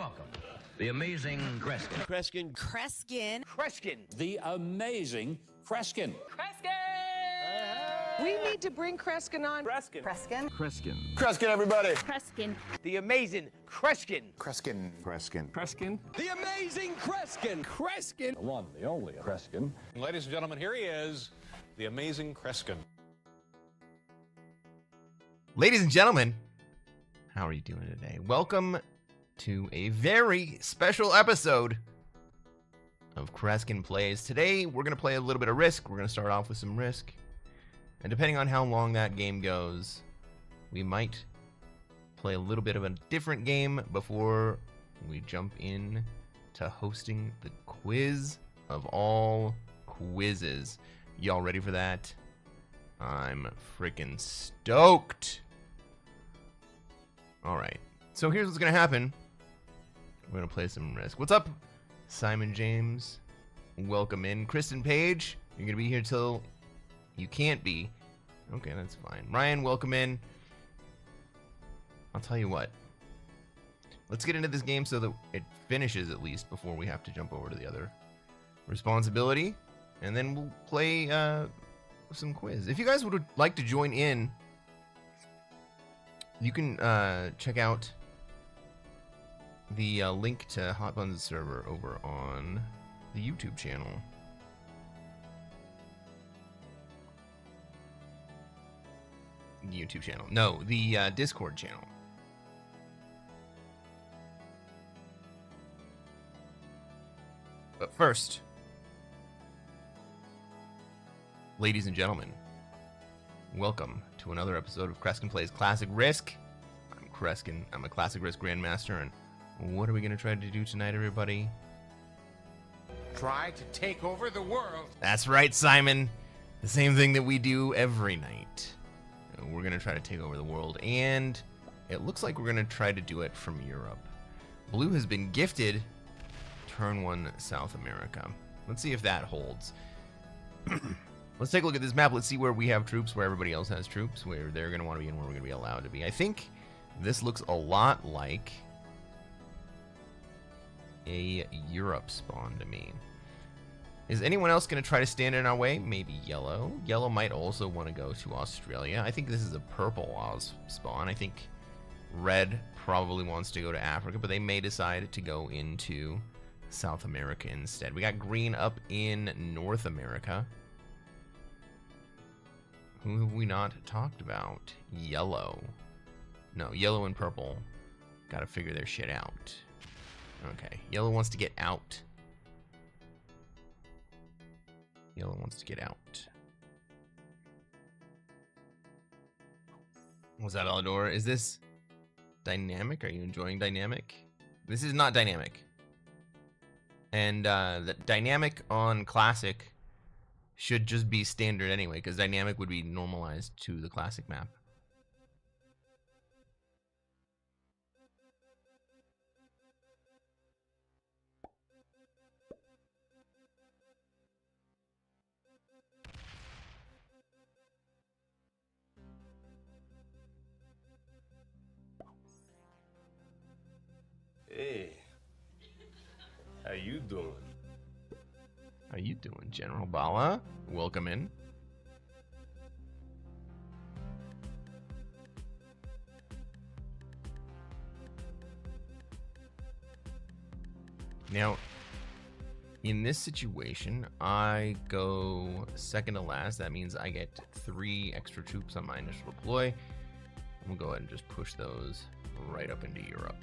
welcome the amazing Cresquin. Cresquin. Cresquin. Cresquin. The amazing Cresquin. We need to bring Cresquin on. Cresquin. Cresquin. Cresquin. Cresquin, everybody. Cresquin. The amazing Cresquin. Cresquin. Cresquin. Cresquin. The amazing Cresquin. Cresquin. The one, the only Cresquin. Ladies and gentlemen, here he is, the amazing Cresquin. Ladies and gentlemen, how are you doing today? Welcome to a very special episode of Cresquin Plays. Today, we're going to play a little bit of Risk. We're going to start off with some Risk. And depending on how long that game goes, we might play a little bit of a different game before we jump in to hosting the quiz of all quizzes. Y'all ready for that? I'm freaking stoked. All right. So here's what's going to happen. We're going to play some Risk. What's up, Simon James? Welcome in. Kristen Page, you're going to be here till you can't be. Okay, that's fine. Ryan, welcome in. I'll tell you what. Let's get into this game so that it finishes at least before we have to jump over to the other responsibility. And then we'll play some quiz. If you guys would like to join in, you can check out the link to Hot Buns server over on the YouTube channel. YouTube channel. No, the Discord channel. But first, ladies and gentlemen, welcome to another episode of Cresquin Plays Classic Risk. I'm Cresquin. I'm a Classic Risk Grandmaster, and what are we going to try to do tonight, everybody? Try to take over the world. That's right, Simon. The same thing that we do every night. We're going to try to take over the world, and it looks like we're going to try to do it from Europe. Blue has been gifted Turn 1 South America. Let's see if that holds. Let's take a look at this map. Let's see where we have troops, where everybody else has troops, where they're going to want to be and where we're going to be allowed to be. I think this looks a lot like a Europe spawn to me. Is anyone else going to try to stand in our way? Maybe yellow. Yellow might also want to go to Australia. I think this is a purple Oz spawn. I think red probably wants to go to Africa, but they may decide to go into South America instead. We got green up in North America. Who have we not talked about? Yellow. No, yellow and purple. Got to figure their shit out. Okay, yellow wants to get out. Yellow wants to get out. Was that Alador? Is this dynamic? Are you enjoying dynamic? This is not dynamic. And the dynamic on classic should just be standard anyway, because dynamic would be normalized to the classic map. Hey, how you doing? How you doing, General Bala? Welcome in. Now, in this situation, I go second to last. That means I get 3 extra troops on my initial deploy. We'll go ahead and just push those right up into Europe.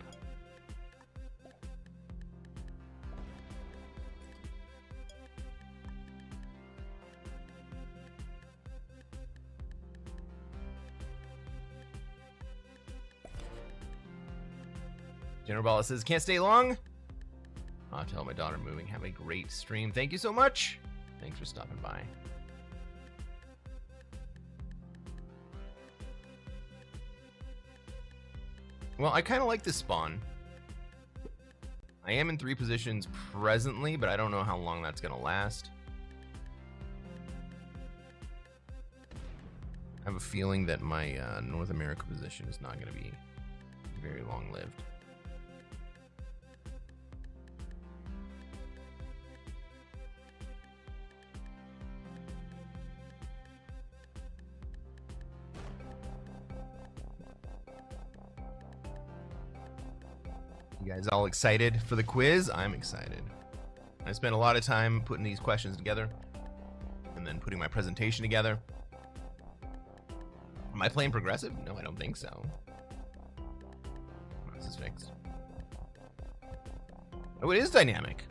General Bala says, can't stay long. I'll tell my daughter moving. Have a great stream. Thank you so much. Thanks for stopping by. Well, I kind of like this spawn. I am in 3 positions presently, but I don't know how long that's going to last. I have a feeling that my North America position is not going to be very long-lived. You guys all excited for the quiz? I'm excited. I spent a lot of time putting these questions together and then putting my presentation together. Am I playing progressive? No, I don't think so. This is fixed. Oh, it is dynamic.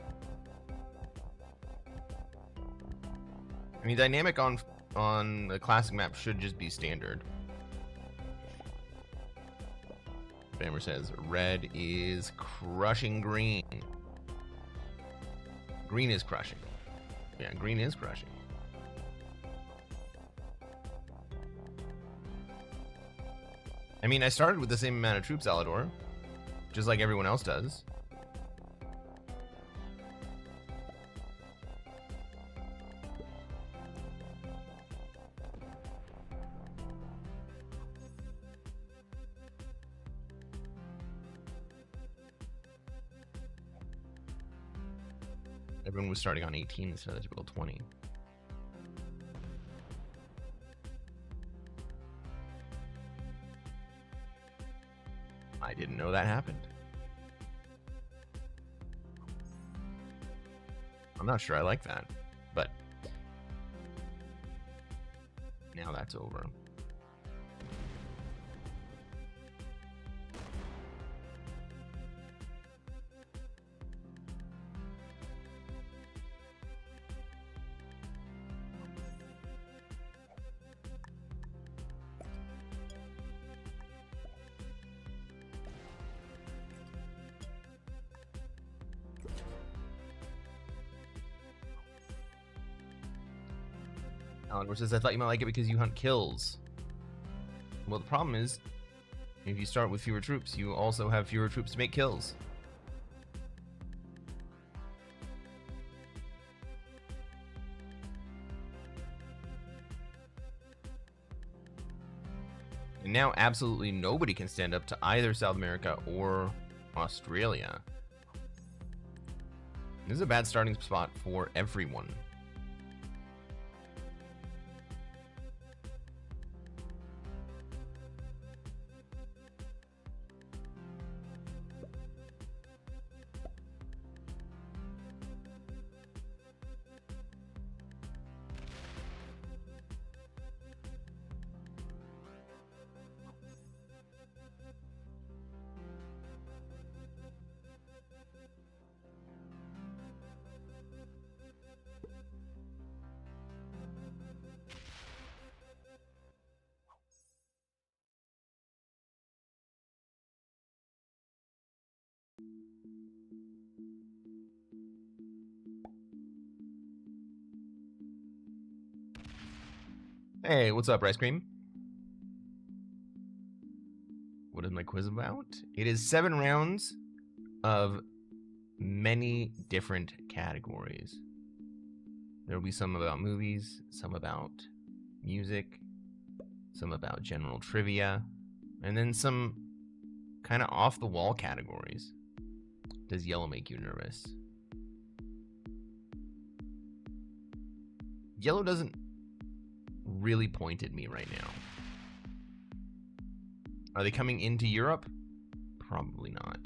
I mean, dynamic on the classic map should just be standard. Bammer says red is crushing green. Green is crushing. Yeah, green is crushing. I mean, I started with the same amount of troops, Alador, just like everyone else does. Everyone was starting on 18 instead of the typical 20. I didn't know that happened. I'm not sure I like that, but now that's over. Alan says, I thought you might like it because you hunt kills. Well, the problem is, if you start with fewer troops, you also have fewer troops to make kills. And now absolutely nobody can stand up to either South America or Australia. This is a bad starting spot for everyone. Hey, what's up, Rice Cream? What is my quiz about? It is 7 rounds of many different categories. There will be some about movies, some about music, some about general trivia, and then some kind of off-the-wall categories. Does yellow make you nervous? Yellow doesn't really point at me right now. Are they coming into Europe? Probably not.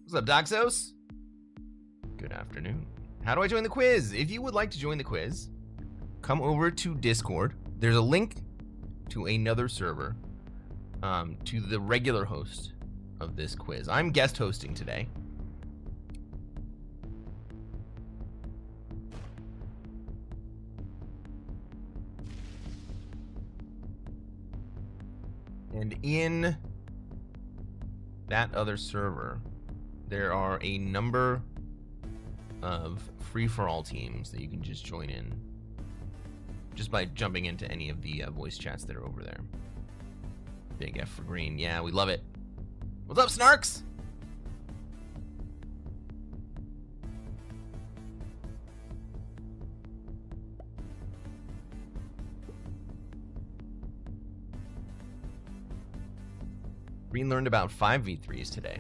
What's up, Doxos? Good afternoon. How do I join the quiz? If you would like to join the quiz, come over to Discord. There's a link to another server, to the regular host of this quiz. I'm guest hosting today. And in that other server, there are a number of free-for-all teams that you can just join in just by jumping into any of the voice chats that are over there. Big F for green. Yeah, we love it. What's up, Snarks? Green learned about 5v3s today.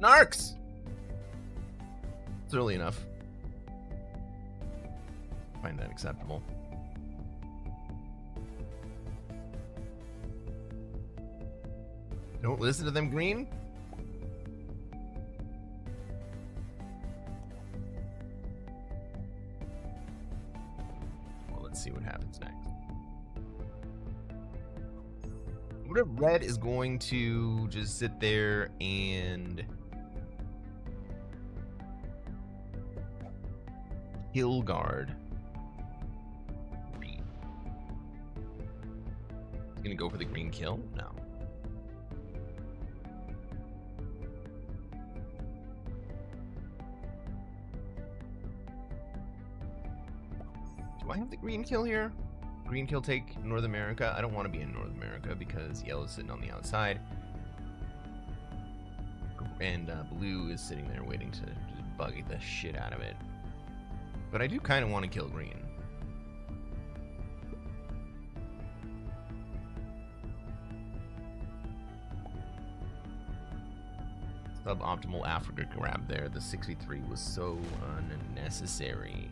Narcs! It's early enough. I find that acceptable. Don't listen to them, green. Well, let's see what happens next. What if red is going to just sit there and hill guard green? He's gonna go for the green kill? No. Do I have the green kill here? Green kill take North America. I don't want to be in North America because yellow's sitting on the outside. And blue is sitting there waiting to just bug the shit out of it. But I do kind of want to kill green. Suboptimal Africa grab there. The 63 was so unnecessary.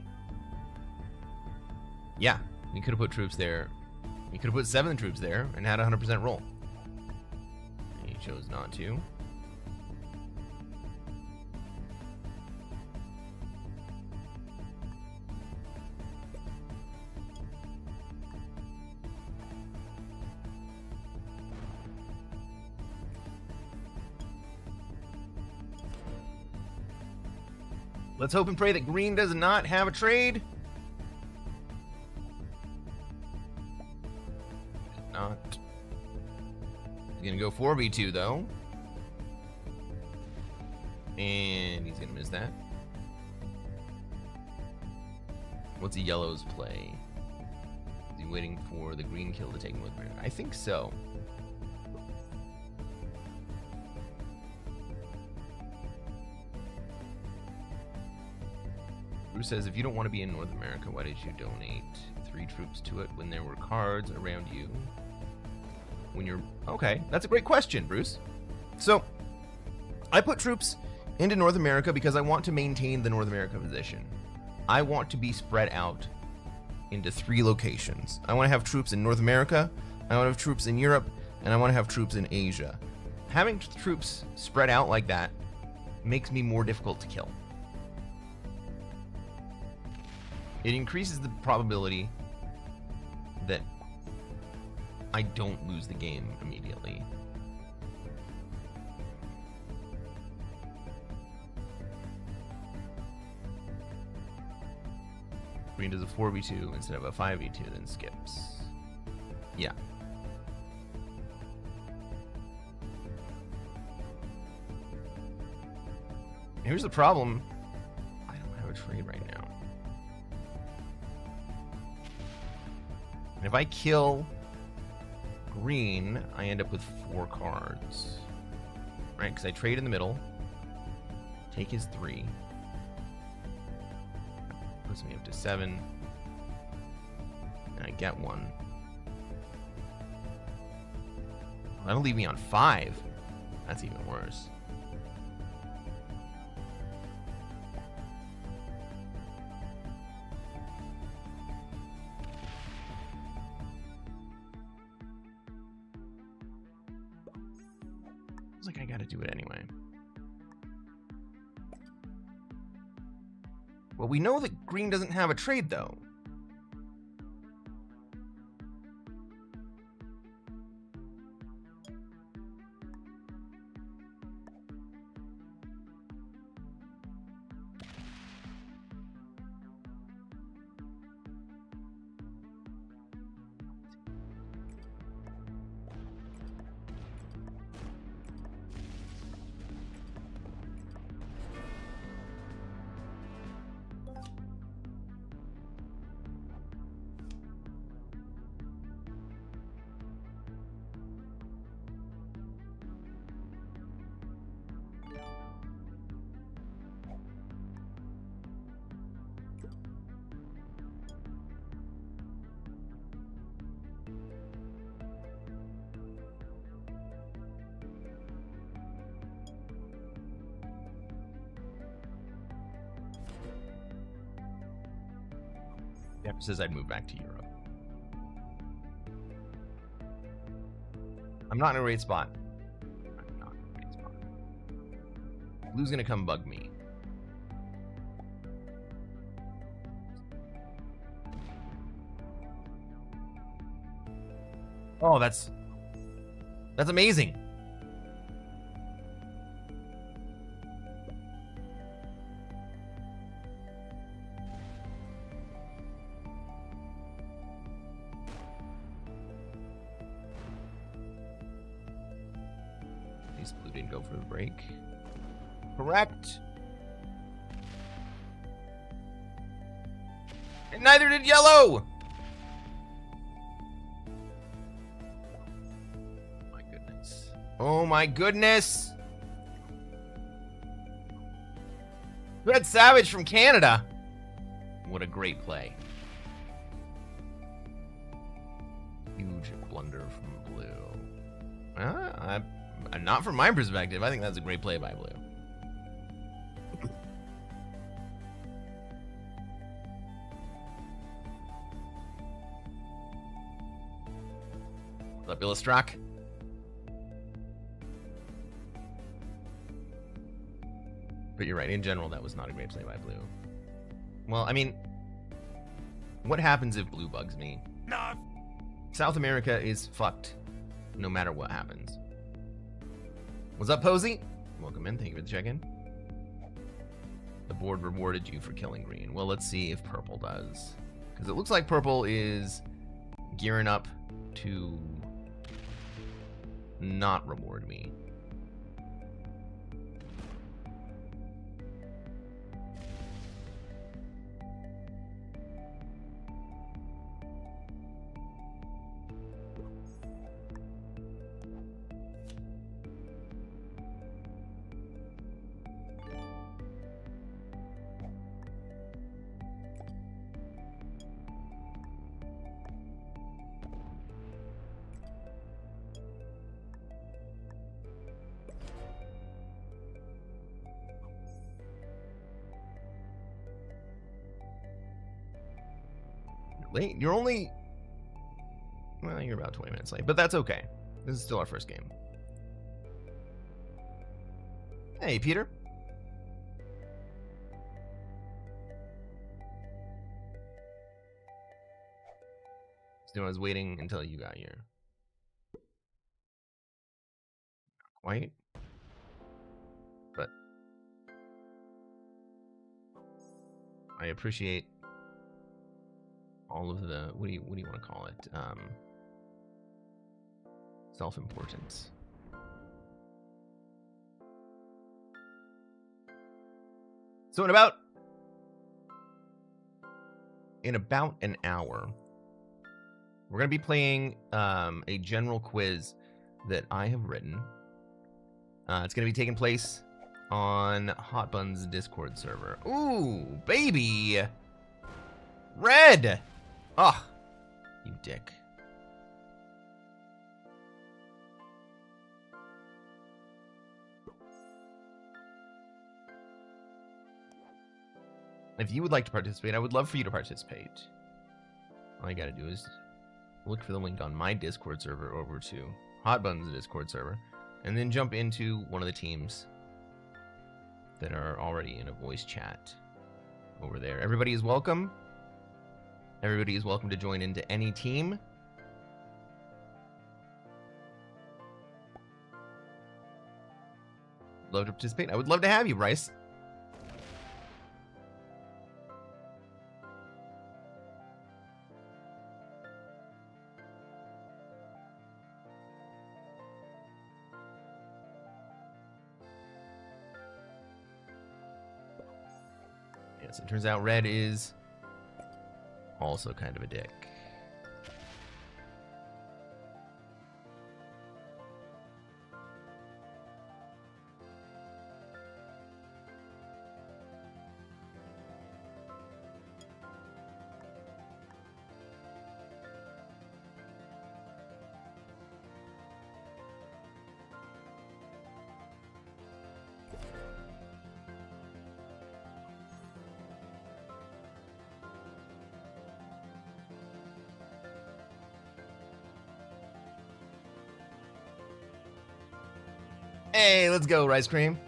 Yeah, you could have put troops there. You could have put 7 troops there and had a 100% roll. And he chose not to. Let's hope and pray that green does not have a trade. Not. He's gonna go 4v2 though. And he's gonna miss that. What's the yellow's play? Is he waiting for the green kill to take him with him? I think so. Bruce says, if you don't want to be in North America, why did you donate 3 troops to it when there were cards around you? When you're... Okay, that's a great question, Bruce. So, I put troops into North America because I want to maintain the North America position. I want to be spread out into 3 locations. I want to have troops in North America, I want to have troops in Europe, and I want to have troops in Asia. Having troops spread out like that makes me more difficult to kill. It increases the probability that I don't lose the game immediately. Green does a 4v2 instead of a 5v2, then skips. Yeah. Here's the problem. I don't have a trade right now. And if I kill green, I end up with 4 cards. Right? Because I trade in the middle, take his 3. Puts me up to 7. And I get 1. That'll leave me on 5. That's even worse. Like I gotta do it anyway. Well, we know that green doesn't have a trade though. Never says I'd move back to Europe. I'm not in a great spot. I'm not in a great spot. Blue's gonna come bug me. Oh, that's amazing. At least Blue didn't go for the break. Correct. And neither did Yellow. Oh my goodness! Red Savage from Canada! What a great play. Huge blunder from Blue. Not from my perspective. I think that's a great play by Blue. What's up, Illustrak? But you're right, in general, that was not a great play by Blue. Well, I mean, what happens if Blue bugs me? No. South America is fucked, no matter what happens. What's up, Posey? Welcome in, thank you for the check-in. The board rewarded you for killing green. Well, let's see if purple does. Because it looks like purple is gearing up to not reward me. Late? You're only... Well, you're about 20 minutes late, but that's okay. This is still our first game. Hey, Peter. So I was waiting until you got here. Not quite. But I appreciate all of the, what do you want to call it? Self-importance. So in about an hour, we're going to be playing a general quiz that I have written. It's going to be taking place on Hot Bun's Discord server. Ooh, baby! Red! Oh, you dick. If you would like to participate, I would love for you to participate. All you gotta do is look for the link on my Discord server over to Hot Bun's Discord server, and then jump into one of the teams that are already in a voice chat over there. Everybody is welcome. Everybody is welcome to join into any team. Love to participate. I would love to have you, Bryce. Yes, it turns out Red is also kind of a dick. Hey, let's go, Rice Cream.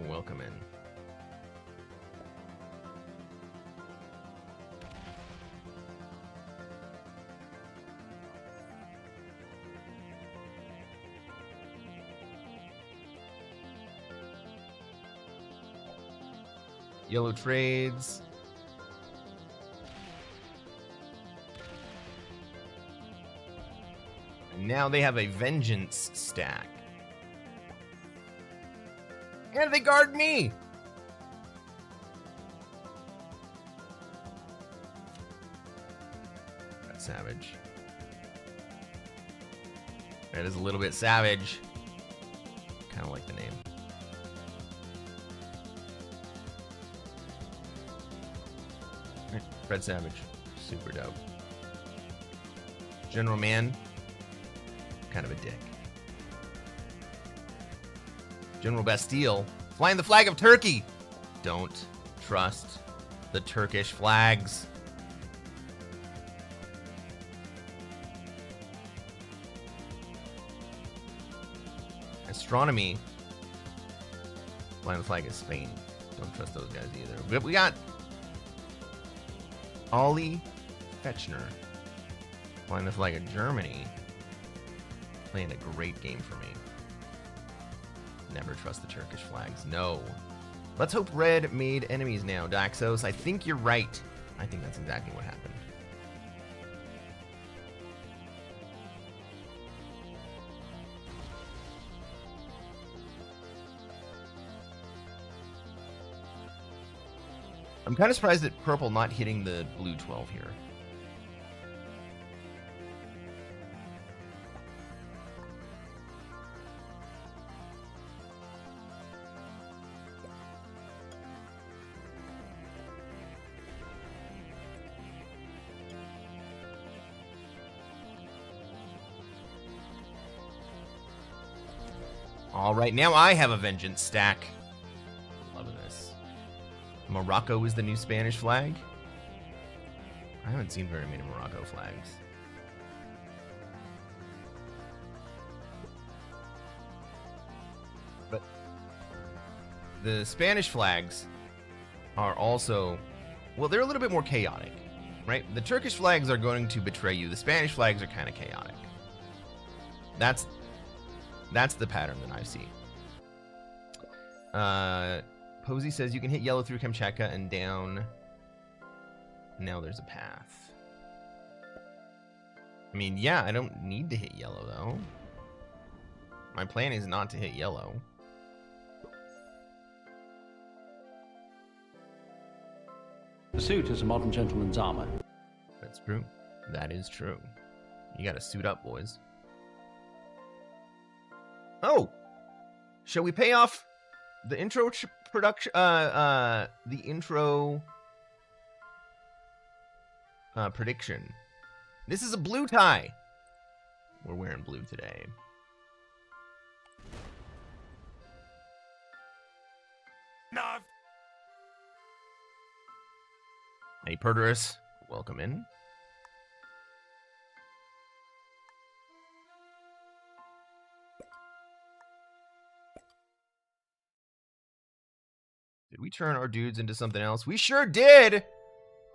Welcome in. Yellow trades. And now they have a vengeance stack. And they guard me! That's savage. That is a little bit savage. Kind of like the name. Fred Savage. Super dope. General Man. Kind of a dick. General Bastille. Flying the flag of Turkey. Don't trust the Turkish flags. Astronomy. Flying the flag of Spain. Don't trust those guys either. But we got Ollie Fechner. Flying the flag of Germany. Playing a great game for me. Never trust the Turkish flags. No. Let's hope Red made enemies now, Daxos. I think you're right. I think that's exactly what happened. I'm kind of surprised at purple not hitting the blue 12 here. All right, now I have a vengeance stack. Loving this. Morocco is the new Spanish flag. I haven't seen very many Morocco flags. But the Spanish flags are also, well, they're a little bit more chaotic, right? The Turkish flags are going to betray you. The Spanish flags are kind of chaotic. That's the pattern that I see. Posey says you can hit yellow through Kamchatka and down. Now there's a path. I mean, yeah, I don't need to hit yellow, though. My plan is not to hit yellow. The suit is a modern gentleman's armor. That's true. That is true. You gotta suit up, boys. Oh! Shall we pay off the intro production? The intro prediction. This is a blue tie. We're wearing blue today. Enough. Hey, Perderus, welcome in. Did we turn our dudes into something else? We sure did!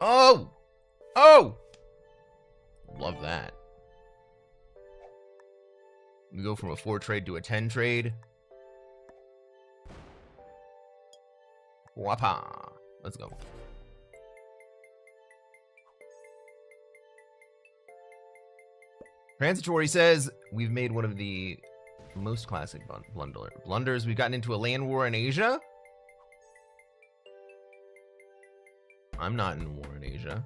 Oh! Oh! Love that. We go from a 4 trade to a 10 trade. Wapa. Let's go. Transitory says, we've made one of the most classic blunders. We've gotten into a land war in Asia. I'm not in a war in Asia.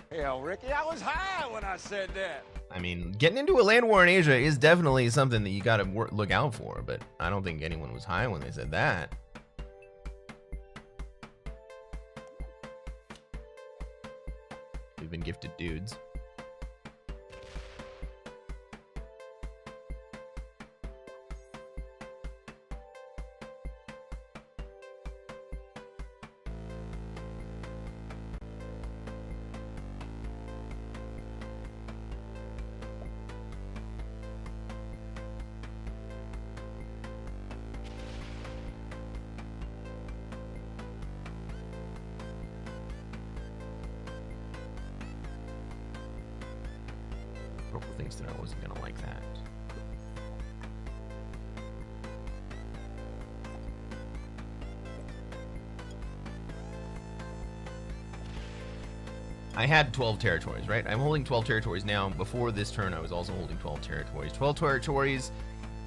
Hell, Ricky, I was high when I said that. I mean, getting into a land war in Asia is definitely something that you gotta look out for, but I don't think anyone was high when they said that. We've been gifted dudes. thinks that I wasn't gonna like that. I had 12 territories, right? I'm holding 12 territories now. Before this turn, I was also holding 12 territories. 12 territories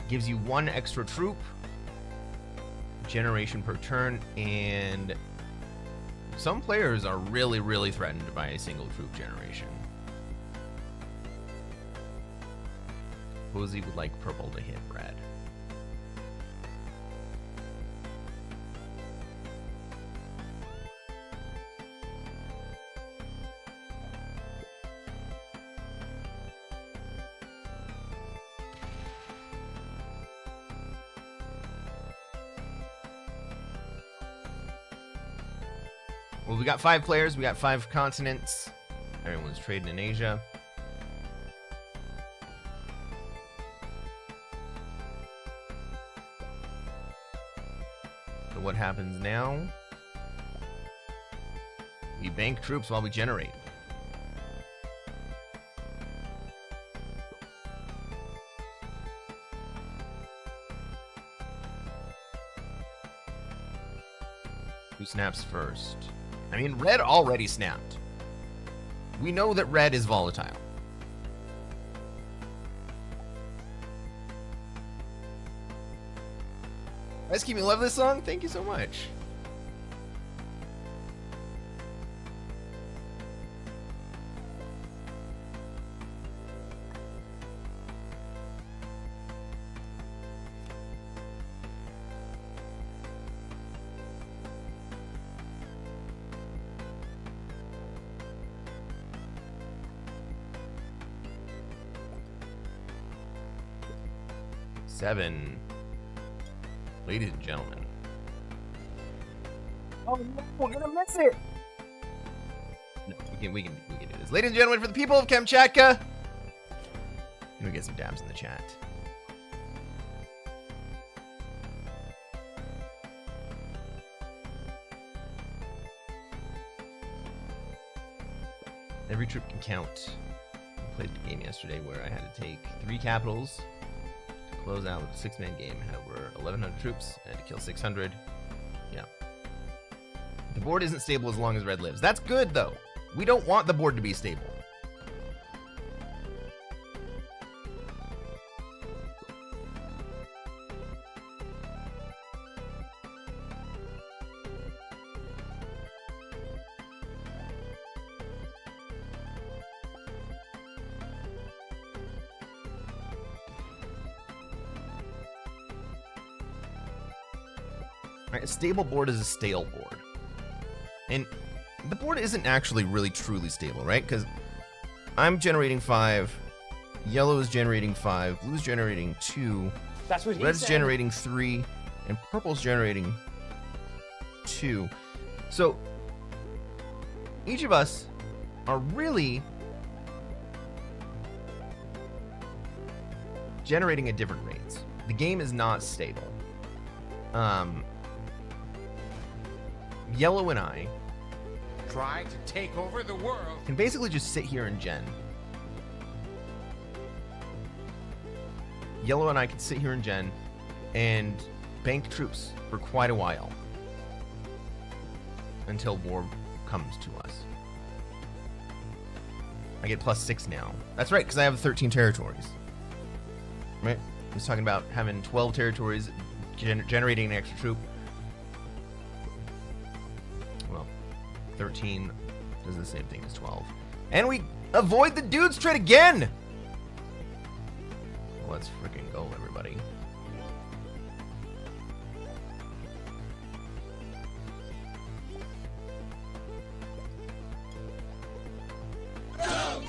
gives you 1 extra troop generation per turn, and some players are really, really threatened by a single troop generation. Posey would like purple to hit red. Well, we got 5 players. We got 5 continents. Everyone's trading in Asia. So what happens now? We bank troops while we generate. Who snaps first? I mean, red already snapped. We know that red is volatile. Guys, keep me love this song. Thank you so much. Seven. Ladies and gentlemen. Oh no, we're gonna miss it. No, we can do this. Ladies and gentlemen, for the people of Kamchatka. Let me get some dabs in the chat. Every trip can count. I played a game yesterday where I had to take 3 capitals to close out a 6-man game. Had over 1,100 troops. I had to kill 600. Yeah. The board isn't stable as long as red lives. That's good, though. We don't want the board to be stable. Right, a stable board is a stale board. And the board isn't actually really truly stable, right? Because I'm generating 5, yellow is generating 5, blue's generating 2, That's what he red's said. generating 3, and purple's generating 2. So each of us are really generating at different rates. The game is not stable. Yellow and I Try to take over the world. can basically just sit here and gen. Yellow and I can sit here and gen and bank troops for quite a while until war comes to us. I get +6 now. That's right, because I have 13 territories. Right? I was talking about having 12 territories, generating an extra troop. Well, 13 does the same thing as 12. And we avoid the dude's trade again! Let's freaking go, everybody. I'm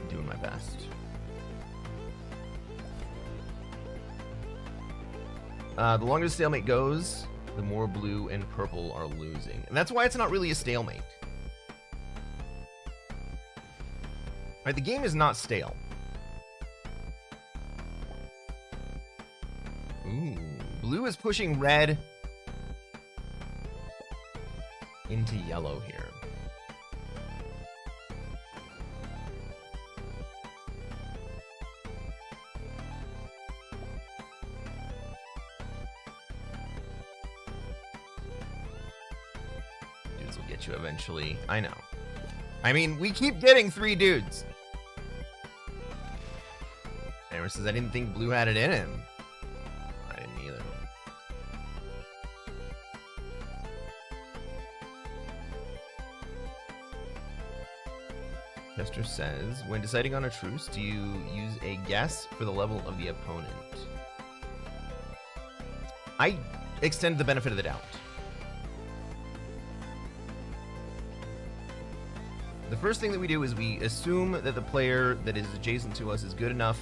doing my best. The longer the stalemate goes, the more blue and purple are losing. And that's why it's not really a stalemate. Right, the game is not stale. Ooh, blue is pushing red into yellow here. This will get you eventually. I know. I mean, we keep getting 3 dudes. Hammer says, I didn't think blue had it in him. I didn't either. Chester says, when deciding on a truce, do you use a guess for the level of the opponent? I extend the benefit of the doubt. The first thing that we do is we assume that the player that is adjacent to us is good enough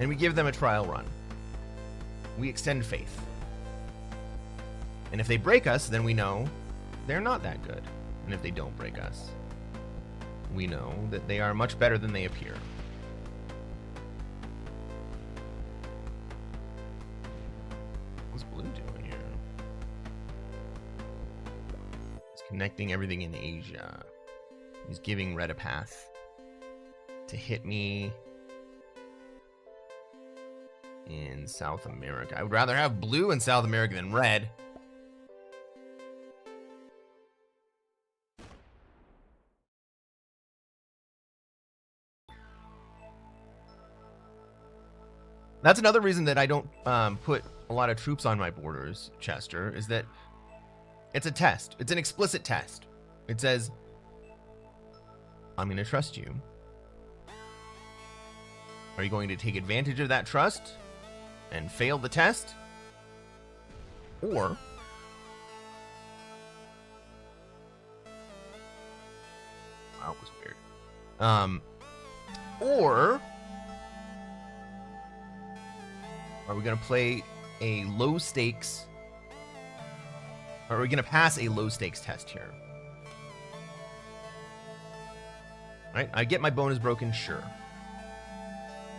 and we give them a trial run. We extend faith. And if they break us, then we know they're not that good. And if they don't break us, we know that they are much better than they appear. What's blue doing here? He's connecting everything in Asia. He's giving red a path to hit me in South America. I would rather have blue in South America than red. That's another reason that I don't put a lot of troops on my borders, Chester, is that it's a test. It's an explicit test. It says, I'm going to trust you. Are you going to take advantage of that trust and fail the test? Or that was weird. Or are we going to play a low stakes? Or are we going to pass a low stakes test here? Right? I get my bonus broken, sure.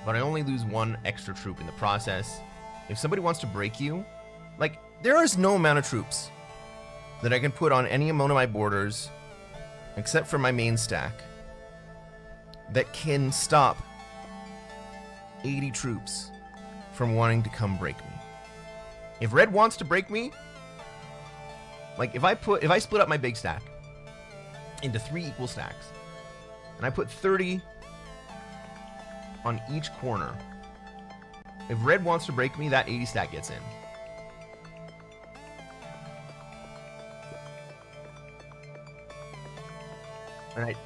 But I only lose 1 extra troop in the process. If somebody wants to break you, like, there is no amount of troops that I can put on any amount of my borders, except for my main stack, that can stop 80 troops from wanting to come break me. If red wants to break me, like if I split up my big stack into 3 equal stacks, and I put 30 on each corner, if red wants to break me, that 80 stack gets in.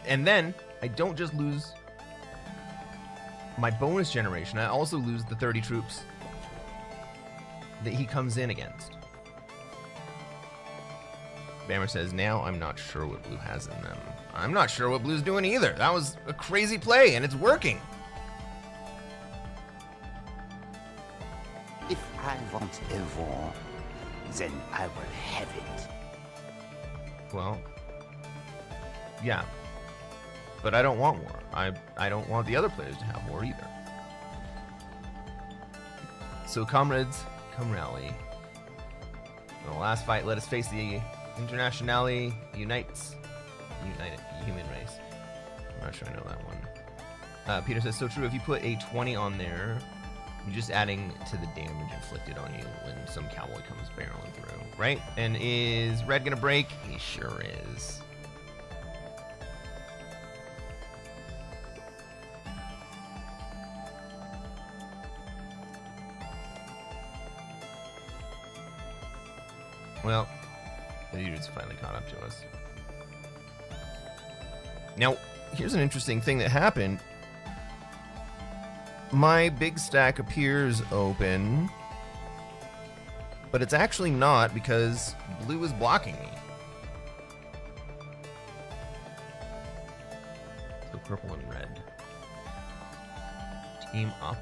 And then I don't just lose my bonus generation, I also lose the 30 troops that he comes in against. Bammer says, now I'm not sure what blue has in them. I'm not sure what blue's doing either. That was a crazy play, and it's working. If I want a war, then I will have it. Well, yeah. But I don't want war. I don't want the other players to have war either. So comrades, come rally. In the last fight, let us face the Internationale United Human Race. I'm not sure I know that one. Peter says, so true, if you put a 20 on there, you're just adding to the damage inflicted on you when some cavalry comes barreling through, right? And is red gonna break? He sure is. Well, the dude's finally caught up to us. Now, here's an interesting thing that happened. My big stack appears open, but it's actually not because blue is blocking me. So purple and red team up.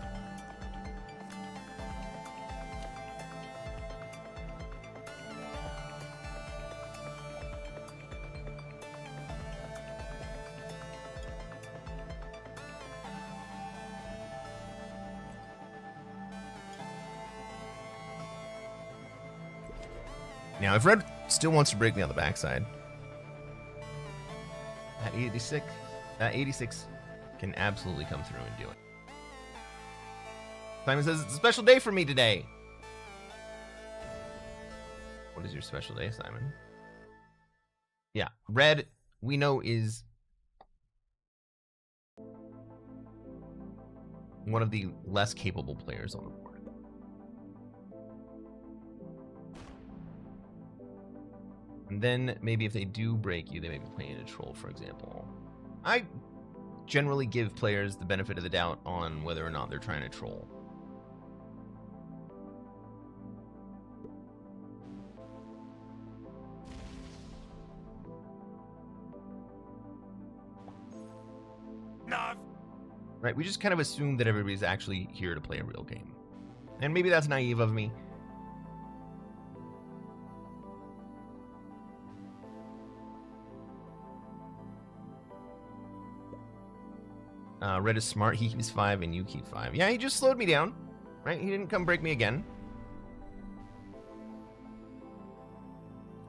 Now, if red still wants to break me on the backside, That 86 can absolutely come through and do it. Simon says, it's a special day for me today. What is your special day, Simon? Yeah, red, we know, is one of the less capable players on the board. And then maybe if they do break you, they may be playing a troll, for example. I generally give players the benefit of the doubt on whether or not they're trying to troll. Right, we just kind of assume that everybody's actually here to play a real game. And maybe that's naive of me. Red is smart. He keeps 5 and you keep 5. Yeah, he just slowed me down. Right? He didn't come break me again.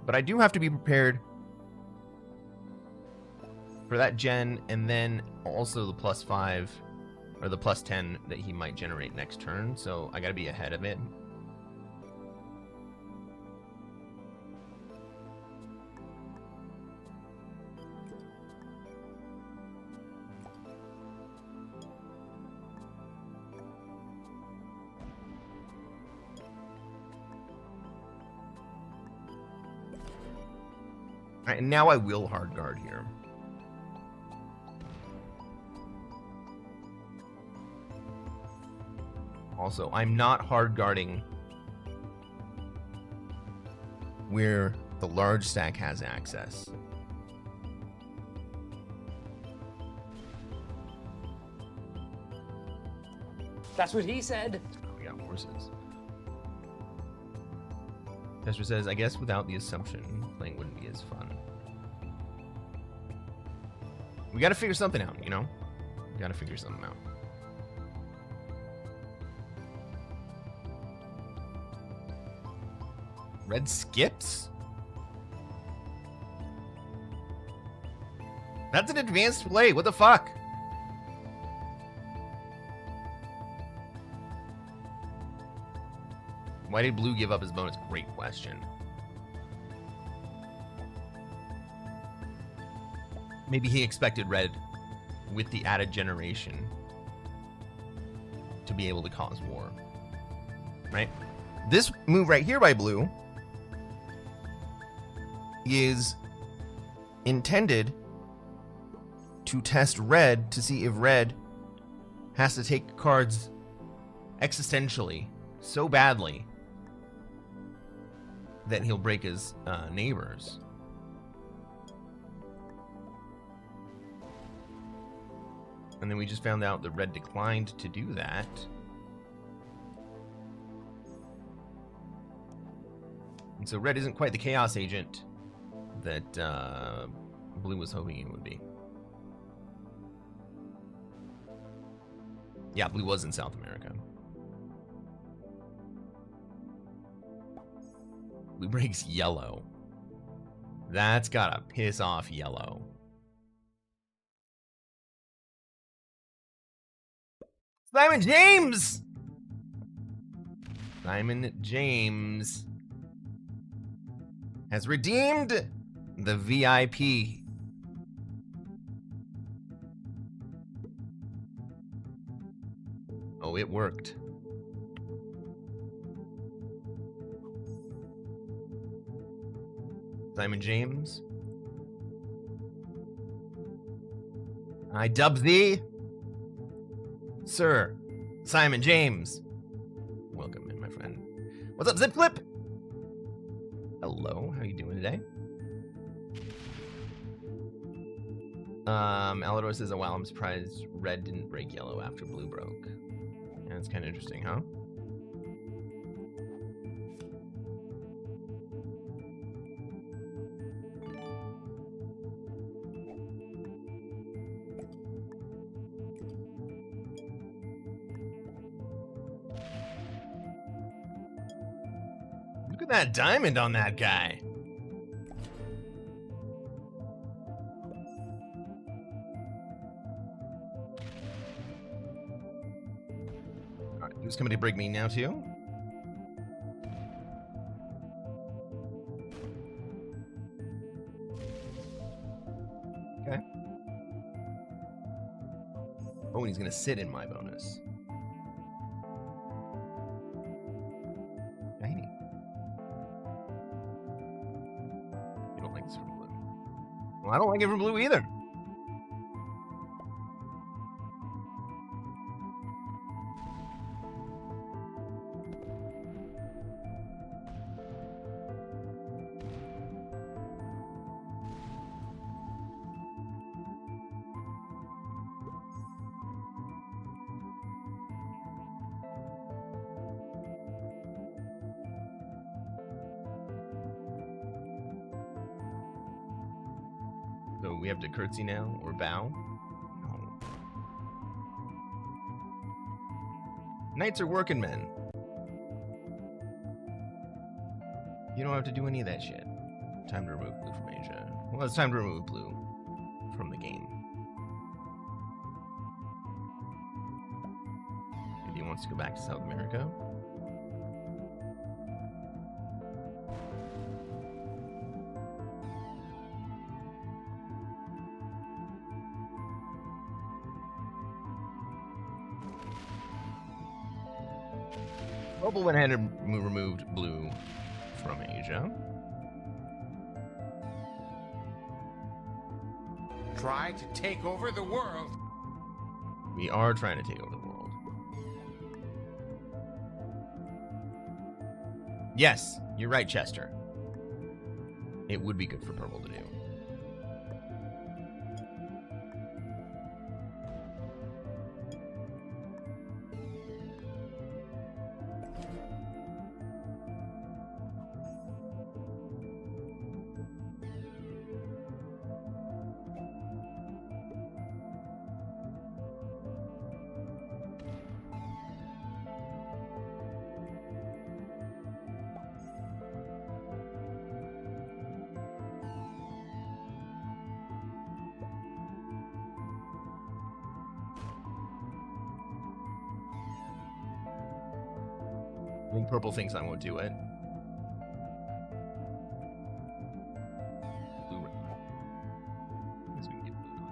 But I do have to be prepared for that gen, and then also the +5 or the +10 that he might generate next turn. So I got to be ahead of it. All right, and now I will hard guard here. Also, I'm not hard guarding where the large stack has access. That's what he said. We got horses. Tester says, I guess without the assumption, playing wouldn't be as fun. We gotta figure something out, you know? We gotta figure something out. Red skips? That's an advanced play. What the fuck? Why did blue give up his bonus? Great question. Maybe he expected red, with the added generation, to be able to cause war. Right? This move right here by blue is intended to test red to see if red has to take cards existentially so badly that he'll break his neighbors. And then we just found out that red declined to do that. And so red isn't quite the chaos agent that blue was hoping it would be. Yeah, blue was in South America. Blue breaks yellow. That's gotta piss off yellow. Simon James! Simon James has redeemed the VIP. Oh, it worked. Simon James, I dub thee Sir Simon James. Welcome in, my friend. What's up, Zip Clip? Hello, how you doing today? Alador says, oh wow, I'm surprised red didn't break yellow after blue broke. Yeah, that's kind of interesting, huh? Look at that diamond on that guy. Who's coming to brig me now, too? Okay. Oh, and he's going to sit in my bonus. Dang. You don't like this from blue. Well, I don't like it from blue either. So we have to curtsy now, or bow? No. Knights are working men. You don't have to do any of that shit. Time to remove blue from Asia. Well, it's time to remove blue from the game. Maybe he wants to go back to South America. Purple went ahead and removed blue from Asia. Try to take over the world. We are trying to take over the world. Yes, you're right, Chester. It would be good for purple to do. I think purple thinks I won't do it. Blue. Guess we can get blue.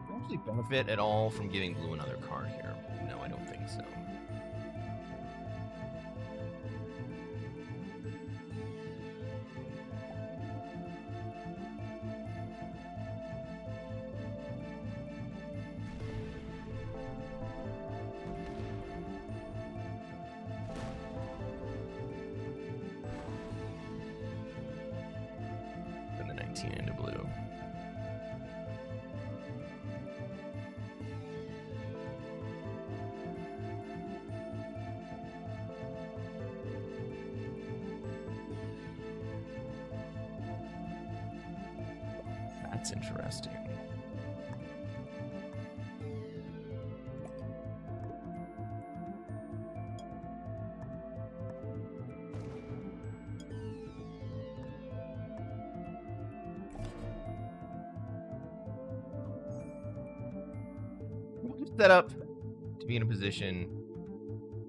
Do I actually benefit at all from giving blue another card here? No, I don't think so. Into blue. That's interesting. Set up to be in a position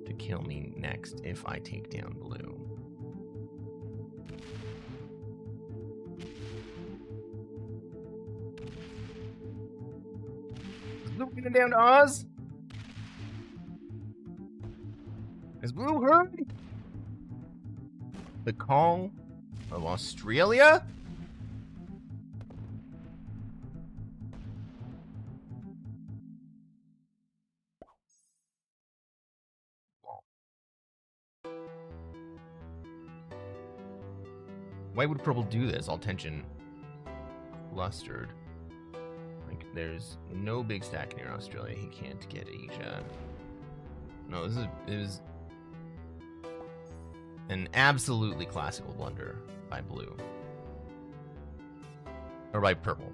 to kill me next if I take down blue. Is blue getting down to Oz? Has blue heard the call of Australia? Why would purple do this? All tension clustered. Like, there's no big stack near Australia. He can't get Asia. No, it was an absolutely classical blunder by blue. Or by purple.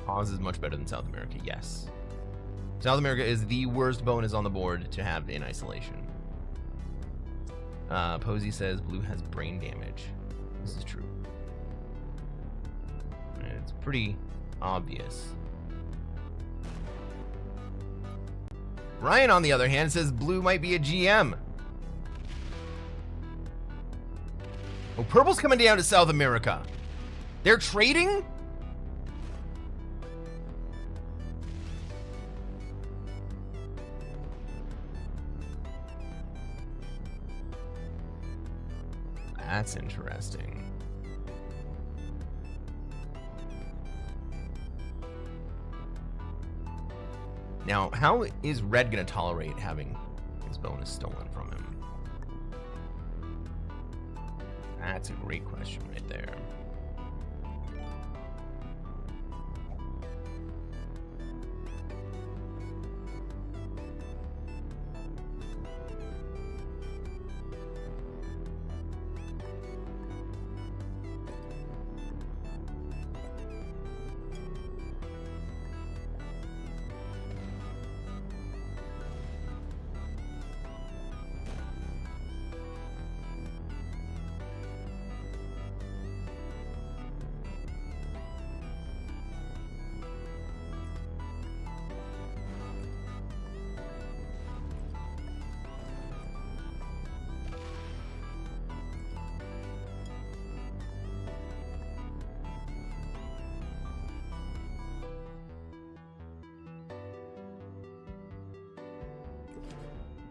Oz is much better than South America, yes. South America is the worst bonus on the board to have in isolation. Posey says blue has brain damage. This is true. And it's pretty obvious. Ryan, on the other hand, says blue might be a GM. Oh, purple's coming down to South America. They're trading? That's interesting. Now, how is Red going to tolerate having his bonus stolen from him? That's a great question right there.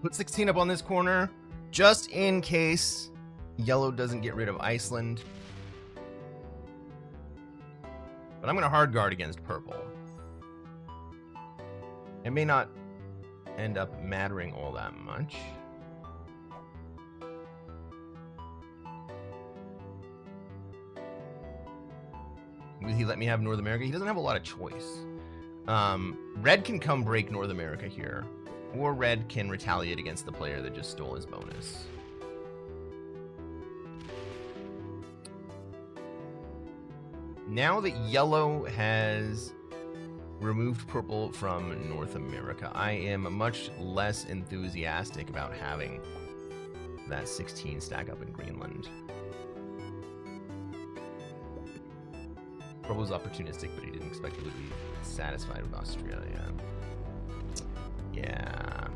Put 16 up on this corner, just in case yellow doesn't get rid of Iceland. But I'm going to hard guard against purple. It may not end up mattering all that much. Will he let me have North America? He doesn't have a lot of choice. Red can come break North America here. Or Red can retaliate against the player that just stole his bonus. Now that yellow has removed purple from North America, I am much less enthusiastic about having that 16 stack up in Greenland. Purple's opportunistic, but he didn't expect to be satisfied with Australia. Yeah.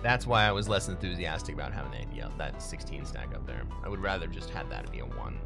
That's why I was less enthusiastic about having that 16 stack up there. I would rather just have that be a 1.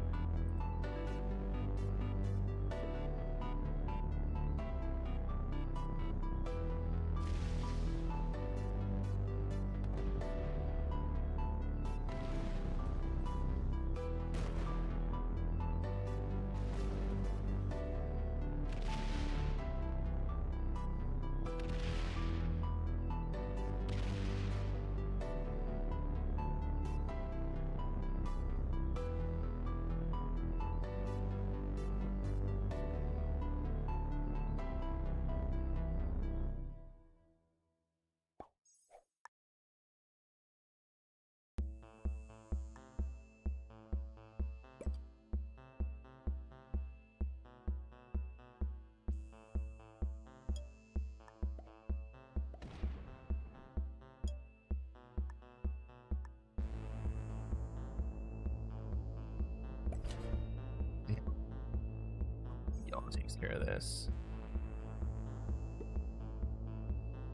Takes care of this.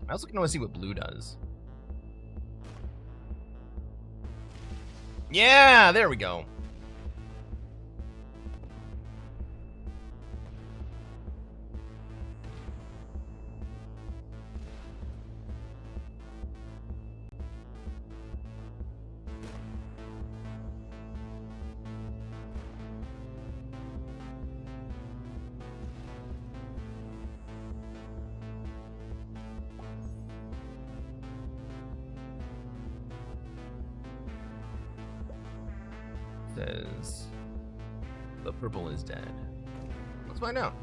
I also kind of want to see what blue does. Yeah, there we go. Says the purple is dead. Let's find out.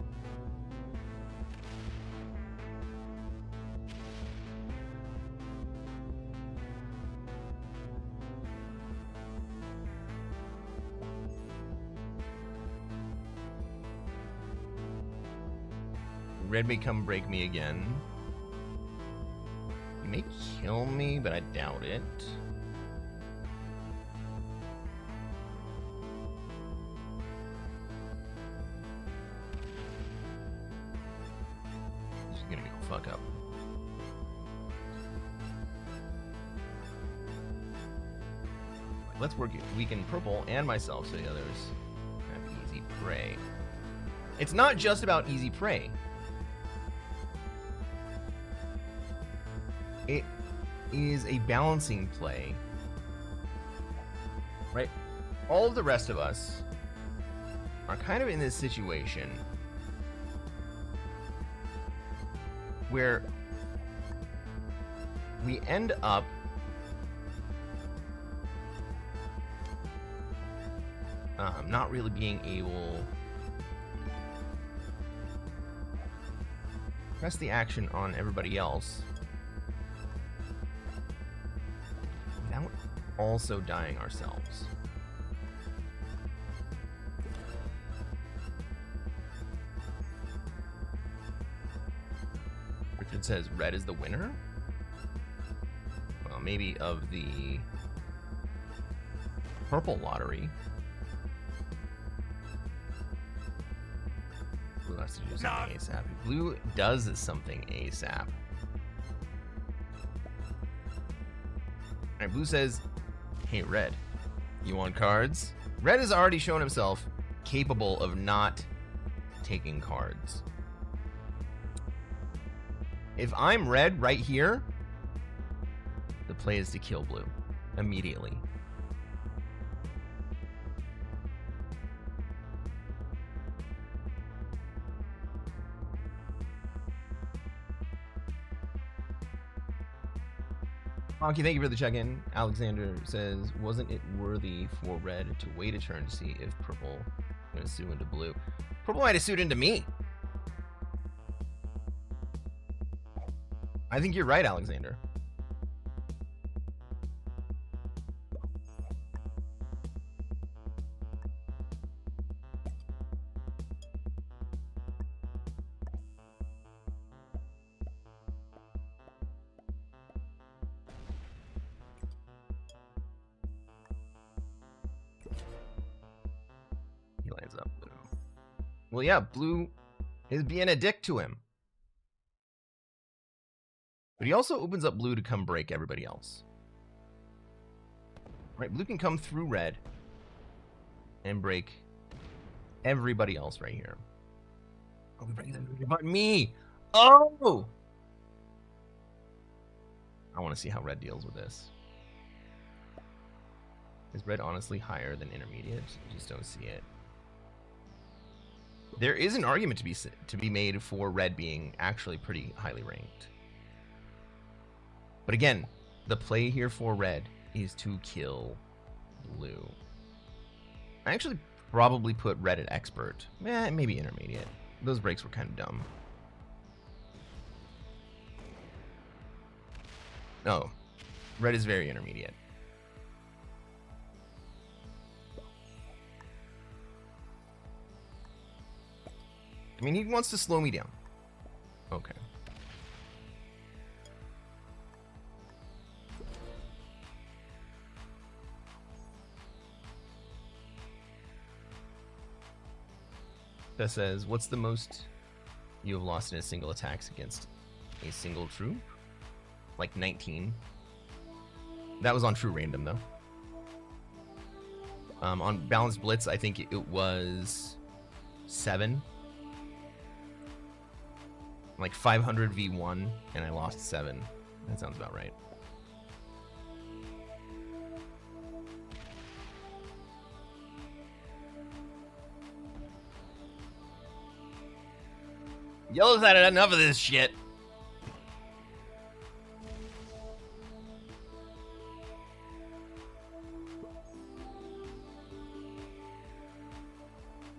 Red may come break me again. He may kill me, but I doubt it. He's gonna go fuck up. Let's weaken purple and myself so the others have easy prey. It's not just about easy prey. It is a balancing play. Right? All of the rest of us are kind of in this situation where we end up not really being able to press the action on everybody else without also dying ourselves. Richard says red is the winner? Well, maybe of the purple lottery. Blue has to do something ASAP. Blue does something ASAP. Alright, Blue says, hey, Red, you want cards? Red has already shown himself capable of not taking cards. If I'm Red right here, the play is to kill Blue immediately. Monkey, thank you for the check-in. Alexander says, wasn't it worthy for Red to wait a turn to see if Purple is going to sue into Blue? Purple might have sued into me. I think you're right, Alexander. He lands up Blue. Well, yeah, Blue is being a dick to him. But he also opens up Blue to come break everybody else. Right, Blue can come through Red and break everybody else right here. Oh, we break everybody but me. Oh! I want to see how Red deals with this. Is Red honestly higher than intermediate? I just don't see it. There is an argument to be made for Red being actually pretty highly ranked. But again, the play here for Red is to kill Blue. I actually probably put Red at expert. Maybe intermediate. Those breaks were kind of dumb. No, Red is very intermediate. I mean, he wants to slow me down. Okay. That says, what's the most you have lost in a single attacks against a single troop? Like 19. That was on true random, though. On balanced blitz, I think it was 7. Like 500 v1, and I lost 7. That sounds about right. Yellow's had enough of this shit.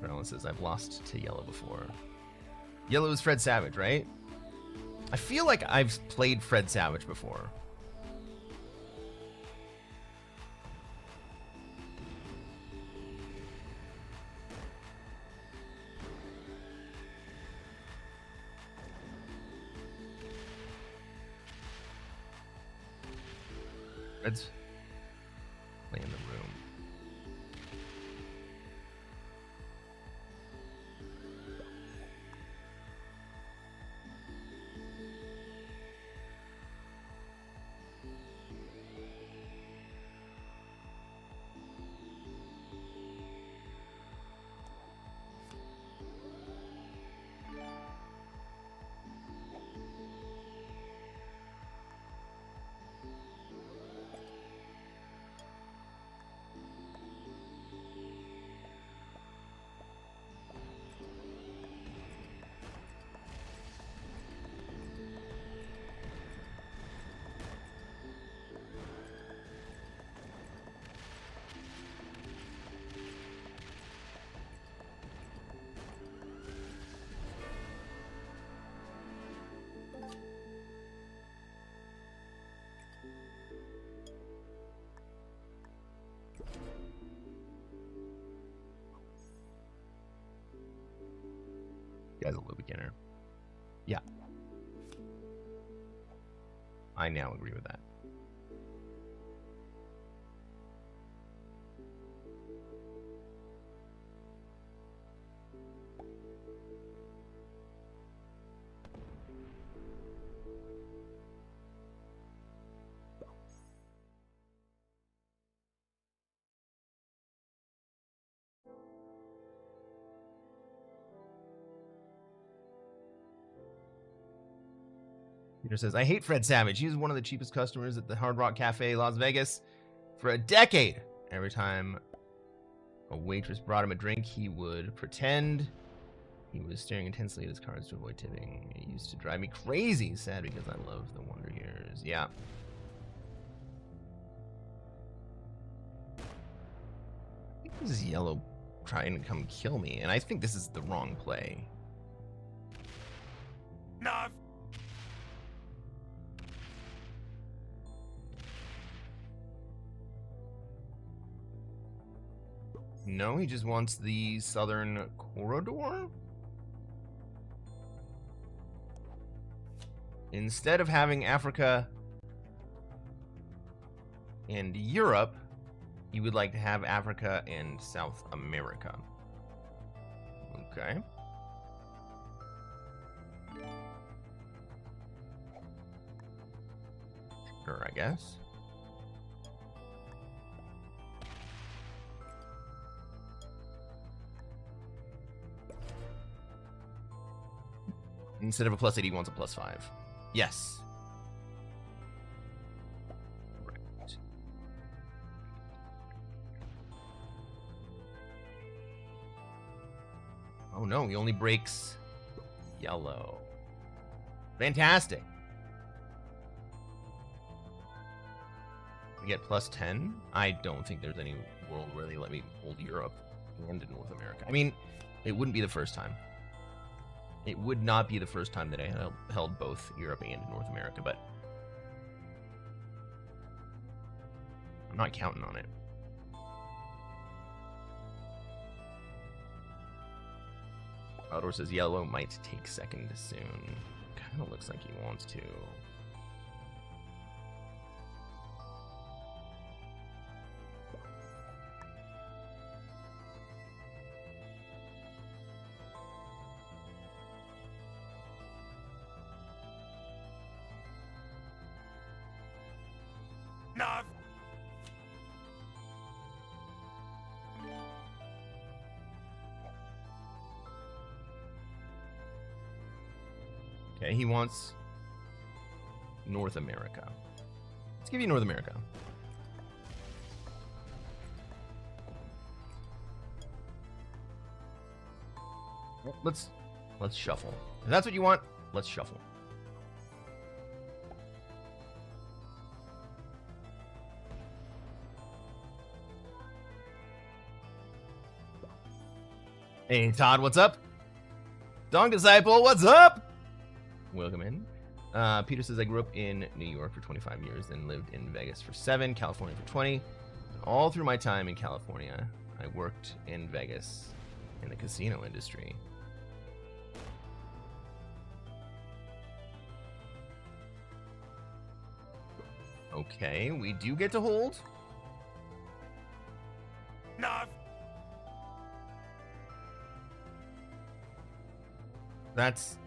Roland says, I've lost to Yellow before. Yellow is Fred Savage, right? I feel like I've played Fred Savage before. Let's play in the room. Guy's a low beginner. Yeah. I now agree with that. Peter says, I hate Fred Savage. He was one of the cheapest customers at the Hard Rock Cafe, Las Vegas, for a decade. Every time a waitress brought him a drink, he would pretend he was staring intensely at his cards to avoid tipping. It used to drive me crazy. Sad because I love the Wonder Years. Yeah. I think this is Yellow trying to come kill me, and I think this is the wrong play. No. No, he just wants the southern corridor. Instead of having Africa and Europe, he would like to have Africa and South America. Okay. Sure, I guess. Instead of a +8, he wants a +5. Yes. Right. Oh no, he only breaks yellow. Fantastic. We get +10. I don't think there's any world where they let me hold Europe and North America. I mean, it wouldn't be the first time. It would not be the first time that I held both Europe and North America, but I'm not counting on it. Outdoor says Yellow might take second soon. Kind of looks like he wants to. No. Okay, he wants North America. Let's give you North America. Let's shuffle. If that's what you want, let's shuffle. Hey, Todd, what's up? Dong Disciple, what's up? Welcome in. Peter says, I grew up in New York for 25 years, then lived in Vegas for 7, California for 20. All through my time in California, I worked in Vegas in the casino industry. Okay, we do get to hold. Enough. That's...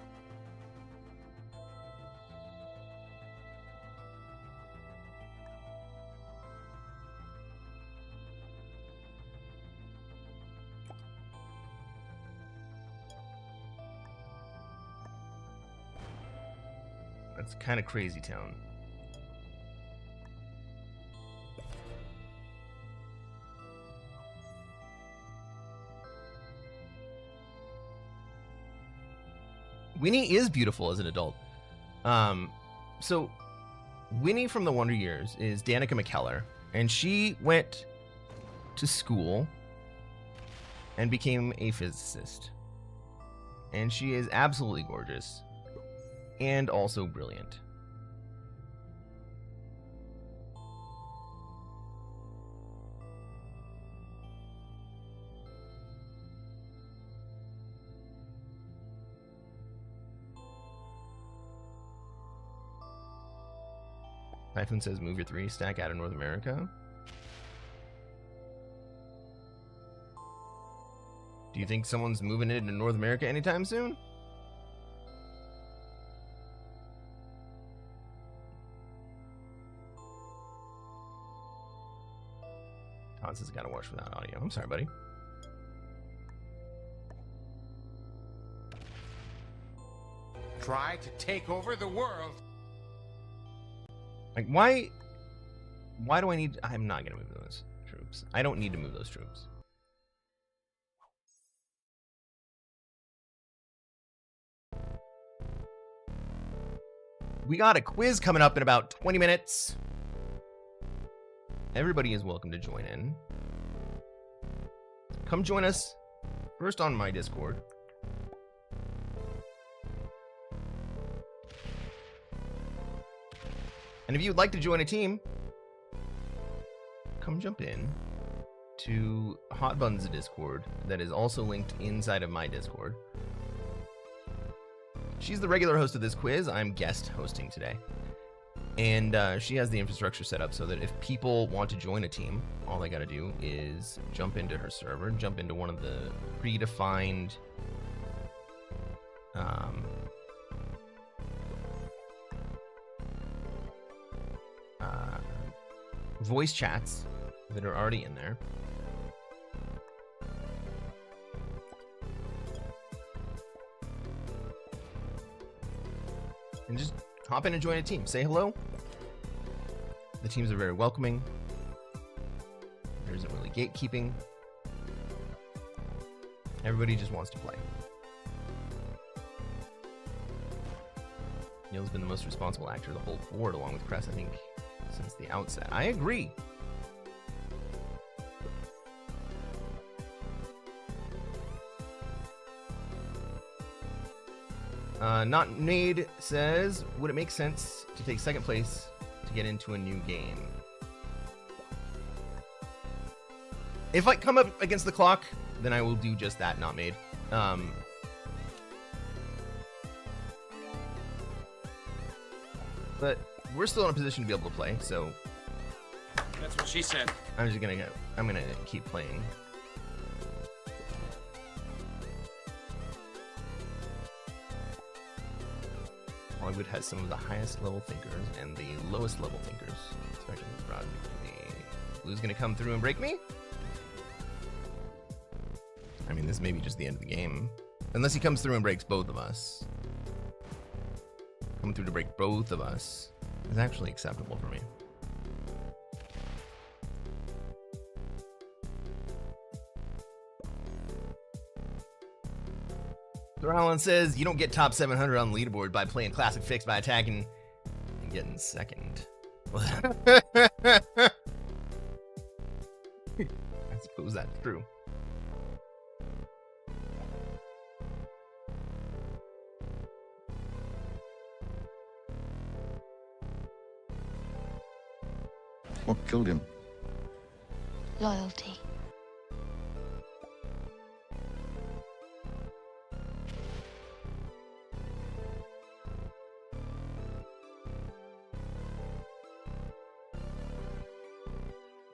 That's kind of crazy town. Winnie is beautiful as an adult. So Winnie from the Wonder Years is Danica McKellar, and she went to school and became a physicist. And she is absolutely gorgeous and also brilliant. Typhoon says move your 3 stack out of North America. Do you think someone's moving into North America anytime soon? Hans has got to watch without audio. I'm sorry, buddy. Try to take over the world. Like, why do I need... I'm not going to move those troops. I don't need to move those troops. We got a quiz coming up in about 20 minutes. Everybody is welcome to join in. Come join us first on my Discord. And if you'd like to join a team, come jump in to Hot Buns Discord that is also linked inside of my Discord. She's the regular host of this quiz. I'm guest hosting today. And she has the infrastructure set up so that if people want to join a team, all they got to do is jump into her server, jump into one of the predefined voice chats that are already in there. And just hop in and join a team. Say hello. The teams are very welcoming. There isn't really gatekeeping. Everybody just wants to play. Neil's been the most responsible actor of the whole board, along with Cress, I think, since the outset. I agree. Not Nade says, would it make sense to take second place to get into a new game? If I come up against the clock, then I will do just that, not made. But we're still in a position to be able to play, so That's what she said. I'm gonna keep playing. Hollywood has some of the highest level thinkers and the lowest level thinkers. Especially Rod. Blue's gonna come through and break me? I mean, this may be just the end of the game. Unless he comes through and breaks both of us. Coming through to break both of us is actually acceptable for me. Thrallin says, you don't get top 700 on the leaderboard by playing Classic Fix by attacking and getting second. I suppose that's true. What killed him? Loyalty.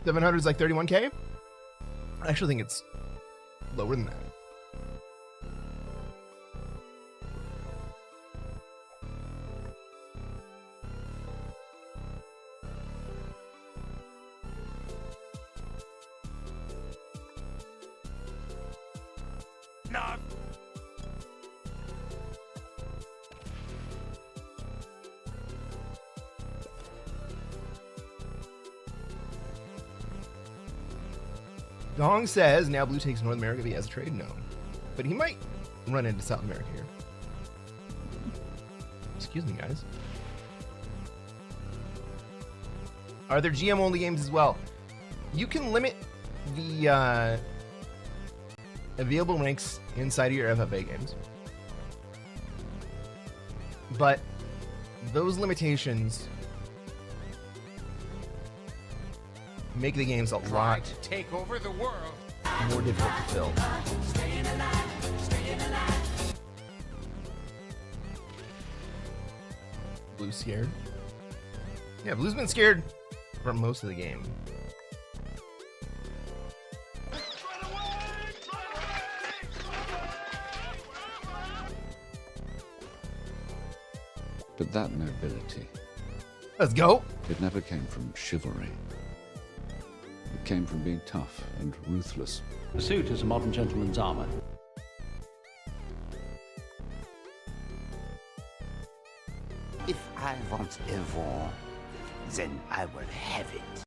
700 is like 31k? I actually think it's lower than that. No. Dong says now Blue takes North America if he has a trade. No, but he might run into South America here. Excuse me, guys. Are there GM only games as well? You can limit the available ranks inside of your FFA games, but those limitations make the games a lot to take over the world. more difficult to fill. Blue's scared. Yeah, Blue's been scared for most of the game. But that nobility, Let's go. it never came from chivalry. It came from being tough and ruthless. The suit is a modern gentleman's armor. If I want a war, then I will have it.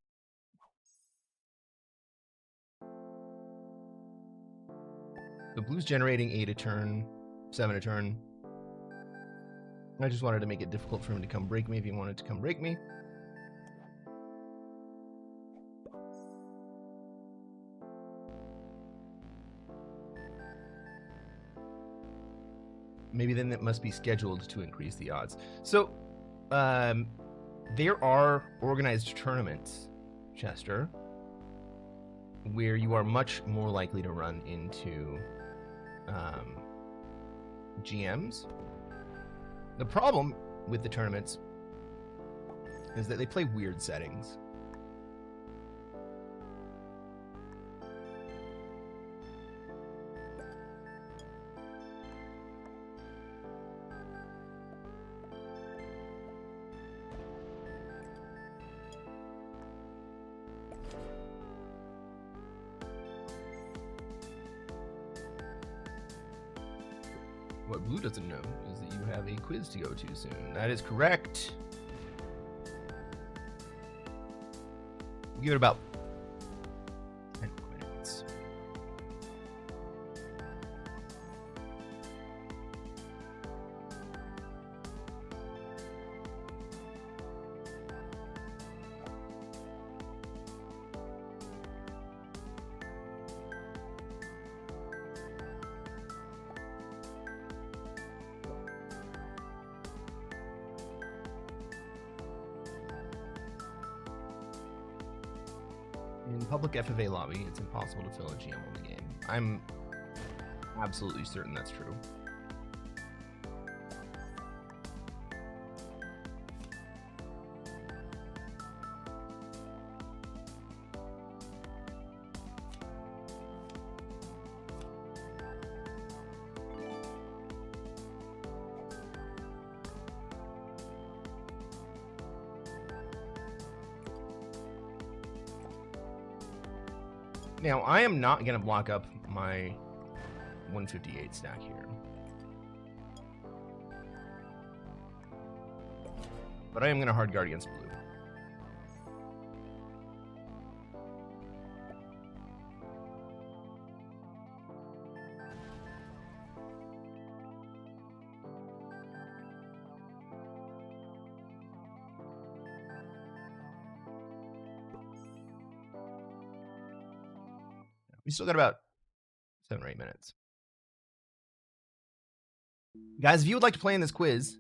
The Blue's generating 8 a turn, 7 a turn. I just wanted to make it difficult for him to come break me if he wanted to come break me. Maybe then it must be scheduled to increase the odds. So, there are organized tournaments, Chester, where you are much more likely to run into GMs. The problem with the tournaments is that they play weird settings. What Blue doesn't know is that you have a quiz to go to soon. That is correct. We'll give it about 10 minutes. In public FFA lobby, it's impossible to fill a GM on the game. I'm absolutely certain that's true. Now, I am not going to block up my 158 stack here. But I am going to hard guard against Blue. We still got about 7 or 8 minutes. Guys, if you would like to play in this quiz,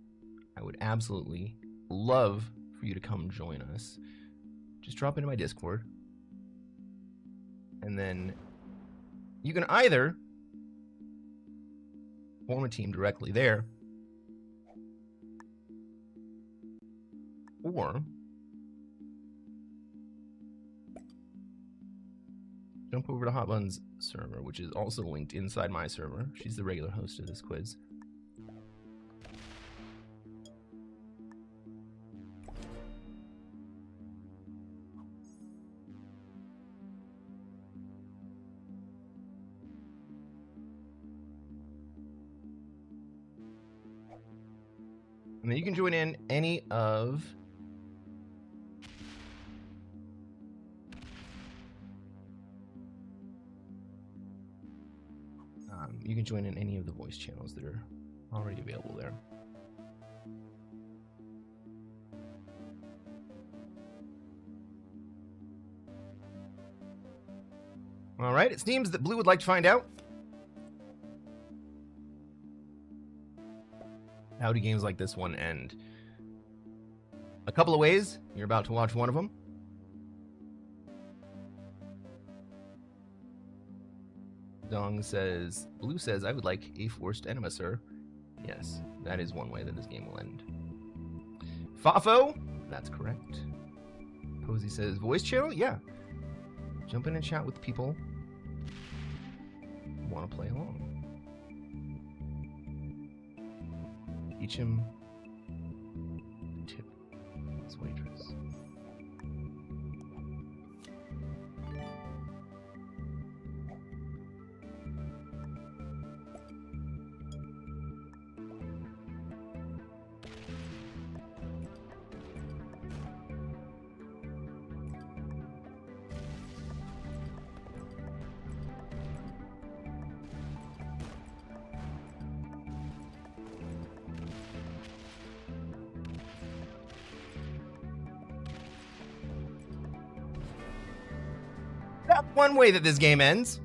I would absolutely love for you to come join us. Just drop into my Discord. And then you can either form a team directly there, or jump over to Hot Bun's server, which is also linked inside my server. She's the regular host of this quiz. And then you can join in any of you can join in any of the voice channels that are already available there. All right, it seems that Blue would like to find out how do games like this one end? A couple of ways. You're about to watch one of them. Dong says, Blue says, I would like a forced enema, sir. Yes, that is one way that this game will end. Fafo, that's correct. Posey says, voice channel? Yeah. Jump in and chat with people who want to play along. Teach him tip his waitress. That's one way that this game ends.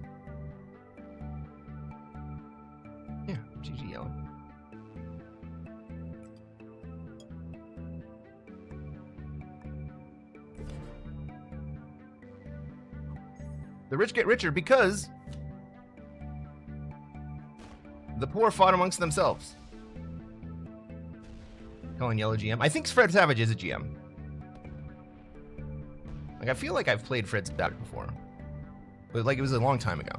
Yeah, GG yelling. The rich get richer because the poor fought amongst themselves. Calling yellow GM. I think Fred Savage is a GM. Like, I feel like I've played Fred Savage before. But, like, it was a long time ago.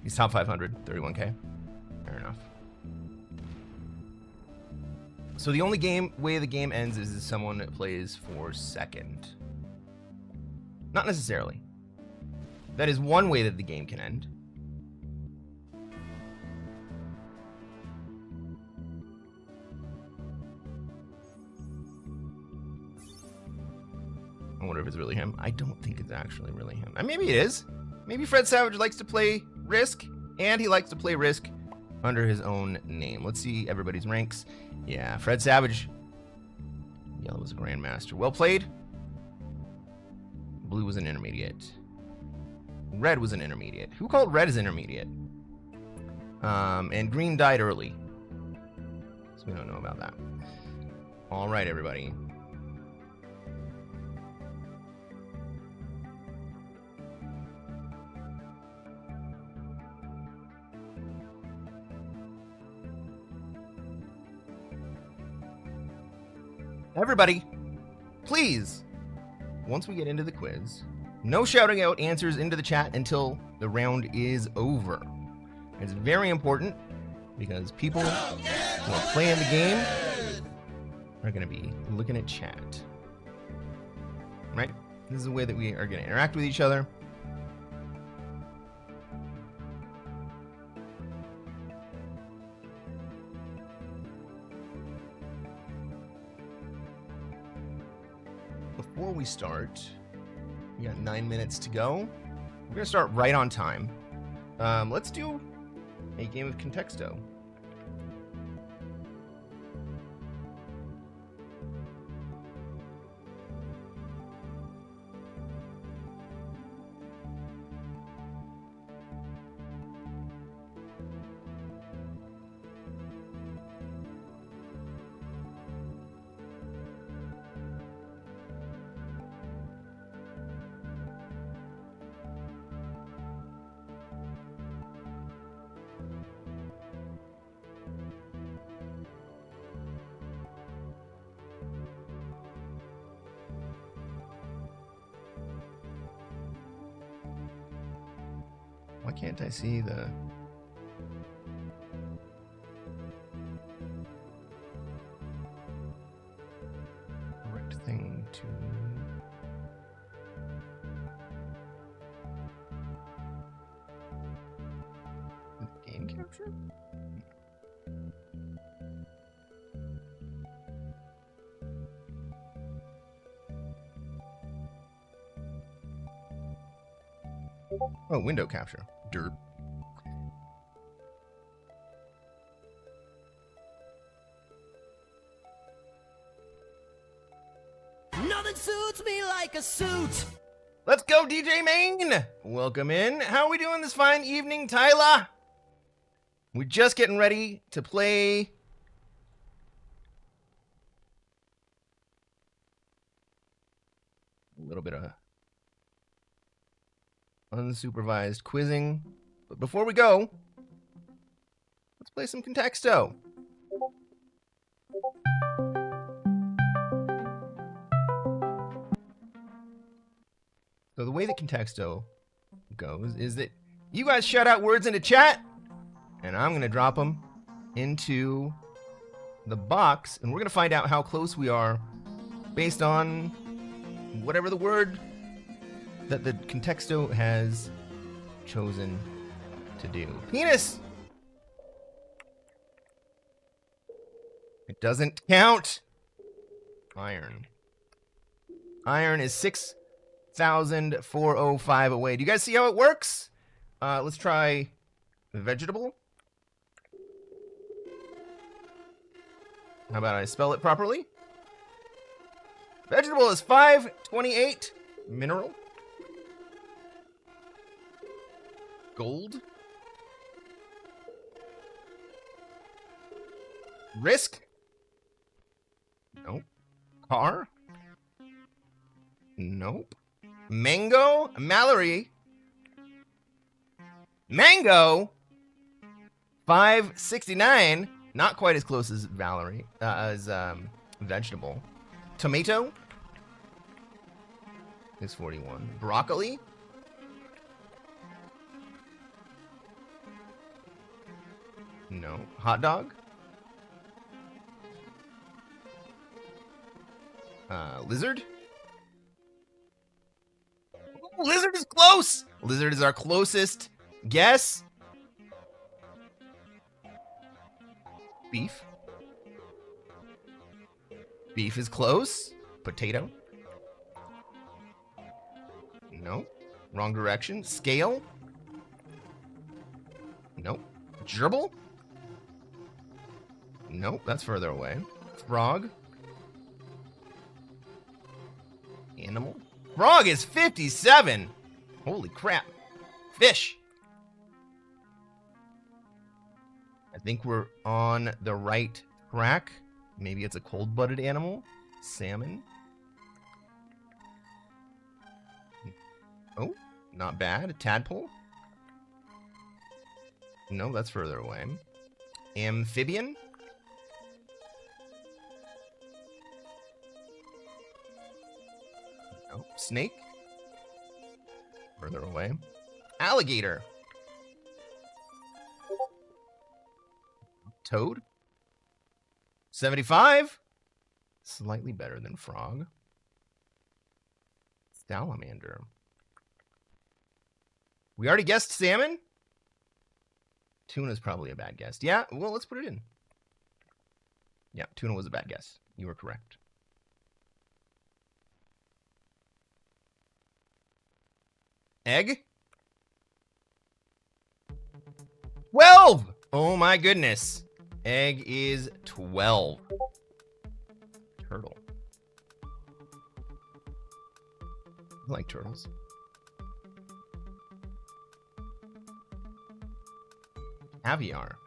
He's top 500, 31k. Fair enough. So the only way the game ends is if someone plays for second. Not necessarily. That is one way that the game can end. I wonder if it's really him. I don't think it's actually really him. Maybe it is. Maybe Fred Savage likes to play Risk, and he likes to play Risk under his own name. Let's see everybody's ranks. Yeah, Fred Savage. Yellow was a Grandmaster. Well played. Blue was an intermediate. Red was an intermediate. Who called red as intermediate? And green died early. So we don't know about that. All right, everybody. Everybody, please, once we get into the quiz, no shouting out answers into the chat until the round is over. It's very important because people who are playing the game are going to be looking at chat. Right? This is the way that we are going to interact with each other. Before we start, we got 9 minutes to go. We're gonna start right on time. Let's do a game of Contexto. Why can't I see the... correct thing to... game capture? Oh, window capture. Derp. Nothing suits me like a suit. Let's go, DJ Main! Welcome in. How are we doing this fine evening, Tyler? We're just getting ready to play... a little bit of unsupervised quizzing. But before we go, let's play some Contexto. So the way that Contexto goes is that you guys shout out words into chat, and I'm going to drop them into the box, and we're going to find out how close we are based on whatever the word that the Contexto has chosen to do. Penis! It doesn't count. Iron. Iron is 6,405 away. Do you guys see how it works? Let's try vegetable. How about I spell it properly? Vegetable is 528. Mineral. Gold. Risk. Nope. Car. Nope. Mango. Mallory. Mango. 569. Not quite as close as Valerie. Vegetable. Tomato. Is 41. Broccoli. No. Hot dog. Lizard. Ooh, lizard is close. Lizard is our closest guess. Beef. Beef is close. Potato. No. Wrong direction. Scale. Nope. Gerbil. Nope, that's further away. Frog. Animal. Frog is 57. Holy crap. Fish. I think we're on the right track. Maybe it's a cold-blooded animal. Salmon. Oh, not bad. A tadpole. No, that's further away. Amphibian. No. Snake. Further away. Alligator. Toad. 75. Slightly better than frog. Salamander. We already guessed salmon. Tuna's probably a bad guess. Yeah, well, let's put it in. Yeah, tuna was a bad guess. You were correct. Egg? 12! Oh my goodness. Egg is 12. Turtle. I like turtles. Caviar.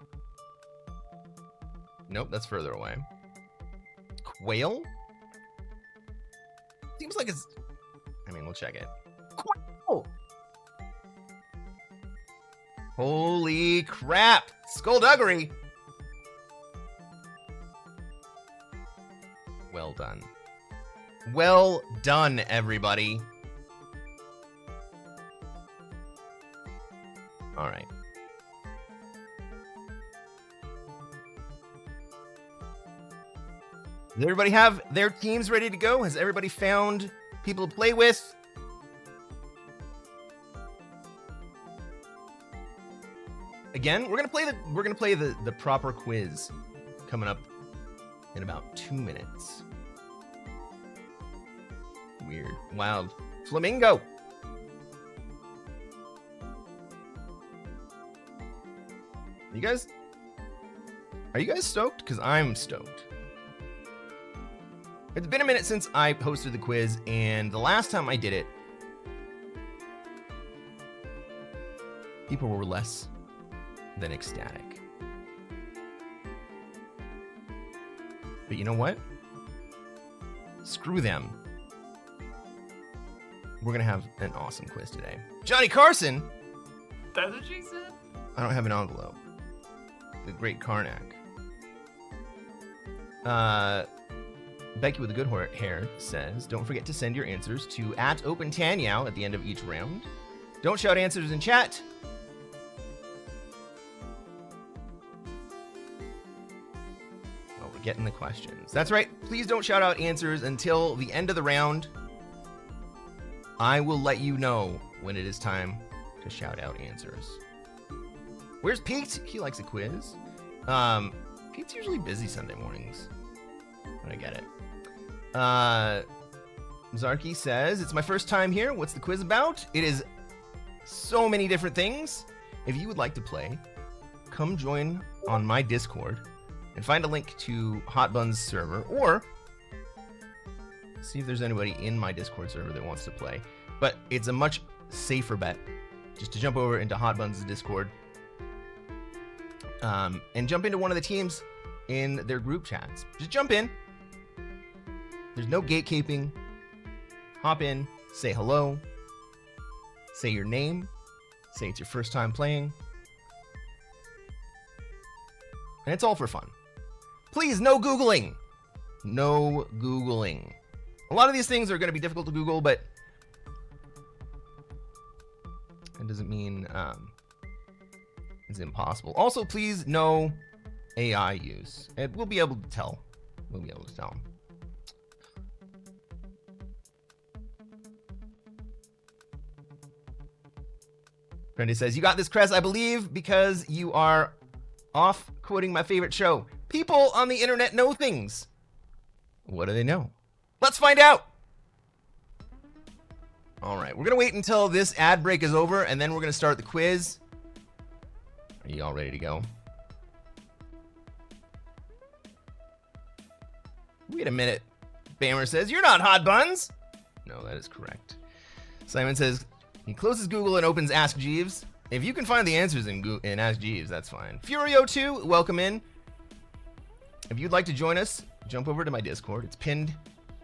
Nope, that's further away. Quail? Seems like it's... I mean, we'll check it. Quail! Holy crap! Skullduggery! Well done. Well done, everybody. All right. Does everybody have their teams ready to go? Has everybody found people to play with? Again, we're gonna play the proper quiz coming up in about 2 minutes. Weird. Wild. Flamingo! Are you guys stoked? Because I'm stoked. It's been a minute since I posted the quiz, and the last time I did it, people were less than ecstatic. But you know what? Screw them. We're gonna have an awesome quiz today. Johnny Carson! That's what she said. I don't have an envelope. The great Karnak. Becky with the good hair says, don't forget to send your answers to @OpenTanyao at the end of each round. Don't shout answers in chat. Oh, we're getting the questions. That's right. Please don't shout out answers until the end of the round. I will let you know when it is time to shout out answers. Where's Pete? He likes a quiz. Pete's usually busy Sunday mornings. But I get it. Zarky says, it's my first time here. What's the quiz about? It is so many different things. If you would like to play, come join on my Discord and find a link to Hot Bun's server, or see if there's anybody in my Discord server that wants to play. But it's a much safer bet just to jump over into Hot Bun's Discord and jump into one of the teams in their group chats. Just jump in. There's no gatekeeping. Hop in, say hello, say your name, say it's your first time playing. And it's all for fun. Please, no Googling. No Googling. A lot of these things are going to be difficult to Google, but it doesn't mean it's impossible. Also, please, no AI use. And we'll be able to tell. We'll be able to tell. Brandy says, you got this, Cress, I believe, because you are off quoting my favorite show. People on the internet know things. What do they know? Let's find out. All right, we're going to wait until this ad break is over, and then we're going to start the quiz. Are you all ready to go? Wait a minute. Bammer says, you're not Hot Buns. No, that is correct. Simon says, he closes Google and opens Ask Jeeves. If you can find the answers in Ask Jeeves, that's fine. Furio2, welcome in. If you'd like to join us, jump over to my Discord. It's pinned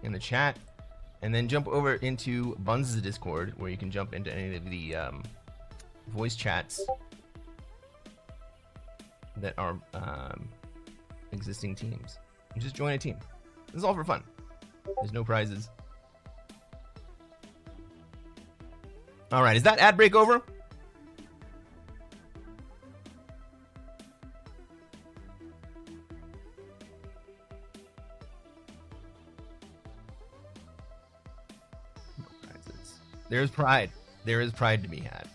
in the chat. And then jump over into Buns' Discord, where you can jump into any of the voice chats that are existing teams. And just join a team. This is all for fun. There's no prizes. All right, is that ad break over? No prizes. There's pride. There is pride to be had.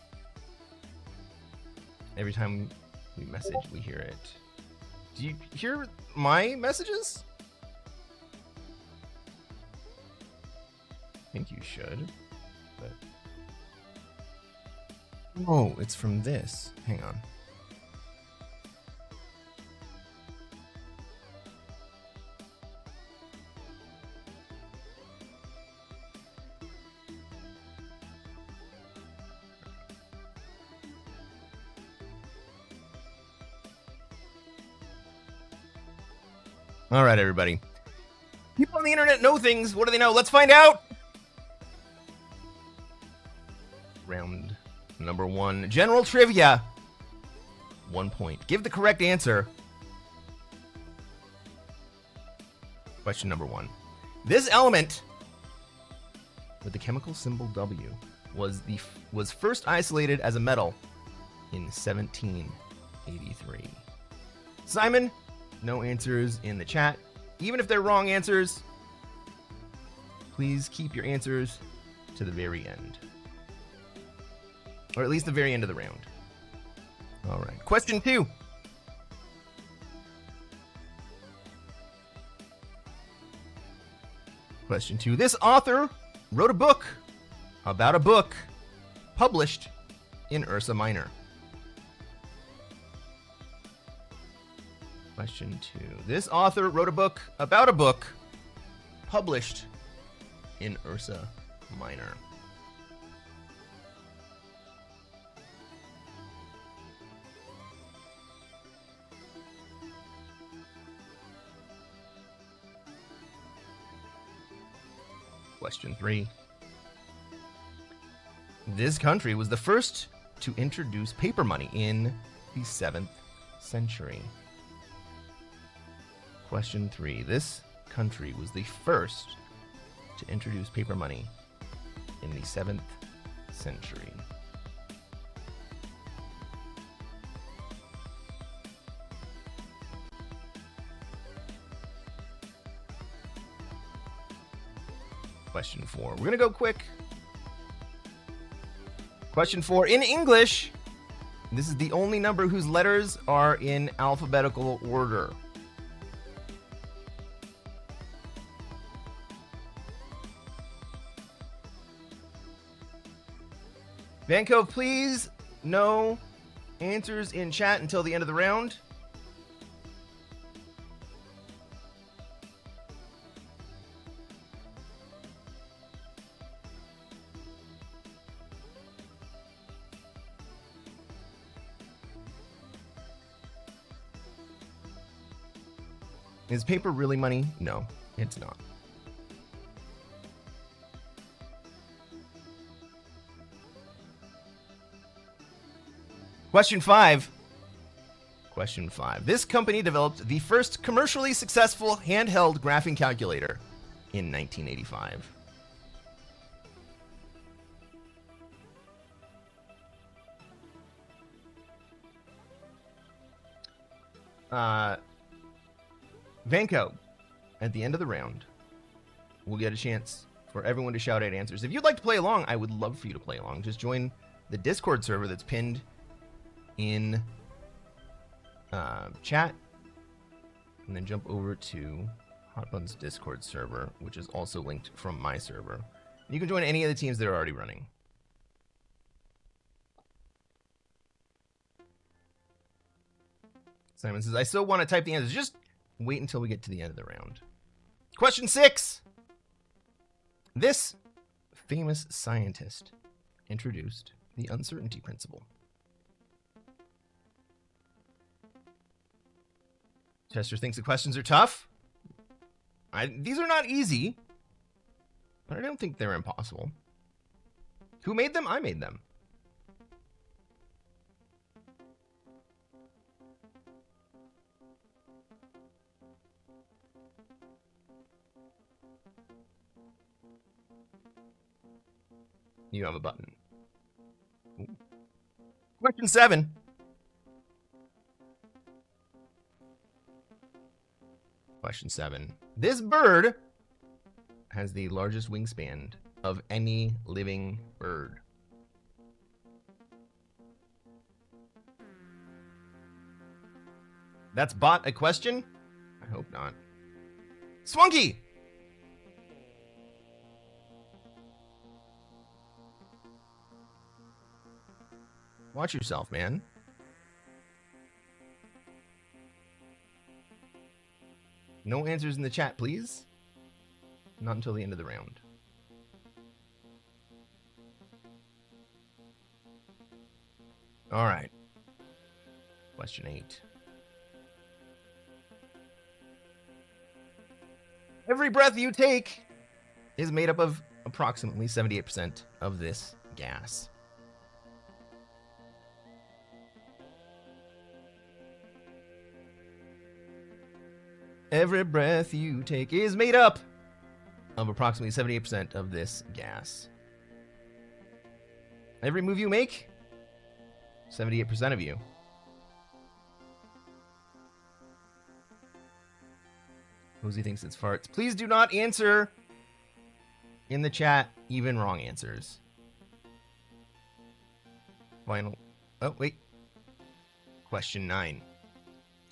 Every time we message, we hear it. Do you hear my messages? I think you should, but... Oh, it's from this. Hang on. All right, everybody. People on the internet know things. What do they know? Let's find out. Round number 1. General trivia. 1 point. Give the correct answer. Question number 1. This element with the chemical symbol W was first isolated as a metal in 1783? Simon, no answers in the chat. Even if they're wrong answers, please keep your answers to the very end. Or at least the very end of the round. All right. Question 2. Question 2. This author wrote a book about a book published in Ursa Minor. Question 2. This author wrote a book about a book published in Ursa Minor. Question 3. This country was the first to introduce paper money in the 7th century. Question 3. This country was the first to introduce paper money in the 7th century. Question 4. We're going to go quick. Question 4. In English, this is the only number whose letters are in alphabetical order. Van Cove, please, no answers in chat until the end of the round. Is paper really money? No, it's not. Question 5. Question 5. This company developed the first commercially successful handheld graphing calculator in 1985. Vanco, at the end of the round, we'll get a chance for everyone to shout out answers. If you'd like to play along, I would love for you to play along. Just join the Discord server that's pinned in chat, and then jump over to Hotbun's Discord server, which is also linked from my server. You can join any of the teams that are already running. Simon says, I still want to type the answers. Just wait until we get to the end of the round. Question 6. This famous scientist introduced the uncertainty principle. Chester thinks the questions are tough. These are not easy, but I don't think they're impossible. Who made them? I made them. You have a button. Ooh. Question 7. Question 7. This bird has the largest wingspan of any living bird. That's bot a question? I hope not. Swunky! Watch yourself, man. No answers in the chat, please. Not until the end of the round. All right. Question 8. Every breath you take is made up of approximately 78% of this gas. Every breath you take is made up of approximately 78% of this gas. Every move you make 78% of you. Cozy thinks it's farts. Please do not answer in the chat even wrong answers. Final. Oh, wait. Question 9.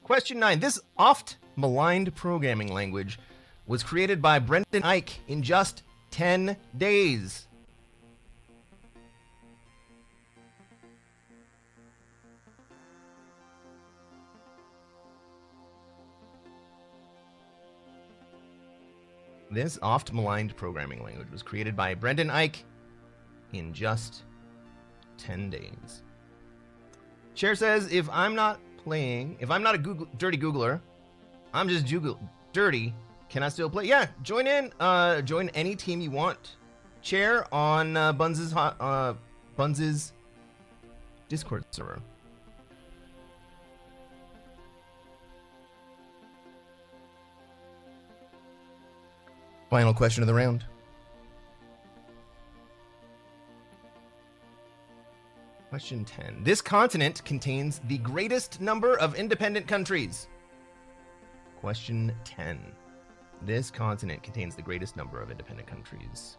Question 9. This oft-maligned programming language was created by Brendan Eich in just 10 days. This oft-maligned programming language was created by Brendan Eich in just 10 days. Cher says, if I'm not a dirty Googler, I'm just dirty, can I still play? Yeah, join in. Join any team you want. Cher on Buns' Discord server. Final question of the round. Question 10. This continent contains the greatest number of independent countries. Question 10. This continent contains the greatest number of independent countries.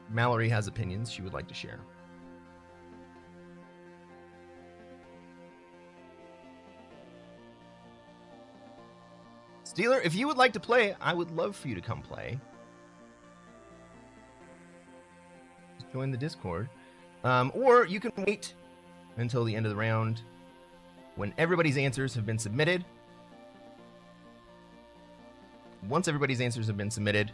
Mallory has opinions she would like to share. Steeler, if you would like to play, I would love for you to come play. Just join the Discord. Or you can wait until the end of the round when everybody's answers have been submitted. Once everybody's answers have been submitted,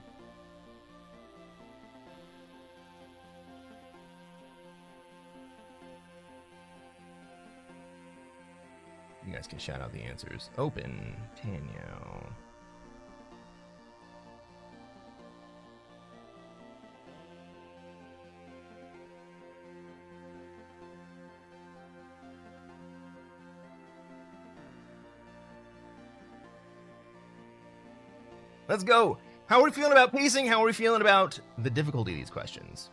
you guys can shout out the answers. Open, Tanyo. Let's go. How are we feeling about pacing? How are we feeling about the difficulty of these questions?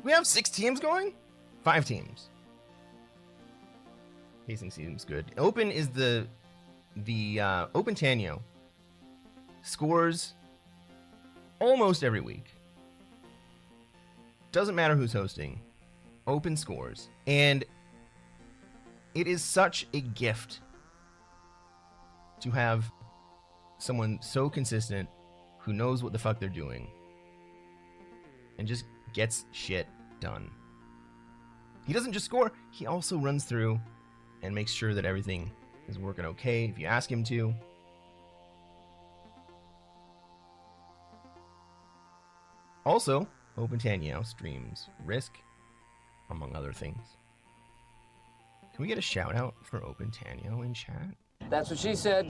We have 6 teams going? 5 teams. Pacing seems good. Open is the Open Tanyo scores almost every week. Doesn't matter who's hosting. Open scores. And it is such a gift to have someone so consistent who knows what the fuck they're doing and just gets shit done. He doesn't just score, he also runs through and makes sure that everything is working okay if you ask him to. Also, Open Tanyo streams Risk, among other things. Can we get a shout out for Open Tanyo in chat? That's what she said.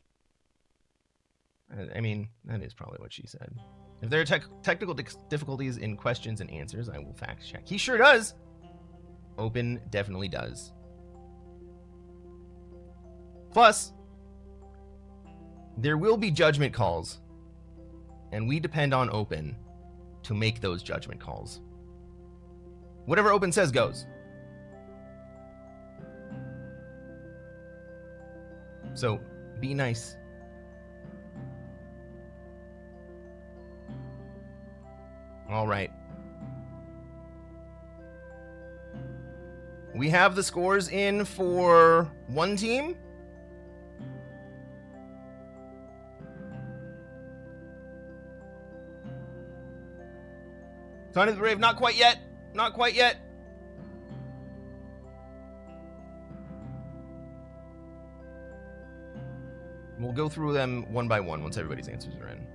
I mean, that is probably what she said. If there are technical difficulties in questions and answers, I will fact check. He sure does. Open definitely does. Plus, there will be judgment calls, and we depend on Open to make those judgment calls. Whatever Open says goes. So, be nice. All right. We have the scores in for one team. Sign of the Brave, not quite yet. Not quite yet. We'll go through them one by one once everybody's answers are in.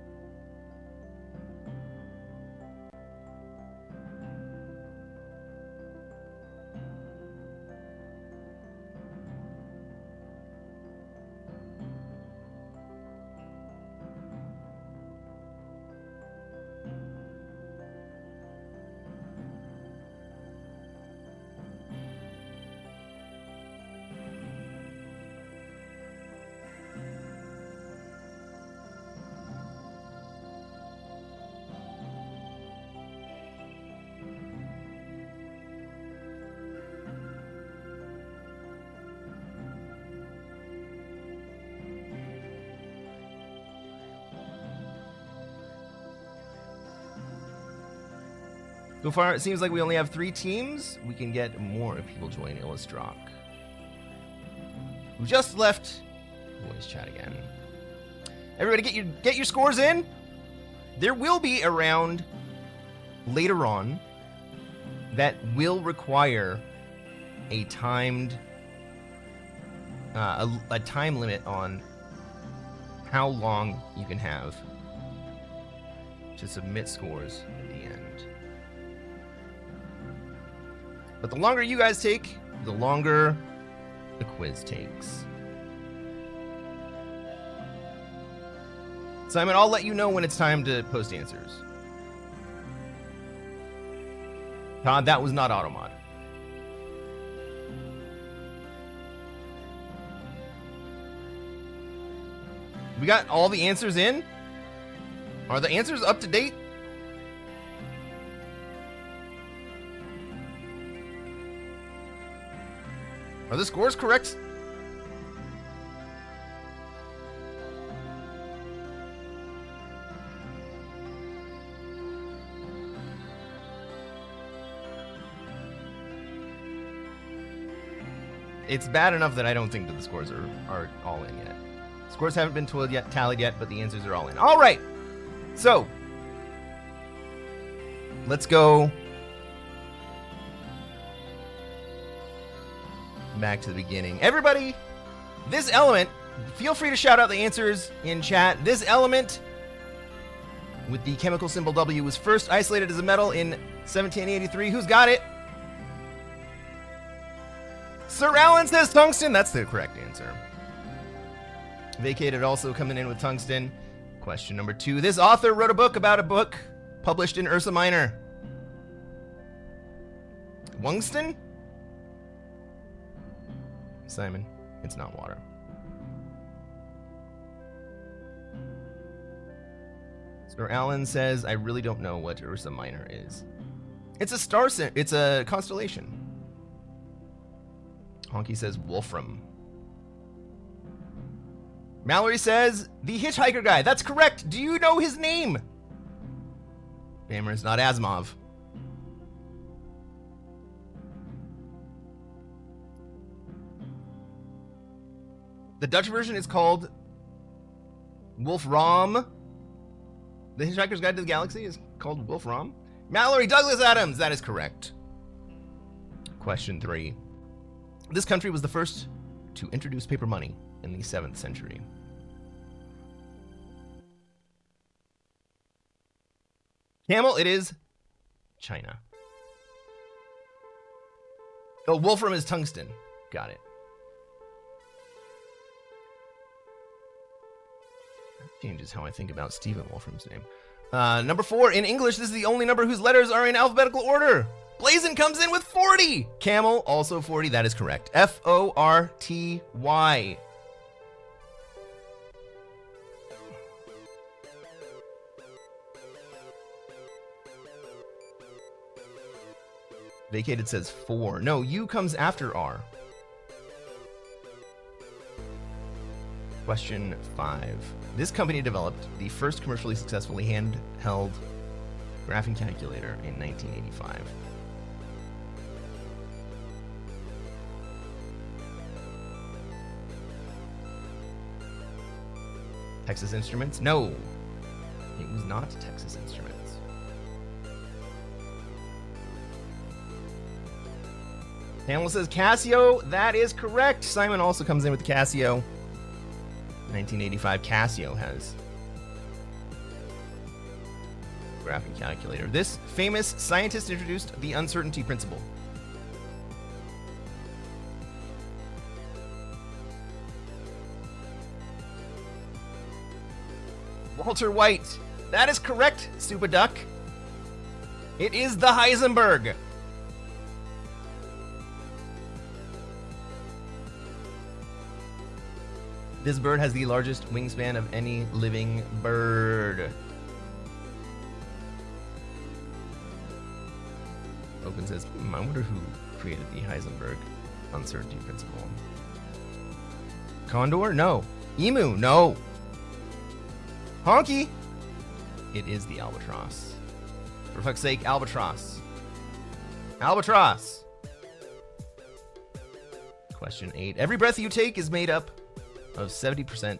So far, it seems like we only have 3 teams. We can get more if people join Illustrok. Who just left voice chat again. Everybody get your scores in. There will be a round later on that will require a timed a time limit on how long you can have to submit scores at the end. But the longer you guys take, the longer the quiz takes. Simon, I'll let you know when it's time to post answers. Todd, that was not automod. We got all the answers in? Are the answers up to date? Are the scores correct? It's bad enough that I don't think that the scores are all in yet. Scores haven't been tallied yet, but the answers are all in. All right. So, let's go back to the beginning. Everybody, this element, feel free to shout out the answers in chat. This element with the chemical symbol W was first isolated as a metal in 1783. Who's got it? Sir Alan says tungsten. That's the correct answer. Vacated also coming in with tungsten. Question number 2. This author wrote a book about a book published in Ursa Minor. Wungston? Simon, it's not water. Sir Alan says, I really don't know what Ursa Minor is. It's a star, it's a constellation. Honky says Wolfram. Mallory says, the hitchhiker guy. That's correct. Do you know his name? Bammer is not Asimov. The Dutch version is called Wolfram. The Hitchhiker's Guide to the Galaxy is called Wolfram. Mallory Douglas Adams. That is correct. Question 3. This country was the first to introduce paper money in the 7th century. Camel, it is China. Oh, Wolfram is tungsten. Got it. That changes how I think about Stephen Wolfram's name. Number 4, in English, this is the only number whose letters are in alphabetical order. Blazin comes in with 40. Camel, also 40. That is correct. F-O-R-T-Y. Vacated says 4. No, U comes after R. Question 5. This company developed the first commercially successfully handheld graphing calculator in 1985. Texas Instruments? No, it was not Texas Instruments. Pamela says Casio. That is correct. Simon also comes in with the Casio. 1985 Casio has graphing calculator. This famous scientist introduced the uncertainty principle. Walter White. That is correct, Stupid Duck. It is the Heisenberg. This bird has the largest wingspan of any living bird. Open says, I wonder who created the Heisenberg uncertainty principle. Condor? No. Emu? No. Honky? It is the albatross. For fuck's sake, albatross. Albatross. Question 8. Every breath you take is made up of 78%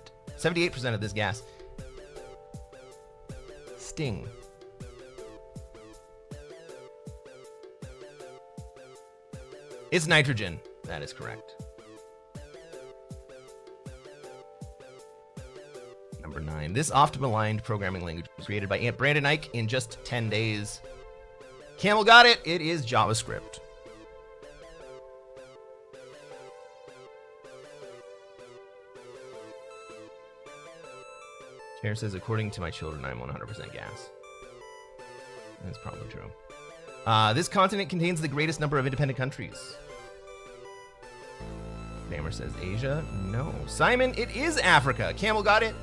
of this gas. Sting. It's nitrogen. That is correct. Number 9. This oft-maligned programming language was created by Brandon Ike in just 10 days. Camel got it. It is JavaScript. Chair says, according to my children, I'm 100% gas. That's probably true. This continent contains the greatest number of independent countries. Bammer says Asia. No. Simon, it is Africa. Camel got it.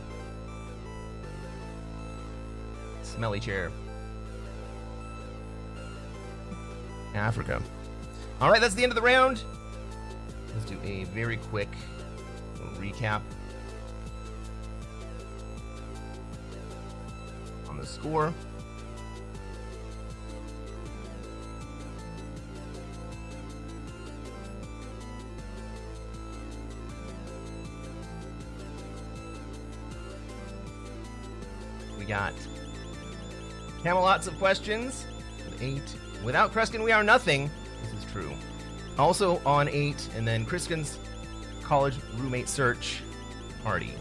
Smelly chair. Africa. All right, that's the end of the round. Let's do a very quick recap on the score. We got Camelots of questions with 8. Without Cresquin, we are nothing. This is true. Also on 8, and then Cresquin's college roommate search party.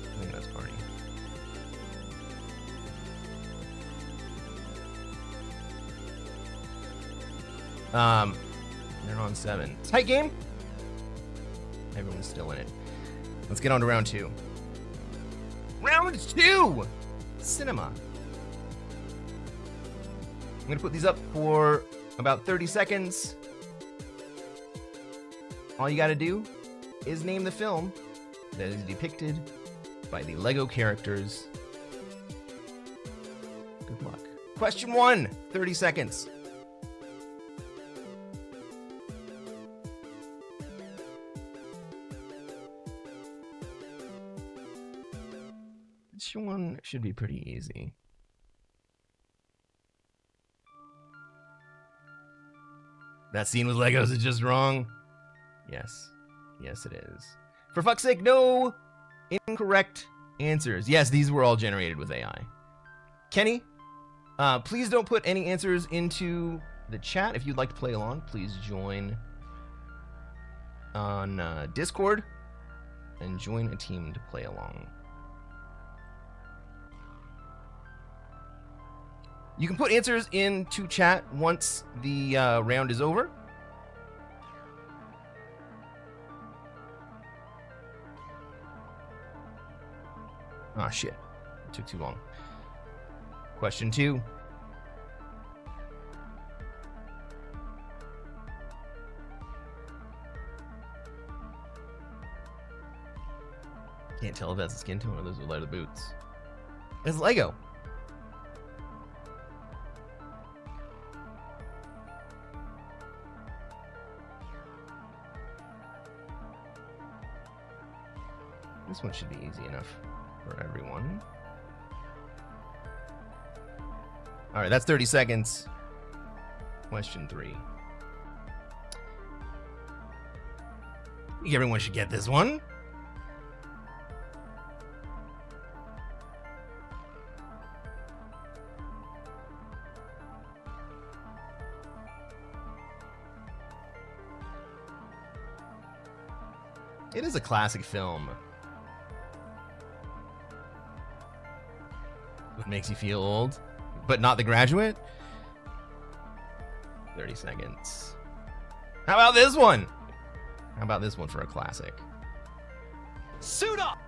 I think that's party. They're on 7. Tight game. Everyone's still in it. Let's get on to round 2. Round 2! Cinema. I'm going to put these up for about 30 seconds. All you got to do is name the film that is depicted by the Lego characters. Good luck. Question 1, 30 seconds. This one should be pretty easy. That scene with Legos is just wrong. Yes. Yes, it is. For fuck's sake, no incorrect answers. Yes, these were all generated with AI. Kenny, please don't put any answers into the chat. If you'd like to play along, please join on Discord and join a team to play along. You can put answers into chat once the round is over. Ah, shit. It took too long. Question 2. Can't tell if that's a skin tone or those are leather boots. It's Lego. This one should be easy enough for everyone. All right, that's 30 seconds. Question 3. I think everyone should get this one. It is a classic film. What makes you feel old, but not The Graduate? 30 seconds. How about this one? How about this one for a classic? Suit up!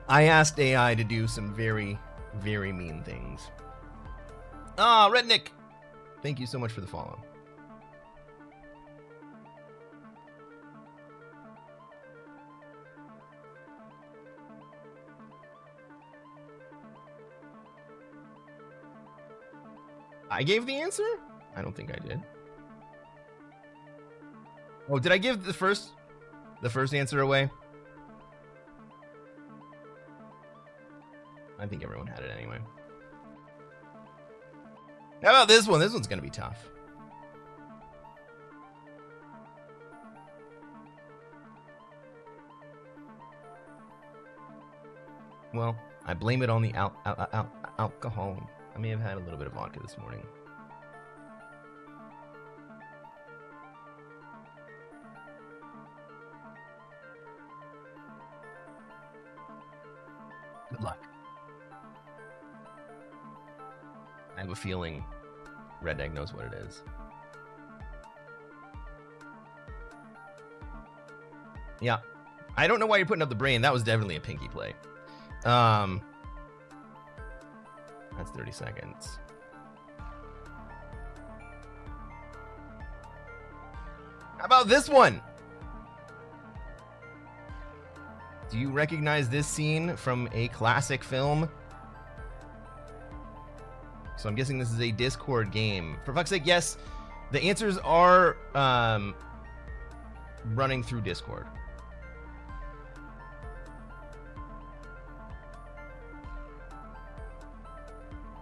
I asked AI to do some very, very mean things. Ah, Rednick! Thank you so much for the follow. I gave the answer? I don't think I did. Oh, did I give the first answer away? I think everyone had it anyway. How about this one? This one's going to be tough. Well, I blame it on the alcohol. I may have had a little bit of vodka this morning. Good luck. I have a feeling Redneck knows what it is. Yeah. I don't know why you're putting up the brain. That was definitely a pinky play. That's 30 seconds. How about this one? Do you recognize this scene from a classic film? So I'm guessing this is a Discord game. For fuck's sake, yes, the answers are running through Discord.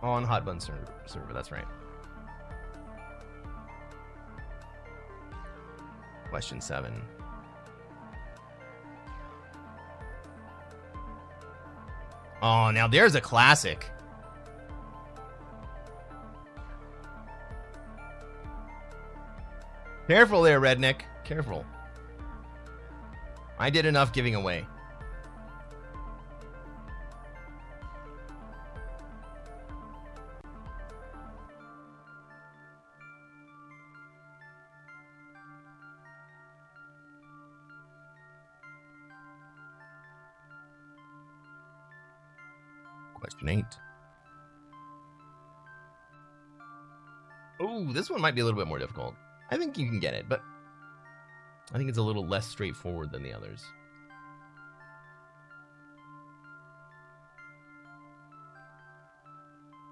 On Hot Bun server, that's right. Question 7. Oh, now there's a classic. Careful there, Redneck. Careful. I did enough giving away. Question 8. Oh, this one might be a little bit more difficult. I think you can get it, but I think it's a little less straightforward than the others.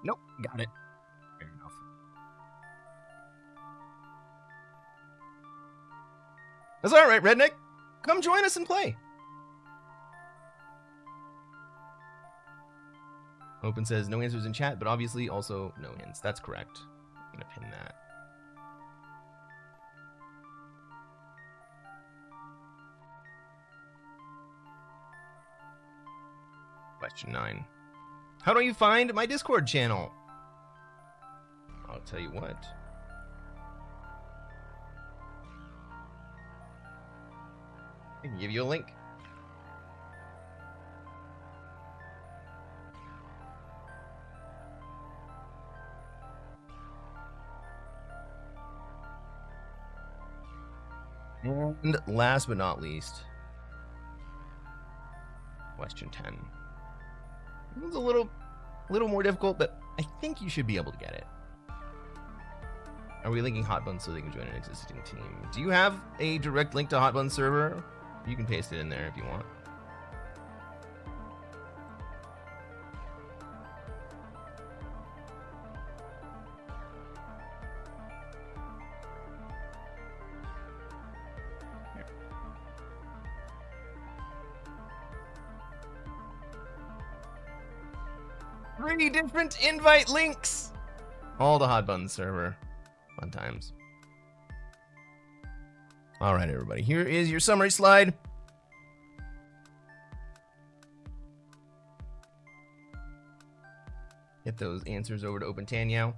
Nope, got it. Fair enough. That's all right, Redneck. Come join us and play. Open says no answers in chat, but obviously also no hints. That's correct. I'm gonna pin that. Question 9. How do you find my Discord channel? I'll tell you what. I can give you a link. And last but not least, question 10. It's a little more difficult, but I think you should be able to get it. Are we linking Hot Buns so they can join an existing team? Do you have a direct link to Hot Buns server? You can paste it in there if you want. Three different invite links. All the Hot Buns server. Fun times. All right, everybody. Here is your summary slide. Get those answers over to OpenTanyao.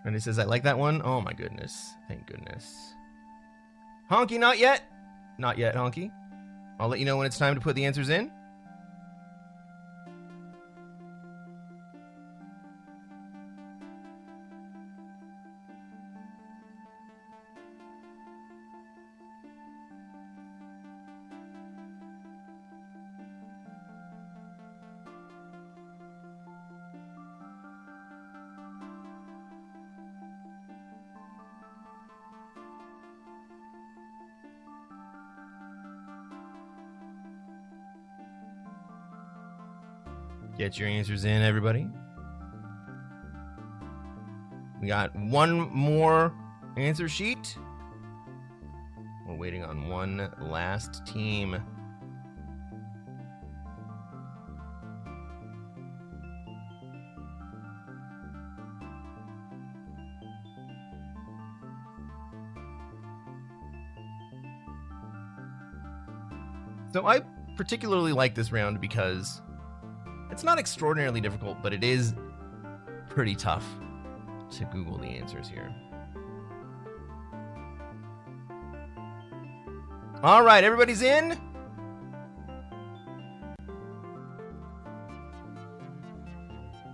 And he says, I like that one. Oh my goodness. Thank goodness. Honky, not yet. Not yet, Honky. I'll let you know when it's time to put the answers in. Get your answers in, everybody. We got one more answer sheet. We're waiting on one last team. So I particularly like this round because it's not extraordinarily difficult, but it is pretty tough to Google the answers here. All right, everybody's in.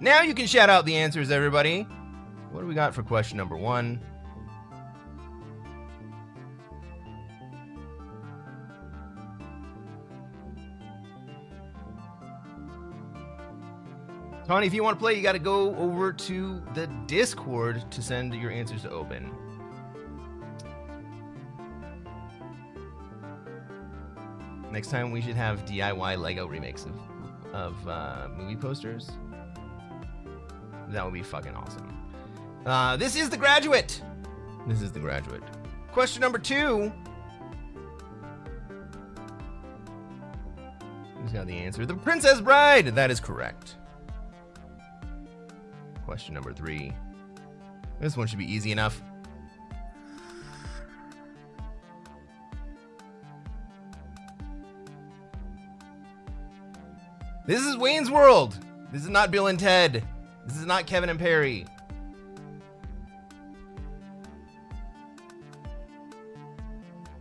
Now you can shout out the answers, everybody. What do we got for question number 1? Tony, if you want to play, you got to go over to the Discord to send your answers to open. Next time we should have DIY Lego remakes of movie posters. That would be fucking awesome. This is The Graduate. This is The Graduate. Question number 2. Who's got the answer? The Princess Bride. That is correct. Question number 3. This one should be easy enough. This is Wayne's World. This is not Bill and Ted. This is not Kevin and Perry.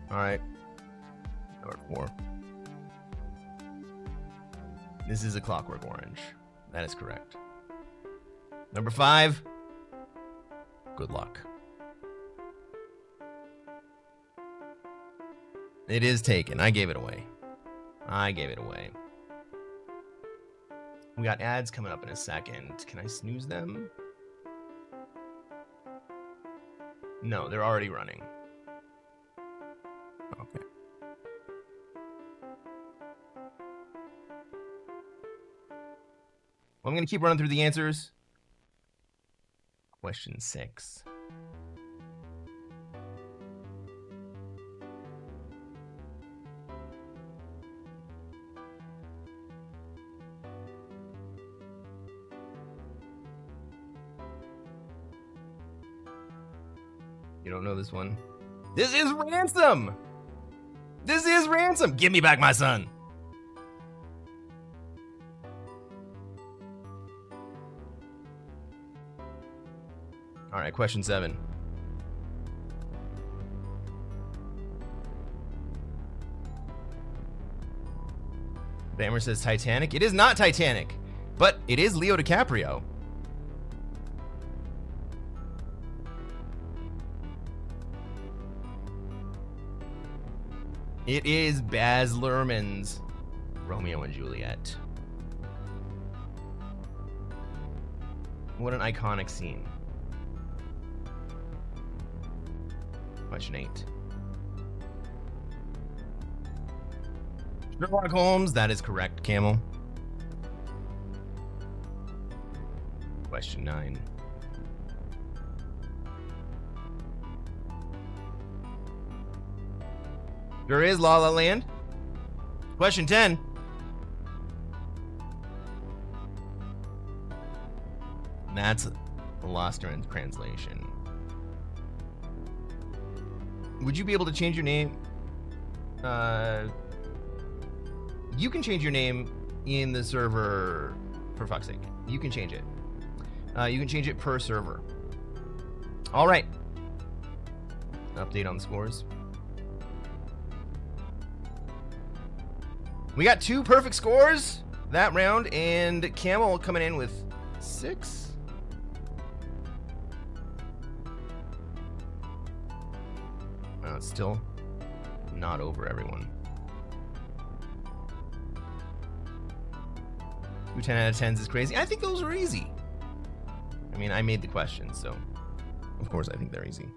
All right. Number 4. This is A Clockwork Orange. That is correct. Number 5. Good luck. It is taken. I gave it away. I gave it away. We got ads coming up in a second. Can I snooze them? No, they're already running. Okay. Well, I'm going to keep running through the answers. Question 6. You don't know this one? This is Ransom! This is Ransom! Give me back my son! All right, question 7. Bammer says Titanic. It is not Titanic, but it is Leo DiCaprio. It is Baz Luhrmann's Romeo and Juliet. What an iconic scene. Question 8. Sherlock Holmes, that is correct, Camel. Question 9. There is La La Land. Question 10. That's a Lost in Translation. Would you be able to change your name? You can change your name in the server, for fuck's sake. You can change it. You can change it per server. All right. Update on the scores. We got 2 perfect scores that round, and Camel coming in with 6. It's still not over, everyone. 2 10 out of 10s is crazy. I think those are easy. I mean, I made the questions, so of course I think they're easy.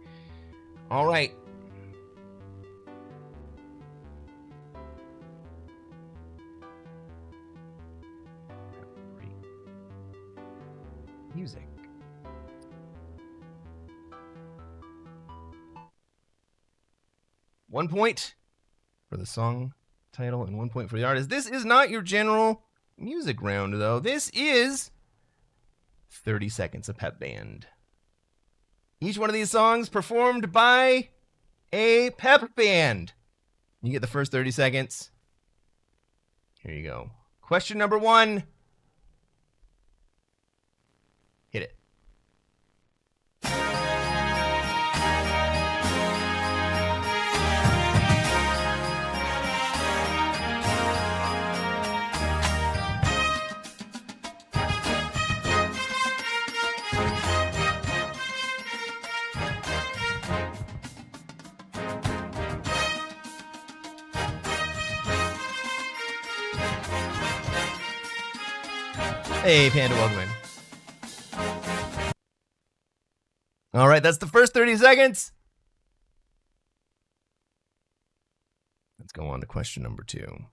All right. Music. One point for the song title and 1 point for the artist. This is not your general music round, though. This is 30 Seconds of Pep Band. Each one of these songs performed by a pep band. You get the first 30 seconds. Here you go. Question number 1. Hit it. Hey, Panda, welcome in. All right, that's the first 30 seconds. Let's go on to question number 2.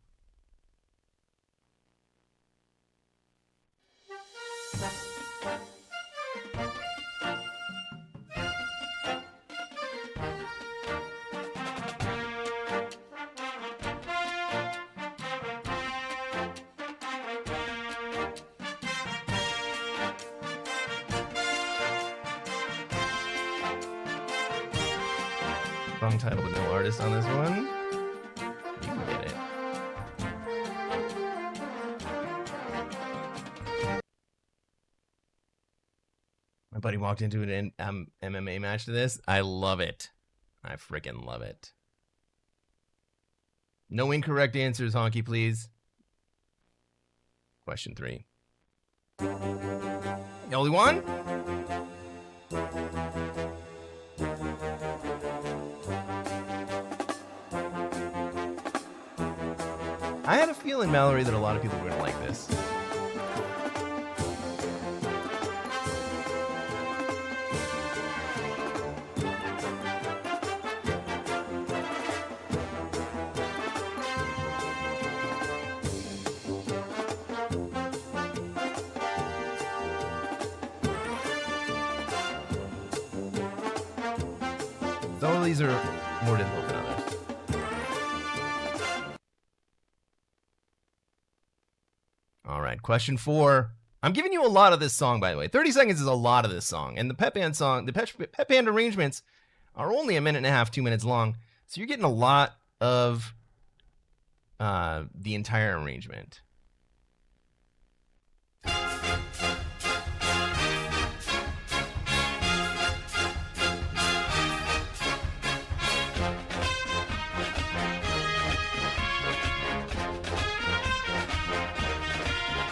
Wrong title but no artist on this one. You can get it. My buddy walked into an MMA match to this. I love it. I freaking love it. No incorrect answers, Honky, please. Question 3. The only one? I had a feeling, Mallory, that a lot of people were going to like this. Some of these are more difficult than others. All right, question 4. I'm giving you a lot of this song, by the way. 30 seconds is a lot of this song. And the pep band song, the pep band arrangements are only a minute and a half, 2 minutes long. So you're getting a lot of the entire arrangement.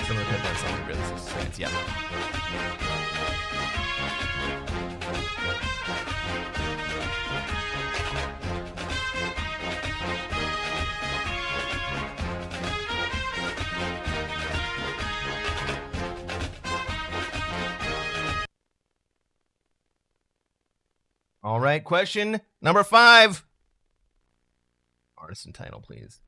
Some of the pep band songs are really 60 seconds, yeah. All right, question number 5. Artist and title, please.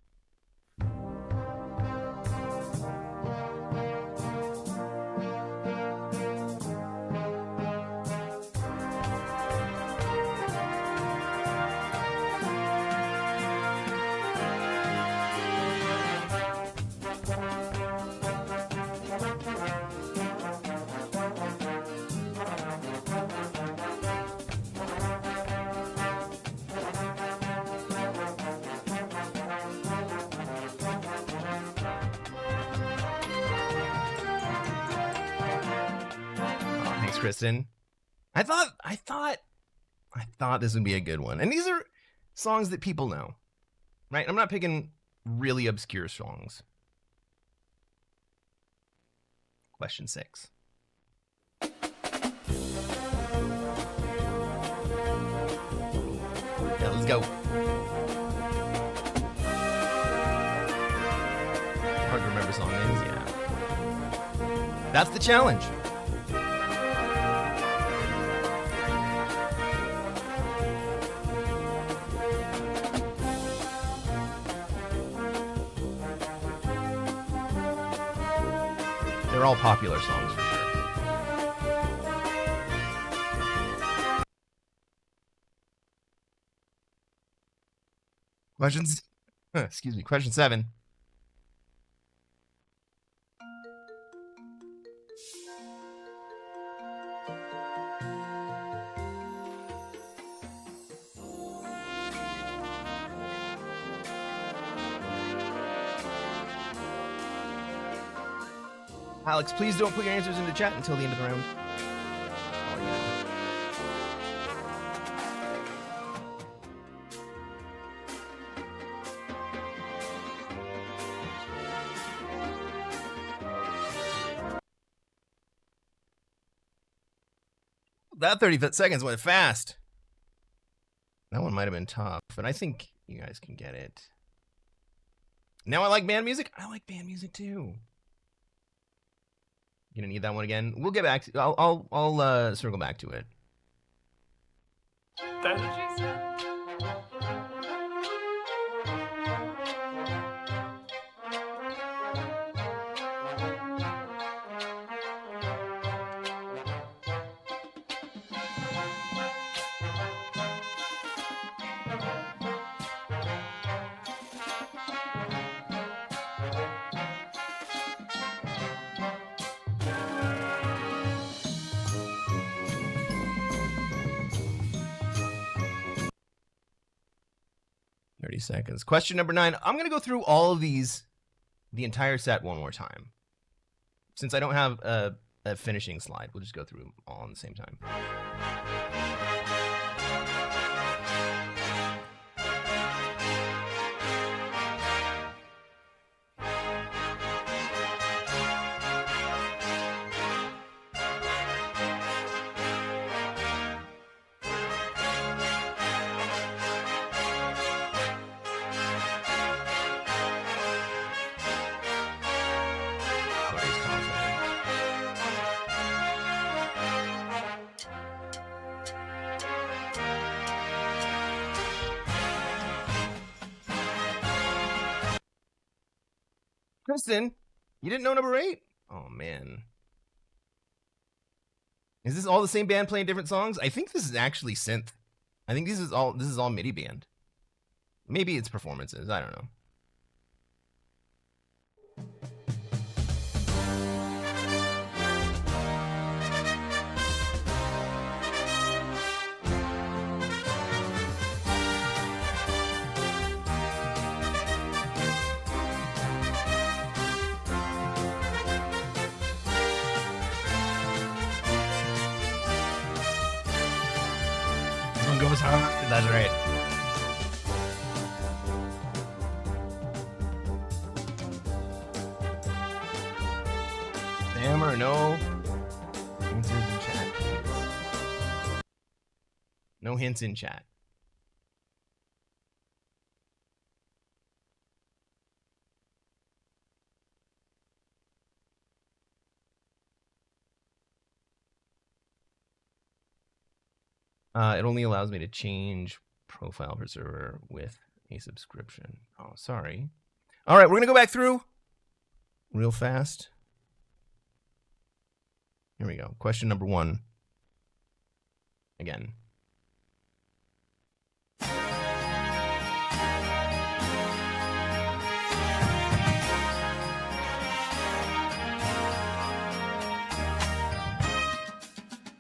Kristen. I thought this would be a good one. And these are songs that people know, right? I'm not picking really obscure songs. Question 6. Yeah, let's go. Hard to remember song names, yeah. That's the challenge. They're all popular songs for sure. Questions? Excuse me. Question 7. Alex, please don't put your answers into chat until the end of the round. Oh, yeah. That 30 seconds went fast. That one might have been tough, but I think you guys can get it. Now I like band music. I like band music too. You gonna need that one again? We'll get back to. I'll circle back to it. That's what she said. 30 seconds. Question number 9. I'm going to go through all of these, the entire set one more time. Since I don't have a finishing slide, we'll just go through them all at the same time. Kristen, you didn't know number 8? Oh, man. Is this all the same band playing different songs? I think this is actually synth. I think this is all MIDI band. Maybe it's performances. I don't know. Goes hard. That's right. Sam or no? Answers in chat, please. No hints in chat. It only allows me to change profile per server with a subscription. Oh, sorry. All right, we're going to go back through real fast. Here we go. Question number 1. Again.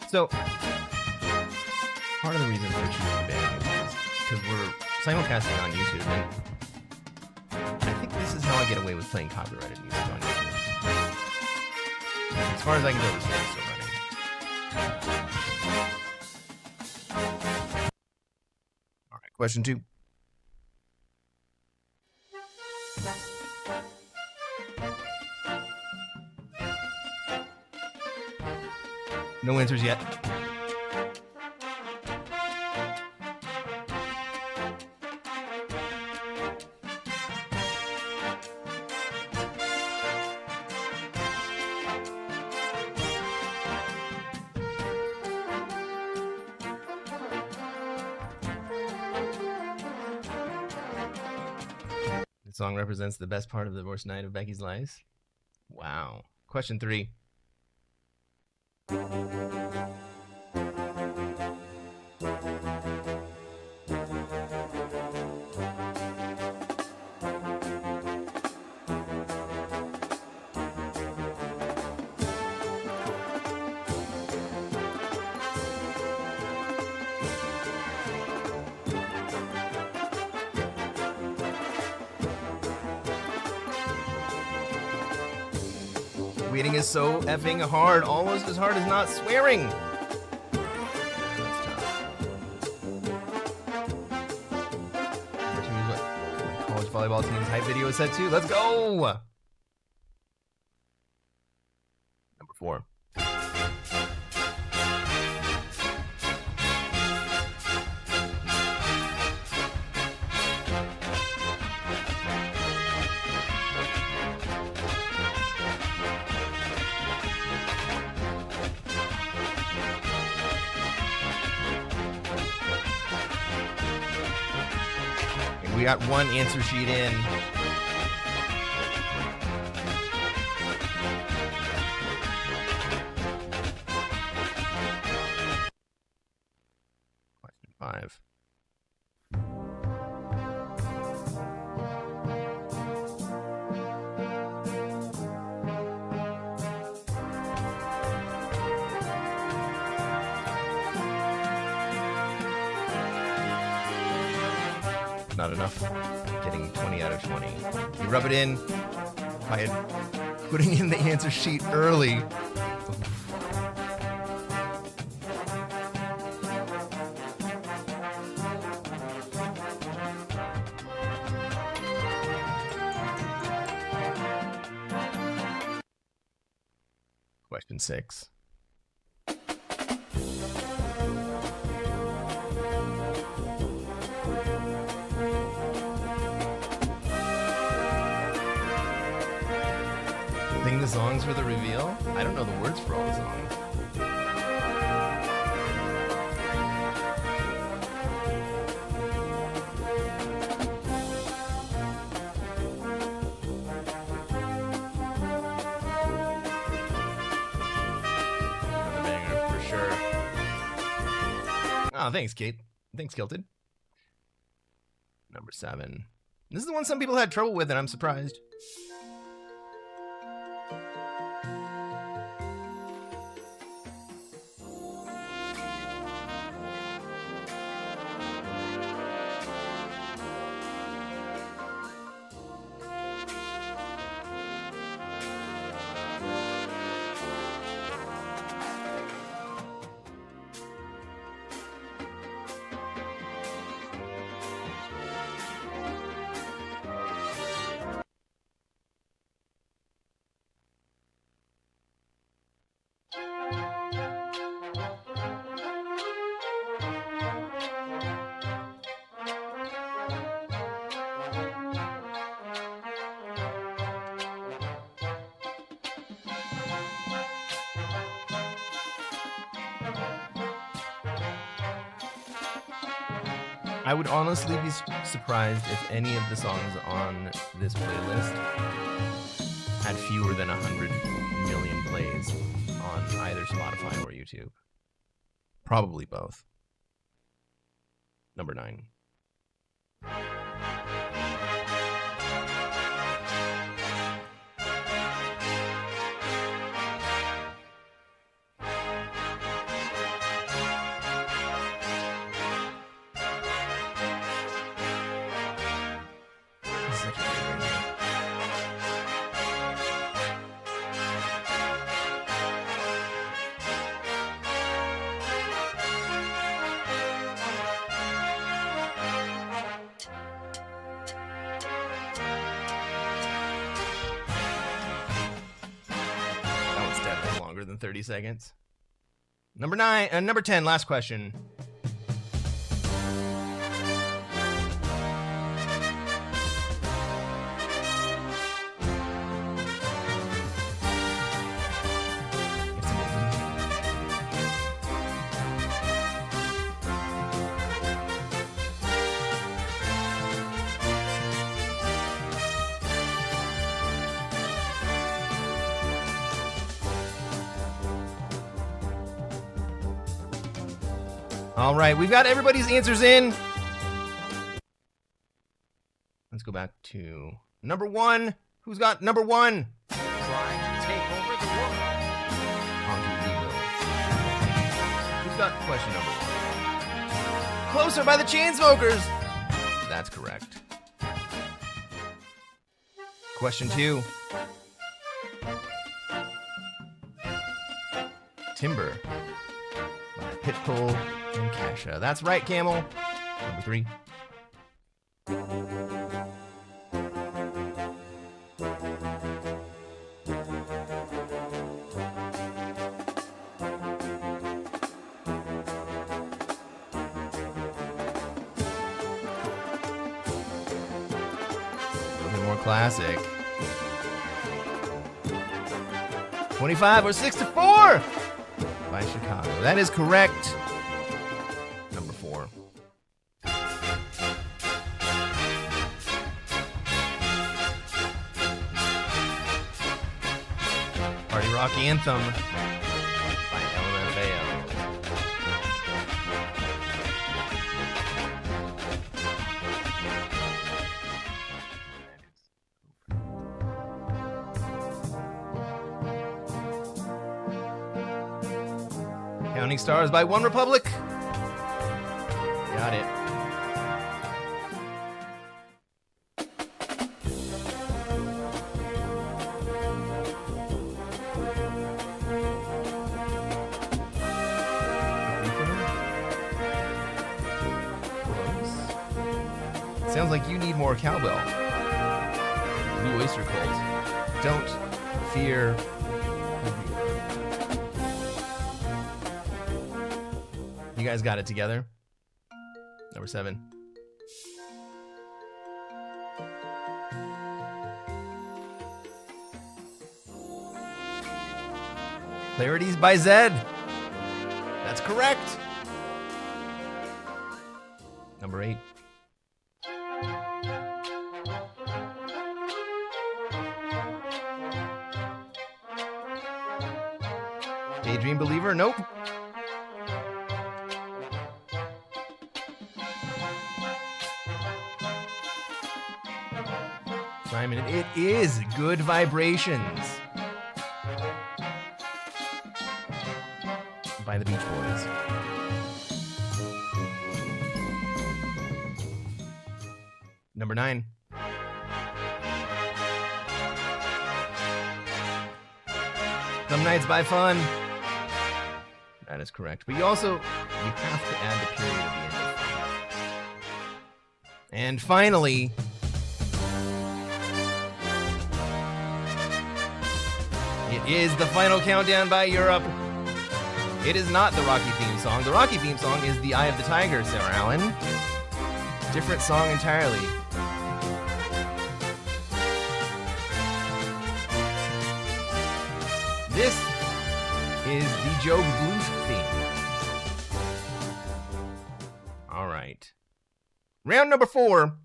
So, part of the reason for choosing band is because we're simulcasting on YouTube, and I think this is how I get away with playing copyrighted music on YouTube. As far as I can go, this game is still running. Alright, question 2. No answers yet. The song represents the best part of the worst night of Becky's life. Wow. Question 3. Waiting is so effing hard, almost as hard as not swearing. That's tough. Number 2 is what my college volleyball team's hype video is set to. Let's go! Number 4. We got one answer sheet in. Question 5. Not enough. Getting 20 out of 20. You rub it in by putting in the answer sheet early. Question 6. Sing the songs for the reveal? I don't know the words for all the songs. Another banger for sure. Oh, thanks, Kate. Thanks, Kilted. Number 7. This is the one some people had trouble with, and I'm surprised. I would honestly be surprised if any of the songs on this playlist had fewer than 100 million plays on either Spotify or YouTube. Probably both. Number 9. Than 30 seconds. Number 10, last question. All right, we've got everybody's answers in. Let's go back to number 1. Who's got number 1? Trying to take over the world. Who's got question number 1? Closer by the Chainsmokers. That's correct. Question 2. Timber by Pitbull and Kesha. That's right, Camel. Number 3. Classic. 25 or 64 by Chicago. That is correct. Number 4. Party Rock Anthem by LMFAO. Counting Stars by One Republic. Got it. Sounds like you need more cowbell. New Oyster Cult. Don't fear. You guys got it together. Number 7. Clarities by Zed. That's correct. Number 8. Daydream Believer? Nope. Simon, it is Good Vibrations by the Beach Boys. Number 9. Some Nights by Fun. That is correct. But you have to add the period at the end of Fun. And finally, it is the final countdown by Europe. It is not the Rocky theme song. The Rocky theme song is the Eye of the Tiger, Sarah Allen. Different song entirely. This is the Joe Bluth theme. All right. Round number 4. Round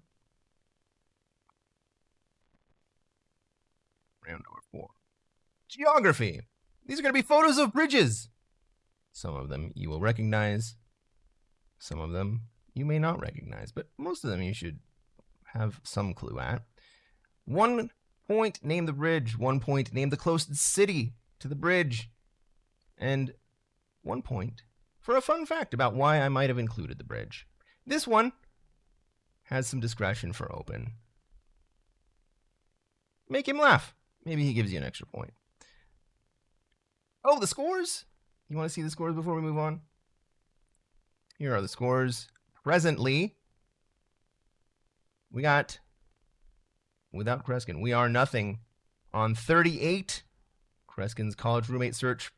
number 4. Geography. These are going to be photos of bridges. Some of them you will recognize. Some of them you may not recognize. But most of them you should have some clue at. 1 point, name the bridge. 1 point, name the closest city to the bridge. And 1 point for a fun fact about why I might have included the bridge. This one has some discretion for open. Make him laugh. Maybe he gives you an extra point. Oh, the scores? You want to see the scores before we move on? Here are the scores. Presently, we got, without Cresquin, we are nothing on 38. Cresquin's college roommate search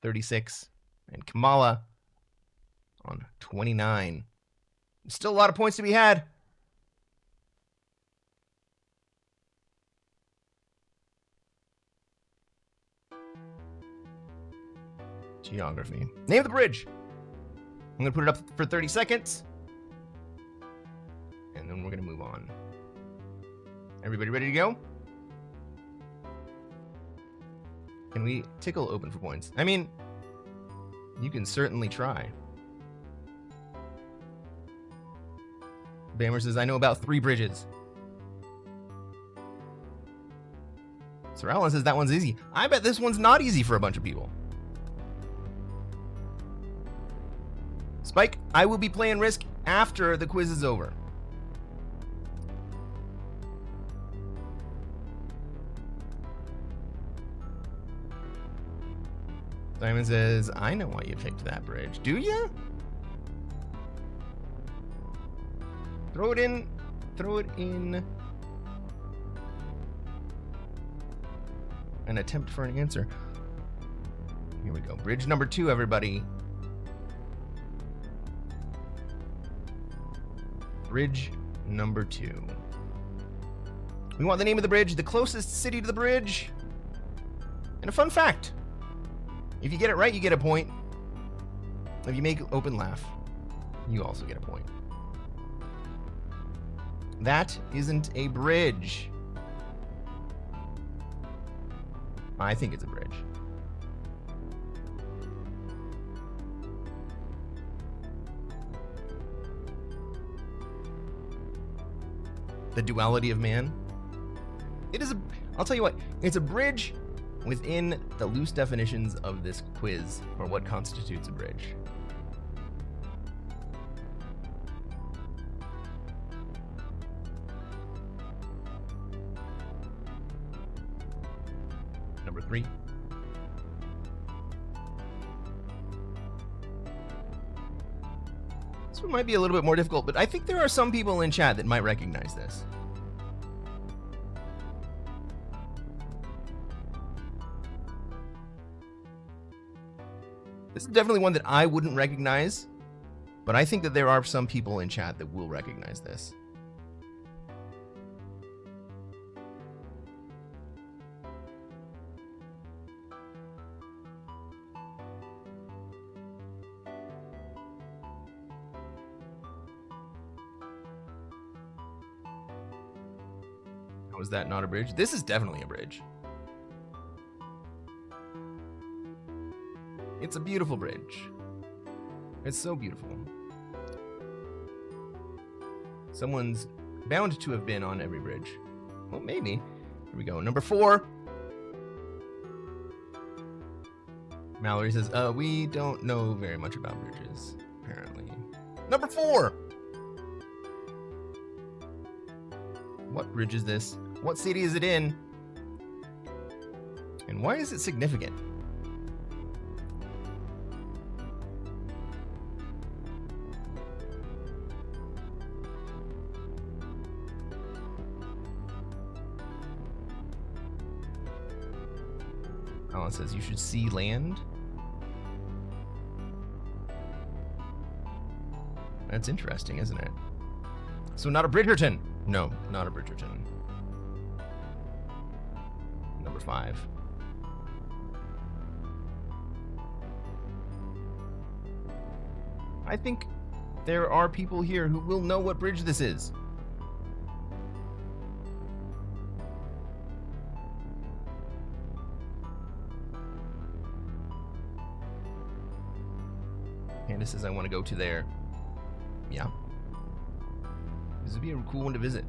36. And Kamala on 29. Still a lot of points to be had. Geography. Name the bridge. I'm going to put it up for 30 seconds. And then we're going to move on. Everybody ready to go? Can we tickle open for points? I mean, you can certainly try. Bammer says, I know about 3 bridges. Sir Alan says that one's easy. I bet this one's not easy for a bunch of people. Spike, I will be playing Risk after the quiz is over. Simon says, I know why you picked that bridge. Do you? Throw it in. Throw it in. An attempt for an answer. Here we go. Bridge number 2, everybody. Bridge number 2. We want the name of the bridge, the closest city to the bridge, and a fun fact. If you get it right, you get a point. If you make open laugh, you also get a point. That isn't a bridge. I think it's a bridge. The duality of man. It is a, I'll tell you what, it's a bridge within the loose definitions of this quiz for what constitutes a bridge. Number 3. This one might be a little bit more difficult, but I think there are some people in chat that might recognize this. This is definitely one that I wouldn't recognize, but I think that there are some people in chat that will recognize this. How is that not a bridge? This is definitely a bridge. It's a beautiful bridge. It's so beautiful. Someone's bound to have been on every bridge. Well, maybe. Here we go. Number 4. Mallory says, we don't know very much about bridges, apparently. Number 4. What bridge is this? What city is it in? And why is it significant? Alan says you should see land. That's interesting, isn't it? So not a Bridgerton. No, not a Bridgerton. Number 5. I think there are people here who will know what bridge this is. Candace says I want to go to there. Yeah. This would be a cool one to visit.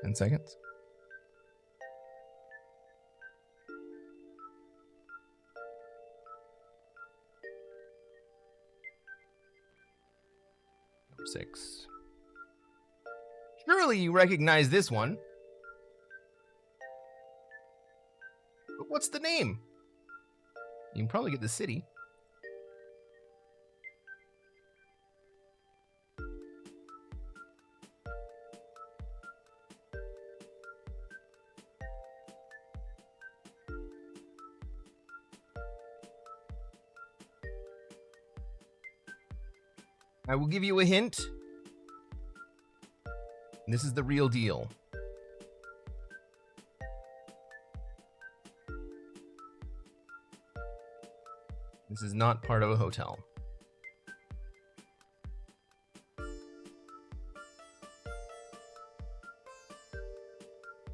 Ten seconds. Number 6. Surely you recognize this one. But what's the name? You can probably get the city. I will give you a hint. This is the real deal. This is not part of a hotel.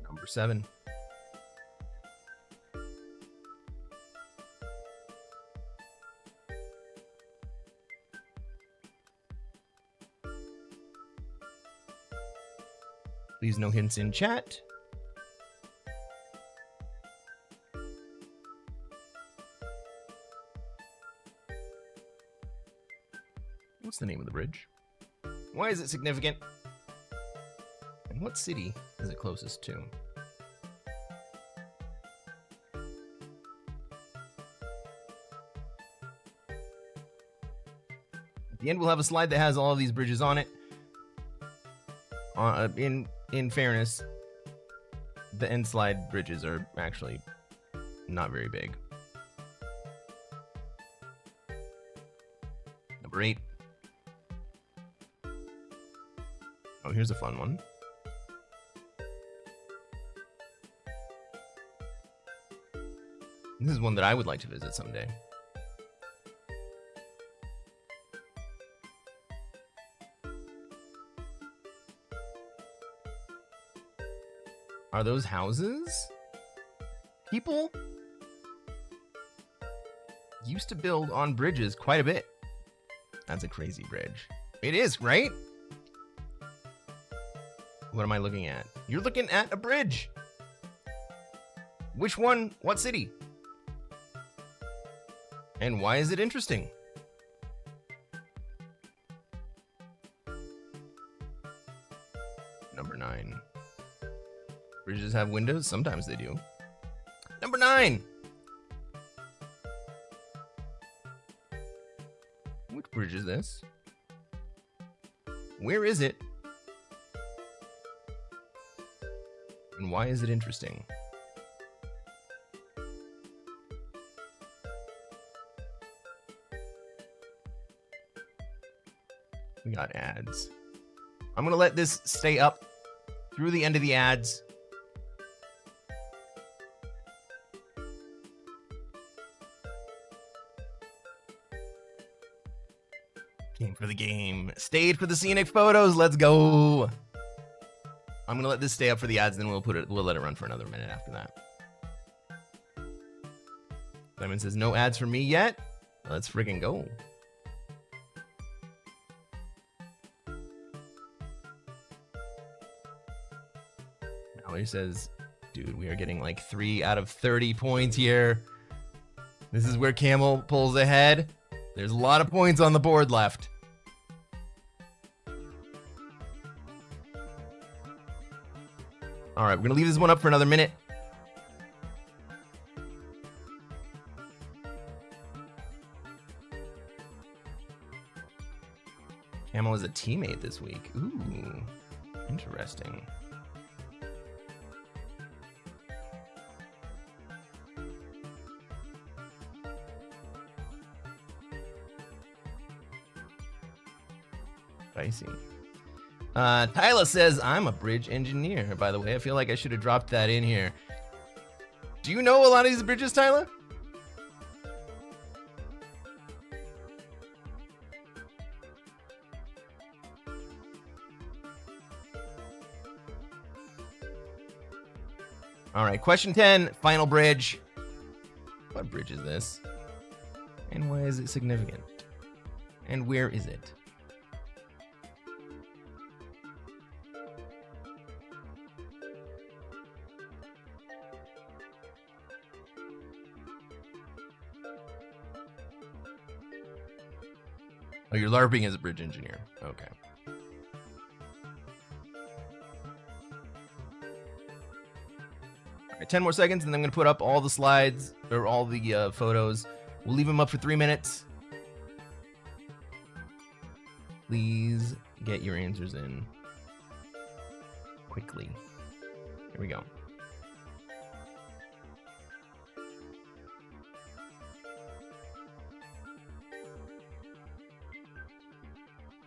Number 7. Please no hints in chat. What's the name of the bridge? Why is it significant? And what city is it closest to? At the end, we'll have a slide that has all of these bridges on it. In fairness, the end slide bridges are actually not very big. Number 8. Oh, here's a fun one. This is one that I would like to visit someday. Are those houses? People used to build on bridges quite a bit. That's a crazy bridge. It is, right? What am I looking at? You're looking at a bridge. Which one? What city? And why is it interesting? Number 9. Bridges have windows? Sometimes they do. Number 9! Which bridge is this? Where is it? And why is it interesting? We got ads. I'm gonna let this stay up through the end of the ads. Came for the game. Stayed for the scenic photos. Let's go. I'm gonna let this stay up for the ads, then we'll let it run for another minute after that. Simon says no ads for me yet. Let's freaking go. Mallory says, dude, we are getting like 3 out of 30 points here. This is where Camel pulls ahead. There's a lot of points on the board left. All right, we're going to leave this one up for another minute. Camel is a teammate this week. Ooh, interesting. Spicy. Tyler says, I'm a bridge engineer, by the way. I feel like I should have dropped that in here. Do you know a lot of these bridges, Tyler? All right, question 10, final bridge. What bridge is this? And why is it significant? And where is it? Oh, you're LARPing as a bridge engineer. Okay. All right, 10 more seconds, and then I'm going to put up all the slides, or all the photos. We'll leave them up for 3 minutes. Please get your answers in quickly. Here we go.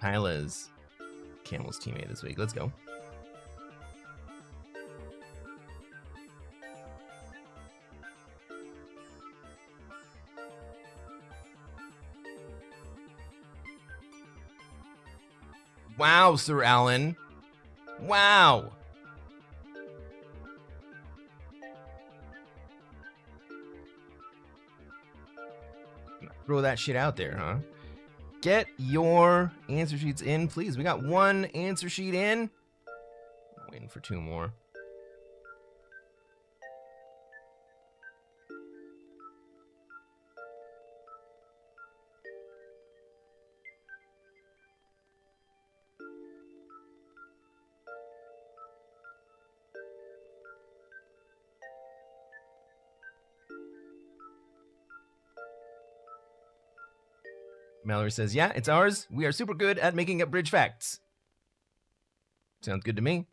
Tyla's Camel's teammate this week. Let's go. Wow, Sir Alan. Wow. Throw that shit out there, huh? Get your answer sheets in, please. We got 1 answer sheet in. I'm waiting for 2 more. Mallory says, yeah, it's ours. We are super good at making up bridge facts. Sounds good to me.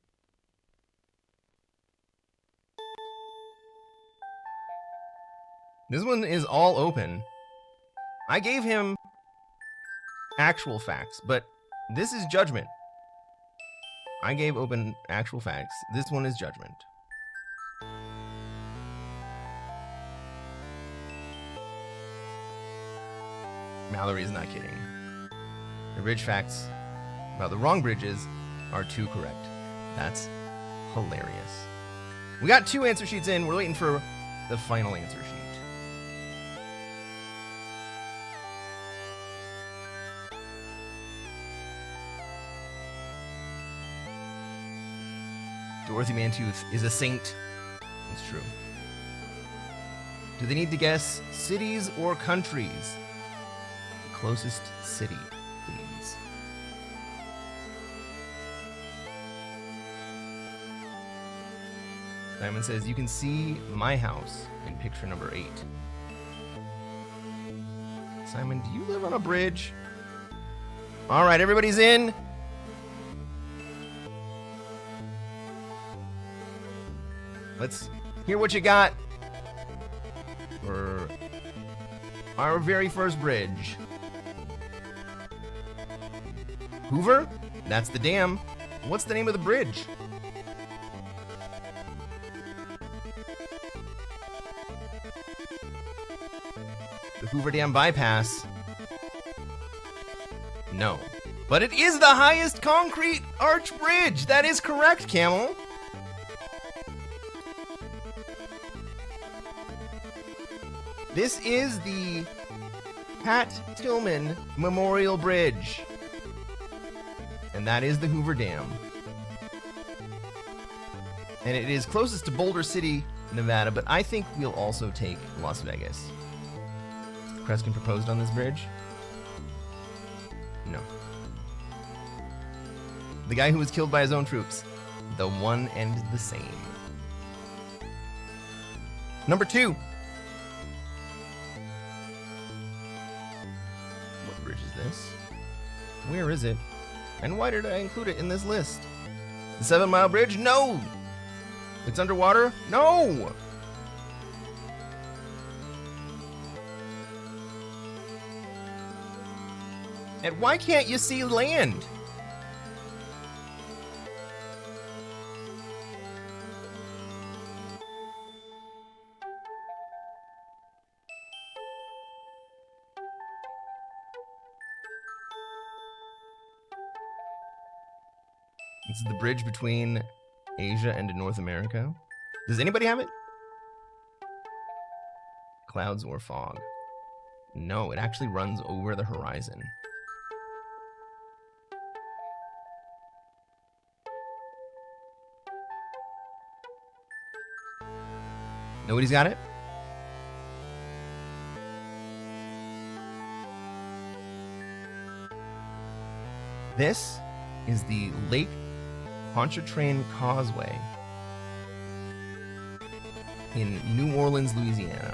This one is all open. I gave him actual facts, but this is judgment. I gave open actual facts. This one is judgment. Mallory is not kidding. The bridge facts about the wrong bridges are 2 correct. That's hilarious. We got 2 answer sheets in. We're waiting for the final answer sheet. Dorothy Mantooth is a saint. It's true. Do they need to guess cities or countries? The closest city, please. Simon says, you can see my house in picture number 8. Simon, do you live on a bridge? All right, everybody's in. Let's hear what you got for our very first bridge. Hoover? That's the dam. What's the name of the bridge? The Hoover Dam bypass. No. But it is the highest concrete arch bridge. That is correct, Camel. This is the Pat Tillman Memorial Bridge. And that is the Hoover Dam. And it is closest to Boulder City, Nevada, but I think we'll also take Las Vegas. Cresquin proposed on this bridge? No. The guy who was killed by his own troops. The one and the same. Number 2. What bridge is this? Where is it? And why did I include it in this list? The 7 Mile Bridge? No! It's underwater? No! And why can't you see land? This is the bridge between Asia and North America. Does anybody have it? Clouds or fog? No, it actually runs over the horizon. Nobody's got it? This is the Lake Pontchartrain Causeway in New Orleans, Louisiana.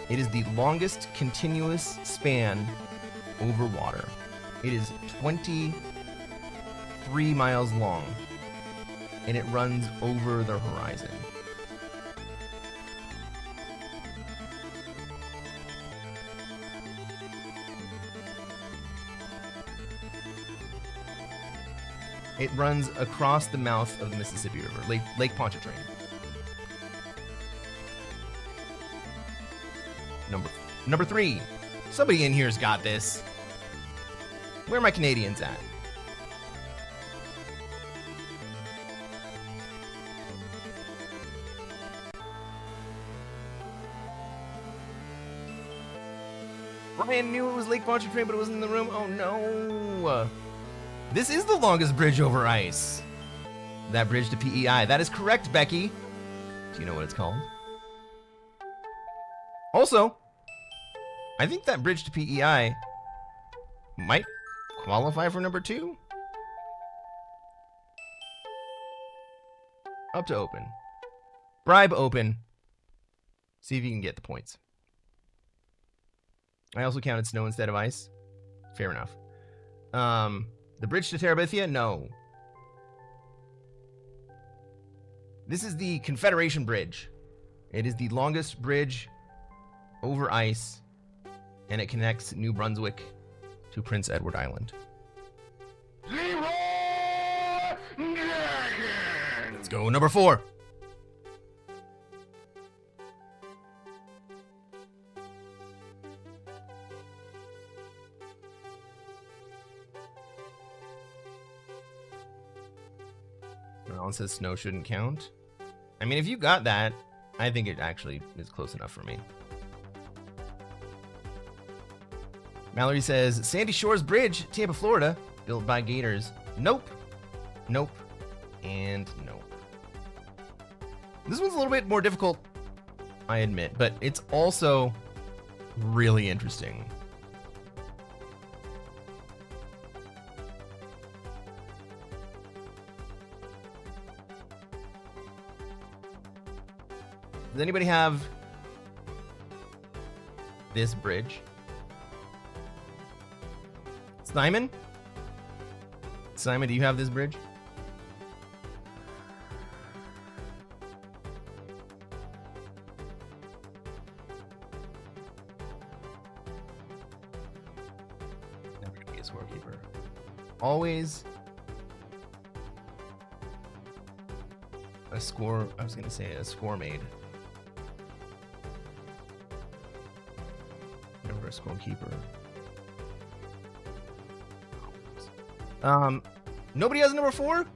It is the longest continuous span over water. It is 23 miles long, and it runs over the horizon. It runs across the mouth of the Mississippi River, Lake Pontchartrain. Number 3. Somebody in here's got this. Where are my Canadians at? Brian knew it was Lake Pontchartrain, but it wasn't in the room. Oh no. This is the longest bridge over ice. That bridge to PEI. That is correct, Becky. Do you know what it's called? Also, I think that bridge to PEI might qualify for number 2. Up to open. Bribe open. See if you can get the points. I also counted snow instead of ice. Fair enough. The bridge to Terabithia? No. This is the Confederation Bridge. It is the longest bridge over ice, and it connects New Brunswick to Prince Edward Island. Let's go, number 4. Alan says snow shouldn't count. I mean, if you got that, I think it actually is close enough for me. Mallory says, Sandy Shores Bridge, Tampa, Florida, built by Gators. Nope. Nope. And nope. This one's a little bit more difficult, I admit, but it's also really interesting. Does anybody have this bridge? Simon? Simon, do you have this bridge? Never gonna be a scorekeeper. Always a score. I was gonna say a score made. Never a scorekeeper. Nobody has number 4?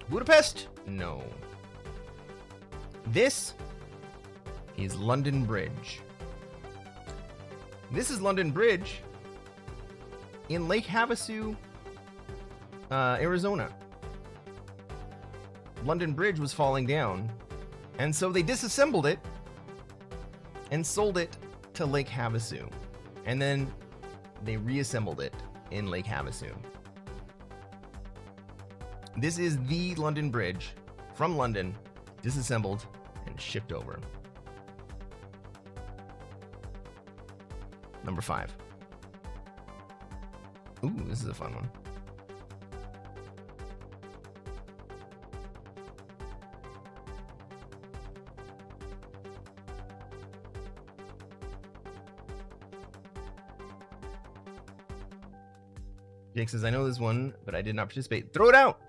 Budapest? No. This is London Bridge. This is London Bridge in Lake Havasu, Arizona. London Bridge was falling down, and so they disassembled it and sold it to Lake Havasu. And then they reassembled it in Lake Havasu. This is the London Bridge from London, disassembled and shipped over. Number 5. Ooh, this is a fun one. Jake says, I know this one, but I did not participate. Throw it out!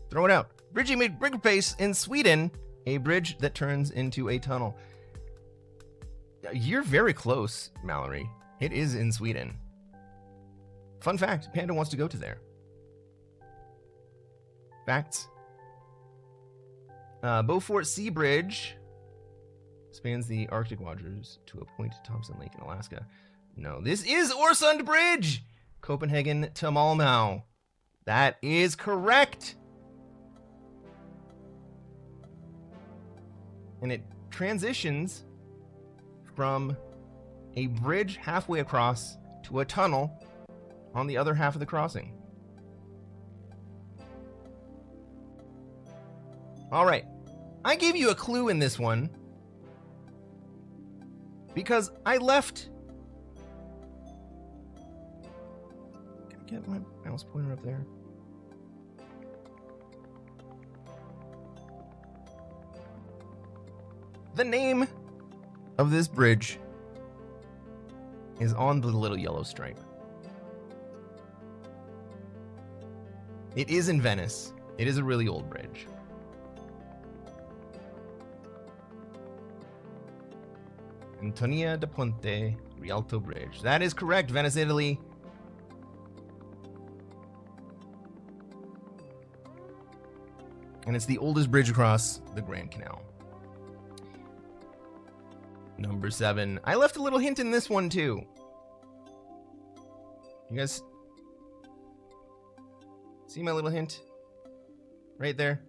Throw it out. Bridging made bridge pace in Sweden, a bridge that turns into a tunnel. You're very close, Mallory. It is in Sweden. Fun fact, Panda wants to go to there. Facts. Beaufort Sea Bridge spans the Arctic waters to a point Thompson Lake in Alaska. No, this is Øresund Bridge! Copenhagen to Malmö. That is correct. And it transitions from a bridge halfway across to a tunnel on the other half of the crossing. All right. I gave you a clue in this one because I left. Can I get my mouse pointer up there? The name of this bridge is on the little yellow stripe. It is in Venice. It is a really old bridge. Antonia da Ponte Rialto Bridge. That is correct, Venice, Italy. And it's the oldest bridge across the Grand Canal. Number 7. I left a little hint in this one too. You guys see my little hint? Right there.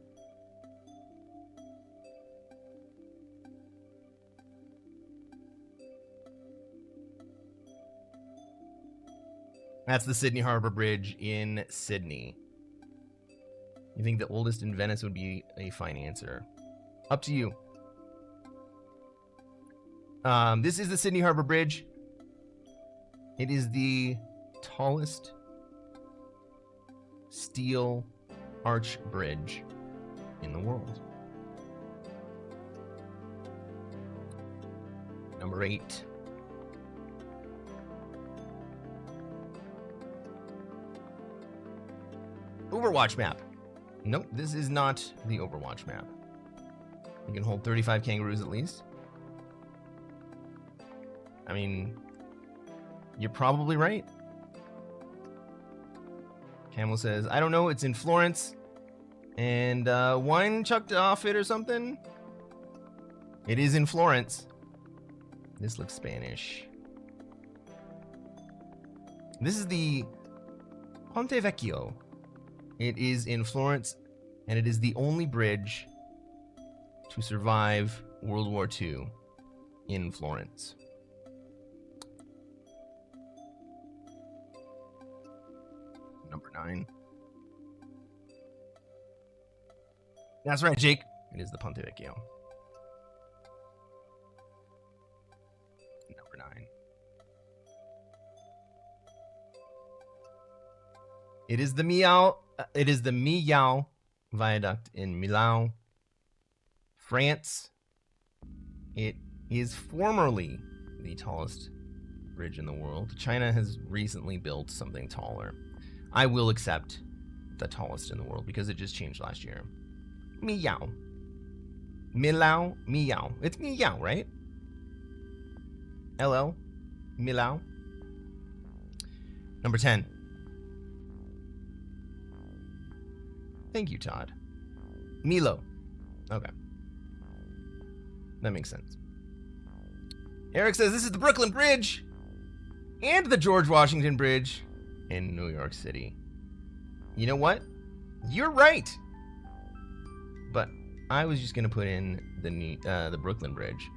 That's the Sydney Harbor Bridge in Sydney. You think the oldest in Venice would be a fine answer. Up to you. This is the Sydney Harbor Bridge. It is the tallest steel arch bridge in the world. Number 8. Overwatch map. Nope, this is not the Overwatch map. You can hold 35 kangaroos at least. I mean, you're probably right. Camel says, I don't know, it's in Florence. And wine chucked off it or something? It is in Florence. This looks Spanish. This is the Ponte Vecchio. It is in Florence, and it is the only bridge to survive World War II in Florence. Number 9. That's right, Jake. It is the Ponte Vecchio. Number 9. It is the Millau Viaduct in Millau, France. It is formerly the tallest bridge in the world. China has recently built something taller. I will accept the tallest in the world because it just changed last year. Millau. Millau. It's Millau, right? LL. Millau. Number 10. Thank you, Todd. Milo. Okay. That makes sense. Eric says this is the Brooklyn Bridge and the George Washington Bridge in New York City. You know what? You're right. But I was just gonna put in the Brooklyn Bridge.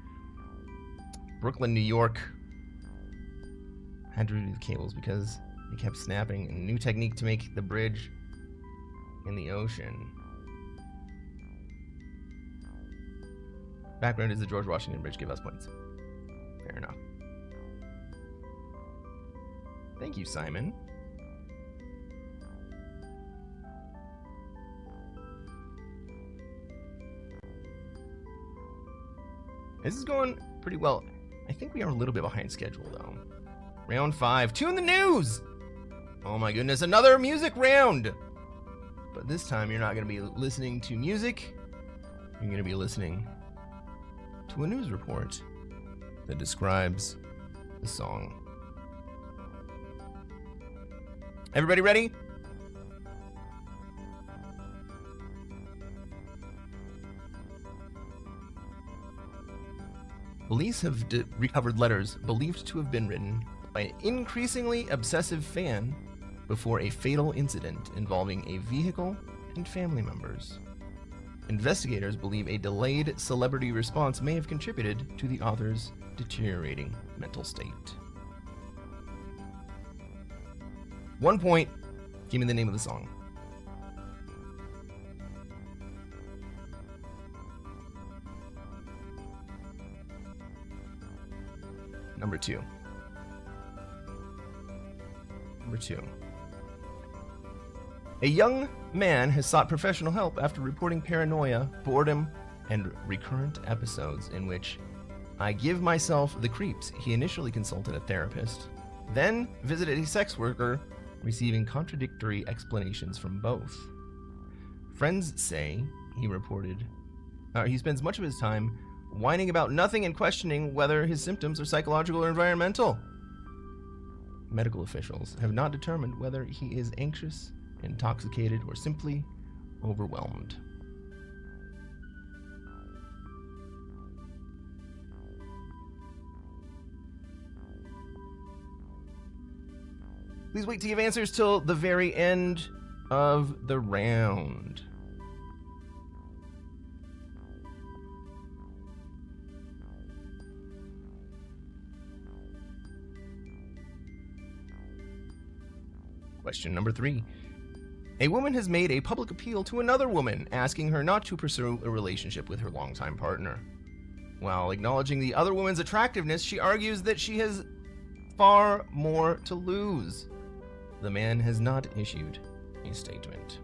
Brooklyn, New York. Had to remove the cables because they kept snapping. A new technique to make the bridge in the ocean. Background is the George Washington Bridge. Give us points. Fair enough. Thank you, Simon. This is going pretty well. I think we are a little bit behind schedule, though. Round 5. Tune the news! Oh my goodness, another music round! But this time, you're not going to be listening to music. You're going to be listening to a news report that describes the song. Everybody ready? Police have recovered letters believed to have been written by an increasingly obsessive fan before a fatal incident involving a vehicle and family members. Investigators believe a delayed celebrity response may have contributed to the author's deteriorating mental state. 1 point. Give me the name of the song. Number 2. Number 2. A young man has sought professional help after reporting paranoia, boredom, and recurrent episodes in which I give myself the creeps. He initially consulted a therapist, then visited a sex worker, receiving contradictory explanations from both. Friends say he spends much of his time whining about nothing and questioning whether his symptoms are psychological or environmental. Medical officials have not determined whether he is anxious, intoxicated, or simply overwhelmed. Please wait to give answers till the very end of the round. Question number 3. A woman has made a public appeal to another woman, asking her not to pursue a relationship with her longtime partner. While acknowledging the other woman's attractiveness, she argues that she has far more to lose. the man has not issued a statement.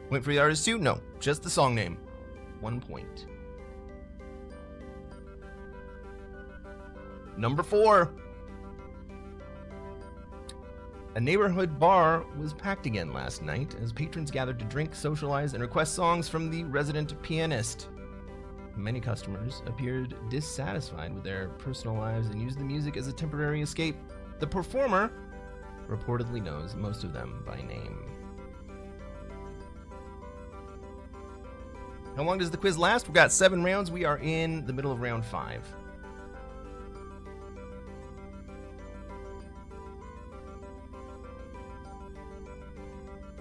Point for the artist too? No, just the song name. 1 point. Number 4. A neighborhood bar was packed again last night as patrons gathered to drink, socialize, and request songs from the resident pianist. Many customers appeared dissatisfied with their personal lives and used the music as a temporary escape. The performer reportedly knows most of them by name. How long does the quiz last? We've got 7 rounds. We are in the middle of round 5.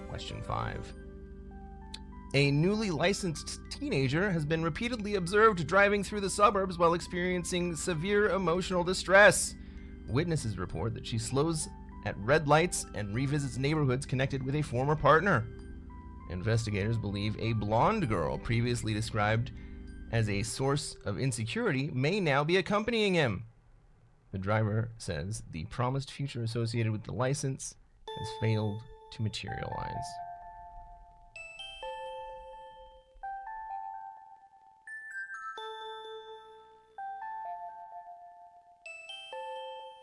Question 5. A newly licensed teenager has been repeatedly observed driving through the suburbs while experiencing severe emotional distress. Witnesses report that she slows at red lights and revisits neighborhoods connected with a former partner. Investigators believe a blonde girl, previously described as a source of insecurity, may now be accompanying him. The driver says the promised future associated with the license has failed to materialize.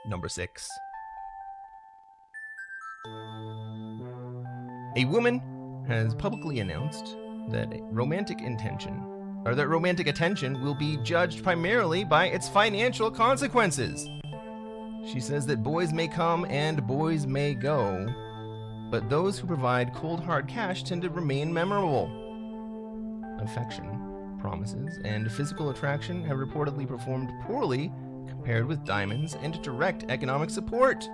Number 6. A woman has publicly announced that romantic attention will be judged primarily by its financial consequences. She says that boys may come and boys may go, but those who provide cold hard cash tend to remain memorable. Affection, promises, and physical attraction have reportedly performed poorly compared with diamonds and direct economic support.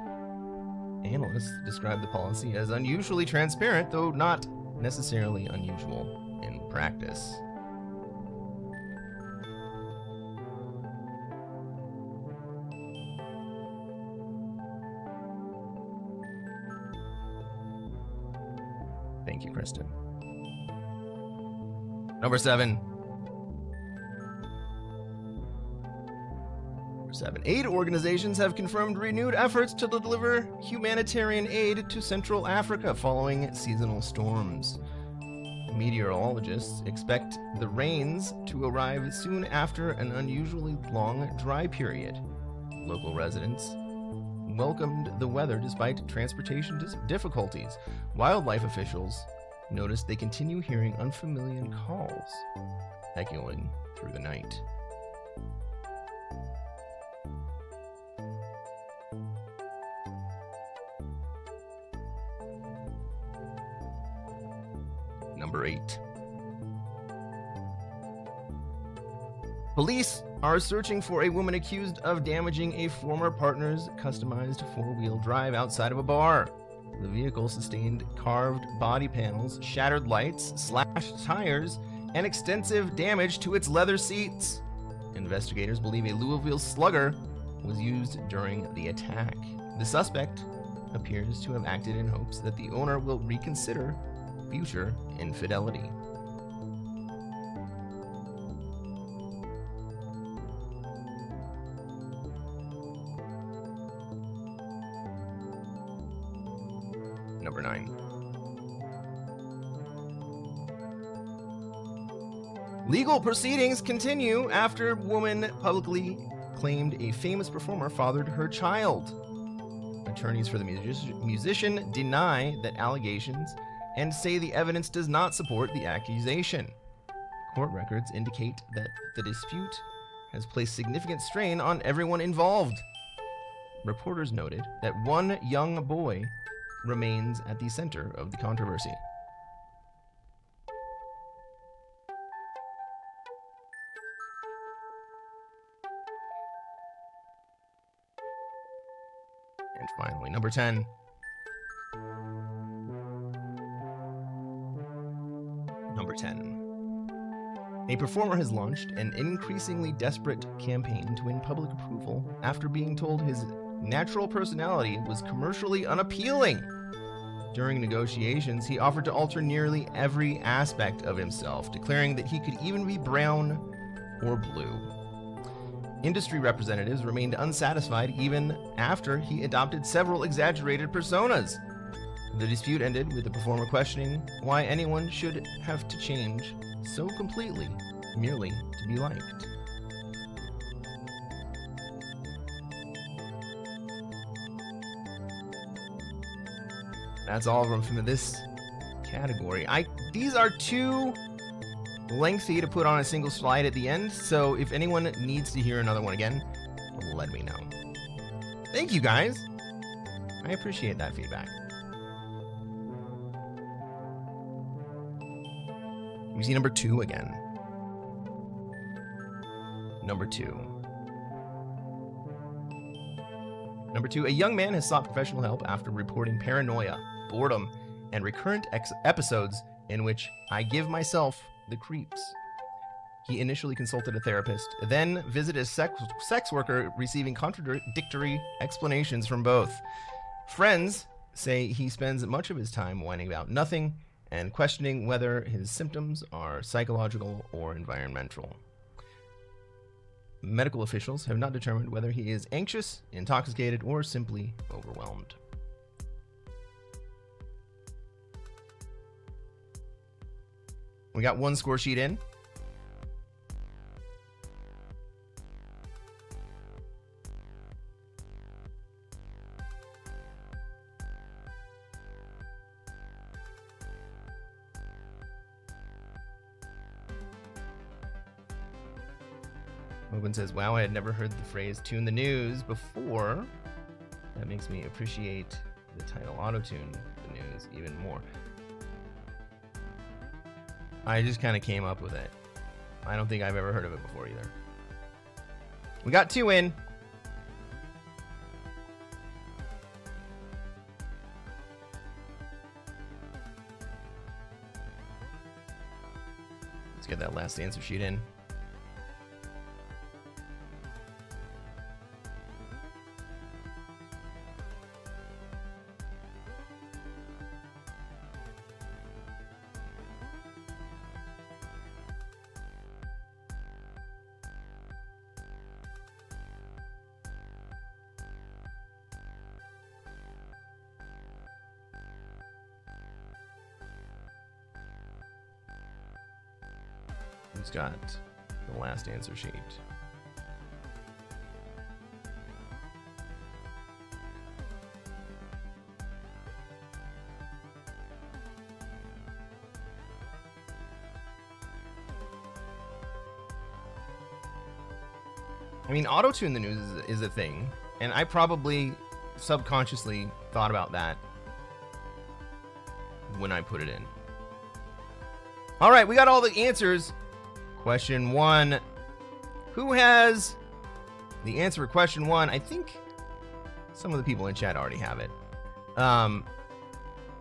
Analysts describe the policy as unusually transparent, though not necessarily unusual in practice. Thank you, Kristen. Number 7. 8 organizations have confirmed renewed efforts to deliver humanitarian aid to Central Africa following seasonal storms. Meteorologists expect the rains to arrive soon after an unusually long dry period. Local residents welcomed the weather despite transportation difficulties. Wildlife officials noticed they continue hearing unfamiliar calls echoing through the night. Number 8. Police are searching for a woman accused of damaging a former partner's customized four-wheel drive outside of a bar. The vehicle sustained carved body panels, shattered lights, slashed tires, and extensive damage to its leather seats. Investigators believe a Louisville Slugger was used during the attack. The suspect appears to have acted in hopes that the owner will reconsider future infidelity. Number 9. Legal proceedings continue after woman publicly claimed a famous performer fathered her child. Attorneys for the musician deny that allegations and say the evidence does not support the accusation. Court records indicate that the dispute has placed significant strain on everyone involved. Reporters noted that one young boy remains at the center of the controversy. And finally, number 10. Number 10. A performer has launched an increasingly desperate campaign to win public approval after being told his natural personality was commercially unappealing. During negotiations, he offered to alter nearly every aspect of himself, declaring that he could even be brown or blue. Industry representatives remained unsatisfied even after he adopted several exaggerated personas. The dispute ended with the performer questioning why anyone should have to change so completely merely to be liked. That's all of them from this category. These are too lengthy to put on a single slide at the end, so if anyone needs to hear another one again, let me know. Thank you, guys. I appreciate that feedback. We see number 2 again. Number 2. Number 2, a young man has sought professional help after reporting paranoia, boredom, and recurrent episodes in which I give myself the creeps. He initially consulted a therapist, then visited a sex worker, receiving contradictory explanations from both. Friends say he spends much of his time whining about nothing and questioning whether his symptoms are psychological or environmental. Medical officials have not determined whether he is anxious, intoxicated, or simply overwhelmed. We got one score sheet in. Open says, wow, I had never heard the phrase tune the news before. That makes me appreciate the title auto-tune the news even more. I just kind of came up with it. I don't think I've ever heard of it before either. We got 2 in. Let's get that last answer sheet in. Who's got the last answer sheet? I mean, auto-tune the news is a thing, and I probably subconsciously thought about that when I put it in. All right, we got all the answers. Question 1. Who has the answer for question 1? I think some of the people in chat already have it.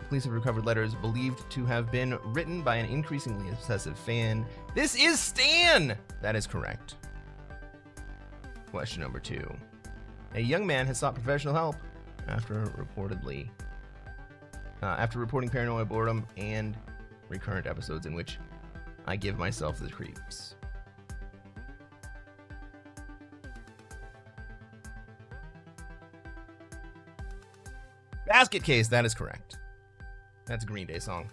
Police have recovered letters believed to have been written by an increasingly obsessive fan. This is Stan! That is correct. Question number 2. A young man has sought professional help after reporting paranoia, boredom, and recurrent episodes in which I give myself the creeps. Basket Case, that is correct. That's a Green Day song.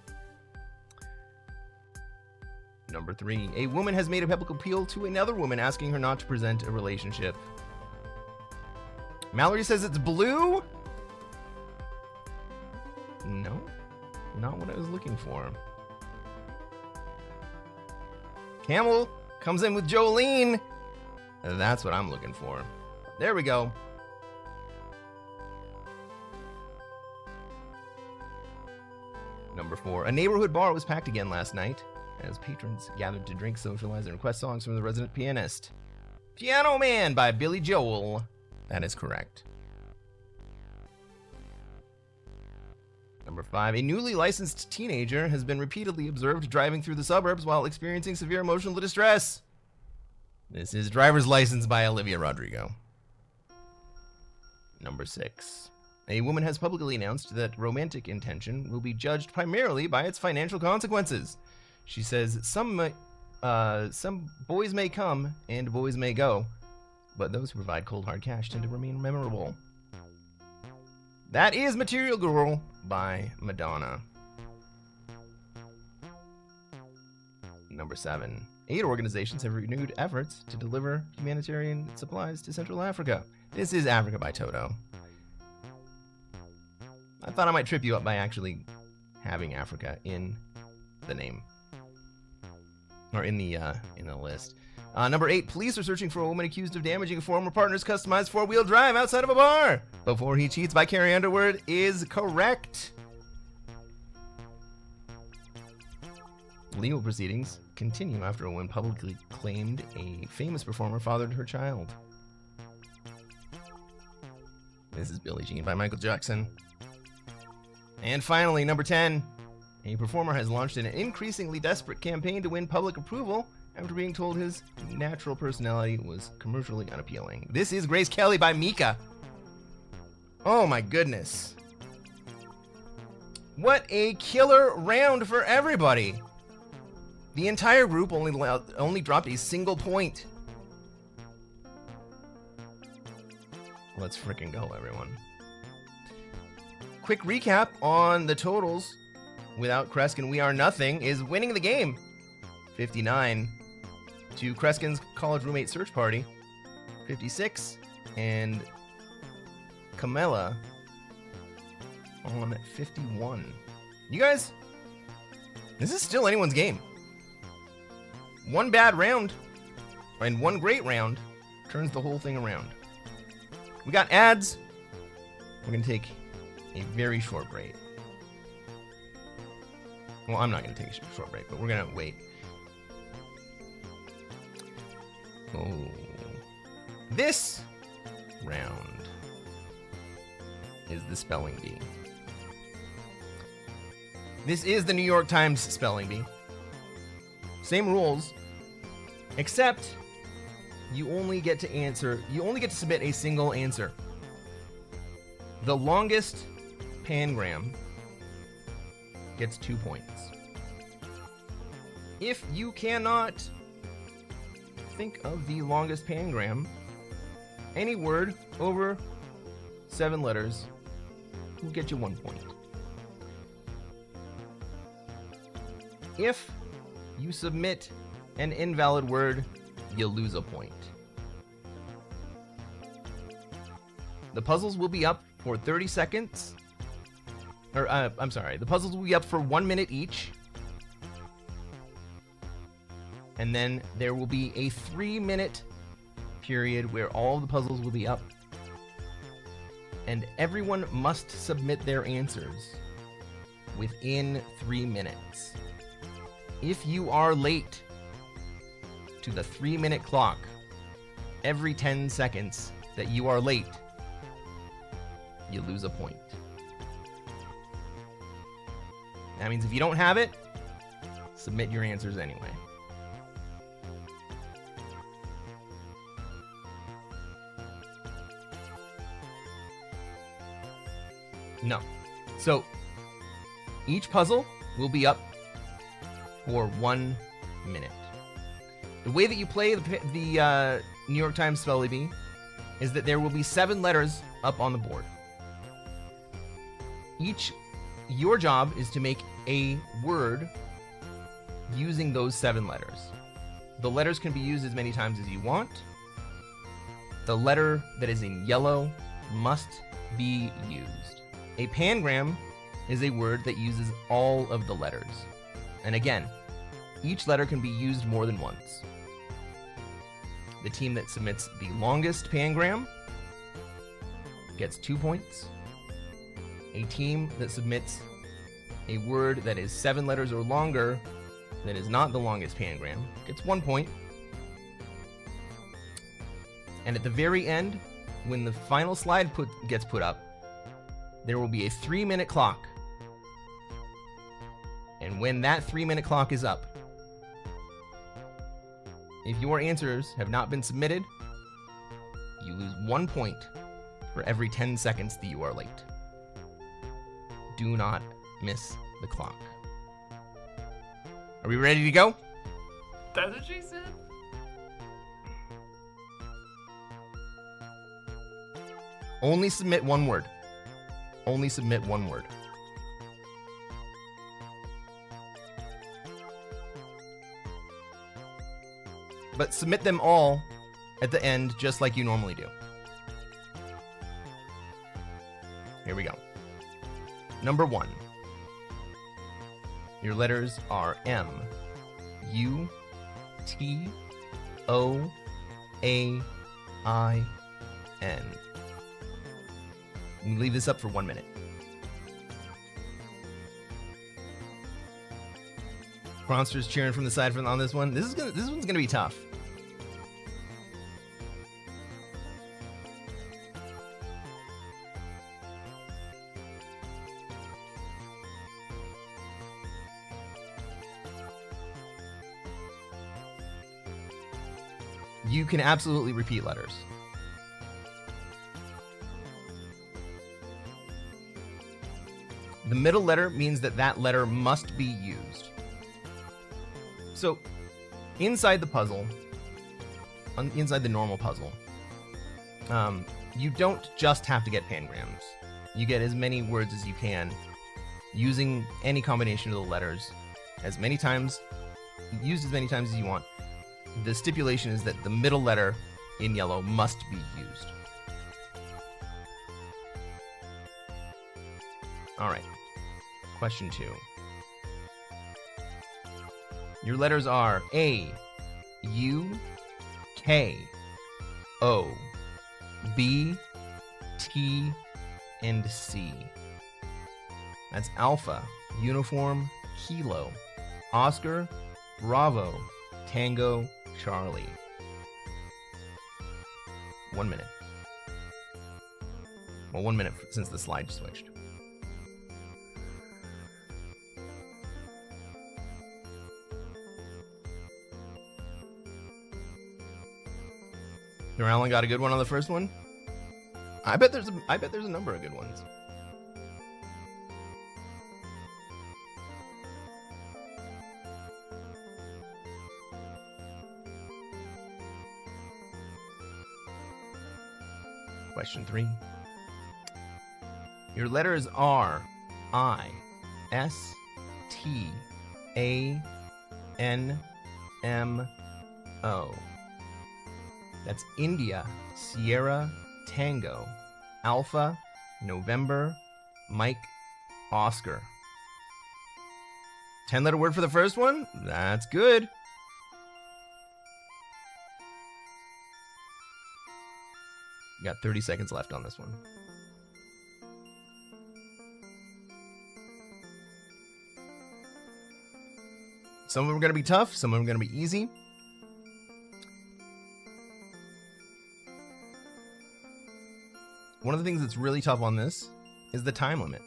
Number 3. A woman has made a public appeal to another woman asking her not to present a relationship. Mallory says it's blue? No, not what I was looking for. Camel comes in with Jolene. That's what I'm looking for. There we go. Number 4. A neighborhood bar was packed again last night as patrons gathered to drink, socialize, and request songs from the resident pianist. Piano Man by Billy Joel. That is correct. Number 5. A newly licensed teenager has been repeatedly observed driving through the suburbs while experiencing severe emotional distress. This is Driver's License by Olivia Rodrigo. Number 6. A woman has publicly announced that romantic intention will be judged primarily by its financial consequences. She says some boys may come and boys may go, but those who provide cold hard cash tend to remain memorable. That is Material Girl by Madonna. Number 7. 8 organizations have renewed efforts to deliver humanitarian supplies to Central Africa. This is Africa by Toto. I thought I might trip you up by actually having Africa in the name. Or in the list. Number 8, police are searching for a woman accused of damaging a former partner's customized four-wheel drive outside of a bar before he cheats by Carrie Underwood is correct. Legal proceedings continue after a woman publicly claimed a famous performer fathered her child. This is Billie Jean by Michael Jackson. And finally, number 10. A performer has launched an increasingly desperate campaign to win public approval after being told his natural personality was commercially unappealing. This is Grace Kelly by Mika. Oh my goodness. What a killer round for everybody. The entire group only dropped a single point. Let's freaking go, everyone. Quick recap on the totals. Without Cresquin, We Are Nothing is winning the game. 59 to Cresquin's college roommate search party. 56. And Camilla on 51. You guys, this is still anyone's game. One bad round and one great round turns the whole thing around. We got ads. We're going to take a very short break. Well, I'm not going to take a short break, but we're going to wait. Oh. This round is the spelling bee. This is the New York Times spelling bee. Same rules, except you only get to submit a single answer. The longest pangram gets 2 points. If you cannot think of the longest pangram, any word over 7 letters will get you 1 point. If you submit an invalid word, you lose a point. The puzzles will be up for 30 seconds. The puzzles will be up for 1 minute each. And then there will be a 3-minute period where all the puzzles will be up. And everyone must submit their answers within 3 minutes. If you are late to the 3-minute clock, every 10 seconds that you are late, you lose a point. That means if you don't have it, submit your answers anyway. No. So, each puzzle will be up for 1 minute. The way that you play the New York Times spelling bee is that there will be 7 letters up on the board. Your job is to make a word using those 7 letters. The letters can be used as many times as you want. The letter that is in yellow must be used. A pangram is a word that uses all of the letters. And again, each letter can be used more than once. The team that submits the longest pangram gets 2 points. A team that submits a word that is 7 letters or longer that is not the longest pangram gets 1 point. And at the very end, when the final slide gets put up, there will be a 3-minute clock. And when that 3-minute clock is up, if your answers have not been submitted, you lose 1 point for every 10 seconds that you are late. Do not miss the clock. Are we ready to go? That's what she said. Only submit one word. Only submit one word. But submit them all at the end, just like you normally do. Here we go. Number 1. Your letters are M, U, T, O, A, I, N. We leave this up for 1 minute. Monsters cheering from the side on this one. This one's gonna be tough. You can absolutely repeat letters. The middle letter means that that letter must be used. So, inside the puzzle, inside the normal puzzle, you don't just have to get pangrams. You get as many words as you can using any combination of the letters as many times, used as many times as you want. The stipulation is that the middle letter in yellow must be used. All right. Question 2. Your letters are A, U, K, O, B, T, and C. That's Alpha, Uniform, Kilo, Oscar, Bravo, Tango, Charlie. 1 minute. Well, 1 minute since the slide switched. Alan got a good one on the first one. I bet there's a number of good ones. Question 3. Your letters are I, S, T, A, N, M, O. That's India, Sierra, Tango, Alpha, November, Mike, Oscar. 10-letter word for the first one? That's good. You got 30 seconds left on this one. Some of them are going to be tough, some of them are going to be easy. One of the things that's really tough on this is the time limit.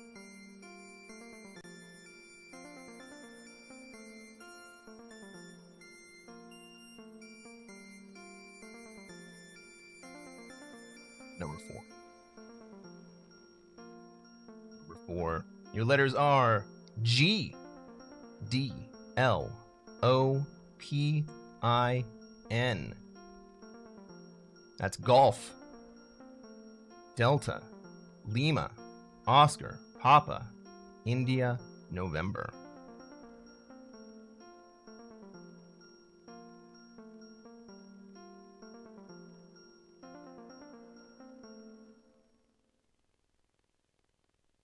Number 4. Number 4. Your letters are G, D, L, O, P, I, N. That's golf. Delta, Lima, Oscar, Papa, India, November.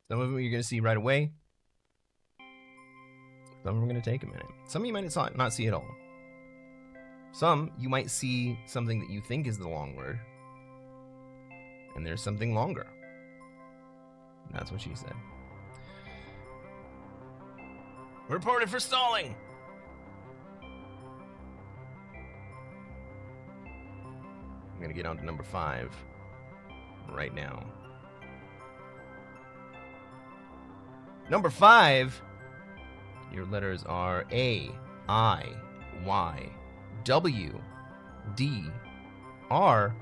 Some of them you're going to see right away. Some of them are going to take a minute. Some of you might not see at all. Some you might see something that you think is the long word, and there's something longer. That's what she said. Reported for stalling. I'm gonna get on to number 5 right now. Number 5, your letters are A, I, Y, W, D, R,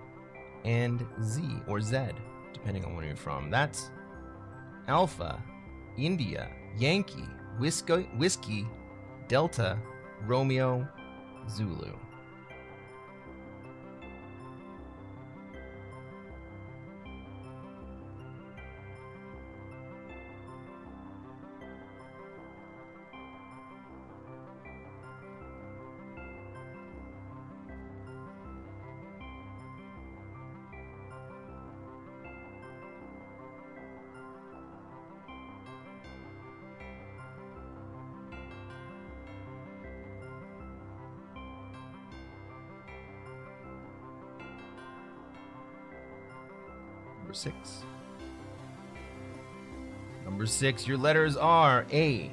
and Z, or Z, depending on where you're from. That's Alpha, India, Yankee, Whiskey, Delta, Romeo, Zulu. Number 6. Number 6, your letters are A,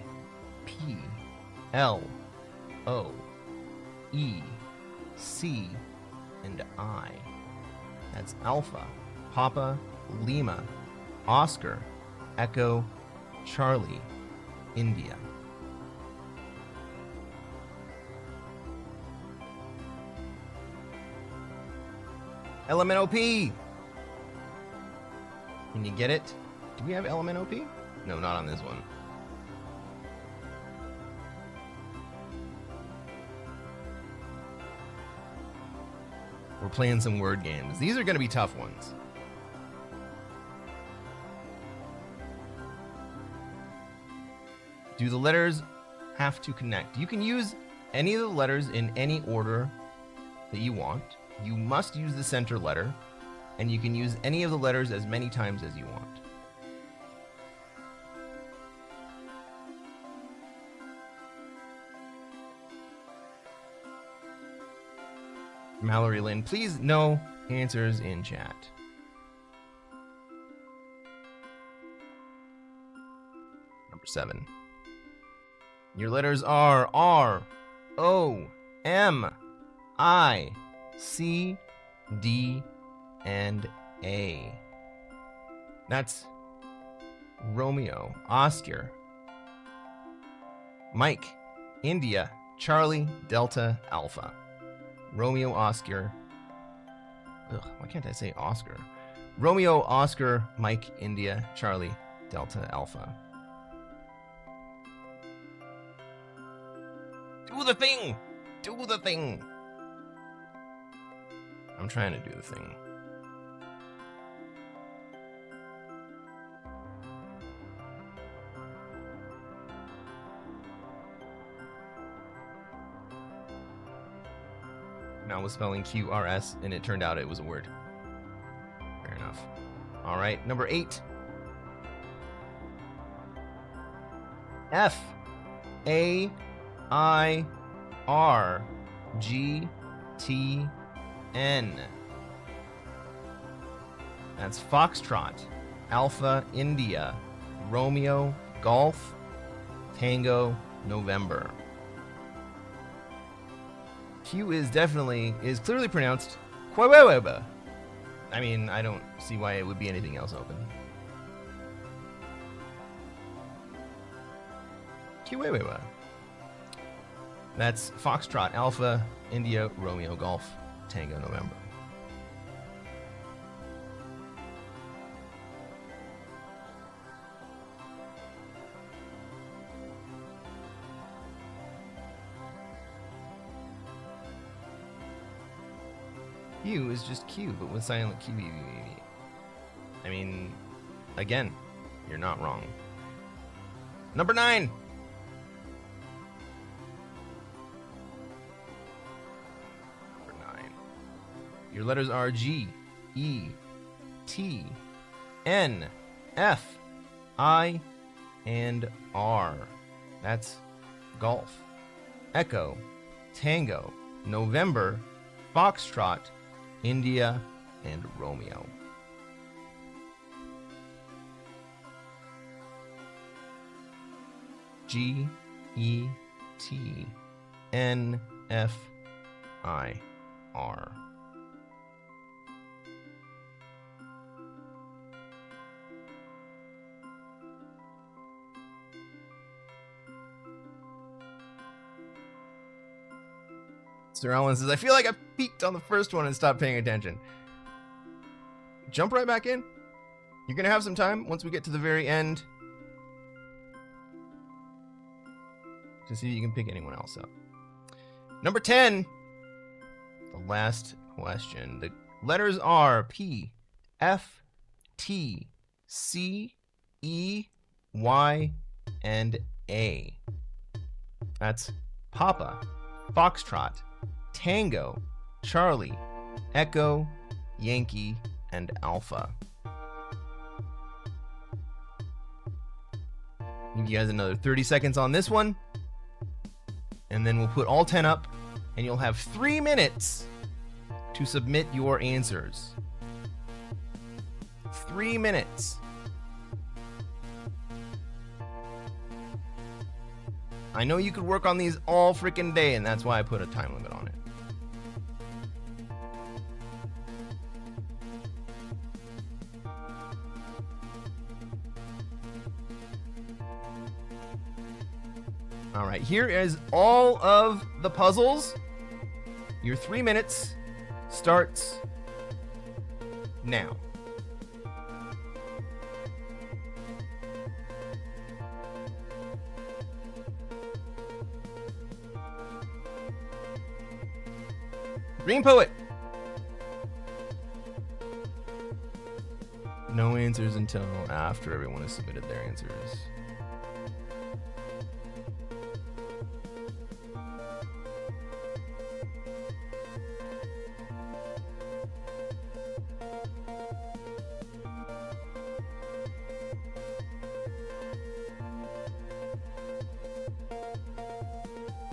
P, L, O, E, C, and I. That's Alpha, Papa, Lima, Oscar, Echo, Charlie, India. Element OP! Can you get it? Do we have element OP? No, not on this one. We're playing some word games. These are going to be tough ones. Do the letters have to connect? You can use any of the letters in any order that you want. You must use the center letter, and you can use any of the letters as many times as you want. Mallory Lynn, please no answers in chat. Number 7. Your letters are R, O, M, I, C, D, and A. That's Romeo, Oscar, Mike, India, Charlie, Delta, Alpha. Romeo, Oscar. Ugh, why can't I say Oscar? Romeo, Oscar, Mike, India, Charlie, Delta, Alpha. Do the thing! Do the thing! I'm trying to do the thing. I was spelling QRS, and it turned out it was a word. Fair enough. All right, number 8. F, A, I, R, G, T, N. That's Foxtrot, Alpha, India, Romeo, Golf, Tango, November. Q is clearly pronounced Quaweweba. I mean, I don't see why it would be anything else open. Quaweweba. That's Foxtrot, Alpha, India, Romeo, Golf, Tango, November. Q is just Q, but with silent Q. I mean, again, you're not wrong. Number 9. Number 9. Your letters are G, E, T, N, F, I, and R. That's Golf, Echo, Tango, November, Foxtrot, India, and Romeo. G, E, T, N, F, I, R. Sir Allen says, I feel like I peaked on the first one and stopped paying attention. Jump right back in. You're going to have some time once we get to the very end. to see if you can pick anyone else up. Number 10, the last question. The letters are P, F, T, C, E, Y, and A. That's Papa, Foxtrot, Tango, Charlie, Echo, Yankee, and Alpha. Give you guys another 30 seconds on this one, and then we'll put all 10 up, and you'll have 3 minutes to submit your answers. 3 minutes. I know you could work on these all freaking day, and that's why I put a time limit on it. All right, here is all of the puzzles. Your 3 minutes starts now. Green Poet. No answers until after everyone has submitted their answers.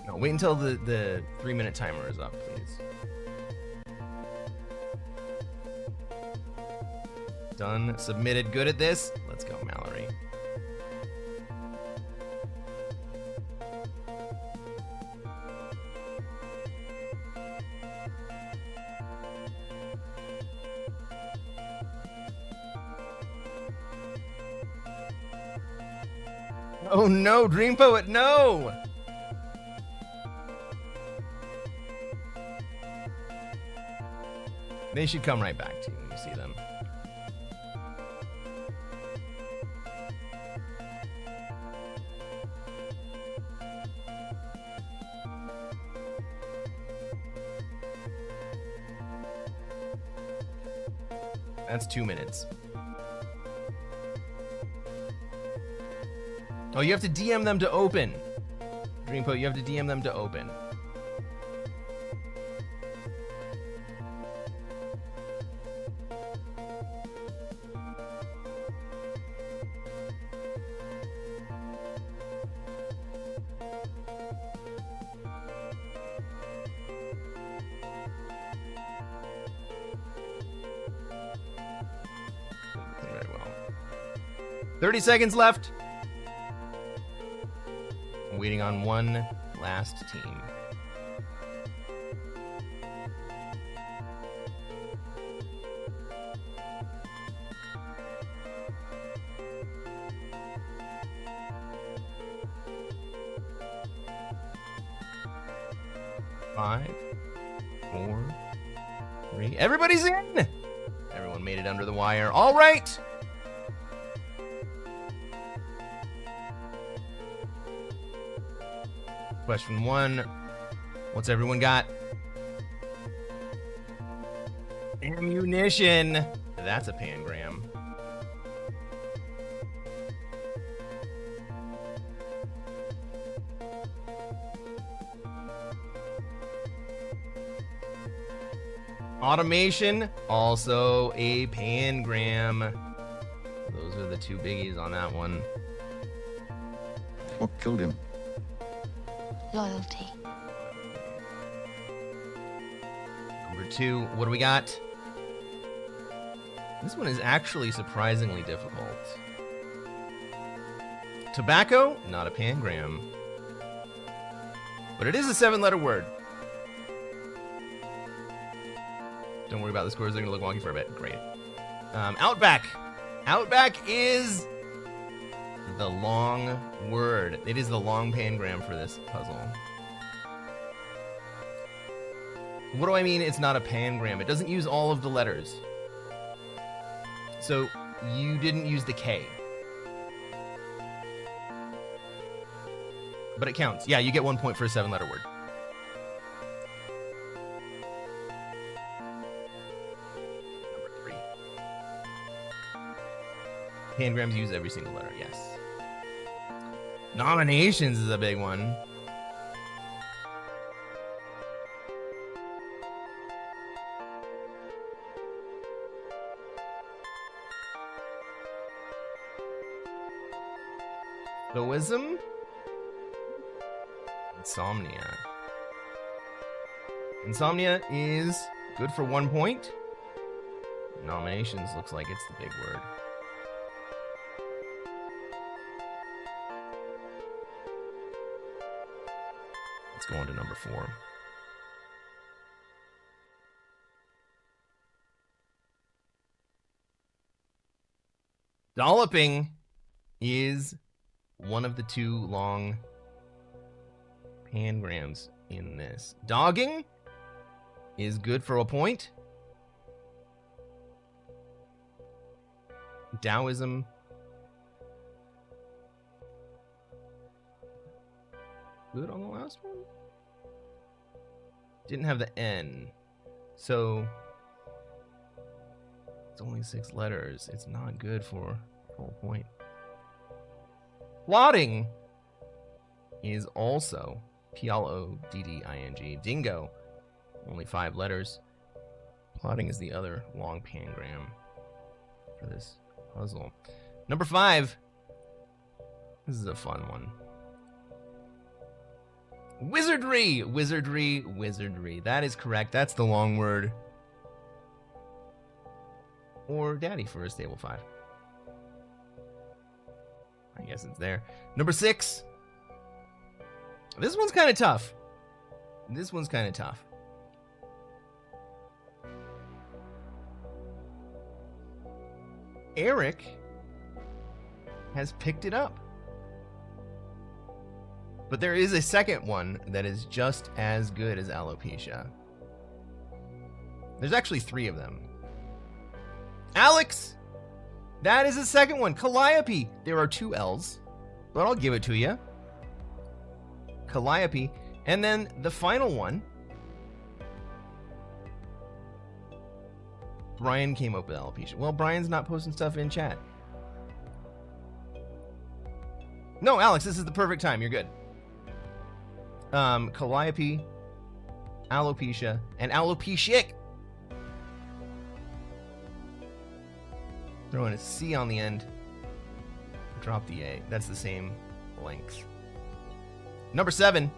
No, wait until the 3-minute timer is up, please. Done. Submitted. Good at this. Let's go, Mallory. Oh no, Dream Poet, no! They should come right back to you when you see them. That's 2 minutes. Oh, you have to DM them to open. Dreampo, you have to DM them to open. Very well. 30 seconds left. I'm waiting on one last team. Five, 4, 3. Everybody's in! Everyone made it under the wire. All right! Question 1. What's everyone got? Ammunition. That's a pangram. Automation, also a pangram. Those are the two biggies on that one. What killed him? Loyalty. Number 2, what do we got? This one is actually surprisingly difficult. Tobacco, not a pangram. But it is a 7-letter word. Don't worry about the scores, they're gonna look wonky for a bit. Great. Outback. Outback is the long word. It is the long pangram for this puzzle. What do I mean it's not a pangram? It doesn't use all of the letters. So you didn't use the K. But it counts. Yeah, you get 1 point for a 7-letter word. Number 3. Pangrams use every single letter, yes. Nominations is a big one. Stoicism? Insomnia. Insomnia is good for 1 point. Nominations looks like it's the big word. Let's go on to number 4. Dolloping is one of the 2 long pangrams in this. Dogging is good for a point. Taoism. Good on the last one. Didn't have the N. So it's only 6 letters. It's not good for a full point. Plotting is also Plodding. Dingo, only 5 letters. Plotting is the other long pangram for this puzzle. Number 5. This is a fun one. Wizardry! Wizardry, wizardry. That is correct. That's the long word. Or daddy for a stable 5. I guess it's there. Number 6. This one's kind of tough. This one's kind of tough. Eric has picked it up. But there is a second one that is just as good as alopecia. There's actually 3 of them. Alex! That is the second one. Calliope. There are 2 L's, but I'll give it to you. Calliope. And then the final one. Brian came up with alopecia. Well, Brian's not posting stuff in chat. No, Alex, this is the perfect time. You're good. Calliope, alopecia, and alopecic. Throw in a C on the end. Drop the A. That's the same length. Number 7.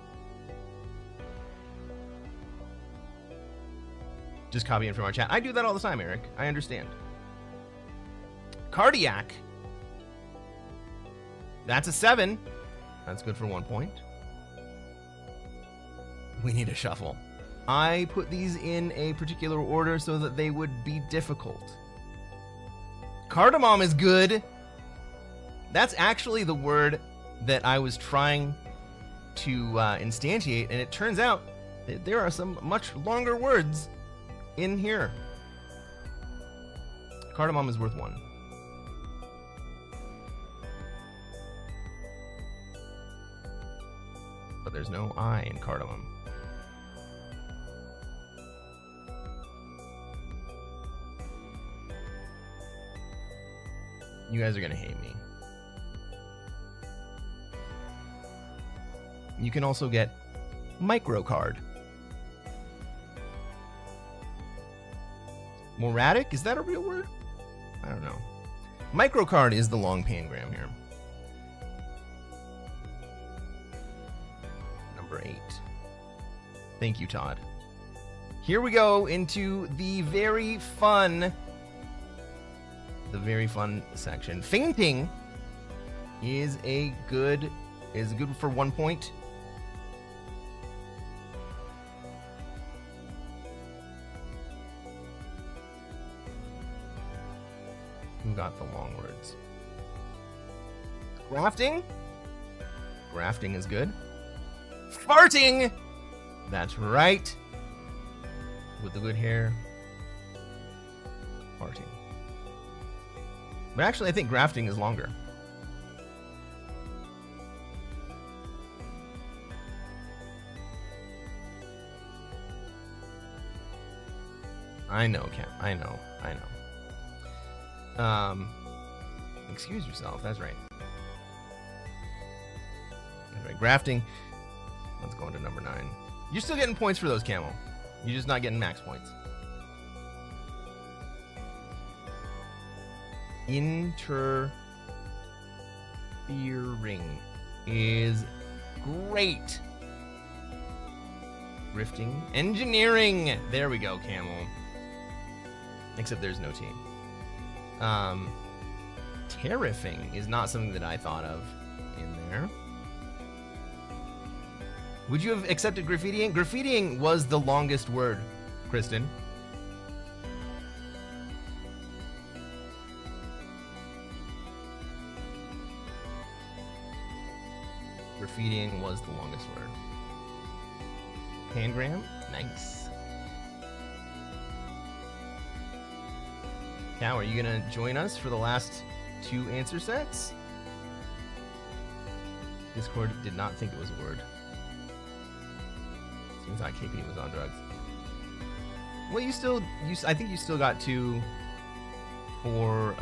Just copying from our chat. I do that all the time, Eric. I understand. Cardiac. That's a 7. That's good for 1 point. We need a shuffle. I put these in a particular order so that they would be difficult. Cardamom is good. That's actually the word that I was trying to instantiate, and it turns out that there are some much longer words in here. Cardamom is worth 1. But there's no I in cardamom. You guys are gonna hate me. You can also get microcard. Moratic? Is that a real word? I don't know. Microcard is the long pangram here. Number 8. Thank you, Todd. Here we go into the very fun section. Fainting is good for 1 point. Who got the long words? Grafting? Grafting is good. Farting! That's right. With the good hair. Farting. But actually, I think grafting is longer. I know, Cam. I know. Excuse yourself. That's right. That's right. Grafting. Let's go into number 9. You're still getting points for those, Camel. You're just not getting max points. Interfering is great. Grifting. Engineering. There we go, Camel. Except there's no team. Tariffing is not something that I thought of in there. Would you have accepted graffitiing? Graffitiing was the longest word, Kristen. Graffitiing was the longest word. Pangram? Nice. Now, are you going to join us for the last 2 answer sets? Discord did not think it was a word. Seems like KP was on drugs. Well, I think you still got 2 for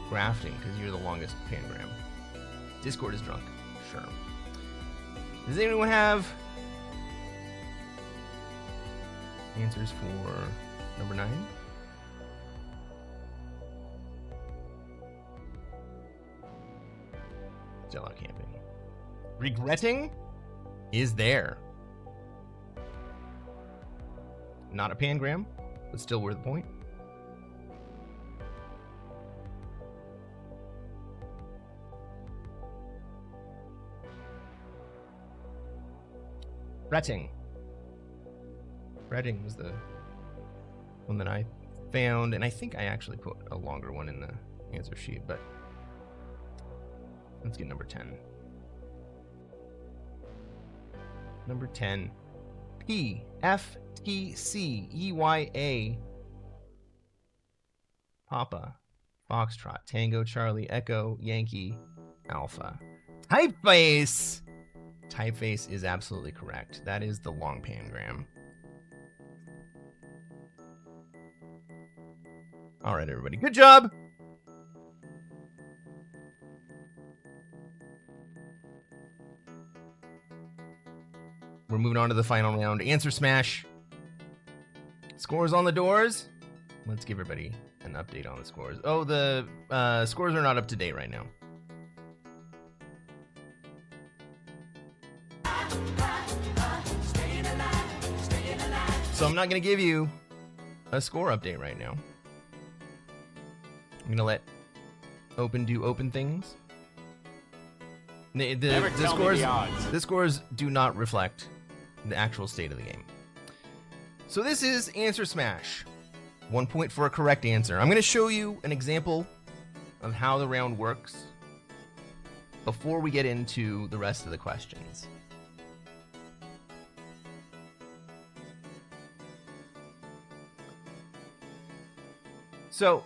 grafting because you're the longest pangram. Discord is drunk. Sure. Does anyone have answers for number 9? Still out camping. Regretting is there. Not a pangram, but still worth a point. Fretting. Fretting was the one that I found, and I think I actually put a longer one in the answer sheet, but let's get number 10. Number 10. PFTCEYA. Papa. Foxtrot. Tango, Charlie, Echo, Yankee, Alpha. Typeface! Typeface is absolutely correct. That is the long pangram. All right, everybody. Good job! We're moving on to the final round. Answer smash. Scores on the doors. Let's give everybody an update on the scores. Oh, the scores are not up to date right now. So I'm not going to give you a score update right now. I'm going to let Open do open things. The scores do not reflect the actual state of the game. So this is Answer Smash. 1 point for a correct answer. I'm going to show you an example of how the round works before we get into the rest of the questions. So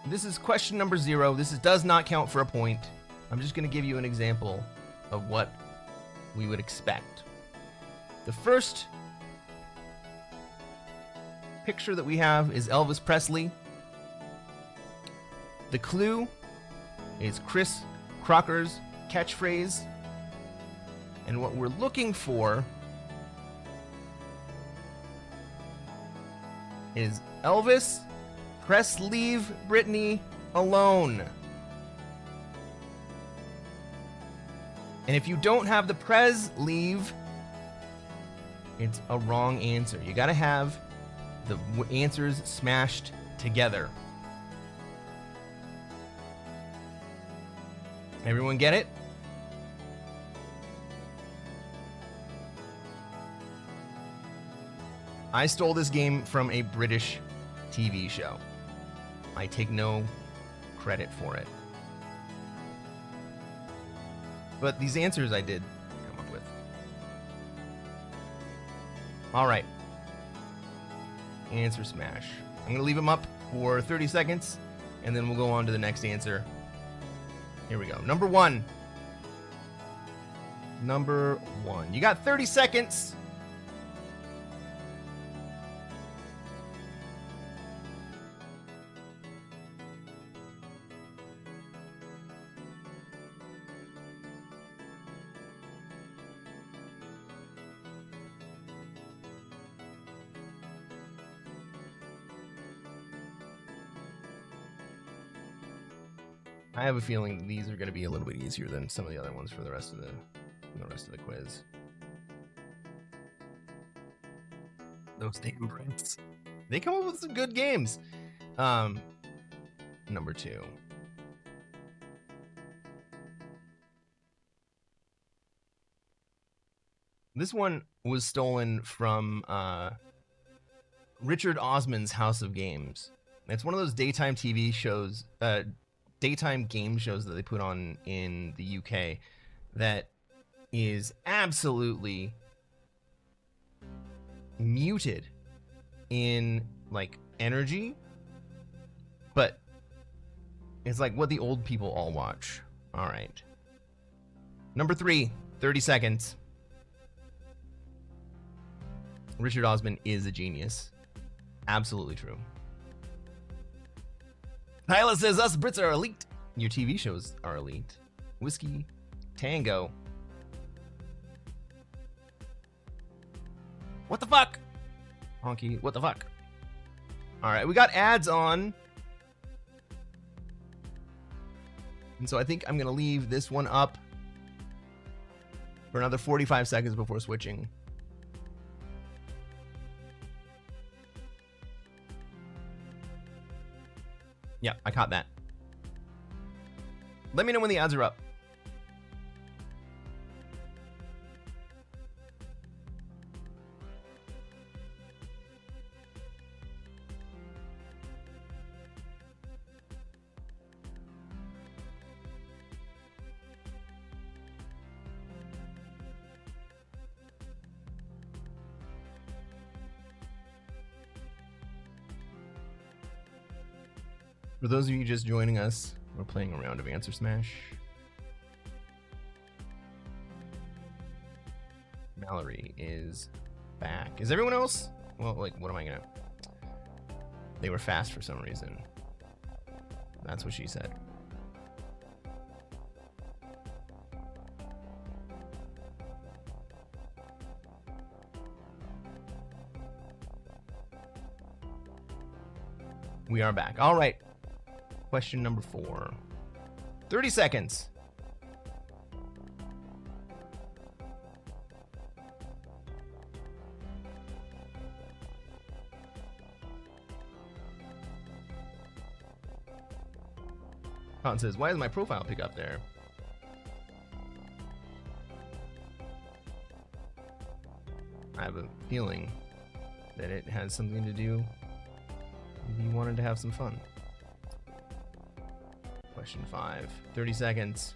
this is question number 0. This does not count for a point. I'm just going to give you an example of what we would expect. The first picture that we have is Elvis Presley. The clue is Chris Crocker's catchphrase. And what we're looking for is Elvis, press leave Britney alone. And if you don't have the press leave, it's a wrong answer. You gotta have the answers smashed together. Everyone get it? I stole this game from a British TV show. I take no credit for it. But these answers I did come up with. All right. Answer smash. I'm going to leave them up for 30 seconds, and then we'll go on to the next answer. Here we go. Number 1. Number 1. You got 30 seconds. I have a feeling these are going to be a little bit easier than some of the other ones for the rest of the quiz. Those damn Brits. They come up with some good games. Number 2. This one was stolen from Richard Osman's House of Games. It's one of those daytime TV shows, daytime game shows that they put on in the UK that is absolutely muted in like energy, but it's like what the old people all watch. All right. Number 3, 30 seconds. Richard Osman is a genius. Absolutely true. Tyler says us Brits are elite. Your TV shows are elite. Whiskey, Tango. What the fuck? Honky, what the fuck? Alright, we got ads on. And so I think I'm going to leave this one up for another 45 seconds before switching. Yeah, I caught that. Let me know when the ads are up. For those of you just joining us, we're playing a round of Answer Smash. Mallory is back. Is everyone else? Well, like, what am I gonna... They were fast for some reason. That's what she said. We are back. All right. Question number 4. 30 seconds. Con says, why is my profile pic up there? I have a feeling that it has something to do. He wanted to have some fun. Question 5. 30 seconds.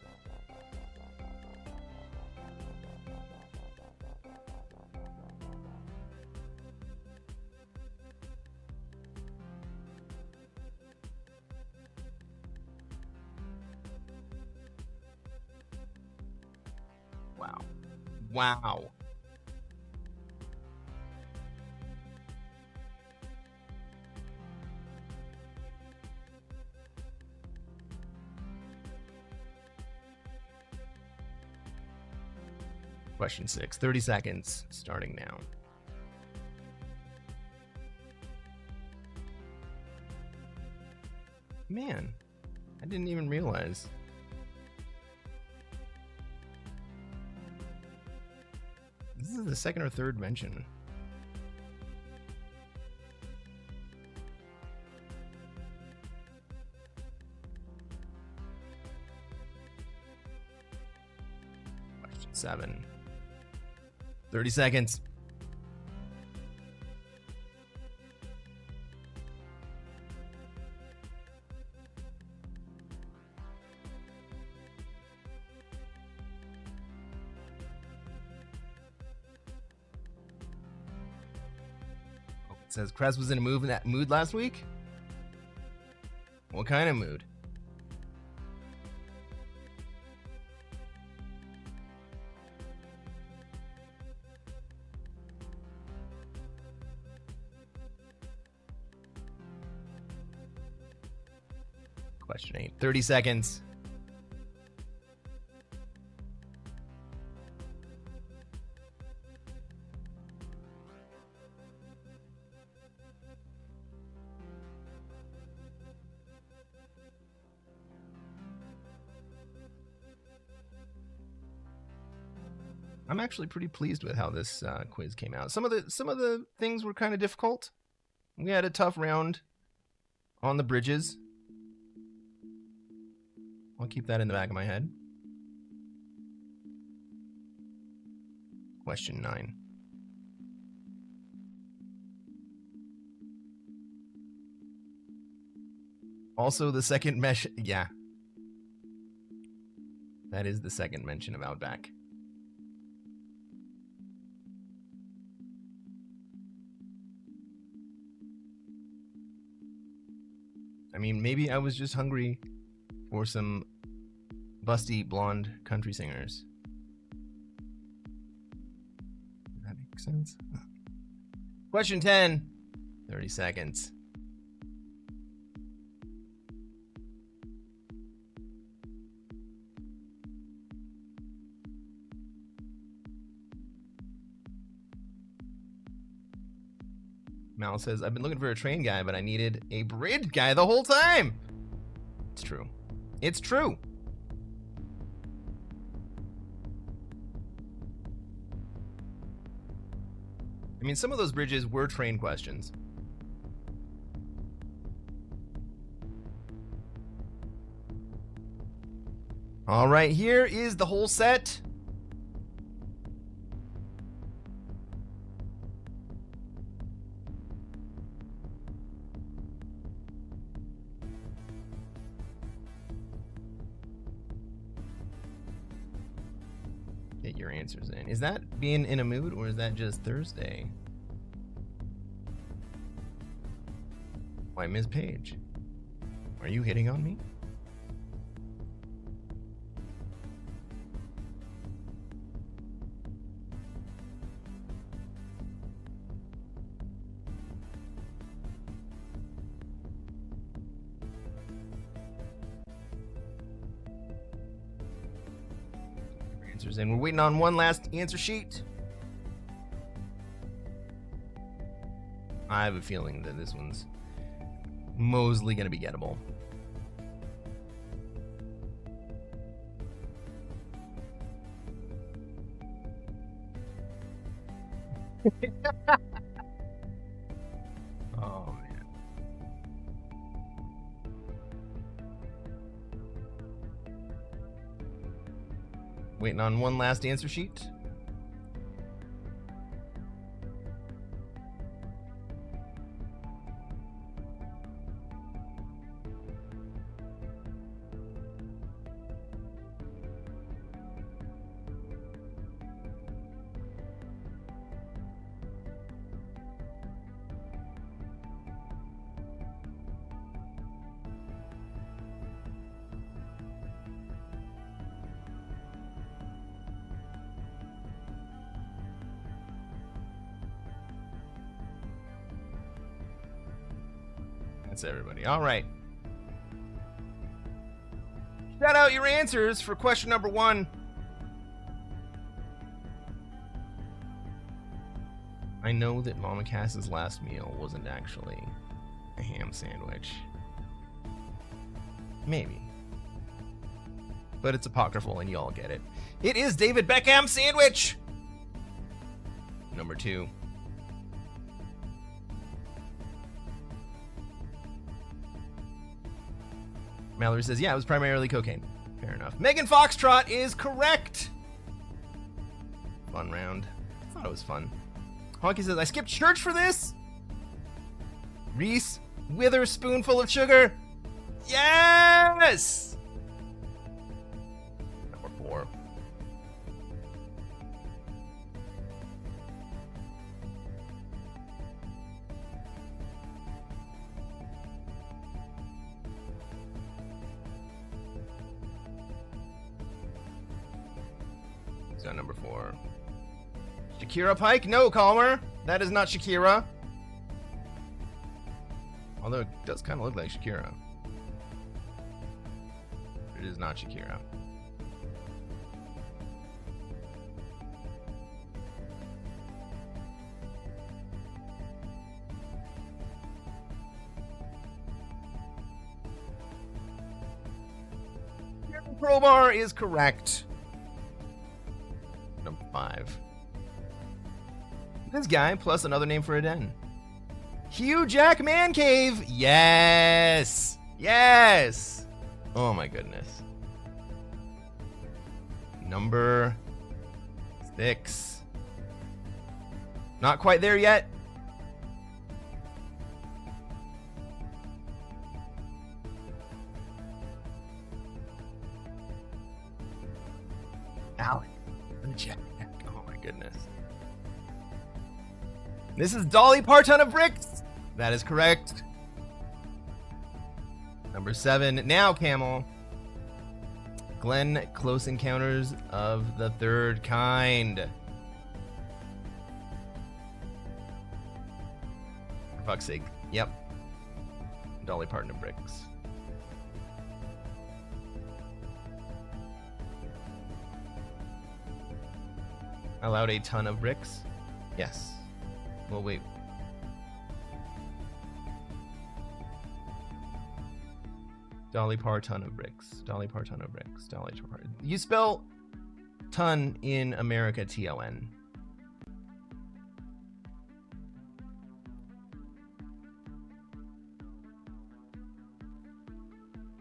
Wow. Wow. Question 6. 30 seconds, starting now. Man, I didn't even realize. This is the second or third mention. Question 7. 30 seconds. Oh, it says Kress was in a mood last week. What kind of mood? Question 8. 30 seconds. I'm actually pretty pleased with how this quiz came out. Some of the things were kind of difficult. We had a tough round on the bridges. I'll keep that in the back of my head. Question 9. Also, the second mesh. Yeah. That is the second mention of Outback. I mean, maybe I was just hungry for some busty blonde country singers. Does that make sense? Question 10. 30 seconds. Mal says, I've been looking for a train guy, but I needed a bridge guy the whole time. It's true. It's true. I mean, some of those bridges were train questions. All right, here is the whole set. Get your answers in. Is that being in a mood, or is that just Thursday? Why, Ms. Page? Are you hitting on me? Answers in. We're waiting on one last answer sheet. I have a feeling that this one's mostly going to be gettable. Oh, man. Waiting on one last answer sheet. That's everybody. All right. Shout out your answers for question number 1. I know that Mama Cass's last meal wasn't actually a ham sandwich. Maybe. But it's apocryphal and you all get it. It is David Beckham sandwich! Number 2. Mallory says, yeah, it was primarily cocaine. Fair enough. Megan Foxtrot is correct. Fun round. I thought it was fun. Honky says, I skipped church for this? Reese, with spoonful of sugar. Yes! Number 4. So number 4. Shakira Pike? No, Calmer. That is not Shakira. Although it does kind of look like Shakira. It is not Shakira. Crowbar is correct. Number 5. This guy, plus another name for a den. Hugh Jack Man Cave! Yes! Yes! Oh my goodness. Number 6. Not quite there yet. Alan. Jack. Oh my goodness. This is Dolly Parton of Bricks. That is correct. Number 7. Now, Camel. Glenn, Close Encounters of the Third Kind. For fuck's sake. Yep. Dolly Parton of Bricks. Allowed a ton of bricks? Yes. Well, wait. Dolly Parton of Bricks. Dolly Parton of Bricks. Dolly Parton. You spell ton in America T-O-N.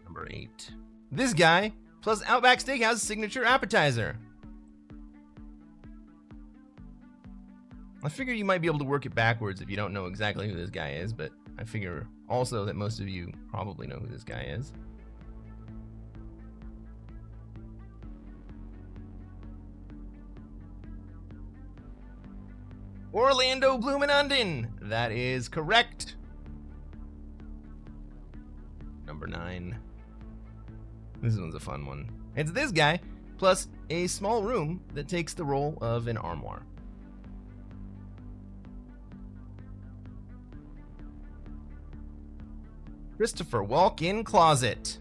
Number 8. This guy plus Outback Steakhouse signature appetizer. I figure you might be able to work it backwards if you don't know exactly who this guy is, but I figure also that most of you probably know who this guy is. Orlando Bloomin' That is correct. Number 9. This one's a fun one. It's this guy, plus a small room that takes the role of an armoire. Christopher Walk-In Closet.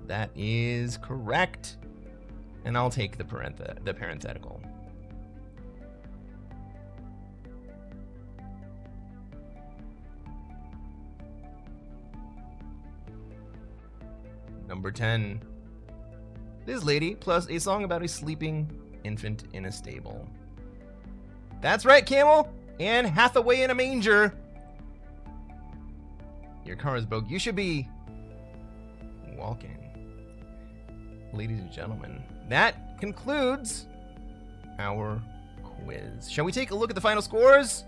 That is correct. And I'll take the parenthetical. Number 10. This lady plus a song about a sleeping infant in a stable. That's right, Camel. Anne Hathaway in a manger. Your car is broke. You should be walking. Ladies and gentlemen, that concludes our quiz. Shall we take a look at the final scores?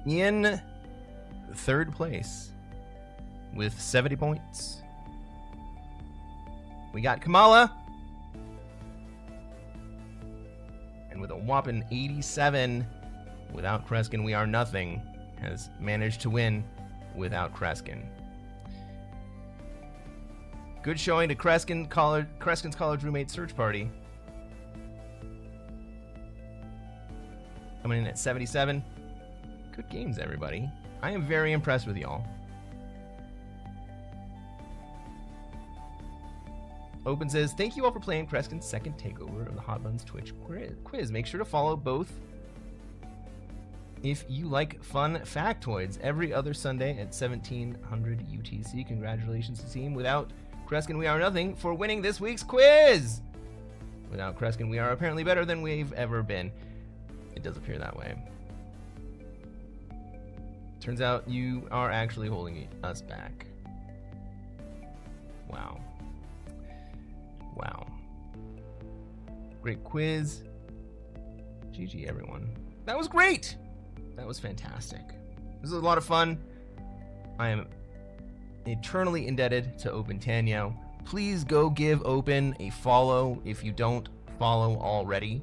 In third place with 70 points, we got Kamala. And with a whopping 87, without Cresquin, we are nothing, has managed to win without Cresquin. Good showing to Cresquin's college roommate search party. Coming in at 77. Good games, everybody. I am very impressed with y'all. Open says, thank you all for playing Cresquin's second takeover of the Hot Buns Twitch quiz. Make sure to follow both if you like fun factoids every other Sunday at 1700 UTC. Congratulations to the team. Without Cresquin, we are nothing for winning this week's quiz. Without Cresquin, we are apparently better than we've ever been. It does appear that way. Turns out you are actually holding us back. Wow. Wow. Great quiz. GG, everyone. That was great. That was fantastic. This was a lot of fun. I am eternally indebted to Open Tanyo. Please go give Open a follow if you don't follow already.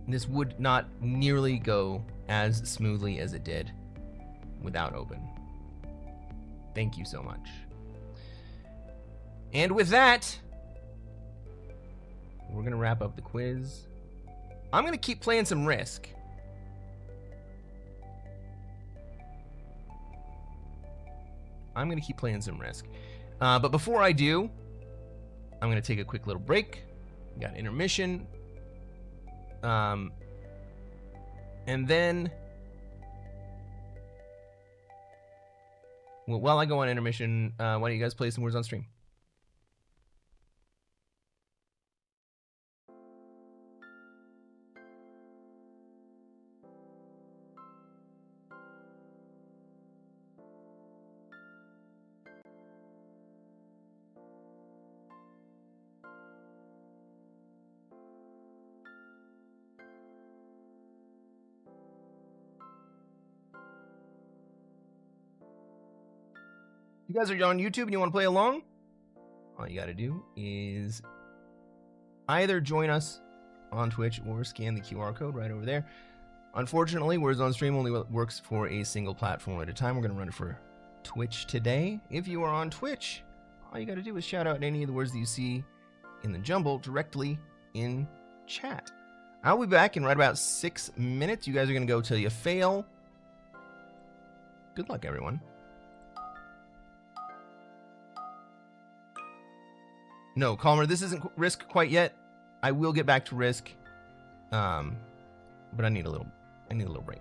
This would not nearly go as smoothly as it did without Open. Thank you so much. And with that, we're going to wrap up the quiz. I'm going to keep playing some Risk. But before I do, I'm going to take a quick little break. We got intermission. And then, well, while I go on intermission, why don't you guys play some words on stream? If you guys are on YouTube and you want to play along, all you got to do is either join us on Twitch or scan the QR code right over there. Unfortunately, Words on Stream only works for a single platform at a time. We're going to run it for Twitch today. If you are on Twitch, all you got to do is shout out any of the words that you see in the jumble directly in chat. I'll be back in right about 6 minutes. You guys are going to go till you fail. Good luck, everyone. No, Calmer, this isn't Risk quite yet. I will get back to Risk, but I need a little break.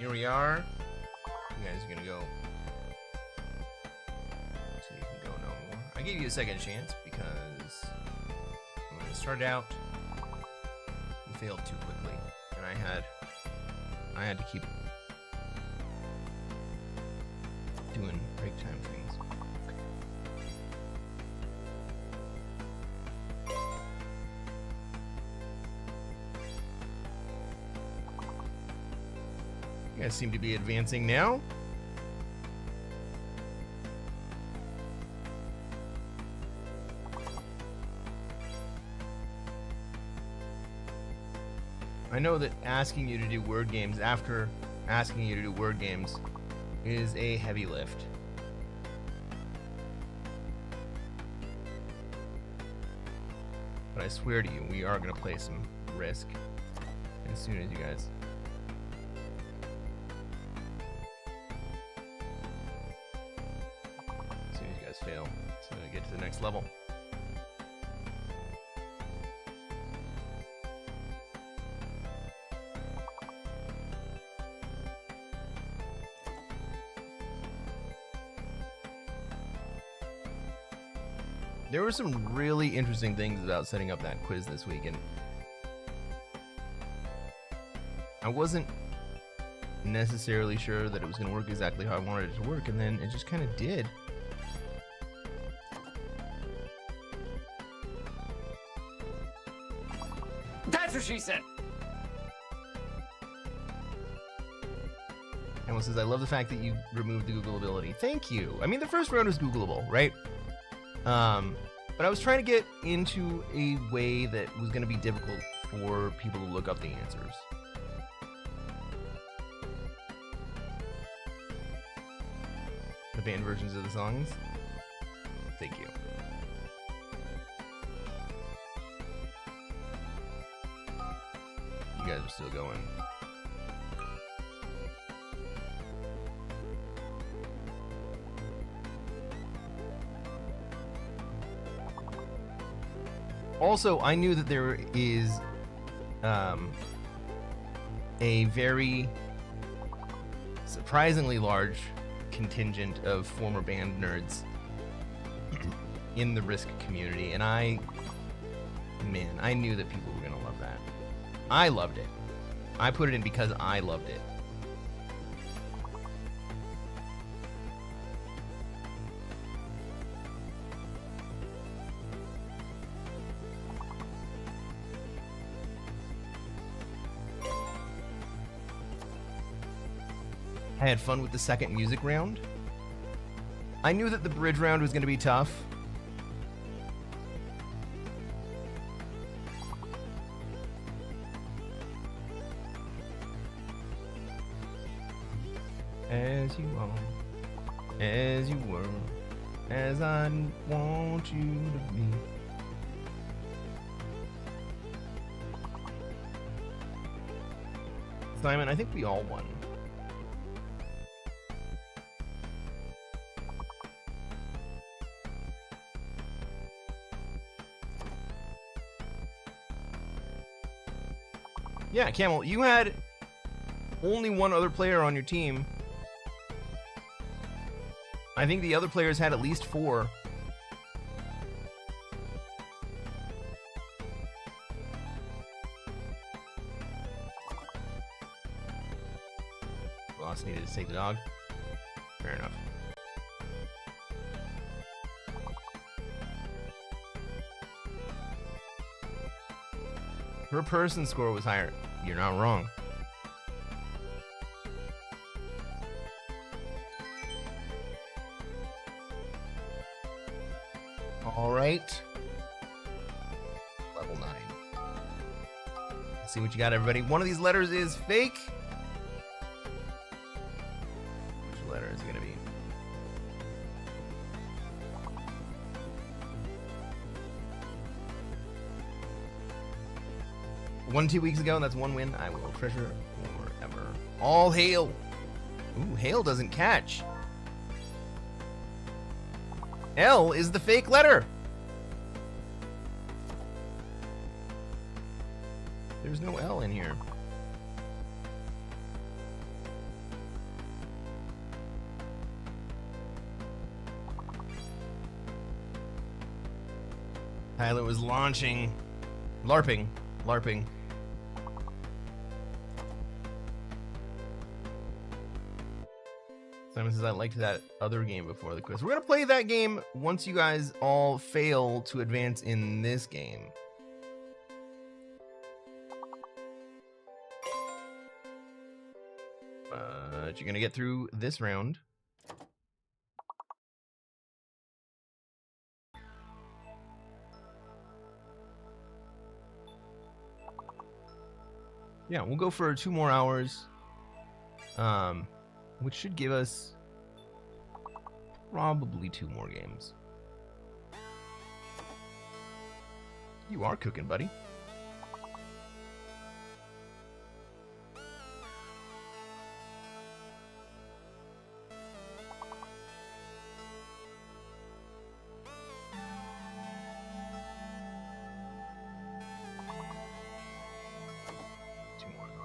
Here we are. You guys are gonna go. So you can go no more. I gave you a second chance because when I started out, you failed too quickly, and I had to keep doing break time things. You guys seem to be advancing now. I know that asking you to do word games after asking you to do word games is a heavy lift. But I swear to you, we are going to play some Risk as soon as you guys... fail to get to the next level. There were some really interesting things about setting up that quiz this week, and I wasn't necessarily sure that it was going to work exactly how I wanted it to work, and then it just kind of did. That's what she said. Emma says, I love the fact that you removed the Google ability. Thank you. I mean, the first round was Googleable, right? But I was trying to get into a way that was going to be difficult for people to look up the answers. The band versions of the songs? Thank you. You guys are still going. Also, I knew that there is a very surprisingly large contingent of former band nerds in the Risk community, and I knew that people were going to love that. I loved it. I put it in because I loved it. I had fun with the second music round. I knew that the bridge round was going to be tough. As you are, as you were, as I want you to be. Simon, I think we all won. Yeah, Camel, you had only one other player on your team. I think the other players had at least 4. Lost needed to take the dog. Fair enough. Her person score was higher. You're not wrong. All right. Level 9. Let's see what you got, everybody. One of these letters is fake. Which letter is it going to be? Won 2 weeks ago, and that's 1 win. I will treasure forever. All hail. Ooh, hail doesn't catch. L is the fake letter. There's no L in here. Pilot was launching. LARPing. Simon says I liked that other game before the quiz. We're gonna play that game once you guys all fail to advance in this game. But you're gonna get through this round. Yeah, we'll go for 2 more hours, which should give us probably 2 more games. You are cooking, buddy.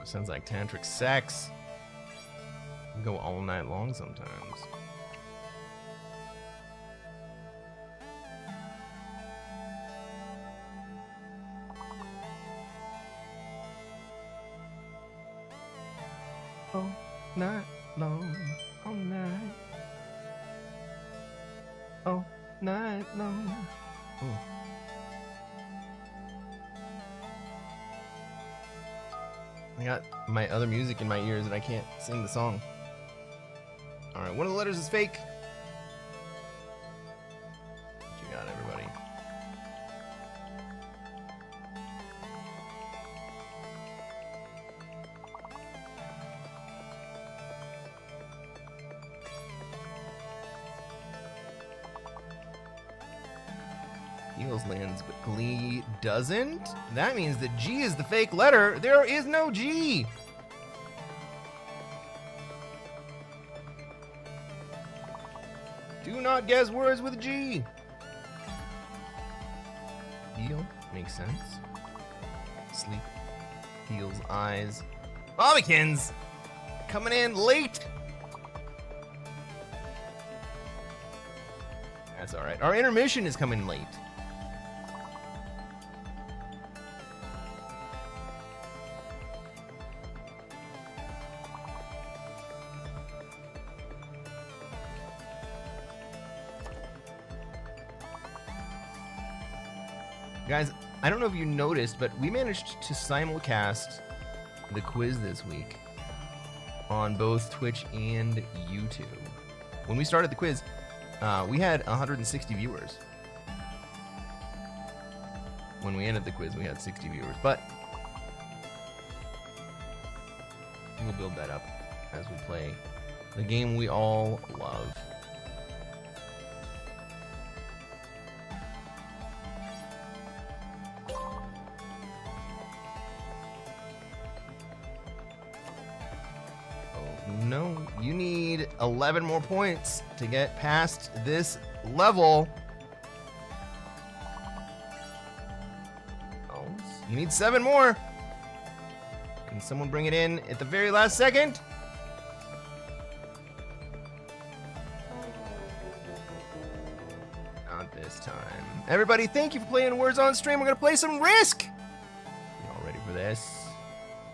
Sounds like tantric sex. We go all night long sometimes. All night long, all night. All night long. Ooh. I got my other music in my ears and I can't sing the song. Alright, one of the letters is fake. What you got, everybody? Eagles lands, but Glee doesn't? That means that G is the fake letter. There is no G! Do not guess words with G. Heel makes sense. Sleep. Heels, eyes. Bobbykins! Coming in late! That's alright. Our intermission is coming late. Guys, I don't know if you noticed, but we managed to simulcast the quiz this week on both Twitch and YouTube. When we started the quiz, we had 160 viewers. When we ended the quiz, we had 60 viewers, but we'll build that up as we play the game we all love. No, you need 11 more points to get past this level. Oh, you need 7 more. Can someone bring it in at the very last second? Not this time. Everybody, thank you for playing Words on Stream. We're going to play some Risk. You all ready for this?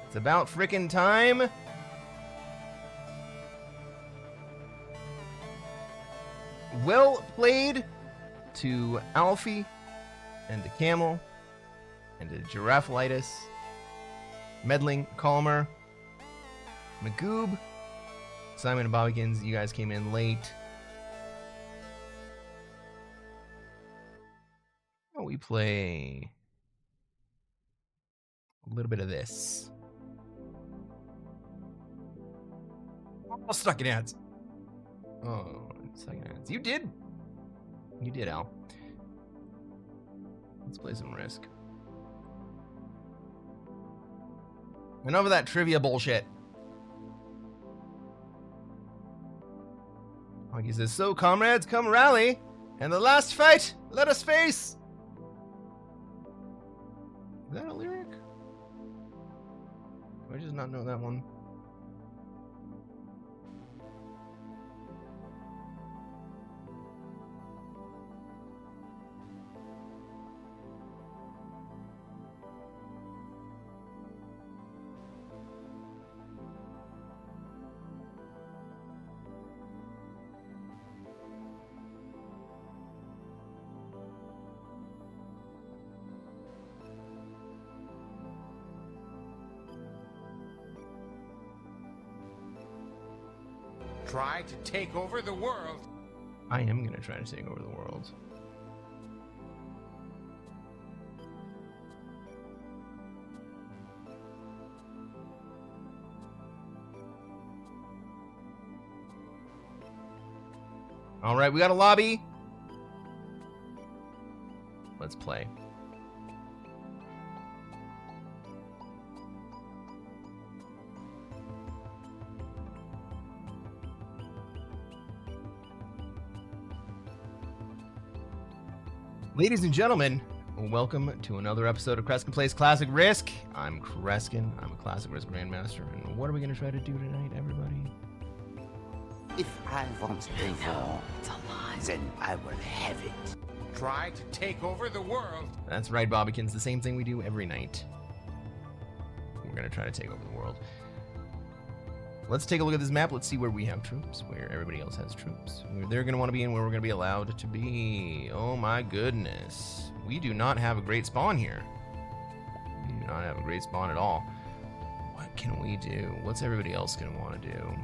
It's about frickin' time. Well played to Alfie and to Camel and to Giraffelitis, Meddling, Calmer, Magoob, Simon and Bobbykins. You guys came in late. Oh, we play a little bit of this. Oh, stuck in ads. Oh. Seconds. You did, Al. Let's play some Risk. Enough of that trivia bullshit. He says, so comrades, come rally, and the last fight, let us face. Is that a lyric? Do I just not know that one? Try to take over the world. I am gonna try to take over the world. All right, we got a lobby. Let's play. Ladies and gentlemen, welcome to another episode of Cresquin Plays Classic Risk. I'm Cresquin. I'm a Classic Risk Grandmaster. And what are we going to try to do tonight, everybody? If I want a war, then I will have it. Try to take over the world. That's right, Bobbykins. The same thing we do every night. We're going to try to take over the world. Let's take a look at this map. Let's see where we have troops, where everybody else has troops, where they're going to want to be and where we're going to be allowed to be. Oh my goodness. We do not have a great spawn here. We do not have a great spawn at all. What can we do? What's everybody else going to want to do?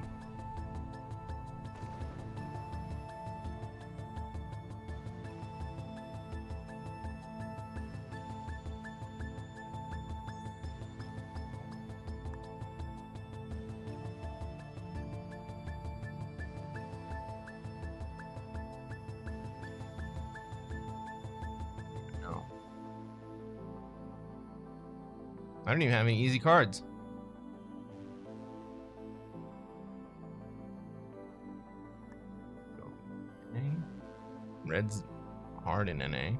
I don't even have any easy cards. Okay. Red's hard in NA.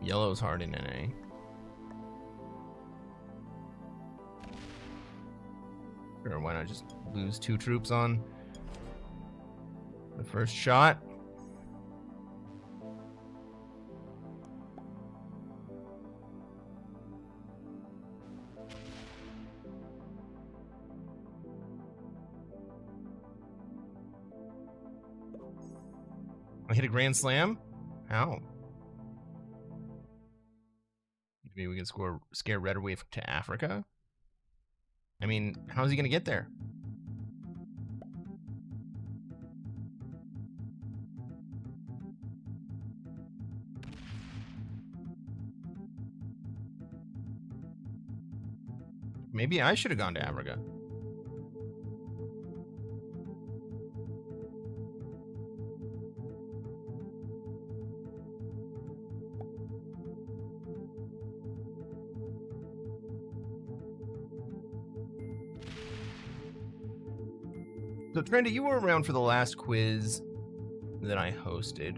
Yellow's hard in NA. Sure, why not just lose 2 troops on the first shot? I hit a grand slam? How? Maybe we can scare Red away to Africa? I mean, how's he gonna get there? Maybe I should have gone to Africa. So, Trenda, you were around for the last quiz that I hosted,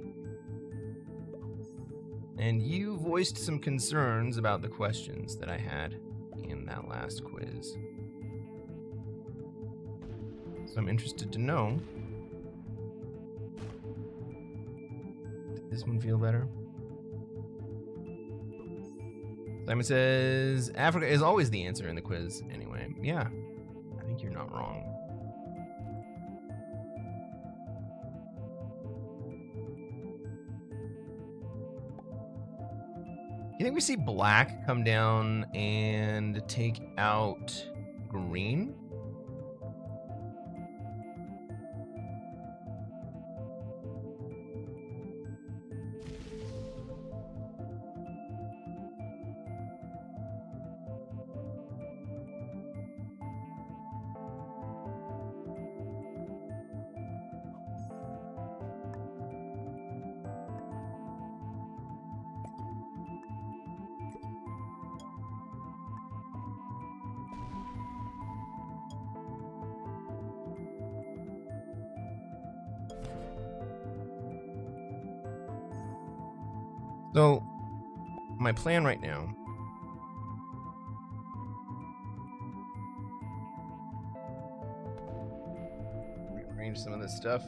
and you voiced some concerns about the questions that I had in that last quiz. So I'm interested to know, did this one feel better? Simon says, Africa is always the answer in the quiz anyway. Yeah, I think you're not wrong. You think we see black come down and take out green? So, my plan right now rearrange some of this stuff.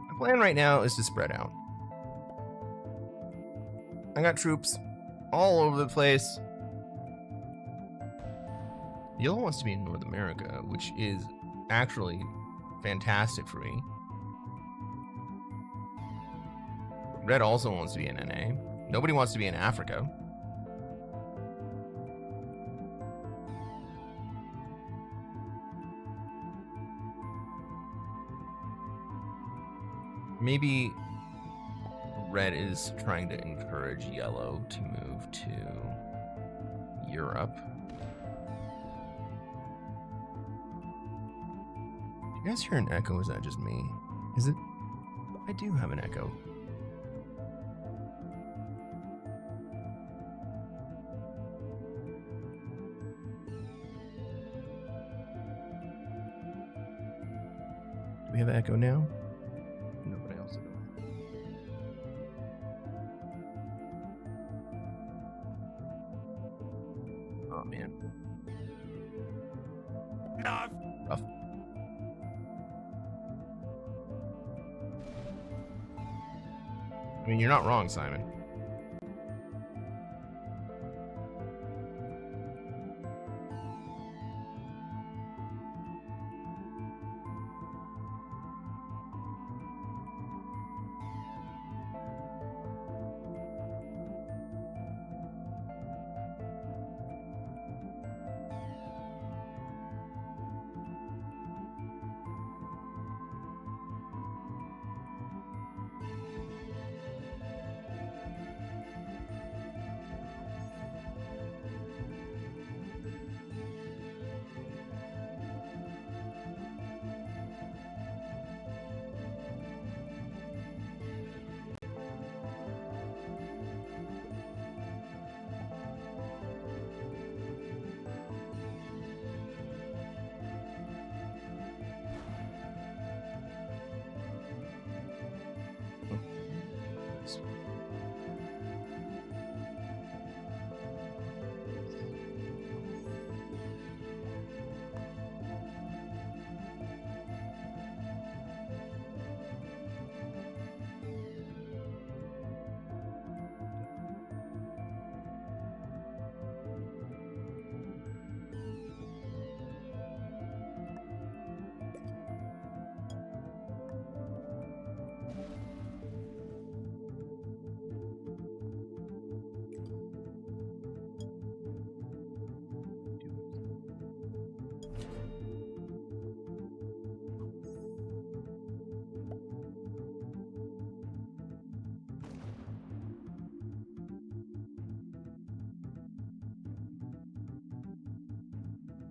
My plan right now is to spread out. I got troops all over the place. Yellow wants to be in North America, which is actually fantastic for me. Red also wants to be in NA. Nobody wants to be in Africa. Maybe red is trying to encourage yellow to move to Europe. Do you guys hear an echo? Is that just me? Is it? I do have an echo. Do we have an echo now? No, but I also don't. Oh man. Rough. I mean, you're not wrong, Simon.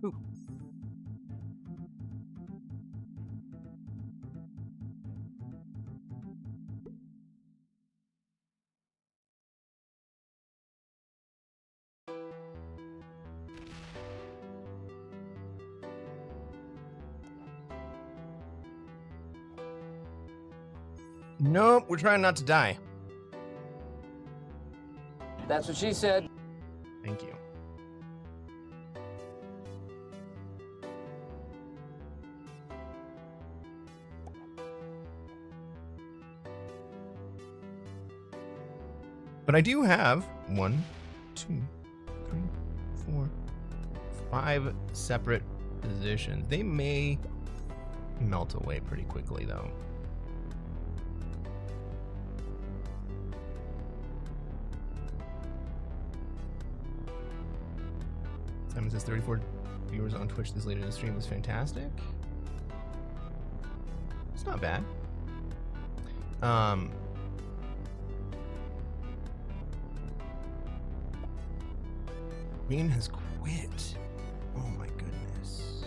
Ooh. Nope, we're trying not to die. That's what she said. Thank you. But I do have 1, 2, 3, 4, 5 separate positions. They may melt away pretty quickly, though. Simon says 34 viewers on Twitch this late in the stream is fantastic. It's not bad. Queen has quit. Oh my goodness.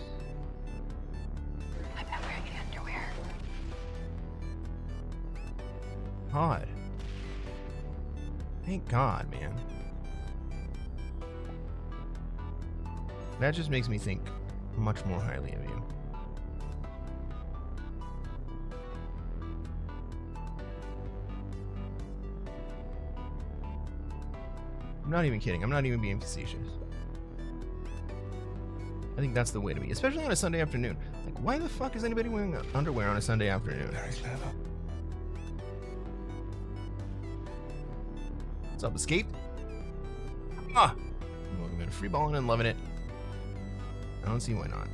I'm not wearing any underwear. God. Thank God, man. That just makes me think much more highly of you. I'm not even kidding. I'm not even being facetious. I think that's the way to be, especially on a Sunday afternoon. Like, why the fuck is anybody wearing underwear on a Sunday afternoon? Very clever. What's up, Escape? Ah! Welcome to free balling and loving it. I don't see why not.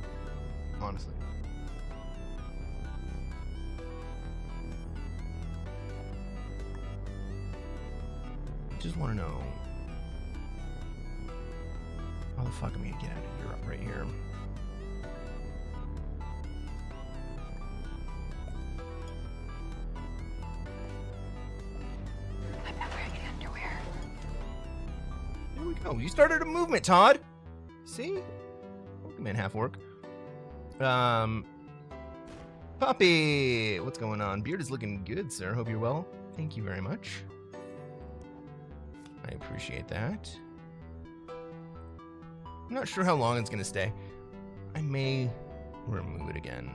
Honestly. just want to know how the fuck am I gonna get out of Europe right here? I'm not wearing any underwear. There we go. You started a movement, Todd. See? Welcome in, half orc. Puppy, what's going on? Beard is looking good, sir. Hope you're well. Thank you very much. I appreciate that. I'm not sure how long it's gonna stay. I may remove it again.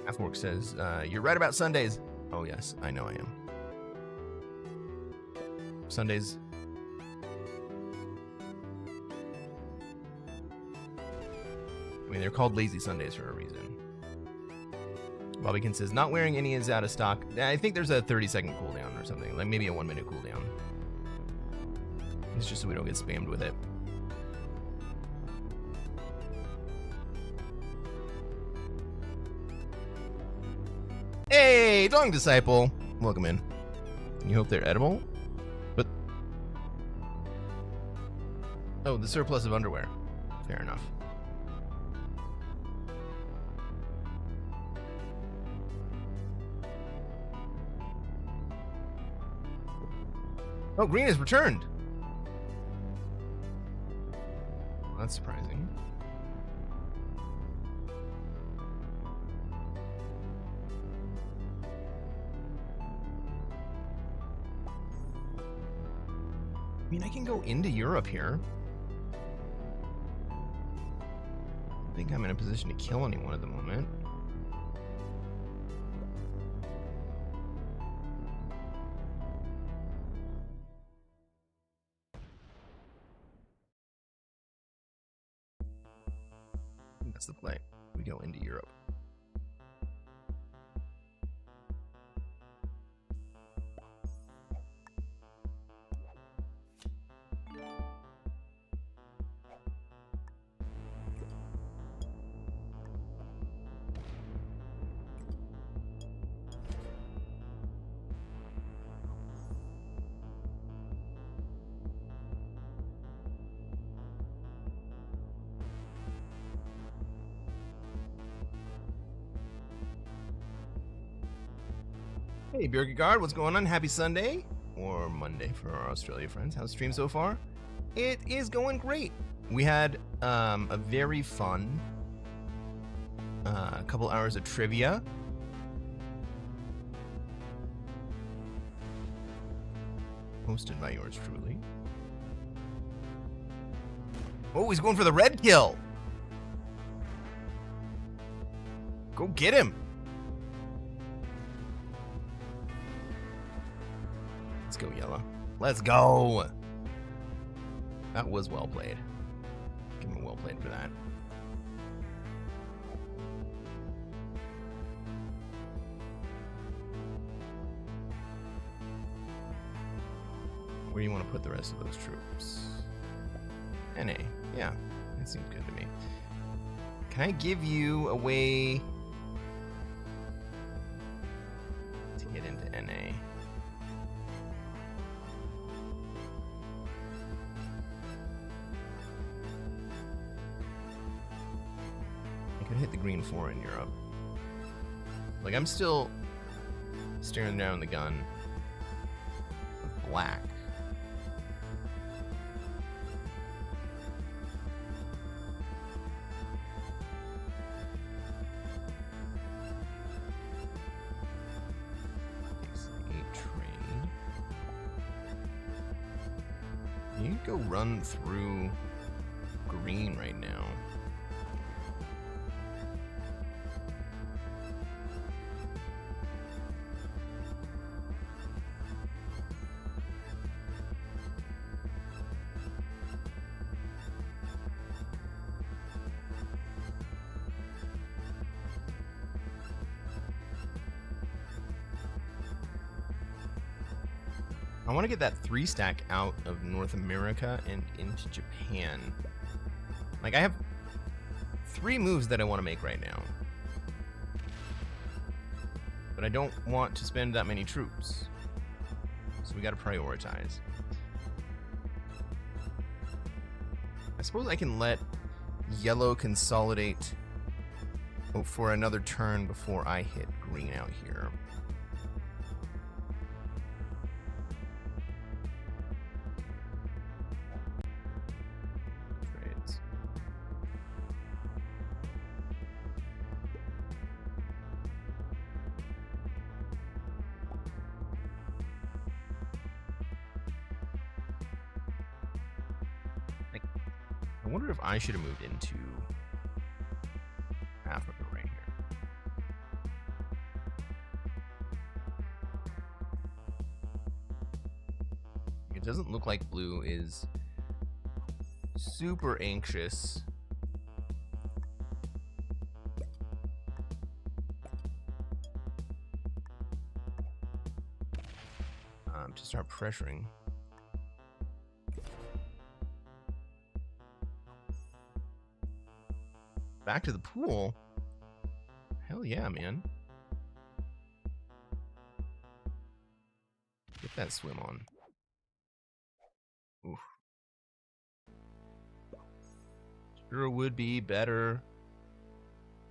Halfwork says, you're right about Sundays. Oh yes, I know I am. Sundays. I mean, they're called lazy Sundays for a reason. Bobbykins says, not wearing any is out of stock. I think there's a 30-second cooldown or something. Like maybe a 1-minute cooldown. It's just so we don't get spammed with it. Hey, Dong Disciple. Welcome in. You hope they're edible? But... oh, the surplus of underwear. Fair enough. Oh, green has returned. Well, that's surprising. I mean, I can go into Europe here. I don't think I'm in a position to kill anyone at the moment. I think that's the play. We go into Europe. Hey, Birgegard, what's going on? Happy Sunday, or Monday for our Australia friends. How's the stream so far? It is going great. We had a very fun couple hours of trivia. Hosted by yours truly. Oh, he's going for the red kill. Go get him. Let's go, yellow. Let's go. That was well played. Give him a well played for that. Where do you want to put the rest of those troops? NA. Yeah, that seems good to me. Can I give you a way to get into NA? I could hit the green 4 in Europe. Like, I'm still staring down the gun with black. You can go run through green right now. I want to get that 3-stack out of North America and into Japan. Like, I have 3 moves that I want to make right now. But I don't want to spend that many troops. So we got to prioritize. I suppose I can let yellow consolidate for another turn before I hit green out here. Trades. I wonder if I should have moved into Africa right here. It doesn't look like blue is super anxious to start pressuring. Back to the pool? Hell yeah, man. Get that swim on. Oof. Sure would be better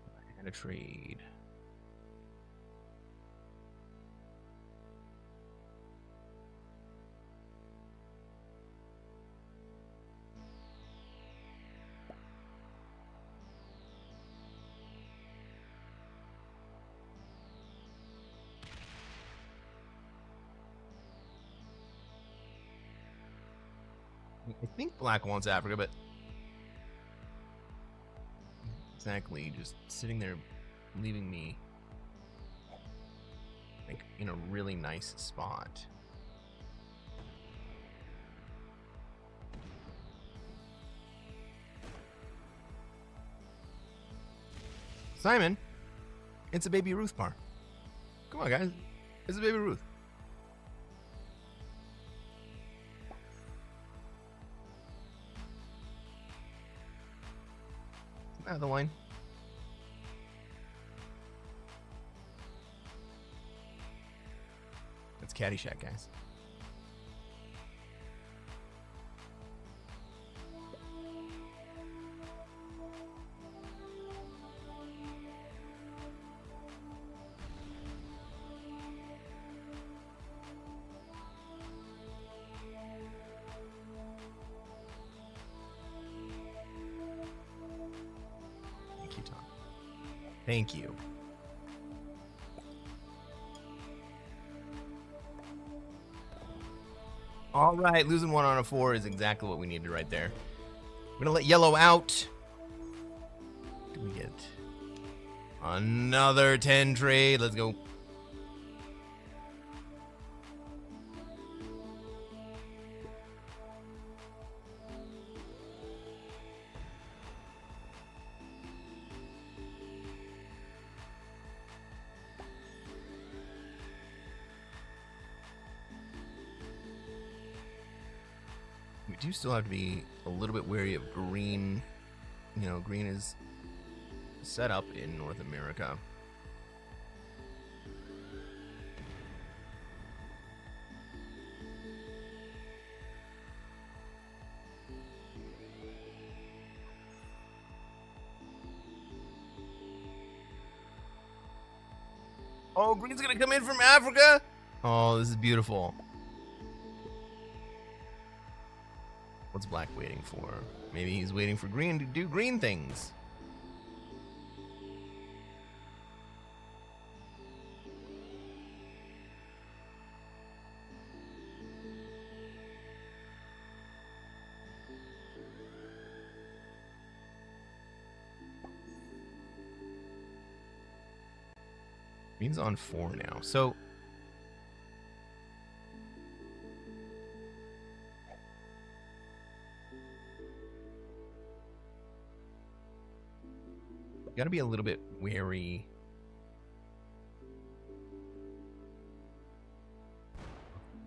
if I had a trade. I think black wants Africa, but exactly, just sitting there, leaving me like in a really nice spot. Simon, it's a Baby Ruth bar. Come on, guys, it's a Baby Ruth. Out of the line. That's Caddyshack, guys. Thank you. All right, losing 1 on a 4 is exactly what we needed right there. We're gonna let yellow out. Do we get another 10 trade? Let's go. We do still have to be a little bit wary of green. You know, green is set up in North America. Oh, green's gonna come in from Africa? Oh, this is beautiful. What's black waiting for? Maybe he's waiting for green to do green things. Green's on 4 now, so got to be a little bit wary.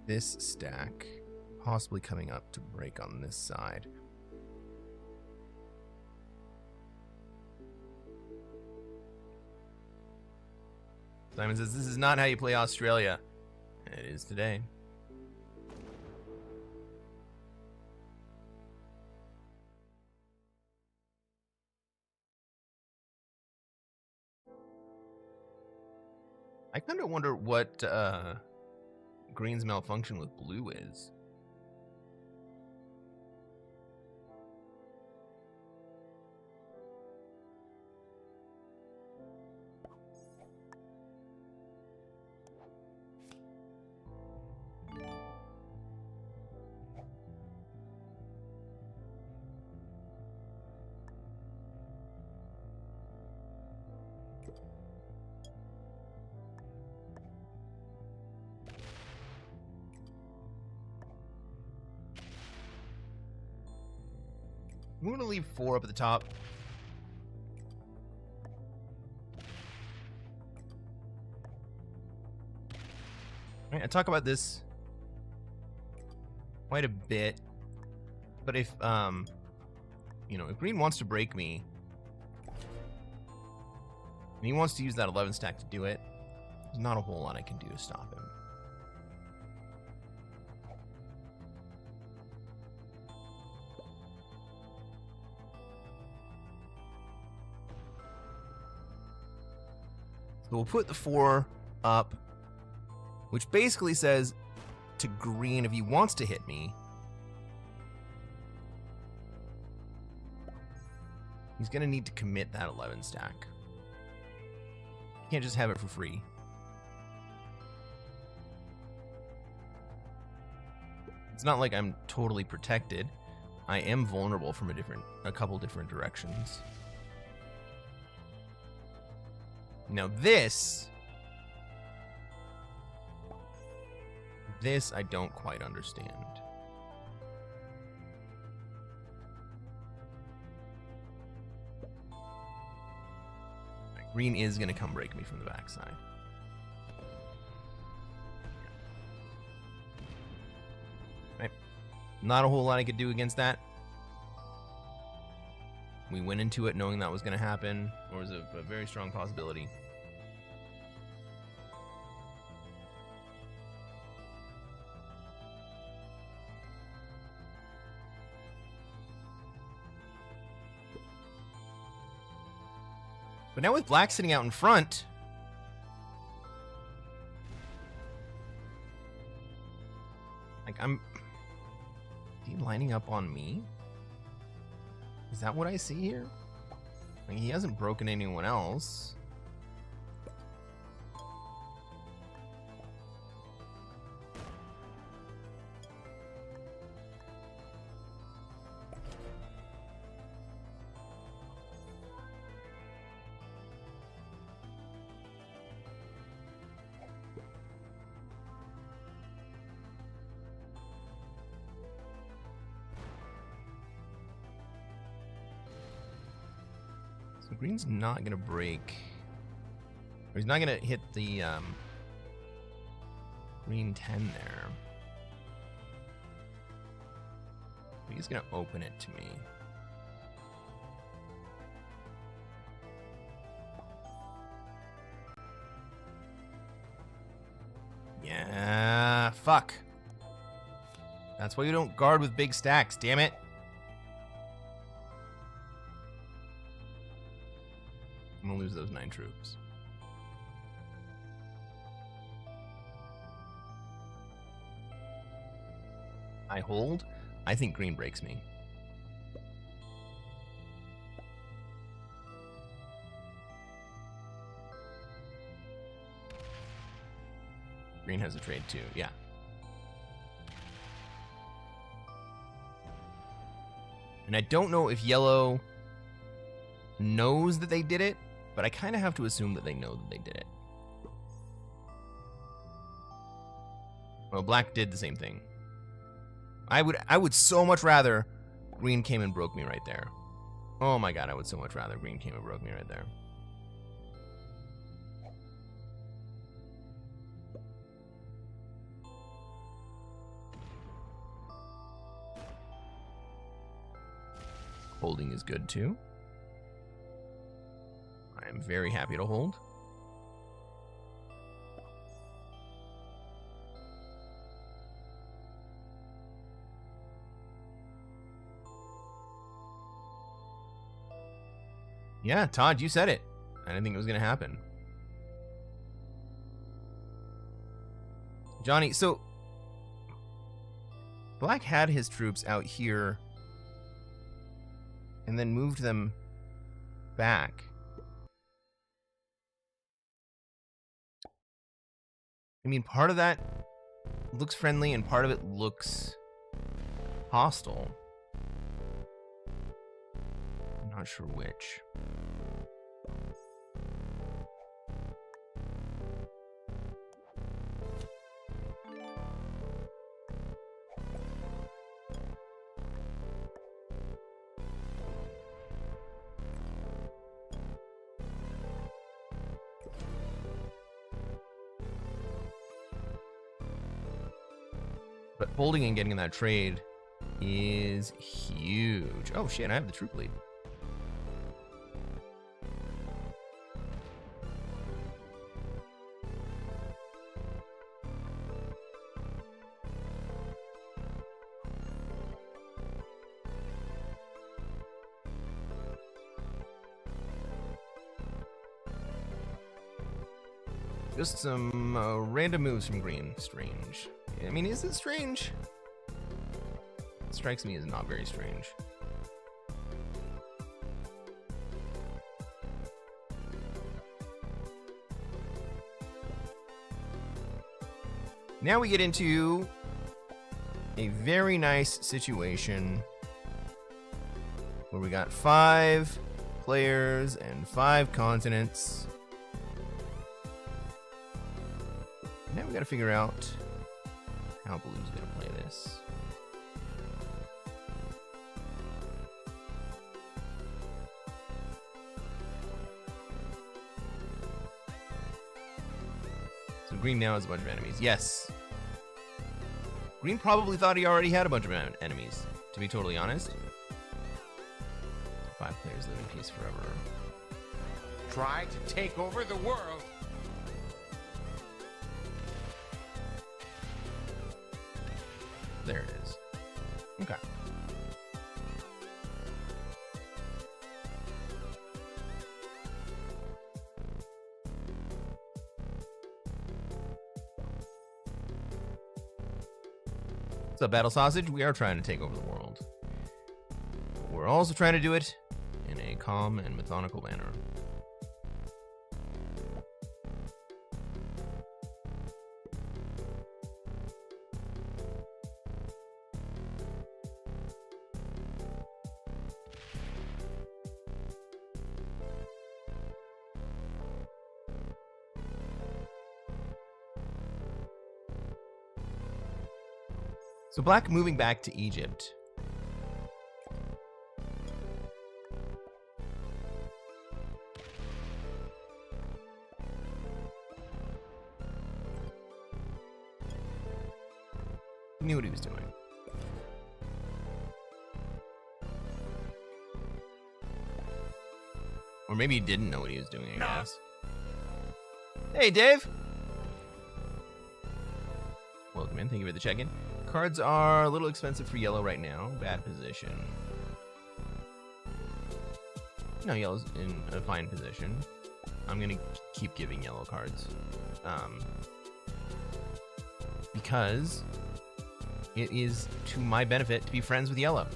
this stack possibly coming up to break on this side. Simon says, this is not how you play Australia. It is today. I kind of wonder what green's malfunction with blue is. I'm going to leave 4 up at the top. All right, I talk about this quite a bit, but if you know, if green wants to break me, and he wants to use that 11 stack to do it, there's not a whole lot I can do to stop him. So we'll put the 4 up, which basically says to green, if he wants to hit me, he's going to need to commit that 11 stack. You can't just have it for free. It's not like I'm totally protected. I am vulnerable from a couple different directions. Now this I don't quite understand. Green is going to come break me from the backside. Right. Not a whole lot I could do against that. We went into it knowing that was going to happen, or was a very strong possibility. But now with black sitting out in front, like is he lining up on me? Is that what I see here? Like, he hasn't broken anyone else. So green's not gonna break, or he's not gonna hit the green 10 there. But he's gonna open it to me. Yeah, fuck. That's why you don't guard with big stacks, damn it. I'm gonna lose those 9 troops. I hold. I think green breaks me. Green has a trade too, yeah. And I don't know if yellow knows that they did it, but I kind of have to assume that they know that they did it. Well, black did the same thing. I would so much rather green came and broke me right there. Oh my god, I would so much rather green came and broke me right there. Holding is good too. I am very happy to hold. Yeah, Todd, you said it. I didn't think it was going to happen. Johnny, so Black had his troops out here and then moved them back. I mean, part of that looks friendly and part of it looks hostile. I'm not sure which. But holding and getting in that trade is huge. Oh shit, I have the troop lead. Just some random moves from Green. Strange. I mean, is it strange? It strikes me as not very strange. Now we get into a very nice situation where we got 5 players and 5 continents. Now we gotta figure out how Blue's gonna play this. So Green now has a bunch of enemies. Yes. Green probably thought he already had a bunch of enemies, to be totally honest. 5 players live in peace forever. Try to take over the world. There it is. Okay. What's up, Battle Sausage? We are trying to take over the world. But we're also trying to do it in a calm and methodical manner. So Black moving back to Egypt. He knew what he was doing. Or maybe he didn't know what he was doing, I guess. Hey, Dave! Welcome in. Thank you for the check-in. Cards are a little expensive for yellow right now. Bad position. No, yellow's in a fine position. I'm gonna keep giving yellow cards. Because it is to my benefit to be friends with yellow.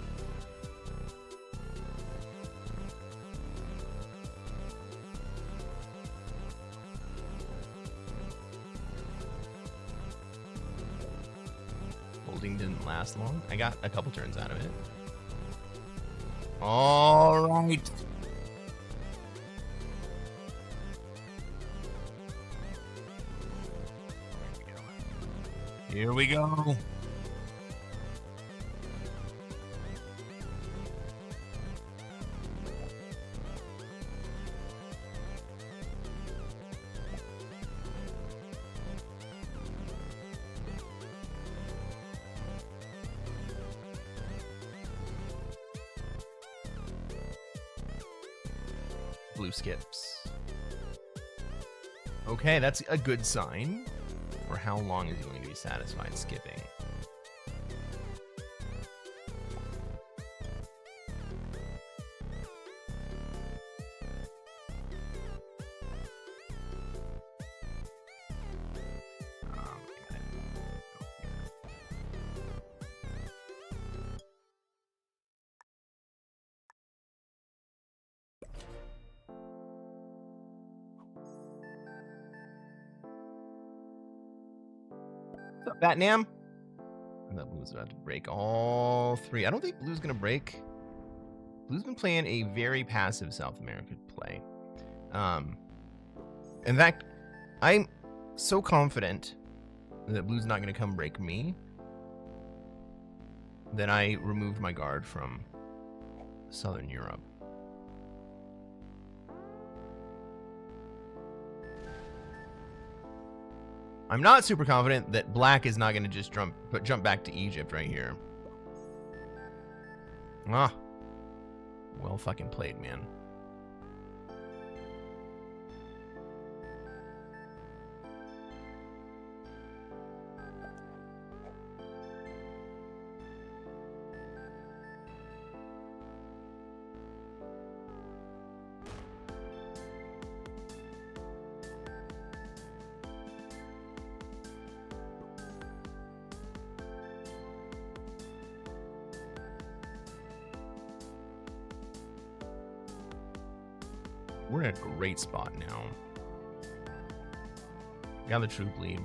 Didn't last long. I got a couple turns out of it. All right. Here we go. blue skips. Okay, that's a good sign. For how long is he going to be satisfied skipping? What's up, Batnam? I thought Blue was about to break all three. I don't think Blue's going to break. Blue's been playing a very passive South American play. In fact, I'm so confident that Blue's not going to come break me that I removed my guard from Southern Europe. I'm not super confident that Black is not going to just jump back to Egypt right here. Ah. Well fucking played, man. We're in a great spot now. Got the troop lead.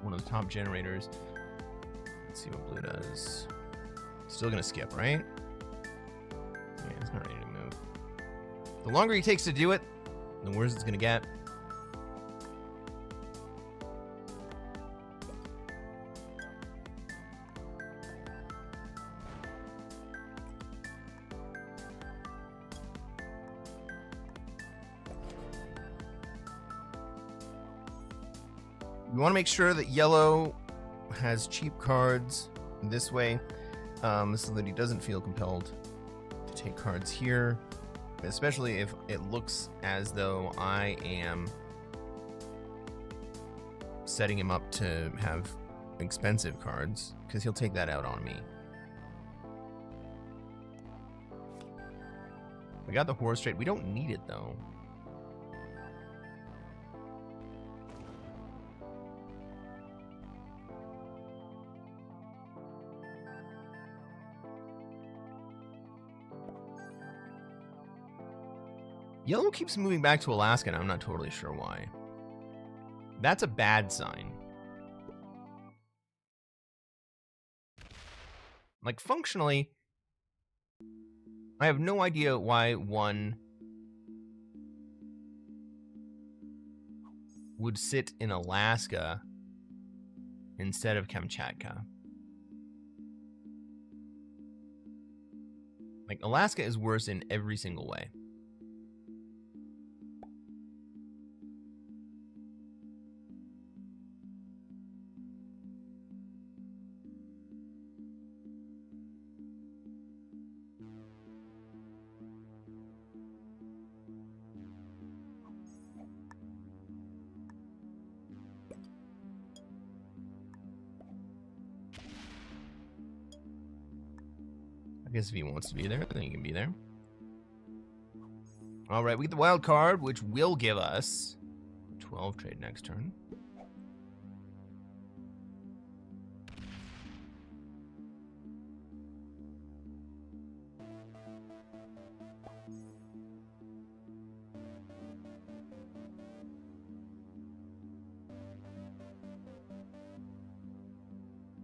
One of the top generators. Let's see what Blue does. Still gonna skip, right? Yeah, it's not ready to move. The longer he takes to do it, the worse it's gonna get. We want to make sure that yellow has cheap cards this way, so that he doesn't feel compelled to take cards here, especially if it looks as though I am setting him up to have expensive cards, because he'll take that out on me. We got the horse trade. We don't need it, though. Yellow keeps moving back to Alaska, and I'm not totally sure why. That's a bad sign. Like, functionally, I have no idea why one would sit in Alaska instead of Kamchatka. Like, Alaska is worse in every single way. I guess if he wants to be there, then he can be there. All right, we get the wild card, which will give us 12 trade next turn.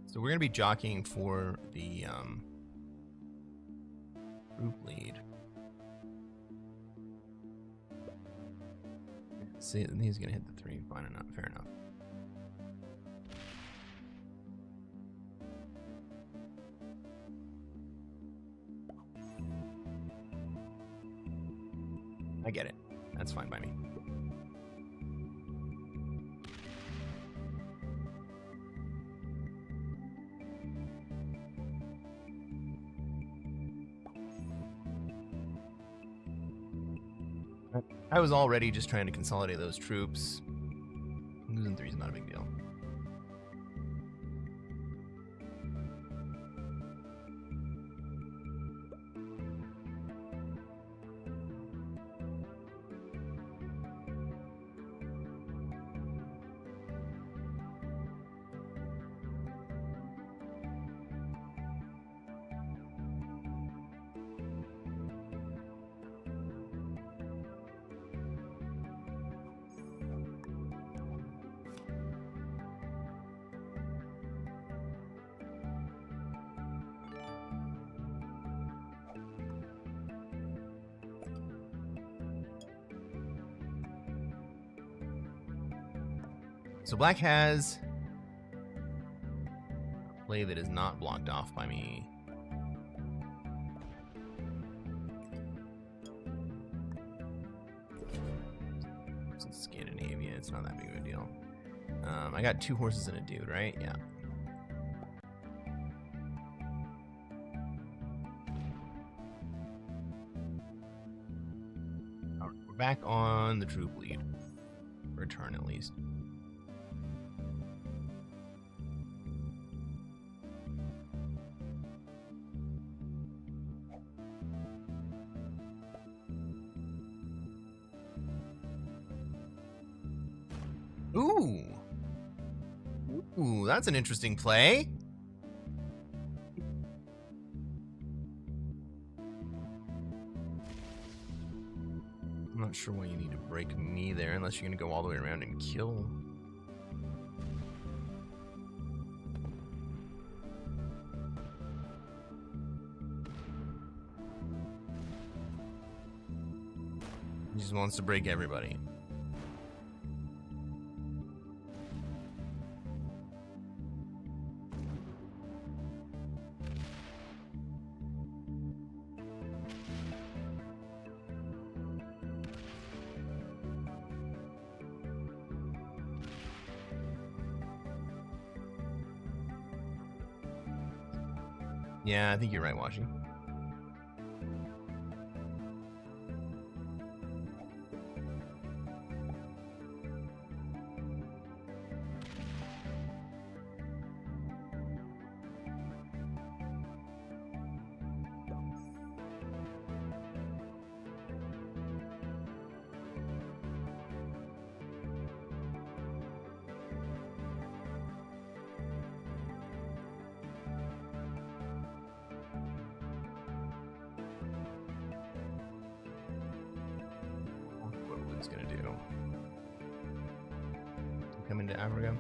So we're going to be jockeying for the group lead. See, he's gonna hit the 3. Fine enough, fair enough. I get it. That's fine by me. I was already just trying to consolidate those troops. Losing 3 is not a big deal. So black has a play that is not blocked off by me. It's Scandinavia, it's not that big of a deal. I got 2 horses and a dude, right? Yeah. All right, we're back on the troop lead. For a turn at least. Ooh. Ooh, that's an interesting play. I'm not sure why you need to break me there unless you're going to go all the way around and kill. He just wants to break everybody. Yeah, I think you're right, Washi. It's gonna do. Come into Africa.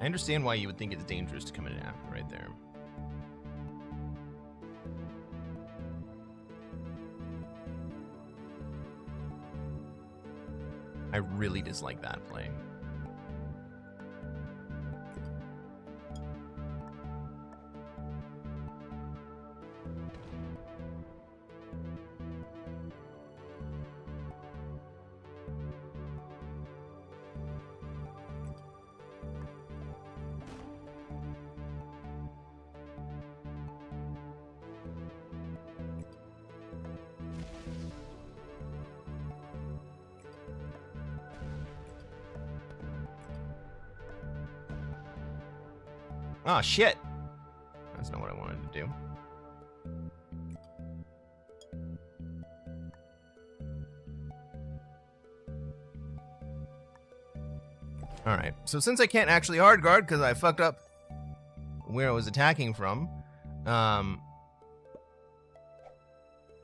I understand why you would think it's dangerous to come into Africa right there. I really dislike that play. Oh, shit. That's not what I wanted to do. Alright, so since I can't actually hard guard because I fucked up where I was attacking from, I'm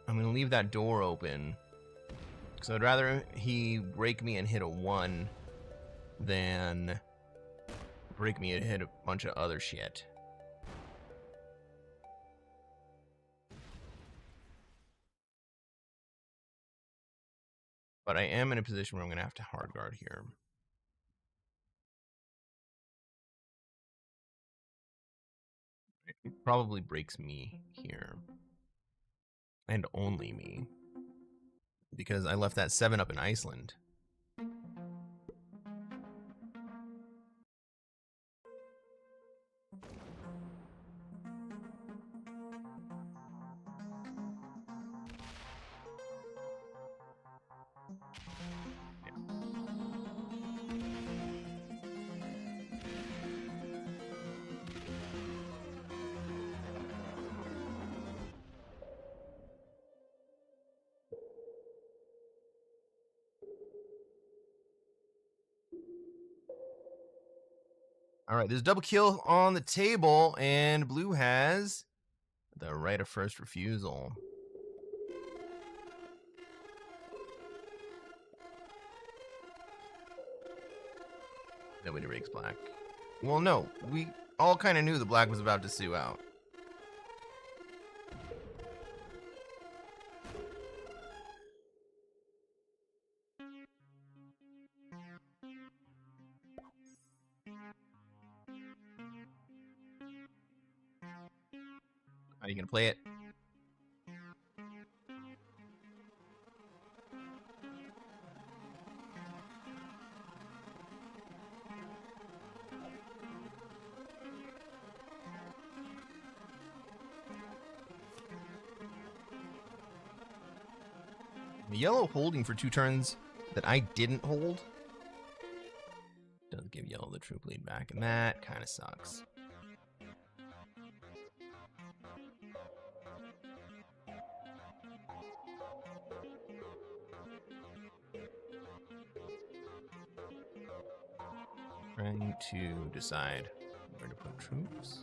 going to leave that door open. Because I'd rather he break me and hit a 1 than break me and hit a bunch of other shit. But I am in a position where I'm going to have to hard guard here. It probably breaks me here. And only me. because I left that 7 up in Iceland. All right, there's a double kill on the table, and blue has the right of first refusal. Nobody rakes black. Well, no, we all kind of knew the black was about to sue out. How are you gonna play it? Yellow holding for 2 turns that I didn't hold does give yellow the troop lead back, and that kind of sucks. Trying to decide where to put troops.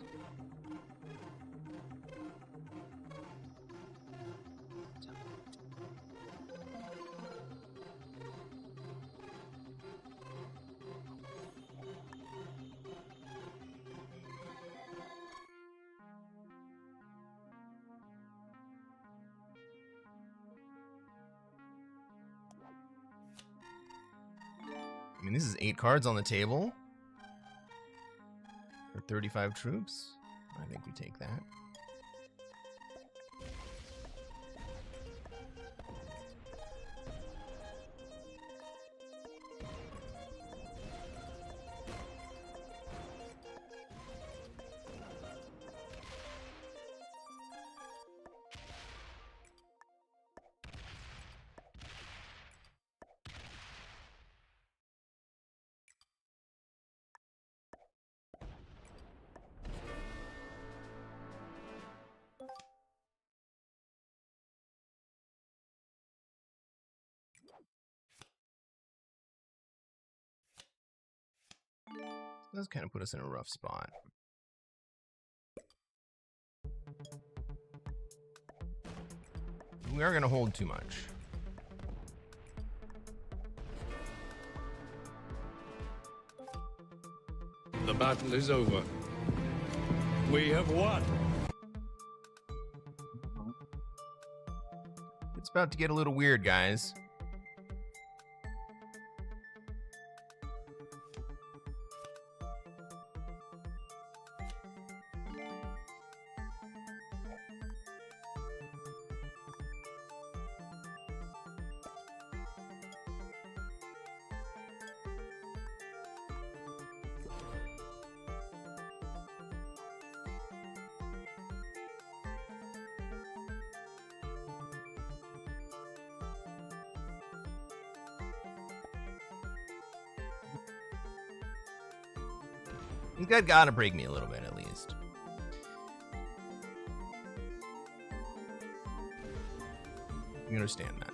I mean, this is 8 cards on the table for 35 troops. I think we take that. Does kind of put us in a rough spot. We are going to hold too much. The battle is over. We have won. It's about to get a little weird, guys. You guys gotta break me a little bit at least. You understand that.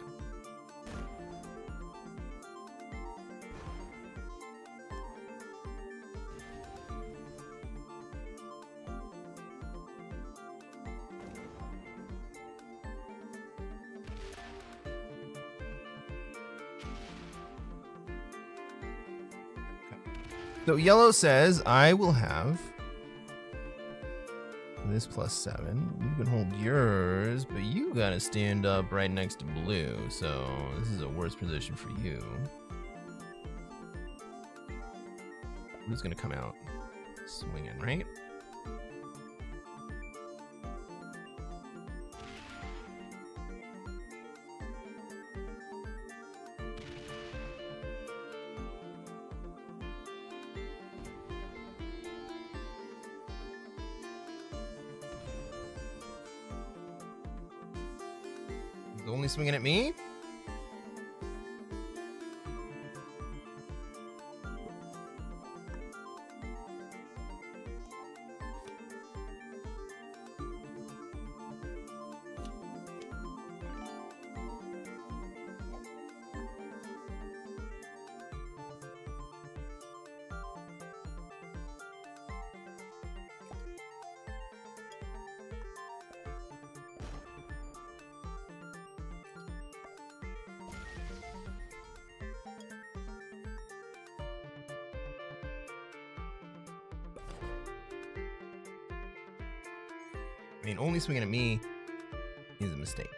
So yellow says, I will have this +7. You can hold yours, but you gotta stand up right next to blue. So this is a worse position for you. Who's gonna come out swinging, right? Only swinging at me? I mean, only swinging at me is a mistake.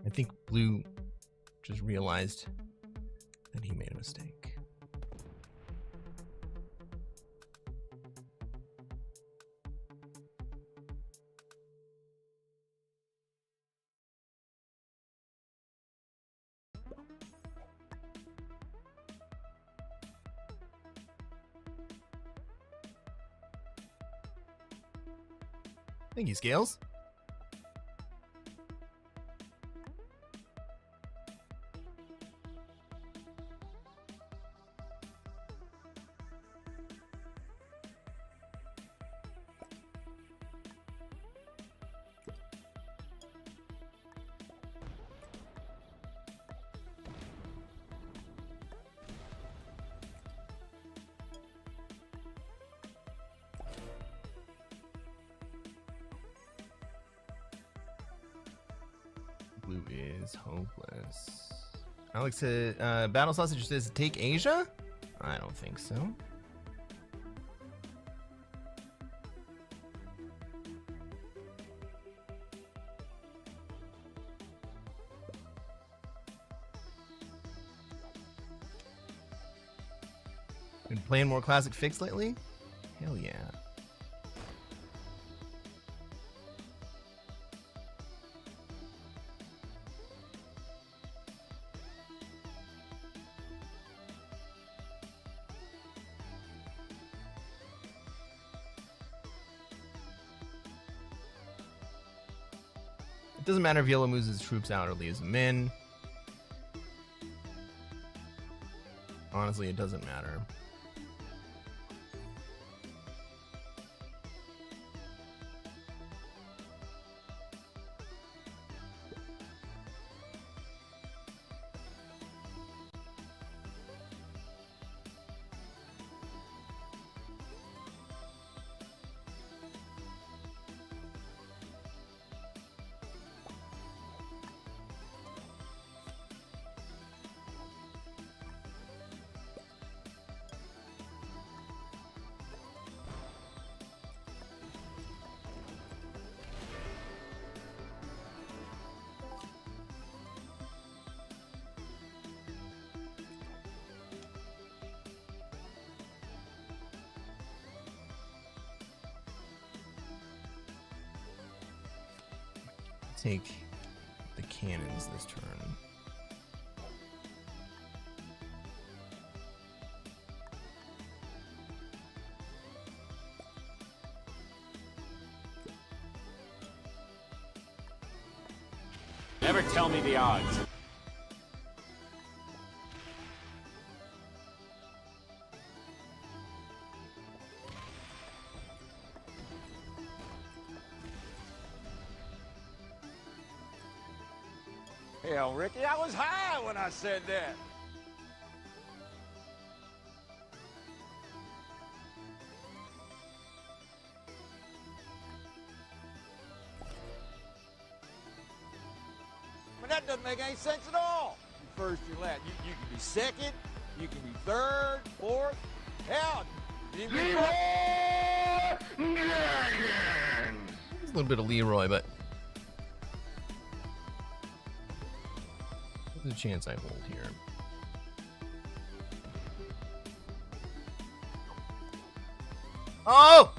I think Blue just realized that he made a mistake. Thank you, Scales. Blue is hopeless. Alex, Battle Sausage says take Asia? I don't think so. Been playing more classic fix lately? Hell yeah. It doesn't matter if Yellow moves his troops out or leaves them in. Honestly, it doesn't matter. Take the cannons this turn. Never tell me the odds. Hell, Ricky, I was high when I said that. I mean, that doesn't make any sense at all. You first, you last. You can be second, you can be third, fourth. Hell, you can be little bit of Leroy, but there's a chance I hold here. Oh!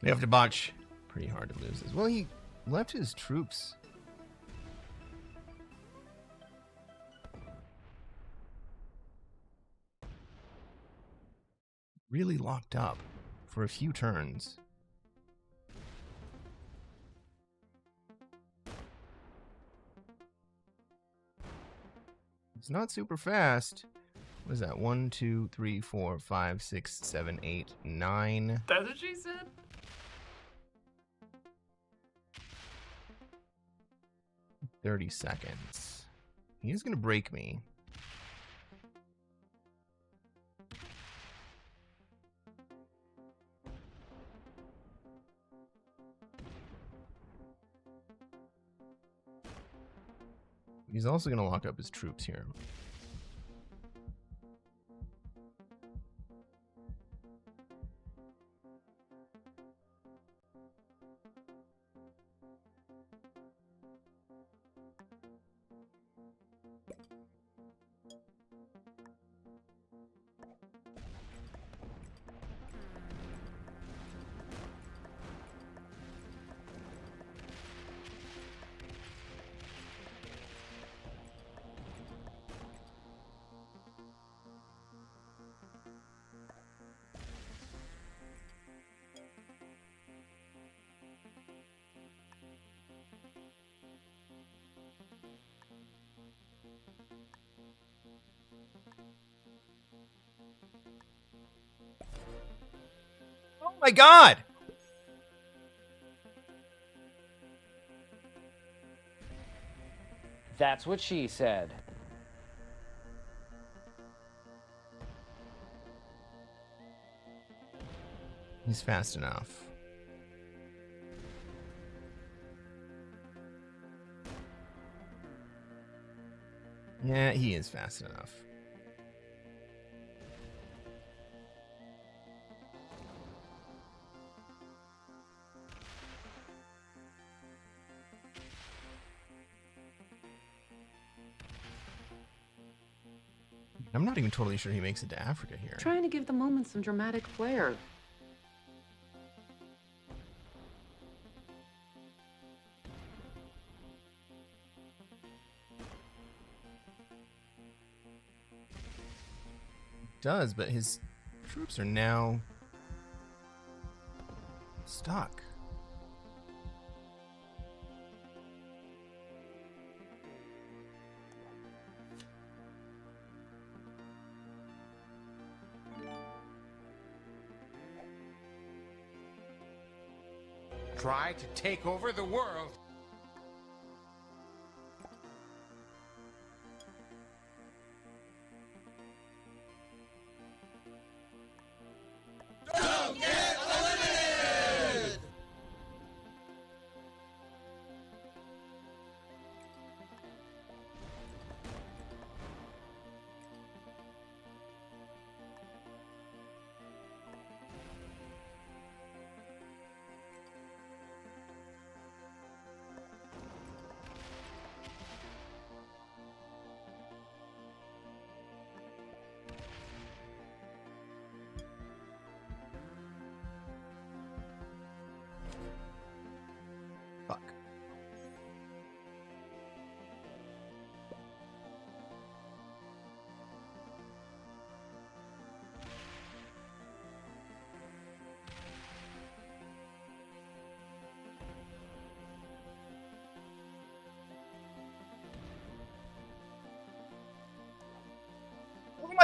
We have to botch. Pretty hard to lose this. Well, he left his troops. Really locked up for a few turns. It's not super fast. What is that? 1, 2, 3, 4, 5, 6, 7, 8, 9. That's what she said. $30 seconds. He is going to break me. He's also going to lock up his troops here. Oh my God! That's what she said. He's fast enough. Yeah, he is fast enough. I'm not even totally sure he makes it to Africa here. Trying to give the moment some dramatic flair. Does, but his troops are now stuck. Try to take over the world. Don't get eliminated!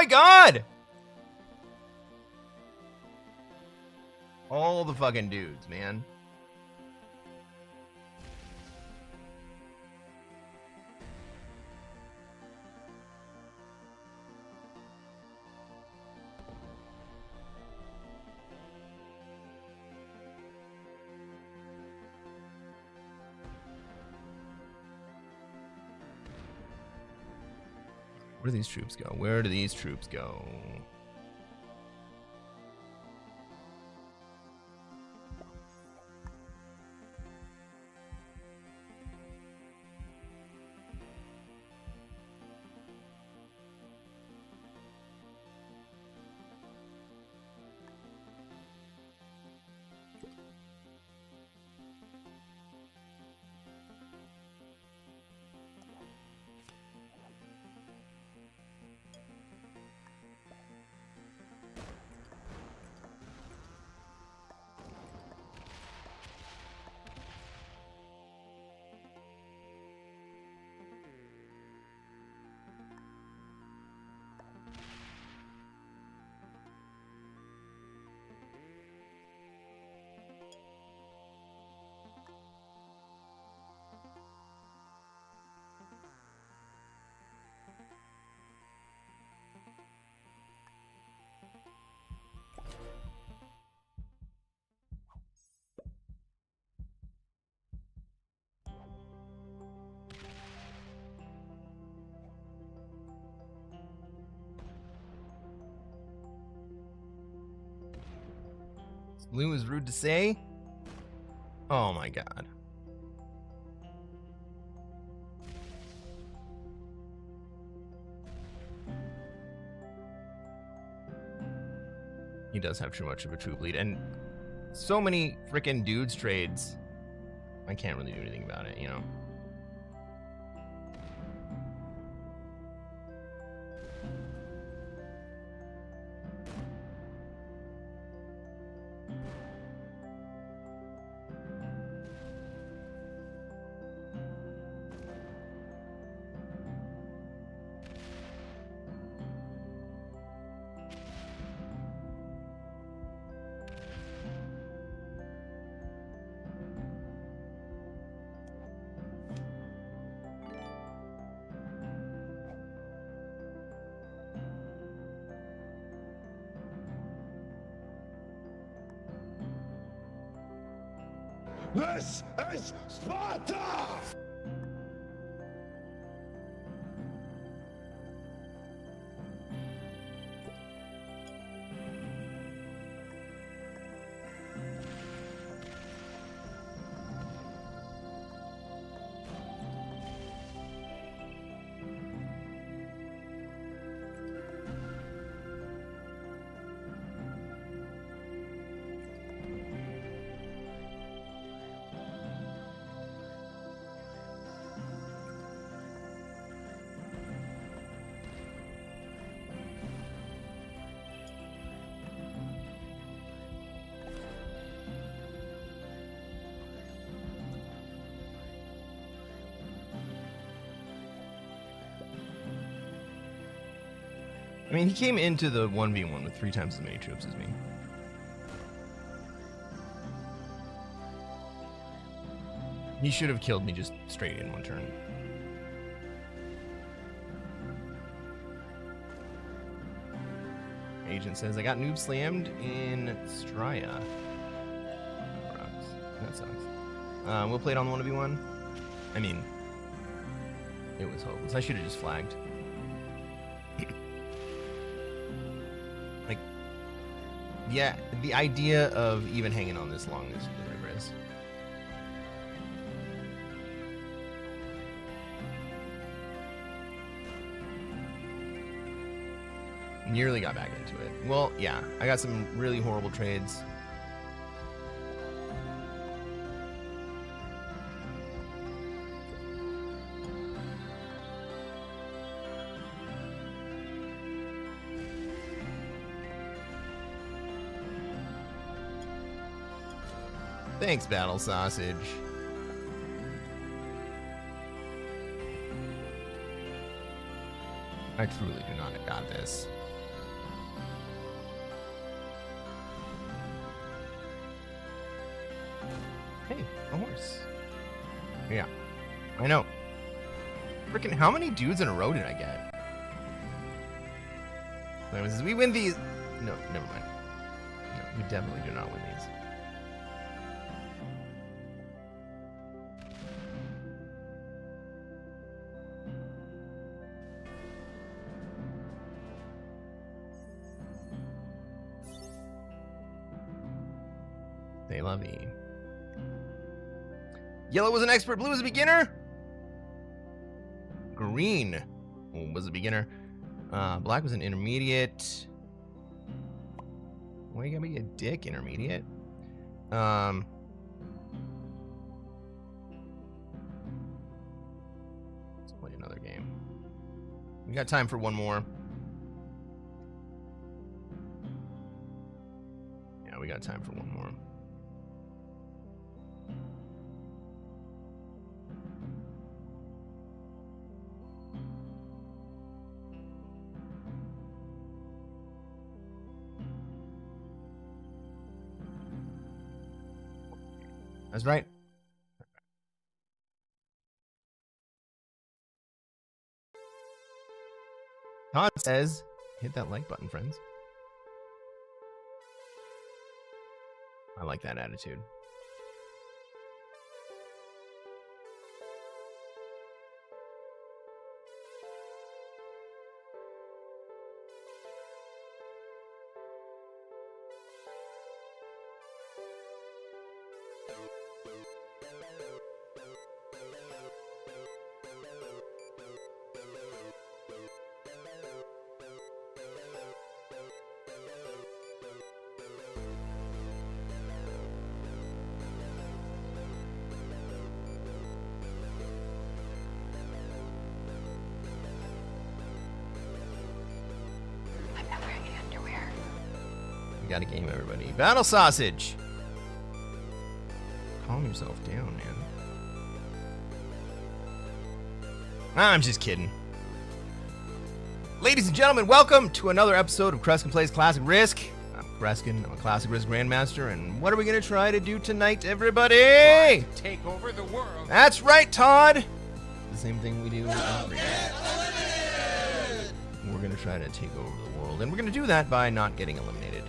god! All the fucking dudes, man. Where do these troops go? Where do these troops go? Blue is rude to say. Oh my god. He does have too much of a troop lead, and so many freaking dudes trades. I can't really do anything about it, you know. This is Sparta! I mean, he came into the 1v1 with 3 times as many troops as me. He should have killed me just straight in one turn. Agent says, I got noob slammed in Strya. That sucks. We'll play it on the 1v1. I mean, it was hopeless. I should have just flagged. Like, yeah, the idea of even hanging on this long is ludicrous. Nearly got back into it. Well, yeah, I got some really horrible trades. Thanks, Battle Sausage. I truly do not got this. Hey, a horse. Yeah, I know. Frickin' how many dudes in a row did I get? Wait, was this, we win these? No, never mind. No, we definitely do not win these. They love me. Yellow was an expert, blue was a beginner. Green was a beginner. Black was an intermediate. Why you gotta be a dick, intermediate? Let's play another game. We got time for one more. Yeah, we got time for one more. That's right. Todd says, hit that like button, friends. I like that attitude. Got a game, everybody. Battle sausage. Calm yourself down, man. I'm just kidding. Ladies and gentlemen, welcome to another episode of Cresquin Plays Classic Risk. I'm Cresquin. I'm a Classic Risk Grandmaster, and what are we going to try to do tonight, everybody? Take over the world. That's right, Todd. The same thing we do every day. We're going to try to take over the world, and we're going to do that by not getting eliminated.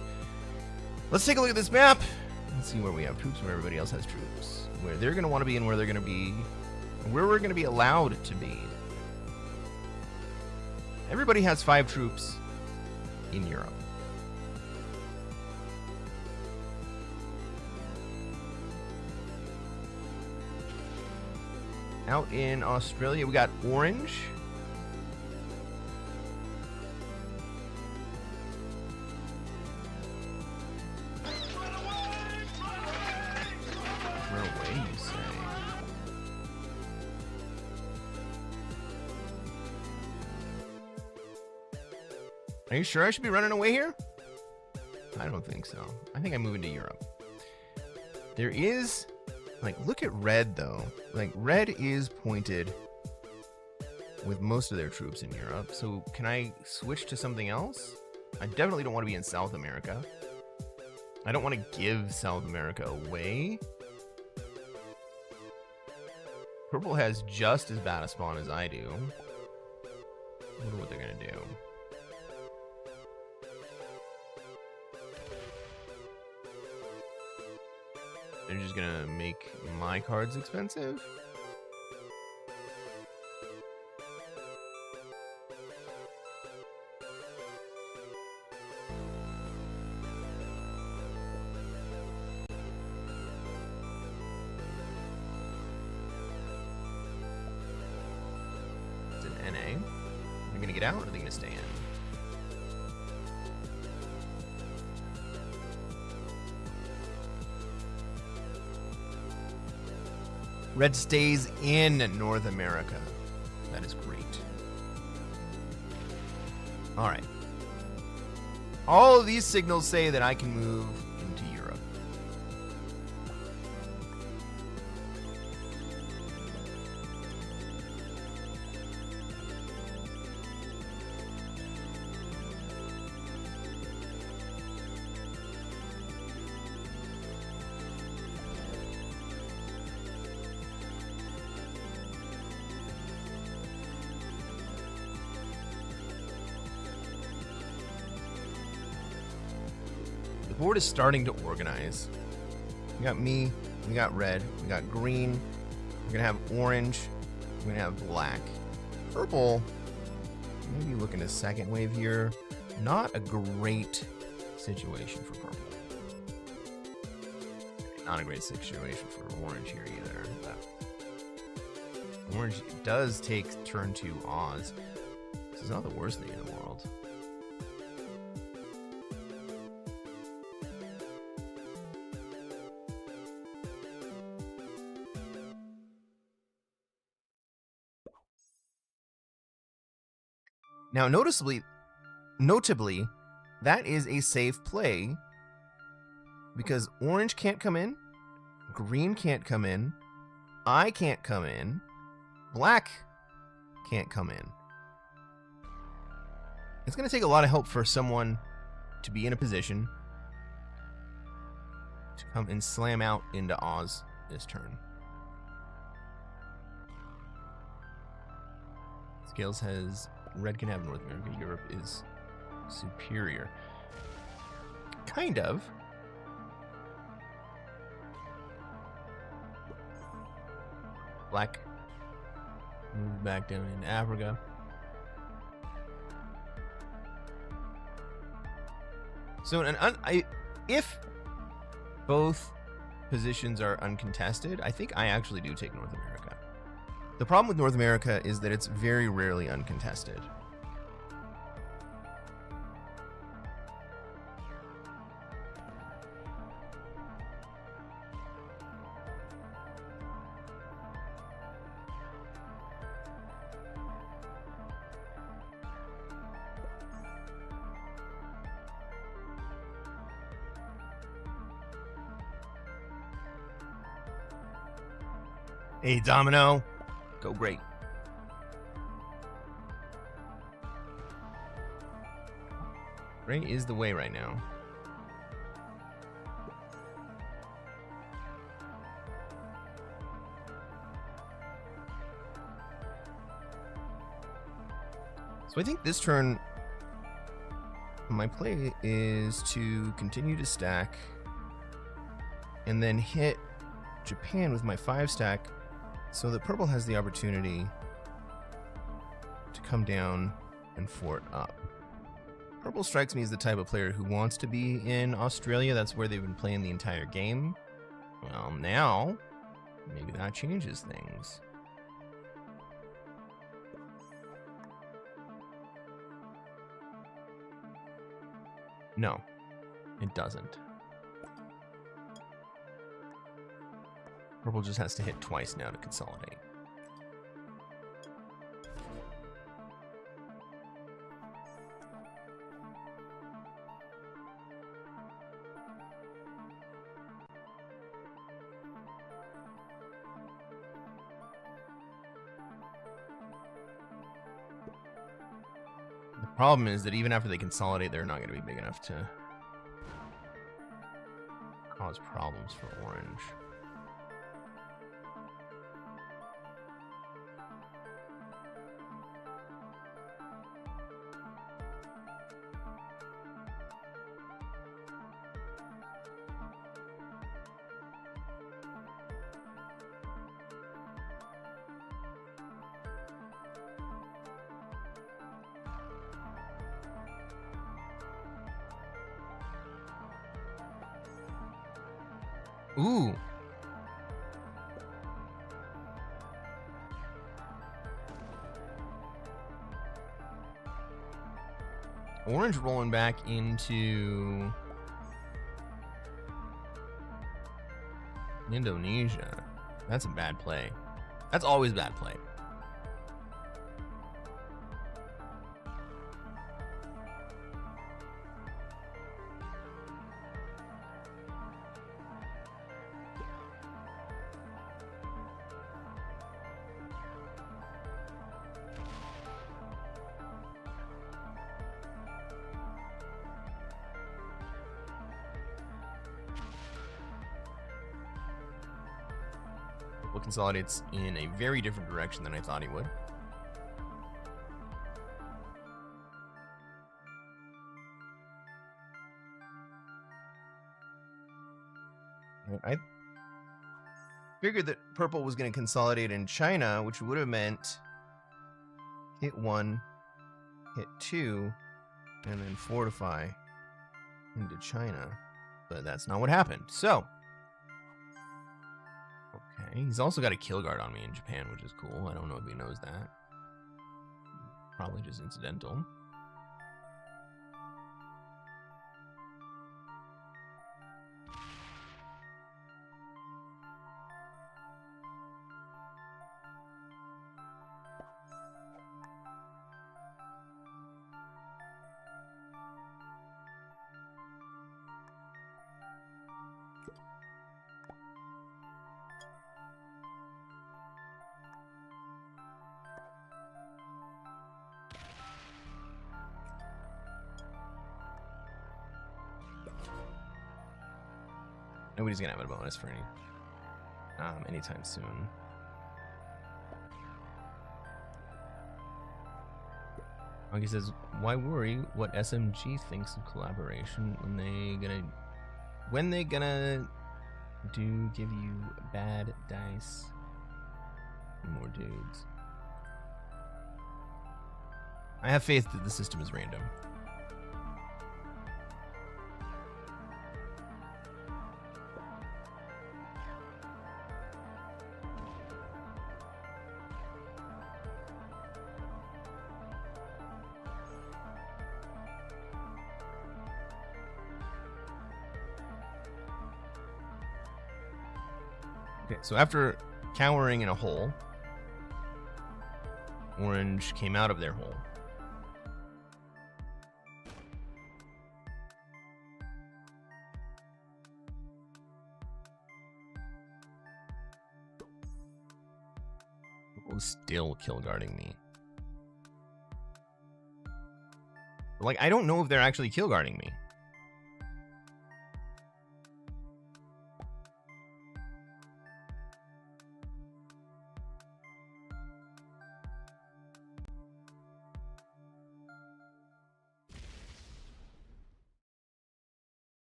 Let's take a look at this map. Let's see where we have troops, where everybody else has troops. Where they're going to want to be and where they're going to be. Where we're going to be allowed to be. Everybody has 5 troops in Europe. Out in Australia, we got orange. Are you sure I should be running away here? I don't think so. I think I'm moving to Europe. There is, like, look at red, though. Like, red is pointed with most of their troops in Europe. So can I switch to something else? I definitely don't want to be in South America. I don't want to give South America away. Purple has just as bad a spawn as I do. I wonder what they're going to do. They're just gonna make my cards expensive? It's an NA. Are they gonna get out or are they gonna stay in? Red stays in North America. That is great. All right. All of these signals say that I can move into Europe. board is starting to organize. We got me, we got red, we got green, we're gonna have orange, we're gonna have black. Purple, maybe looking at second wave here. Not a great situation for purple. Not a great situation for orange here either. But orange does take turn 2 Oz. This is not the worst thing in the world. Now, notably, that is a safe play because orange can't come in, green can't come in, I can't come in, black can't come in. It's going to take a lot of help for someone to be in a position to come and slam out into Oz this turn. Scales has red can have North America. Europe is superior. Kind of. Black move back down in Africa. So if both positions are uncontested, I think I actually do take North America. The problem with North America is that it's very rarely uncontested. Hey, Domino. Go great. Gray is the way right now. So I think this turn, my play is to continue to stack and then hit Japan with my 5 stack so that purple has the opportunity to come down and fort up. Purple strikes me as the type of player who wants to be in Australia. That's where they've been playing the entire game. Well, now, maybe that changes things. No, it doesn't. Purple just has to hit twice now to consolidate. The problem is that even after they consolidate, they're not going to be big enough to cause problems for orange. Ooh. Orange rolling back into Indonesia. That's a bad play. That's always bad play. Consolidates in a very different direction than I thought he would. I figured that purple was going to consolidate in China, which would have meant hit 1, hit 2, and then fortify into China. But that's not what happened. So, okay, he's also got a kill guard on me in Japan, which is cool. I don't know if he knows that. Probably just incidental. Nobody's gonna have a bonus for anytime soon. Like he says, why worry what SMG thinks of collaboration when they gonna give you bad dice? More dudes. I have faith that the system is random. Okay, so after cowering in a hole, orange came out of their hole. Purple's still kill guarding me. But, like, I don't know if they're actually kill guarding me.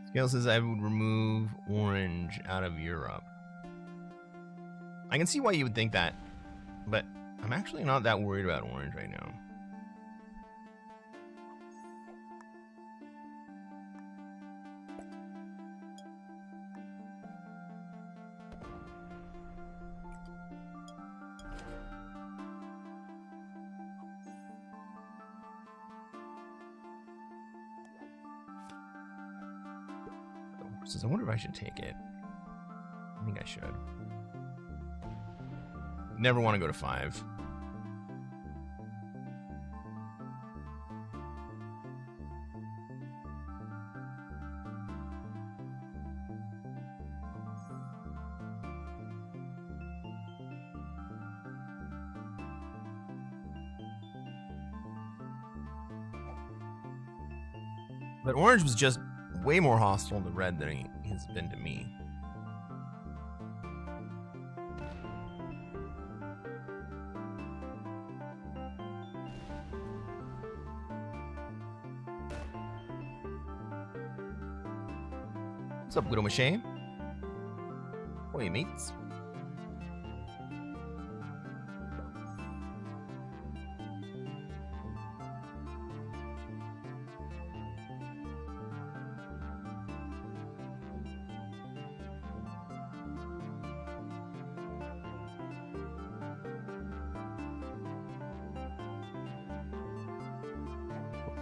Scale says I would remove orange out of Europe. I can see why you would think that, but I'm actually not that worried about orange right now. I wonder if I should take it. I think I should. Never want to go to 5. But orange was just way more hostile to red than he has been to me. What's up, Widow Mache? Oi, mates.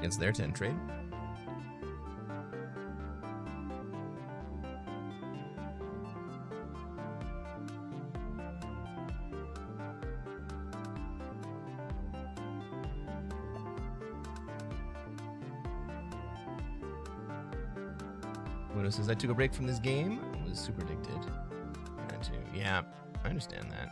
It's their 10 trade. Widow says, I took a break from this game. I was super addicted. Yeah, I understand that.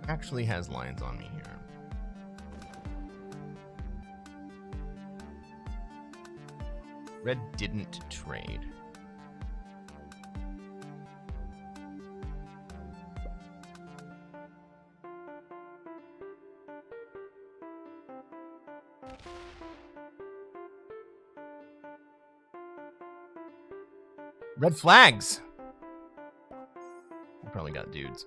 actually has lines on me here? Red didn't trade. Red flags. We probably got dudes.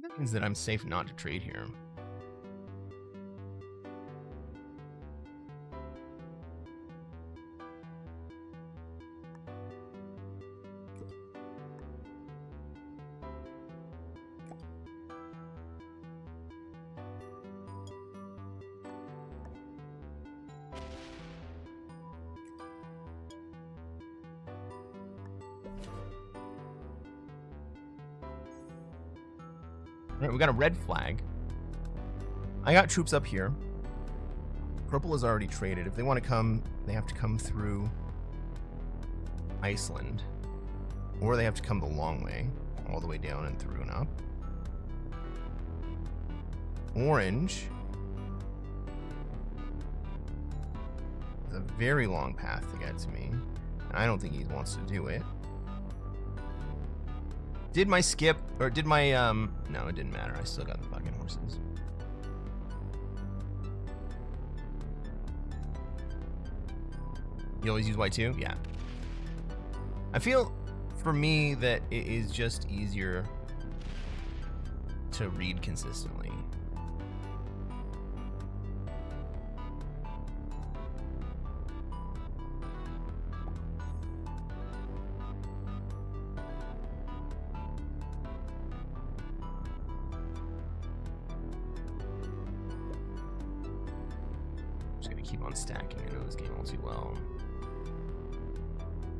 That means that I'm safe not to trade here. Alright, we got a red flag. I got troops up here. Purple is already traded. If they want to come, they have to come through Iceland. Or they have to come the long way, all the way down and through and up. Orange is a very long path to get to me. And I don't think he wants to do it. Did my skip, or did my, no, it didn't matter. I still got the fucking horses. You always use Y2? Yeah. I feel, for me, that it is just easier to read consistently. Just gonna keep on stacking. I know this game all too well.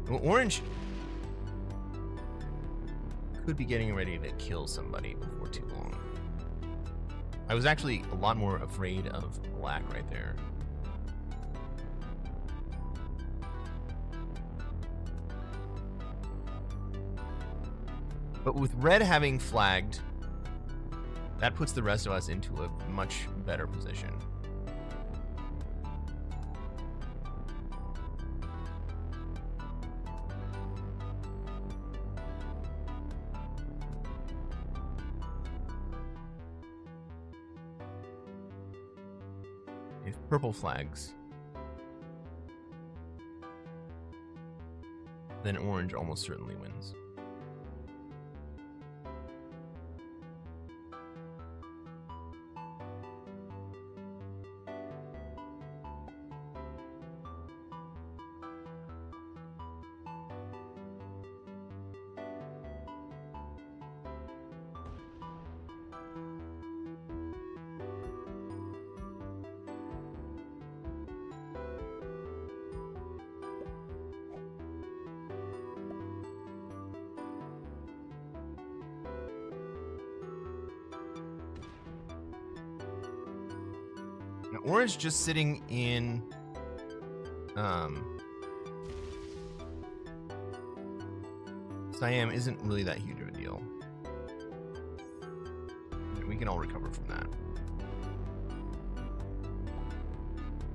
Well, orange could be getting ready to kill somebody before too long. I was actually a lot more afraid of black right there. But with red having flagged, that puts the rest of us into a much better position. If purple flags, then orange almost certainly wins. Now, orange just sitting in Siam isn't really that huge of a deal. We can all recover from that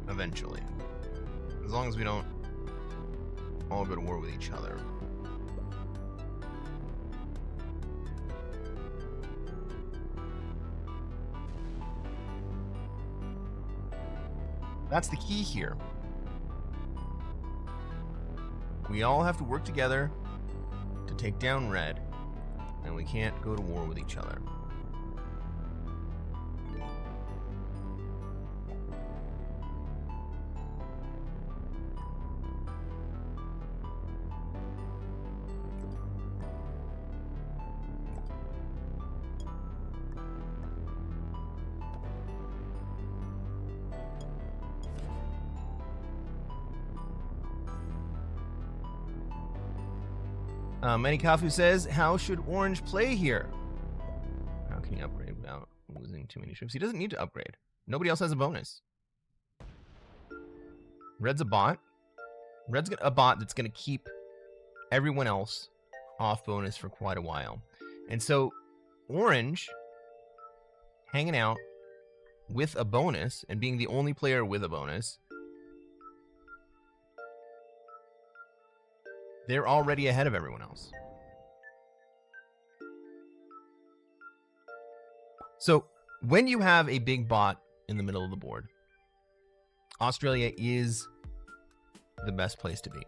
eventually, as long as we don't all go to war with each other. That's the key here. We all have to work together to take down red, and we can't go to war with each other. Manikafu says, how should Orange play here? How can he upgrade without losing too many troops? He doesn't need to upgrade. Nobody else has a bonus. Red's a bot. Red's a bot that's going to keep everyone else off bonus for quite a while. And so Orange hanging out with a bonus and being the only player with a bonus, they're already ahead of everyone else. So when you have a big bot in the middle of the board, Australia is the best place to be.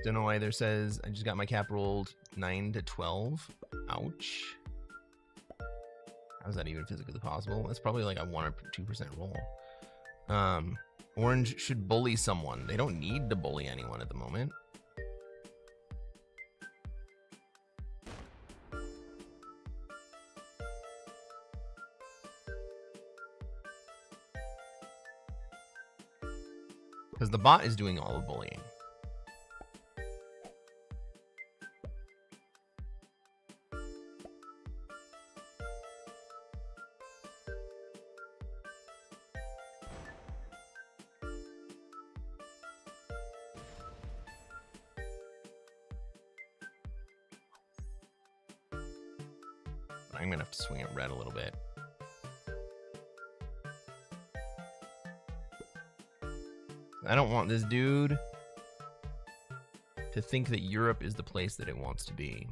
Don't know why there says I just got my cap rolled 9 to 12. Ouch. How is that even physically possible? That's probably like a 1 or 2% roll. Orange should bully someone. They don't need to bully anyone at the moment. Because the bot is doing all the bullying. I'm gonna have to swing at red a little bit. I don't want this dude to think that Europe is the place that it wants to be.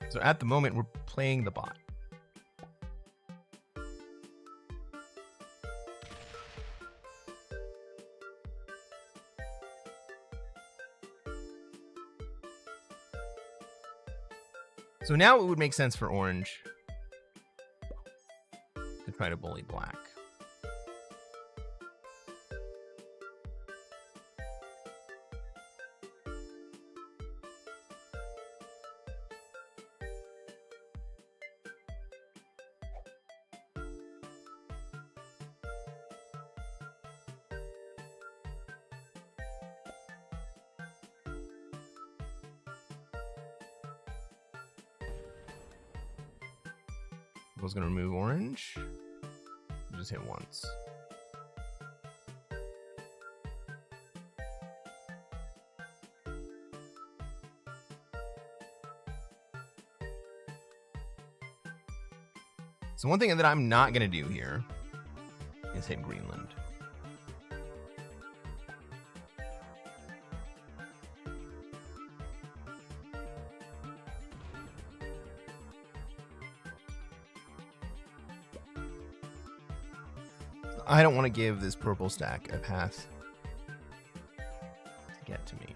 So at the moment, we're playing the bot. So now it would make sense for Orange to try to bully Black. I was gonna remove Orange. Just hit once. So one thing that I'm not gonna do here is hit Greenland. I don't want to give this purple stack a path to get to me.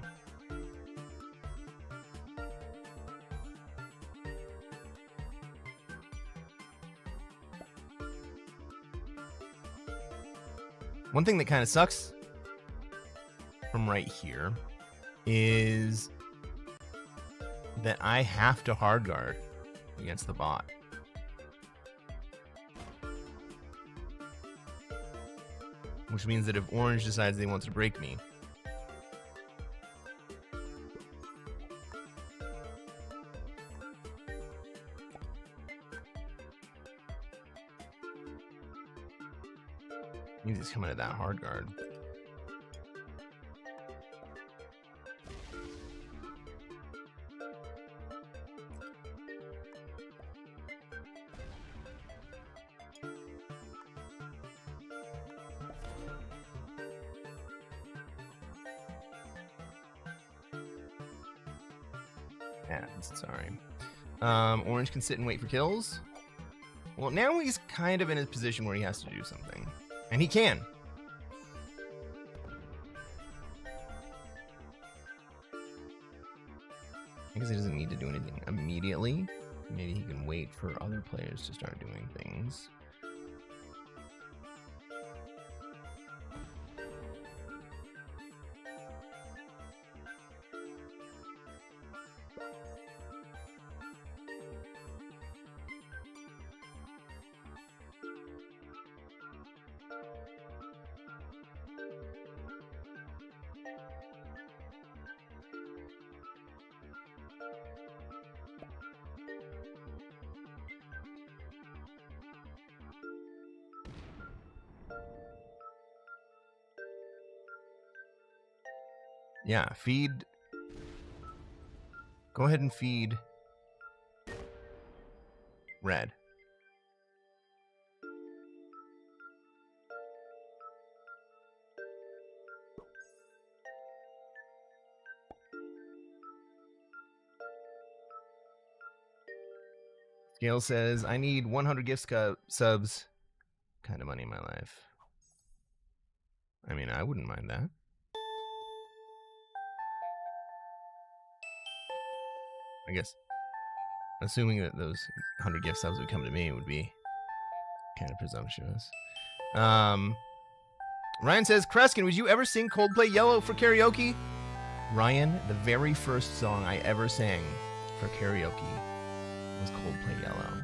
One thing that kind of sucks from right here is that I have to hard guard against the bot. Which means that if Orange decides they want to break me, He's coming at that hard guard. Yeah, sorry. Orange can sit and wait for kills. Well, now he's kind of in a position where he has to do something. And he can. I guess he doesn't need to do anything immediately. Maybe he can wait for other players to start doing things. Yeah, feed. Go ahead and feed red. Scale says, I need 100 gift subs. Kind of money in my life. I mean, I wouldn't mind that. I guess, assuming that those 100 gift subs would come to me would be kind of presumptuous. Ryan says, Cresquin, would you ever sing Coldplay Yellow for karaoke? Ryan, the very first song I ever sang for karaoke was Coldplay Yellow.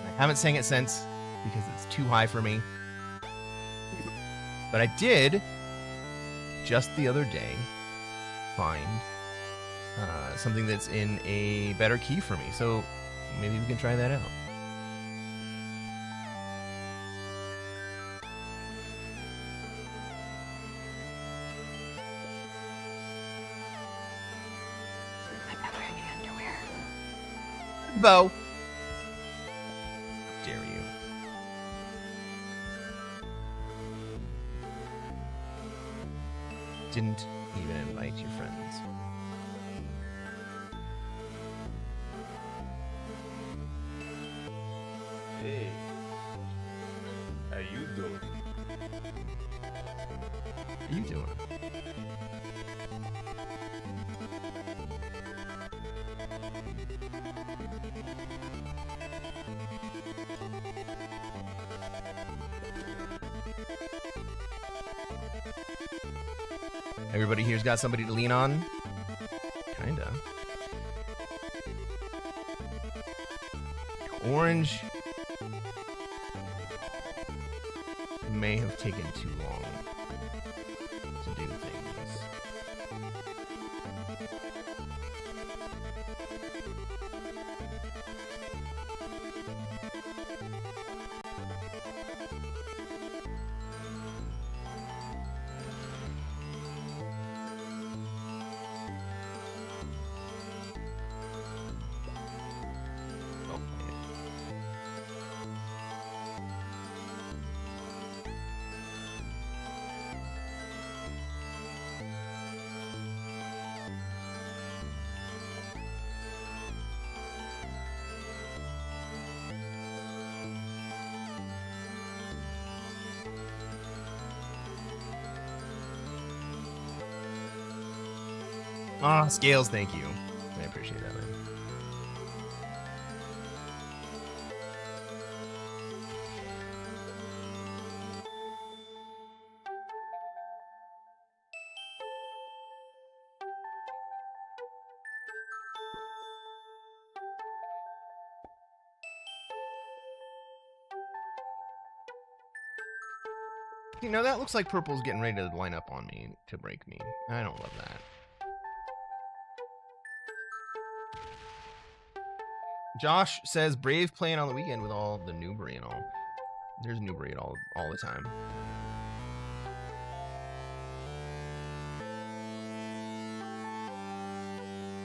I haven't sang it since because it's too high for me. But I did, just the other day, find something that's in a better key for me. So maybe we can try that out. I'm not wearing any underwear. Bo. How dare you? Didn't even invite your friends. Hey, how you doing? How you doing? Everybody here's got somebody to lean on? Kinda. Orange may have taken too long to do things. Ah, Scales, thank you. I appreciate that, man. You know, that looks like purple's getting ready to line up on me to break me. I don't love that. Josh says Brave playing on the weekend with all the Newbury and all. There's Newbury all the time.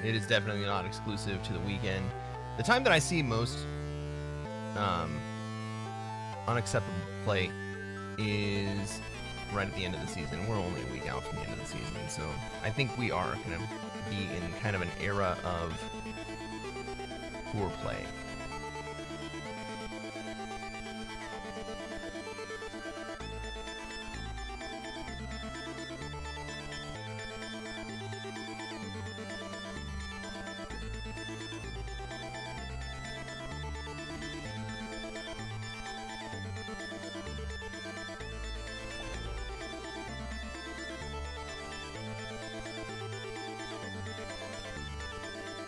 It is definitely not exclusive to the weekend. The time that I see most unacceptable play is right at the end of the season. We're only a week out from the end of the season, so I think we are going to be in kind of an era of poor play.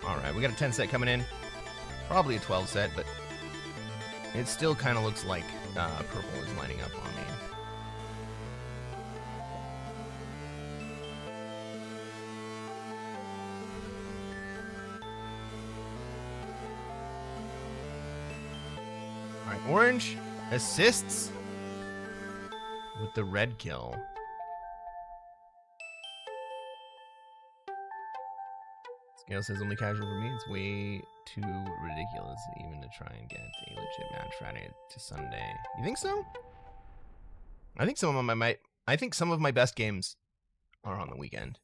Alright, we got a 10 set coming in. Probably a 12 set, but it still kind of looks like purple is lining up on me. Alright, orange assists with the red kill. Scale says only casual for me. It's way too ridiculous even to try and get a legit match Friday to Sunday. You think so? I think some of my best games are on the weekend.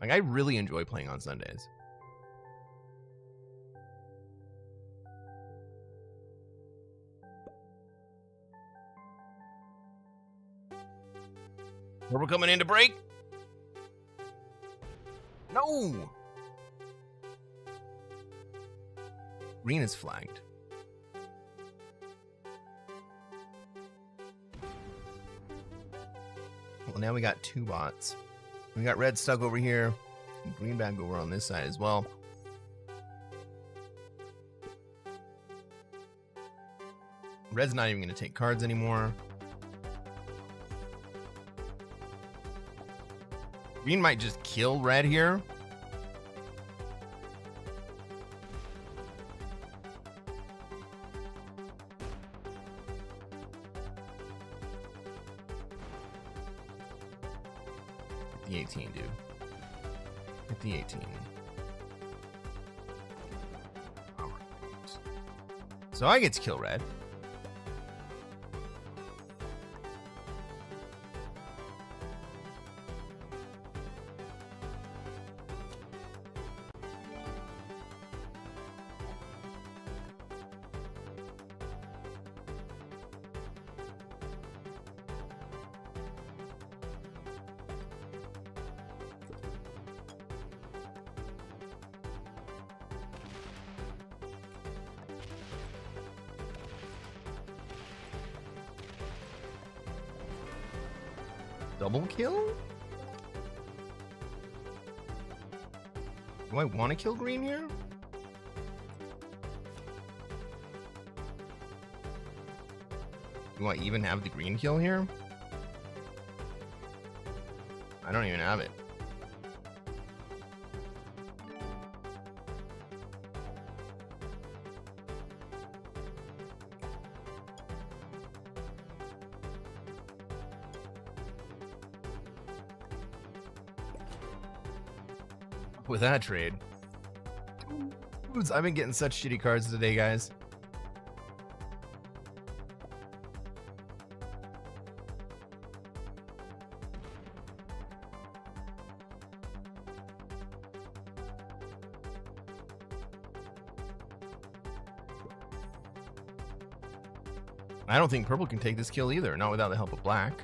Like, I really enjoy playing on Sundays. We're coming in to break. No! Green is flagged. Well, now we got two bots. We got red stuck over here, and green back over on this side as well. Red's not even going to take cards anymore. Green might just kill red here. Hit the 18, dude. Hit the 18. All right. So I get to kill red. Double kill? Do I want to kill green here? Do I even have the green kill here? I don't even have it. With that trade. I've been getting such shitty cards today, guys. I don't think purple can take this kill either, not without the help of black.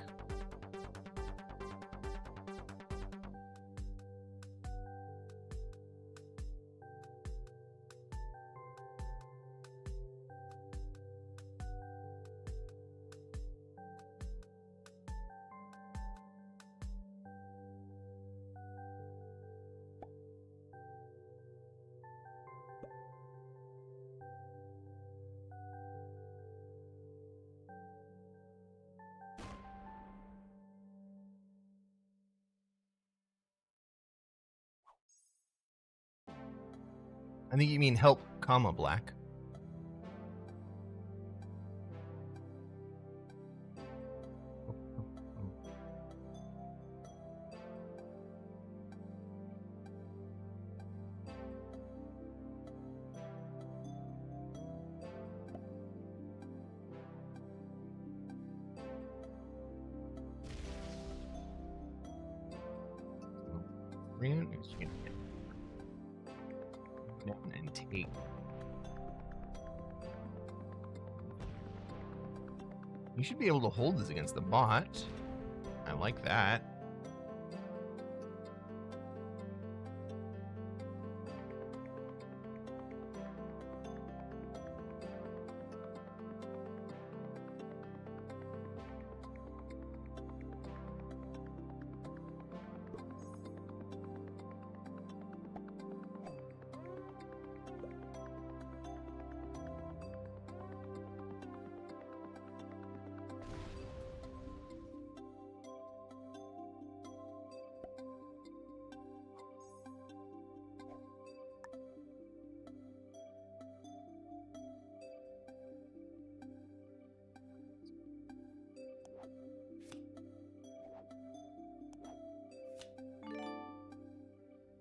I think you mean help, comma, black. And take. You should be able to hold this against the bot. I like that.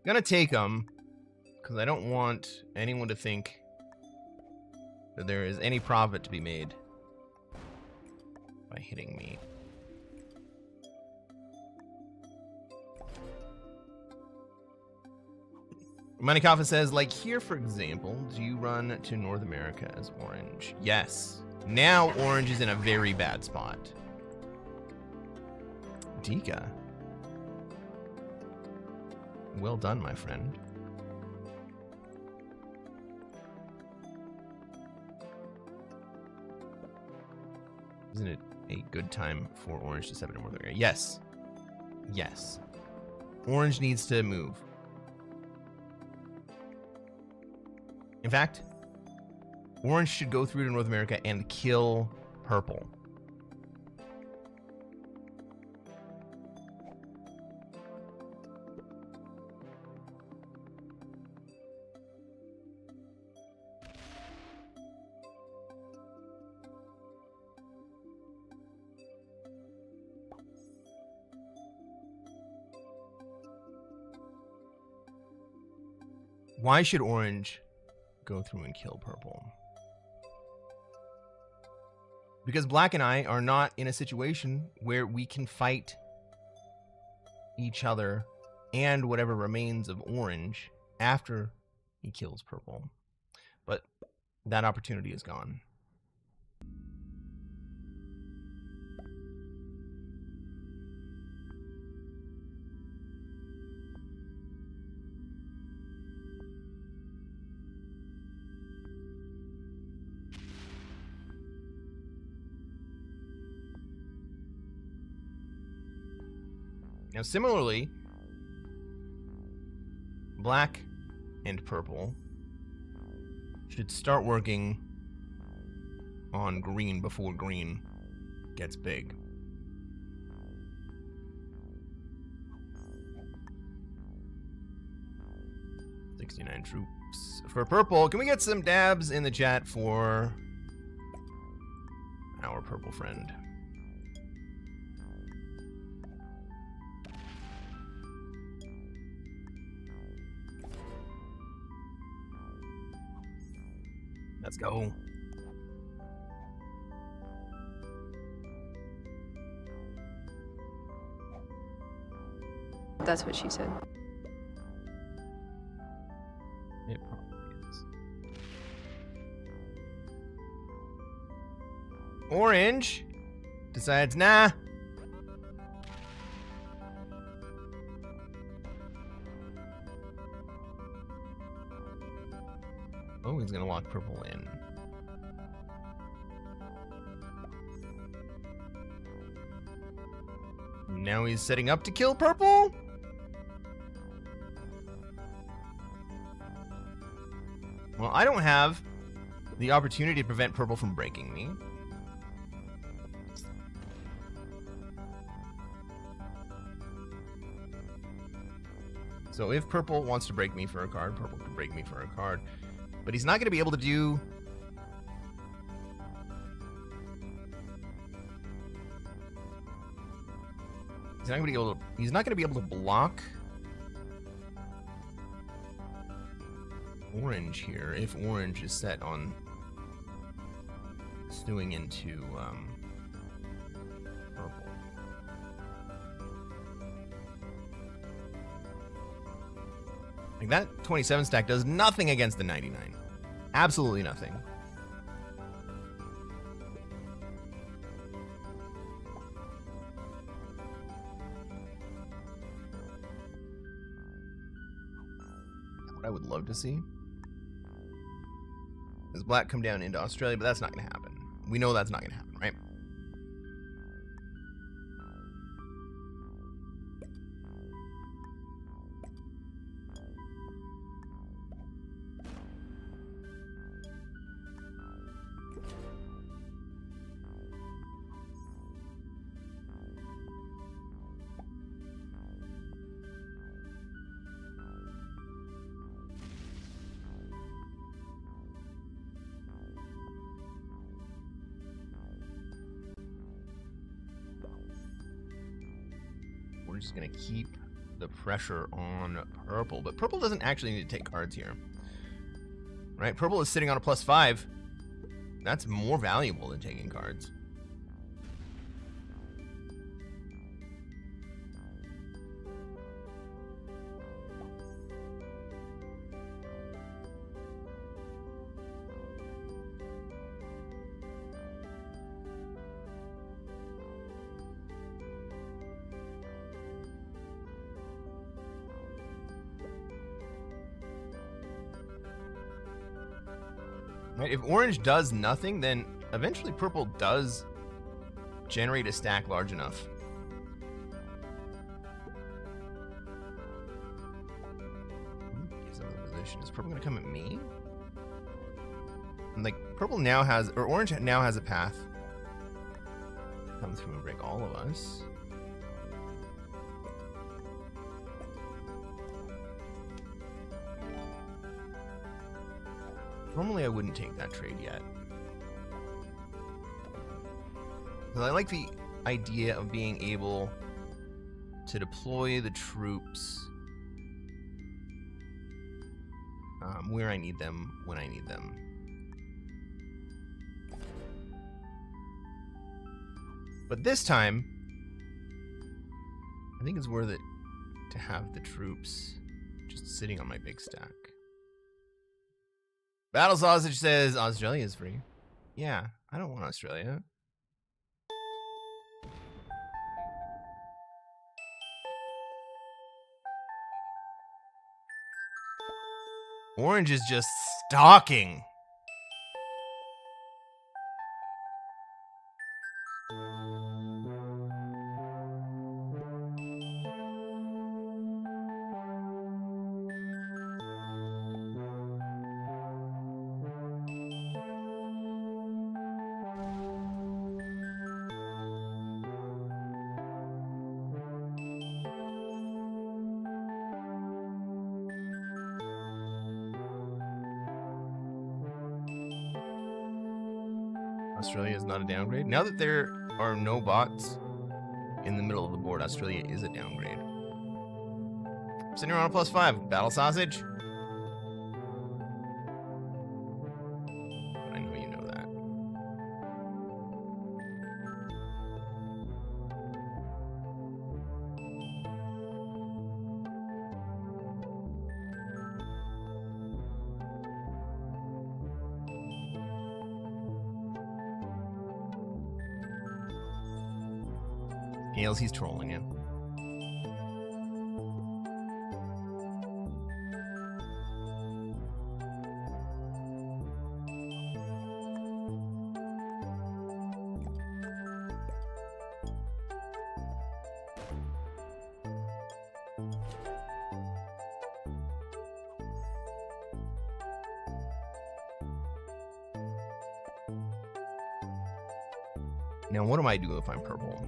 Gonna take them because I don't want anyone to think that there is any profit to be made by hitting me. Moneycoffin says, like here, for example, do you run to North America as Orange? Yes. Now Orange is in a very bad spot. Dika. Well done, my friend. Isn't it a good time for Orange to step into North America? Yes. Yes. Orange needs to move. In fact, Orange should go through to North America and kill Purple. Why should Orange go through and kill Purple? Because Black and I are not in a situation where we can fight each other and whatever remains of Orange after he kills Purple. But that opportunity is gone. Now, similarly, Black and Purple should start working on Green before Green gets big. $69 troops for Purple. Can we get some dabs in the chat for our Purple friend? Let's go. That's what she said. It probably is. Orange decides, nah. Oh, he's gonna lock Purple in. Now he's setting up to kill Purple? Well, I don't have the opportunity to prevent Purple from breaking me. So if Purple wants to break me for a card, Purple can break me for a card. But he's not going to be able to do... He's not going to be able to block orange here if orange is set on stewing into purple. Like that 27 stack does nothing against the 99. Absolutely nothing. What I would love to see is black come down into Australia, but that's not going to happen. We know that's not going to happen, right? We're just going to keep the pressure on purple. But purple doesn't actually need to take cards here. Right? Purple is sitting on a +5. That's more valuable than taking cards. Right, if orange does nothing, then eventually purple does generate a stack large enough. Is out of position. Is purple going to come at me? And like purple now has, or orange now has a path. Come through and break all of us. Normally I wouldn't take that trade yet. Because I like the idea of being able to deploy the troops where I need them, when I need them. But this time, I think it's worth it to have the troops just sitting on my big stack. Battle Sausage says Australia is free. Yeah, I don't want Australia. Orange is just stalking. Australia is not a downgrade. Now that there are no bots in the middle of the board, Australia is a downgrade. Sitting around a +5. Battle Sausage. I know you know that. Gales, he's trolling you. Now, what do I do if I'm purple?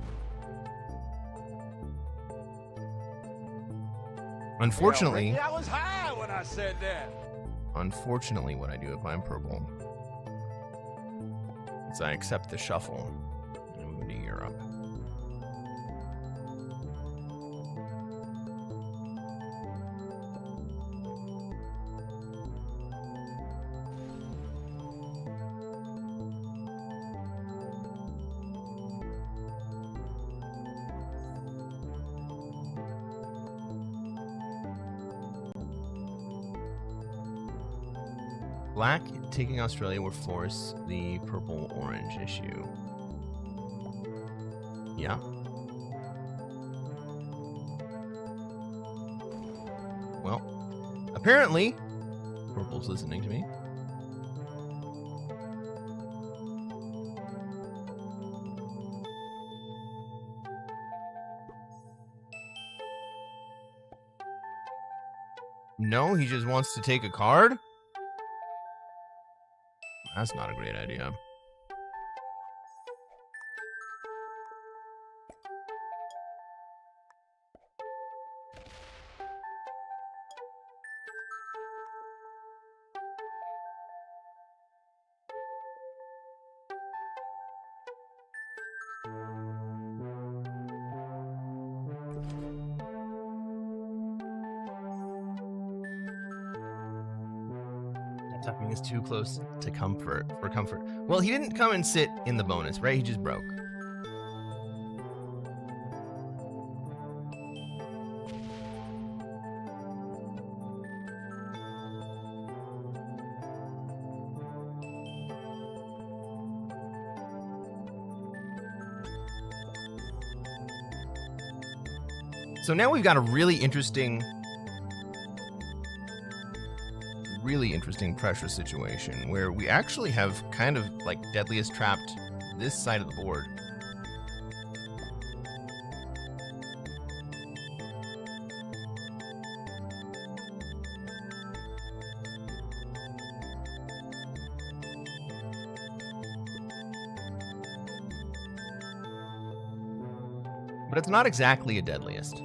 Unfortunately, I was high when I said that. unfortunately, what I do if I'm purple is I accept the shuffle and move to Europe. Black taking Australia will force the purple-orange issue. Yeah. Well, apparently, purple's listening to me. No, he just wants to take a card? That's not a great idea. Tucking is too close to comfort for comfort. Well, he didn't come and sit in the bonus, right? He just broke. So now we've got a really interesting pressure situation where we actually have kind of like deadliest trapped this side of the board. But it's not exactly a deadliest.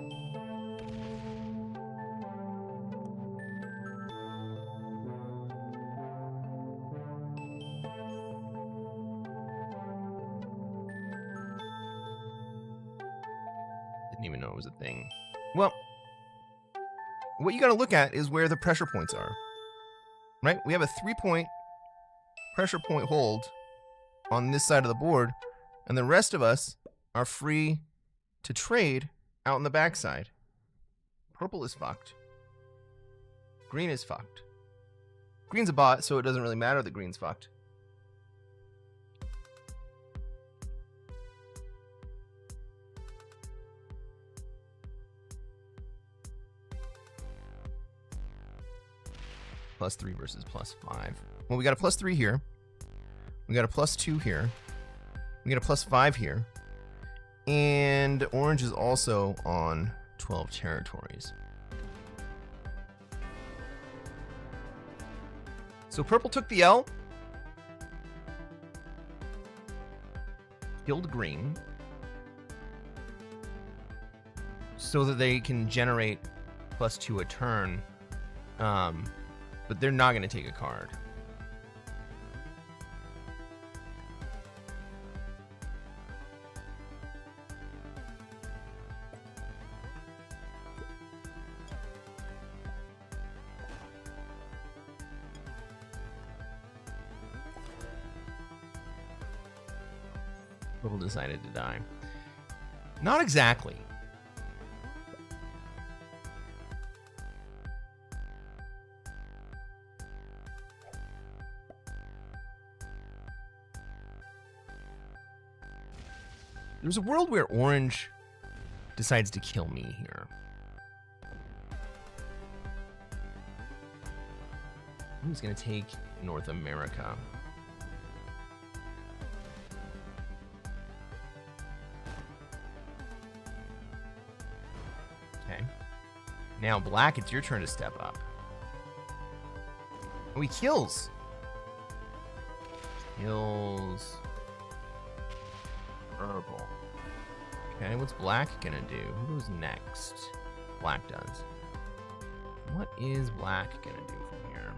Even know it was a thing. Well, what you got to look at is where the pressure points are, right? We have a 3-point pressure point hold on this side of the board, and the rest of us are free to trade out on the backside. Purple is fucked. Green is fucked. Green's a bot, so it doesn't really matter that green's fucked. +3 versus +5. Well, we got a +3 here. We got a +2 here. We got a +5 here. And orange is also on 12 territories. So purple took the L. Killed green. So that they can generate +2 a turn. But they're not going to take a card. Purple decided to die. Not exactly. There's a world where orange decides to kill me here. Who's going to take North America? Okay. Now, black, it's your turn to step up. Oh, he kills. Kills. Purple. Okay, what's black gonna do? Who goes next? Black does. What is black gonna do from here?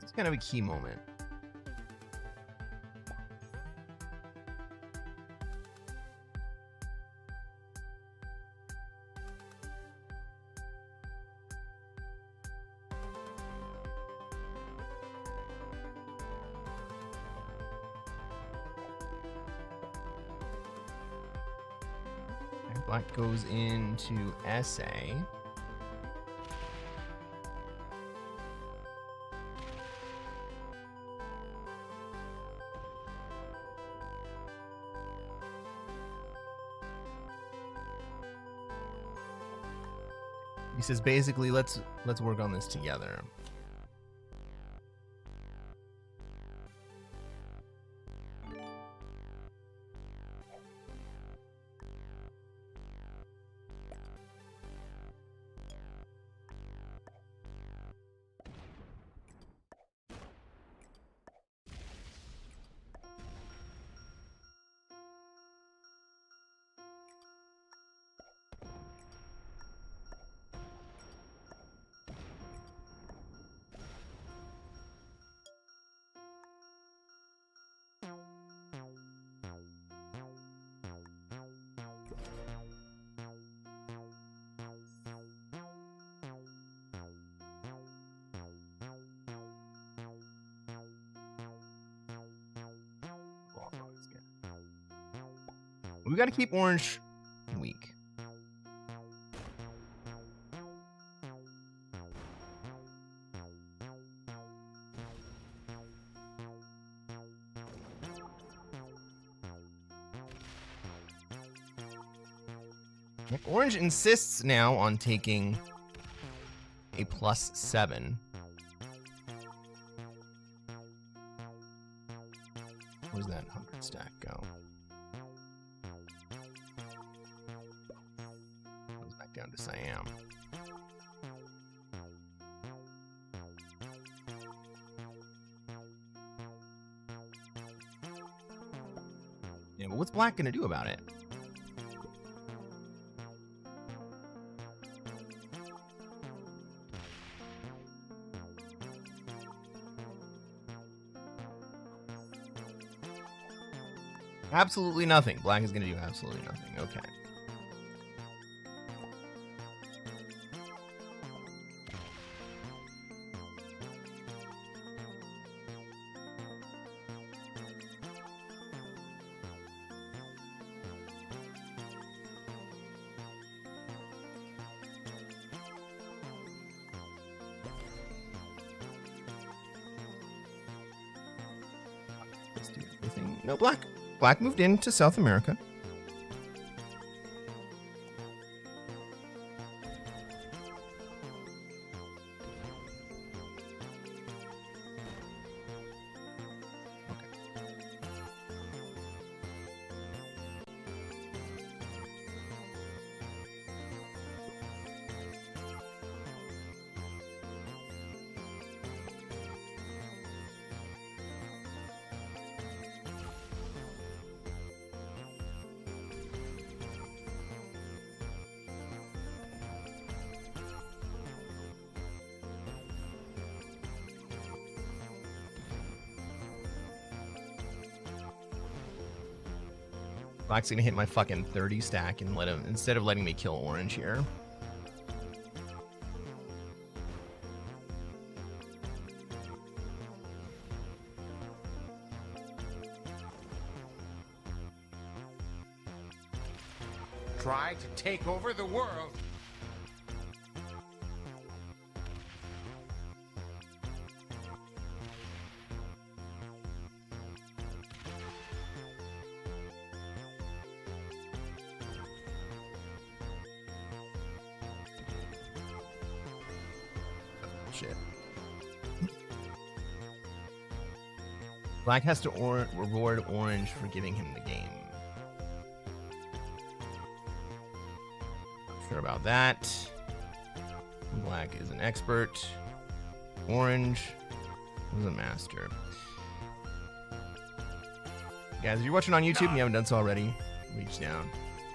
It's kind of a key moment. Black goes into SA. He says basically let's work on this together. We got to keep orange weak. Orange insists now on taking a +7. Where's that 100 stack go? Goes back down to Siam. Yeah, but what's black gonna do about it? Absolutely nothing. Black is going to do absolutely nothing. Okay. Let's do everything. No, black. Black moved into South America. Black's gonna hit my fucking 30 stack and let him, instead of letting me kill orange here. Try to take over the world. Shit. Black has to reward orange for giving him the game. Not sure about that. Black is an expert. Orange is a master. Guys, if you're watching on YouTube and you haven't done so already, reach down,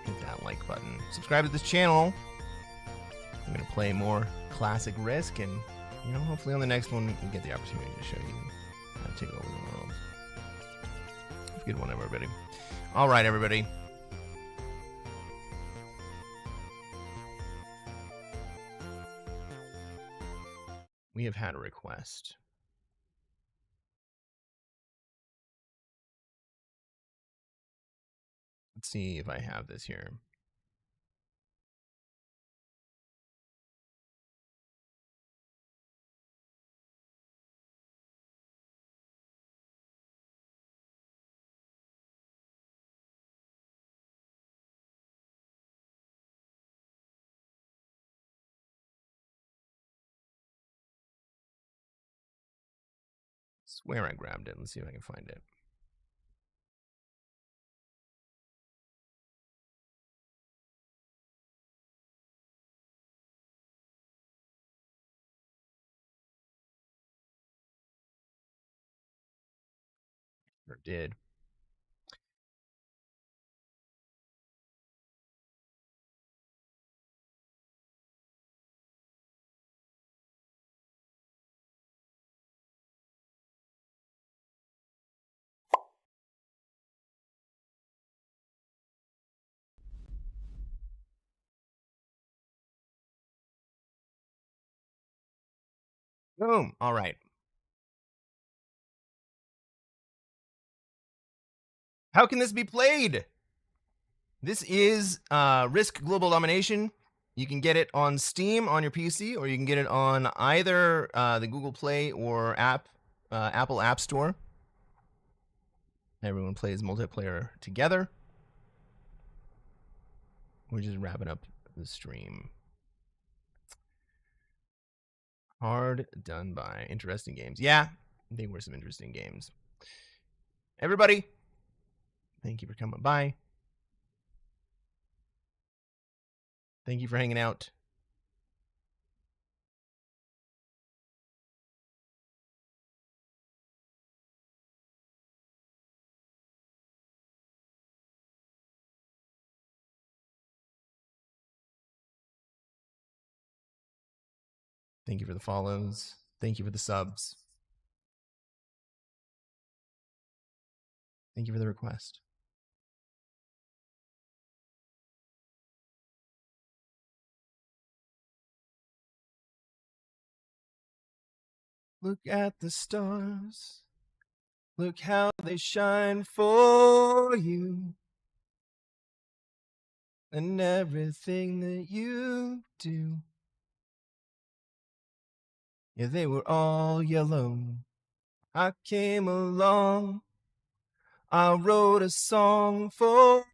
hit that like button. Subscribe to this channel. I'm going to play more classic Risk and You know, hopefully on the next one we get the opportunity to show you how to take over the world. Have a good one, everybody. All right, everybody. We have had a request. Let's see if I have this here. Swear I grabbed it. Let's see if I can find it. Or did. Boom. All right. How can this be played? This is Risk Global Domination. You can get it on Steam on your PC, or you can get it on either the Google Play or Apple App Store. Everyone plays multiplayer together. We're just wrapping up the stream. Hard done by. Interesting games. Yeah, they were some interesting games. Everybody, thank you for coming by. Thank you for hanging out. Thank you for the follows. Thank you for the subs. Thank you for the request. Look at the stars. Look how they shine for you. And everything that you do. Yeah, they were all yellow. I came along. I wrote a song for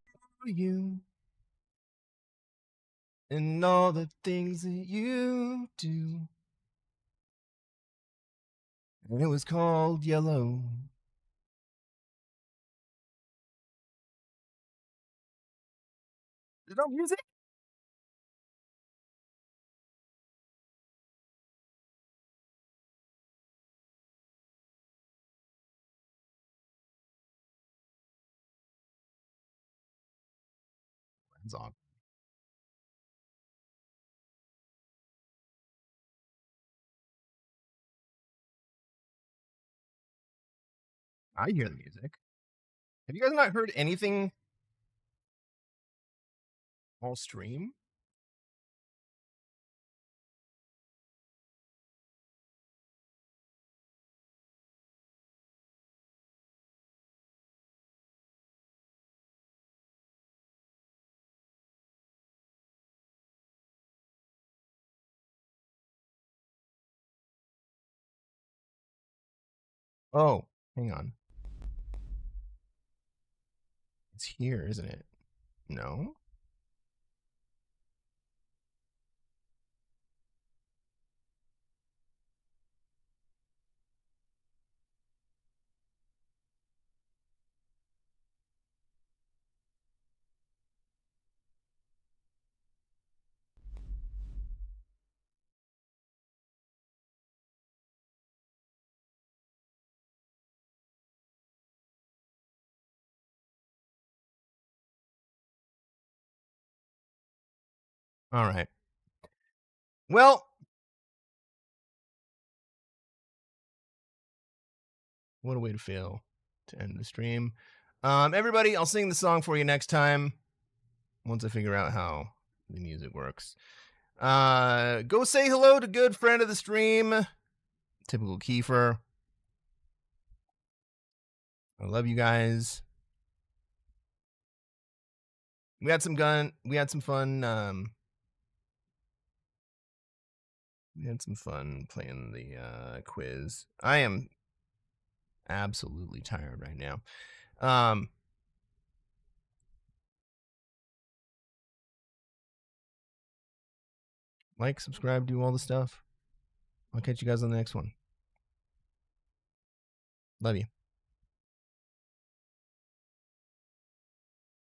you. And all the things that you do. And it was called Yellow. Is it on music? It's on. I hear the music. Have you guys not heard anything all stream? Oh, hang on. It's here, isn't it? No? All right. Well, What a way to fail to end the stream. Everybody, I'll sing the song for you next time once I figure out how the music works. Go say hello to good friend of the stream, Typical Kiefer. I love you guys. We had some fun. We had some fun playing the quiz. I am absolutely tired right now. Like, subscribe, do all the stuff. I'll catch you guys on the next one. Love you.